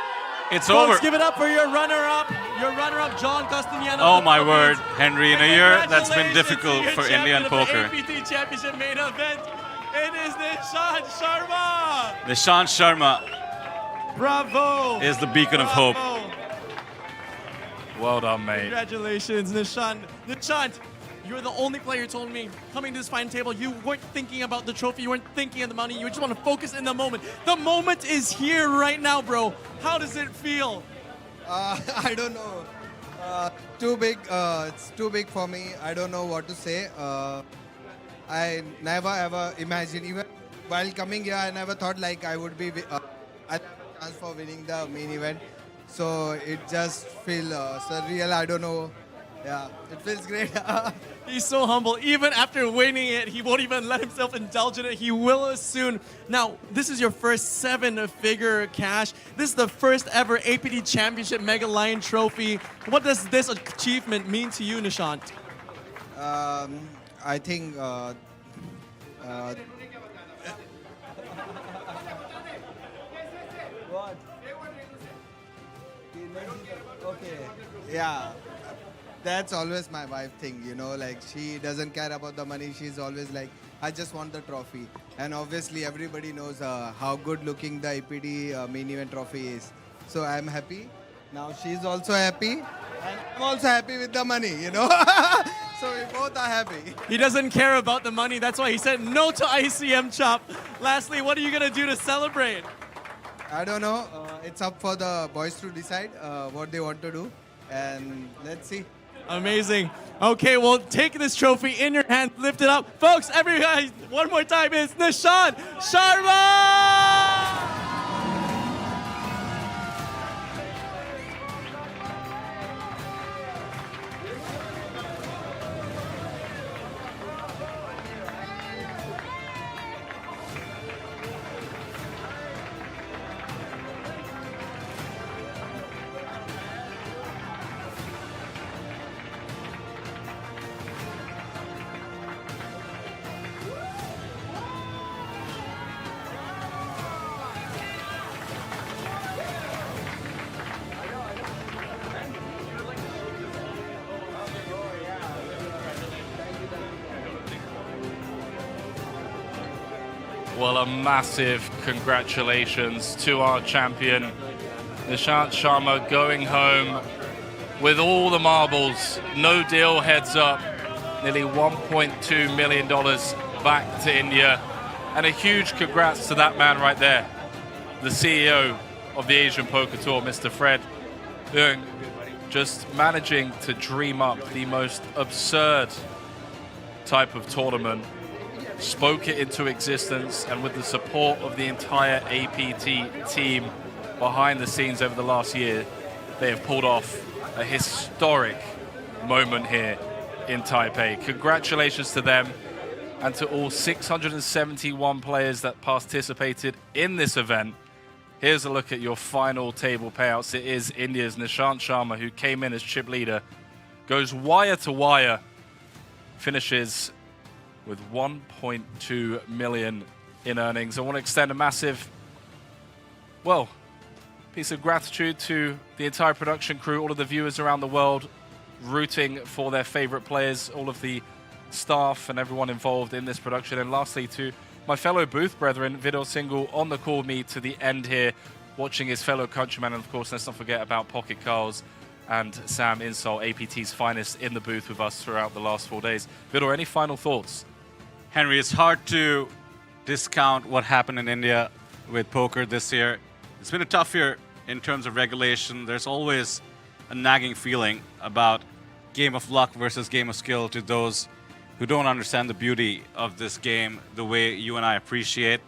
It's Folks, over. give it up for your runner-up. Your runner-up, John Costiniano. Oh my word, Henry, in a year that's been Congratulations difficult to your for Indian champion of poker. the APT Championship Main Event. It is Nishan Sharma. Nishan Sharma Bravo. is the beacon of hope. Well done, mate. Congratulations, Nishan. Nishan, you're the only player who told me coming to this final table, you weren't thinking about the trophy, you weren't thinking of the money, you just want to focus in the moment. The moment is here right now, bro. How does it feel? I don't know. Too big. It's too big for me. I don't know what to say. I never ever imagined, even while coming here, I never thought like I would be I had a chance for winning the main event. So it just feels surreal. I don't know. Yeah, it feels great. He's so humble. Even after winning it, he won't even let himself indulge in it. He will soon. Now, this is your first 7-figure cash. This is the first ever APT Championship Mega Lion Trophy. What does this achievement mean to you, Nishant? I think what? Okay. Yeah. That's always my wife thing, you know, like she doesn't care about the money. She's always like, I just want the trophy. And obviously everybody knows how good looking the APT main event trophy is. So I'm happy. Now she's also happy. And I'm also happy with the money, you know. So we both are happy. He doesn't care about the money. That's why he said no to ICM Chop. Lastly, what are you going to do to celebrate? I don't know. It's up for the boys to decide what they want to do. And let's see. Amazing. Okay, well, take this trophy in your hand, lift it up. Folks, everybody, one more time, it's Nishan Sharma! Well, a massive congratulations to our champion, Nishan Sharma, going home with all the marbles. No deal, heads up. Nearly $1.2 million back to India. And a huge congrats to that man right there, the CEO of the Asian Poker Tour, Mr. Fred Leung, just managing to dream up the most absurd type of tournament, spoke it into existence, and with the support of the entire APT team behind the scenes over the last year, they have pulled off a historic moment here in Taipei. Congratulations to them and to all 671 players that participated in this event. Here's a look at your final table payouts. It is India's Nishan Sharma, who came in as chip leader, goes wire to wire, finishes with 1.2 million in earnings. I want to extend a massive, well, piece of gratitude to the entire production crew, all of the viewers around the world rooting for their favorite players, all of the staff and everyone involved in this production. And lastly, to my fellow booth brethren, Vidal Single on the call with me to the end here, watching his fellow countryman. And of course, let's not forget about Pocket Carls and Sam Insol, APT's finest, in the booth with us throughout the last 4 days. Vidal, any final thoughts? Henry, it's hard to discount what happened in India with poker this year. It's been a tough year in terms of regulation. There's always a nagging feeling about game of luck versus game of skill to those who don't understand the beauty of this game the way you and I appreciate.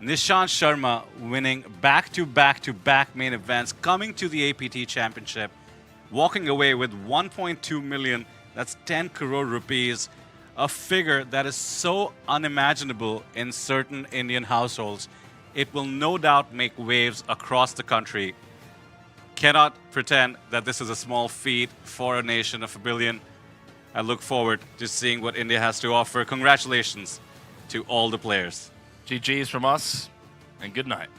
Nishan Sharma winning back-to-back-to-back main events, coming to the APT Championship, walking away with 1.2 million, that's 10 crore rupees, a figure that is so unimaginable in certain Indian households. It will no doubt make waves across the country. Cannot pretend that this is a small feat for a nation of 1 billion. I look forward to seeing what India has to offer. Congratulations to all the players. GG's from us, and good night.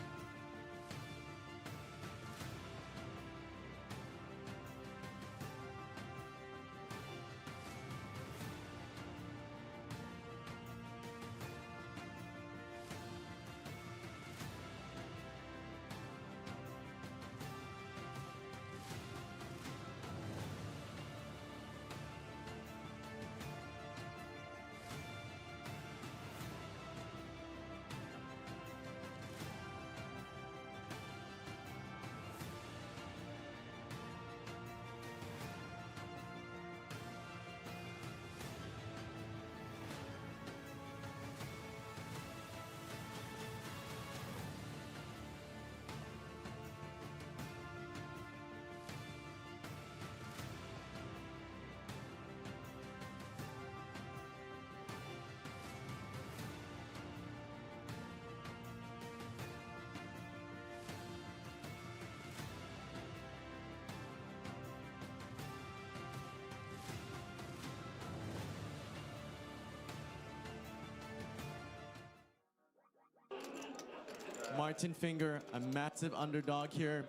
Martin Finger, a massive underdog here,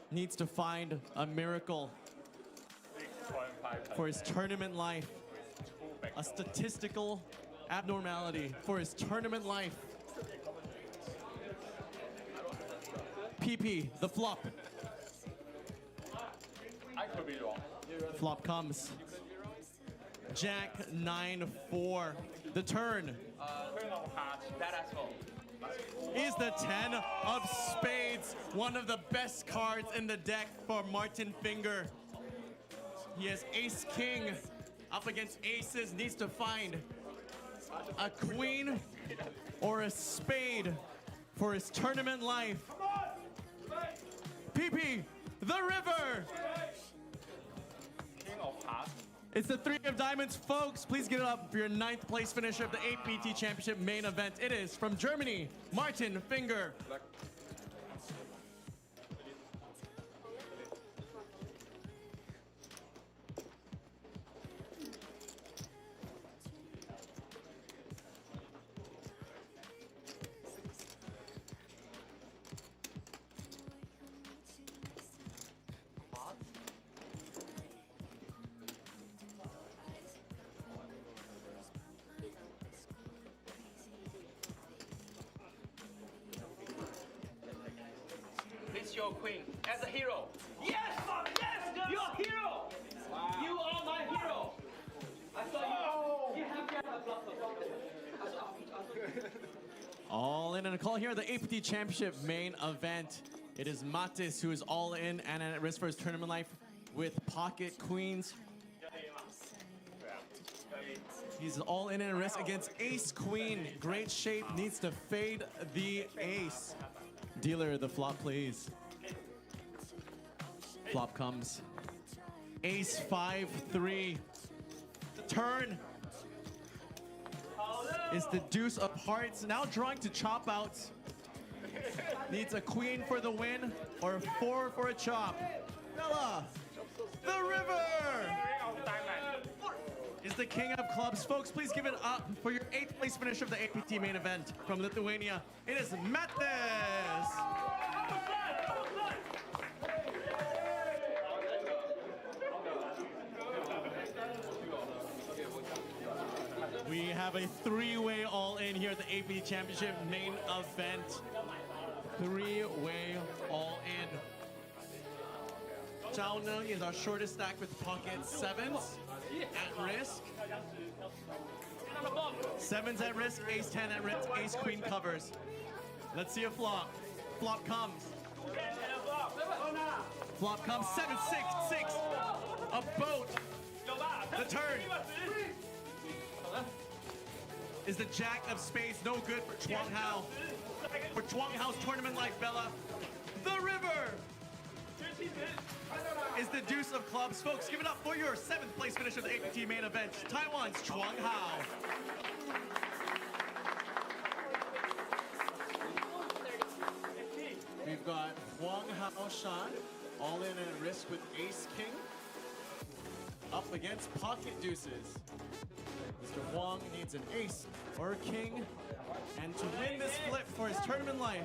needs to find a miracle for his tournament life. A statistical abnormality for his tournament life. PP, the flop. I could be wrong. Flop comes. Jack 9-4. The turn Turn of hearts, that as well. is the 10 of spades. One of the best cards in the deck for Martin Finger. He has ace king up against aces, needs to find a queen or a spade for his tournament life. PP, the river. King of hearts. It's the 3 of diamonds, folks. Please give it up for your 9th place finisher of the APT Championship Main Event. It is from Germany, Martin Finger. This your queen as a hero. Yes! Yes! You're a hero! Wow. You are my hero! I thought you have to have All in and a call here at the APT Championship Main Event. It is Matis who is all in and at risk for his tournament life with pocket queens. He's all in and at risk against ace queen. Great shape, needs to fade the ace. Dealer, the flop, please. Flop comes. Ace 5-3. The turn is the deuce of hearts. Now drawing to chop outs. Needs a queen for the win or a 4 for a chop. Bella, the river is the king of clubs. Folks, please give it up for your 8th place finisher of the APT Main Event from Lithuania. It is Matis. We have a 3-way all-in here at the APT Championship Main Event. 3-way all-in. Zhao Neng is our shortest stack with pocket 7s at risk. 7s at risk, ace 10 at risk, ace queen covers. Let's see a flop. Flop comes. Flop comes, 7-6-6. A boat. The turn is the jack of spades. No good for Chuang Hao. For Chuang Hao's tournament life, Bella. The river is the deuce of clubs. Folks, give it up for your 7th place finisher of the APT Main Event, Taiwan's Chuang Hao. We've got Chuang Hao Shan, all in at risk with ace king, up against pocket deuces. Mr. Huang needs an ace or a king, and to win this flip for his tournament life,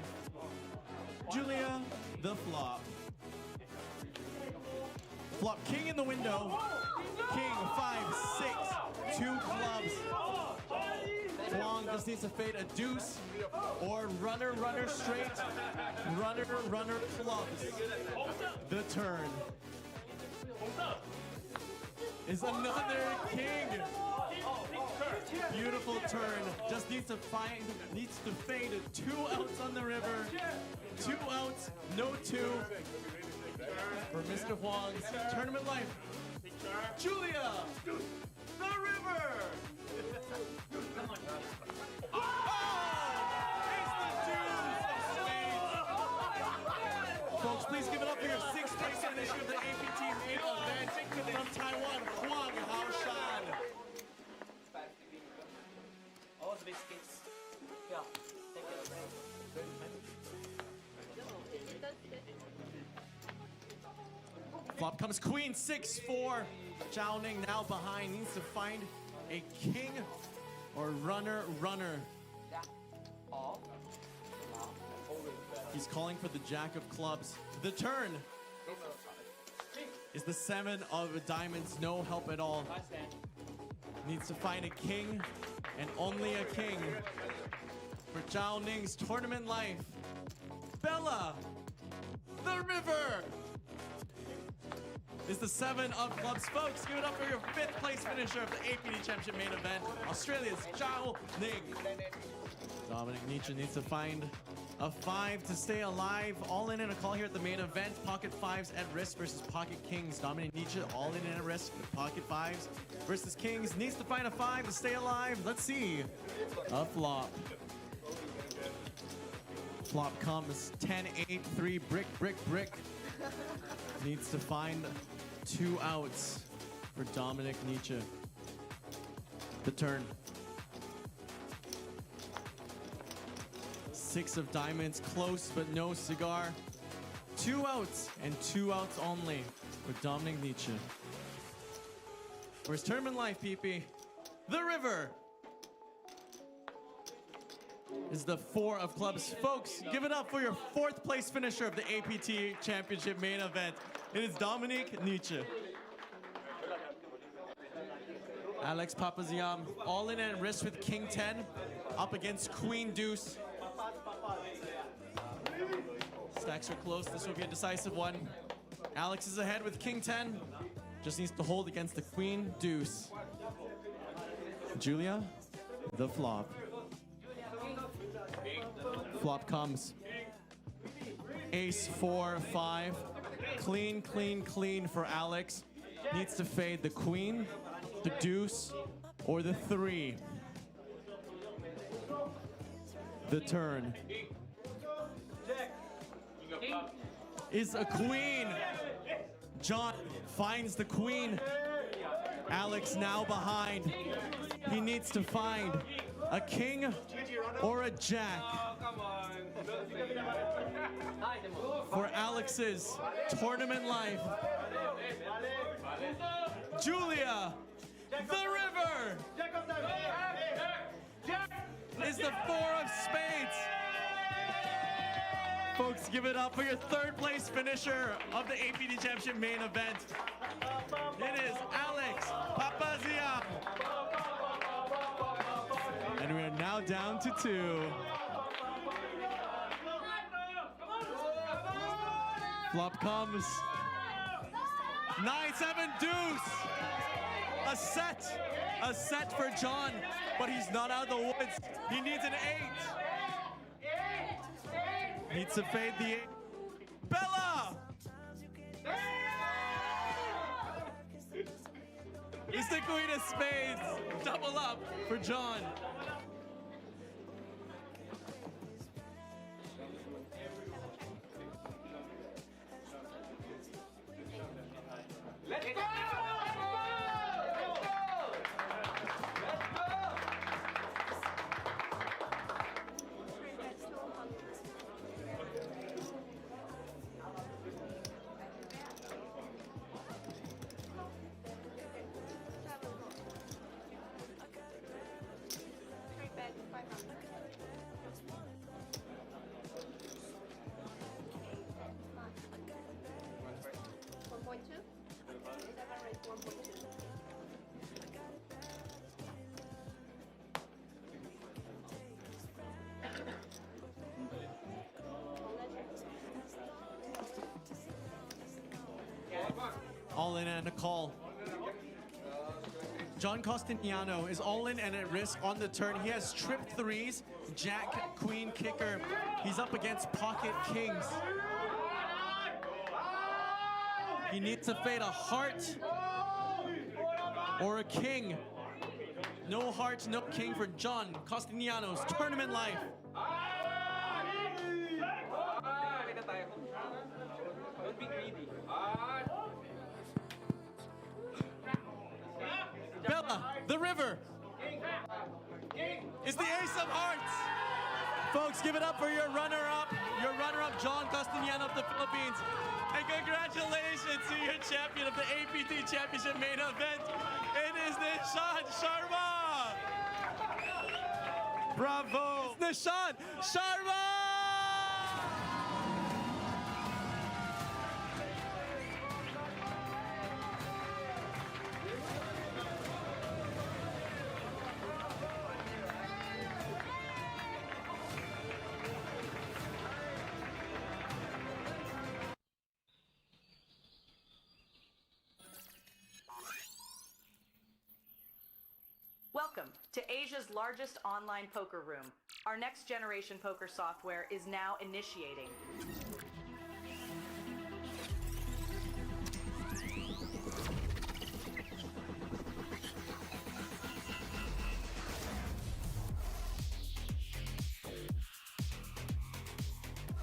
Julia, the flop. Flop king in the window. King 5-6, 2 clubs. Huang just needs to fade a deuce or runner straight, runner clubs. The turn is another king. Beautiful turn. Just needs to fade 2 outs on the river. 2 outs, no 2 for Mr. Huang's tournament life. Julia, the river. It's the deuce of spades. Folks, please give it up for your 6th place finisher of the APT Main Event from Taiwan, Chuang Hao Shan. all the biscuits. Yeah. Flop comes queen, 6-4. Zhao Ning now behind, needs to find a king or runner. He's calling for the jack of clubs. The turn is the 7 of diamonds. No help at all. Needs to find a king and only a king for Zhao Ning's tournament life. Bella, the river, is the 7 of clubs. Folks, give it up for your 5th place finisher of the APT Championship Main Event, Australia's Zhao Ning. Dominik Nitsche needs to find a 5 to stay alive. All in a call here at the main event. Pocket 5s at risk versus pocket kings. Dominik Nitsche all in at risk with pocket 5s versus kings. Needs to find a 5 to stay alive. Let's see. A flop. Flop comes 10-8, 3 brick, brick, brick. Needs to find 2 outs for Dominik Nitsche. The turn. 6 of diamonds, close but no cigar. 2 outs and 2 outs only for Dominik Nitsche. For his tournament life, PP, the river is the 4 of clubs. Folks, give it up for your 4th place finisher of the APT Championship Main Event. It is Dominik Nitsche. Alex Papazian all in at risk with King 10 up against Queen Deuce. Stacks are close. This will be a decisive one. Alex is ahead with King 10. Just needs to hold against the Queen Deuce. Julia, the flop. Flop comes. Ace 4, 5. Clean, clean, clean for Alex. Needs to fade the Queen, the Deuce, or the 3. The turn is a queen. John finds the queen. Alex now behind. He needs to find a king or a jack for Alex's tournament life. Julia, the river, is the 4 of spades. Folks, give it up for your 3rd place finisher of the APT Championship Main Event. It is Alex Papazian. And we are now down to 2. Flop comes. 9-7 deuce. A set for John, but he's not out of the woods. He needs an 8. Needs to fade the 8. Bella! It's the Queen of Spades. Double up for John. Let's go! All in and a call. John Costiniano is all in and at risk on the turn. He has tripped 3s, jack, queen, kicker. He's up against pocket kings. He needs to fade a heart or a king. No heart, no king for John Costiniano's tournament life. Don't be greedy. Bella, the river, is the ace of hearts. Folks, give it up for your runner-up, John Costiniano of the Philippines. And congratulations to your champion of the APT Championship Main Event. It is Nishan Sharma. Bravo. Nishan Sharma! to Asia's largest online poker room. Our next generation poker software is now initiating.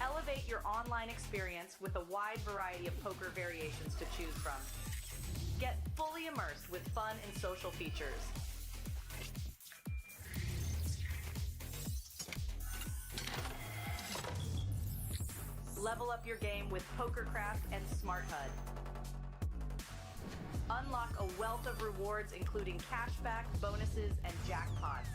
Elevate your online experience with a wide variety of poker variations to choose from. Get fully immersed with fun and social features. Level up your game with PokerCraft and Smart HUD. Unlock a wealth of rewards including cashback, bonuses, and jackpots.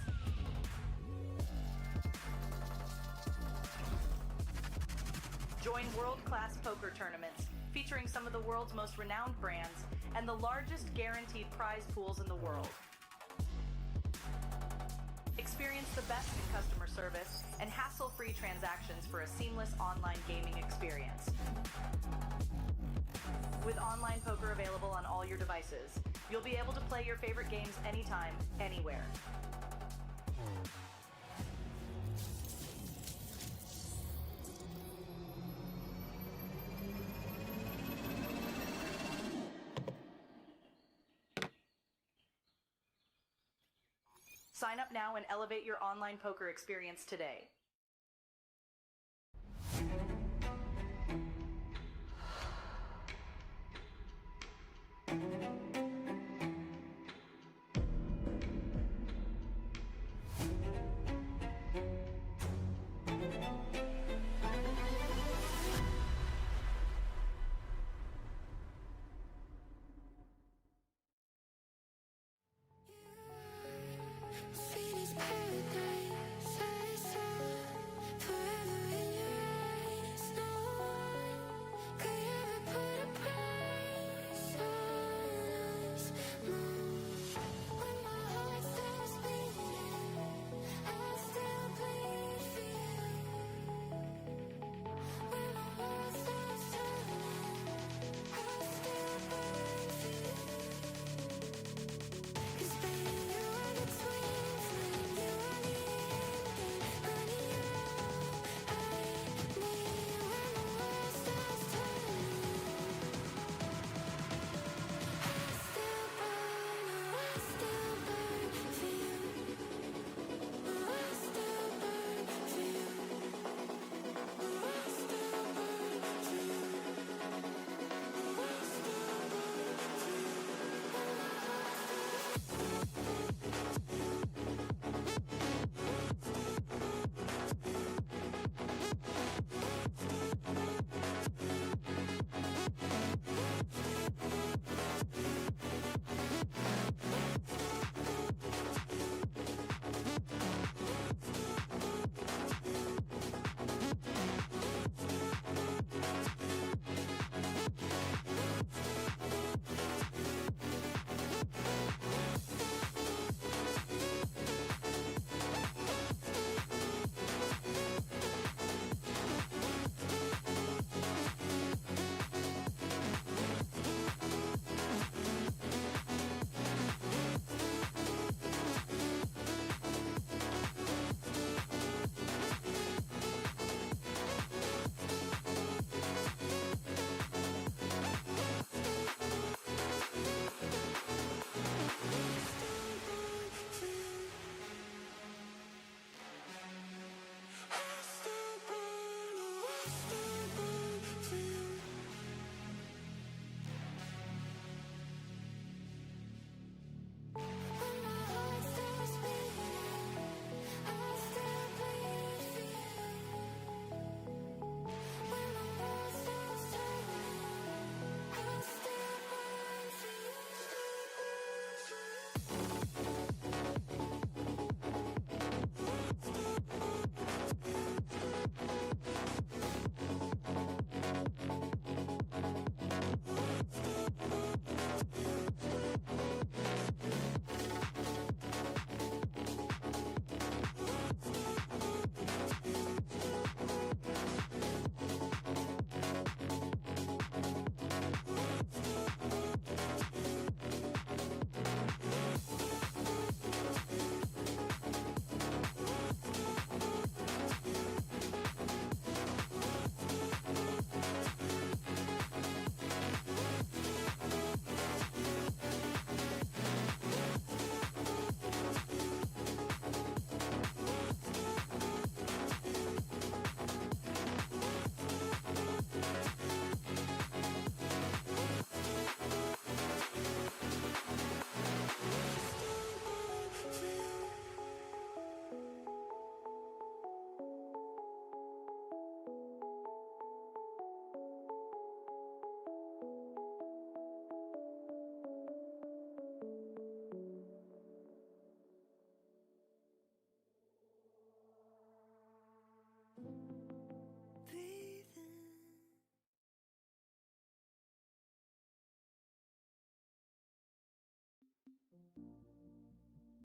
Join world-class poker tournaments featuring some of the world's most renowned brands and the largest guaranteed prize pools in the world. Experience the best in customer service and hassle-free transactions for a seamless online gaming experience. With online poker available on all your devices, you'll be able to play your favorite games anytime, anywhere. Sign up now and elevate your online poker experience today.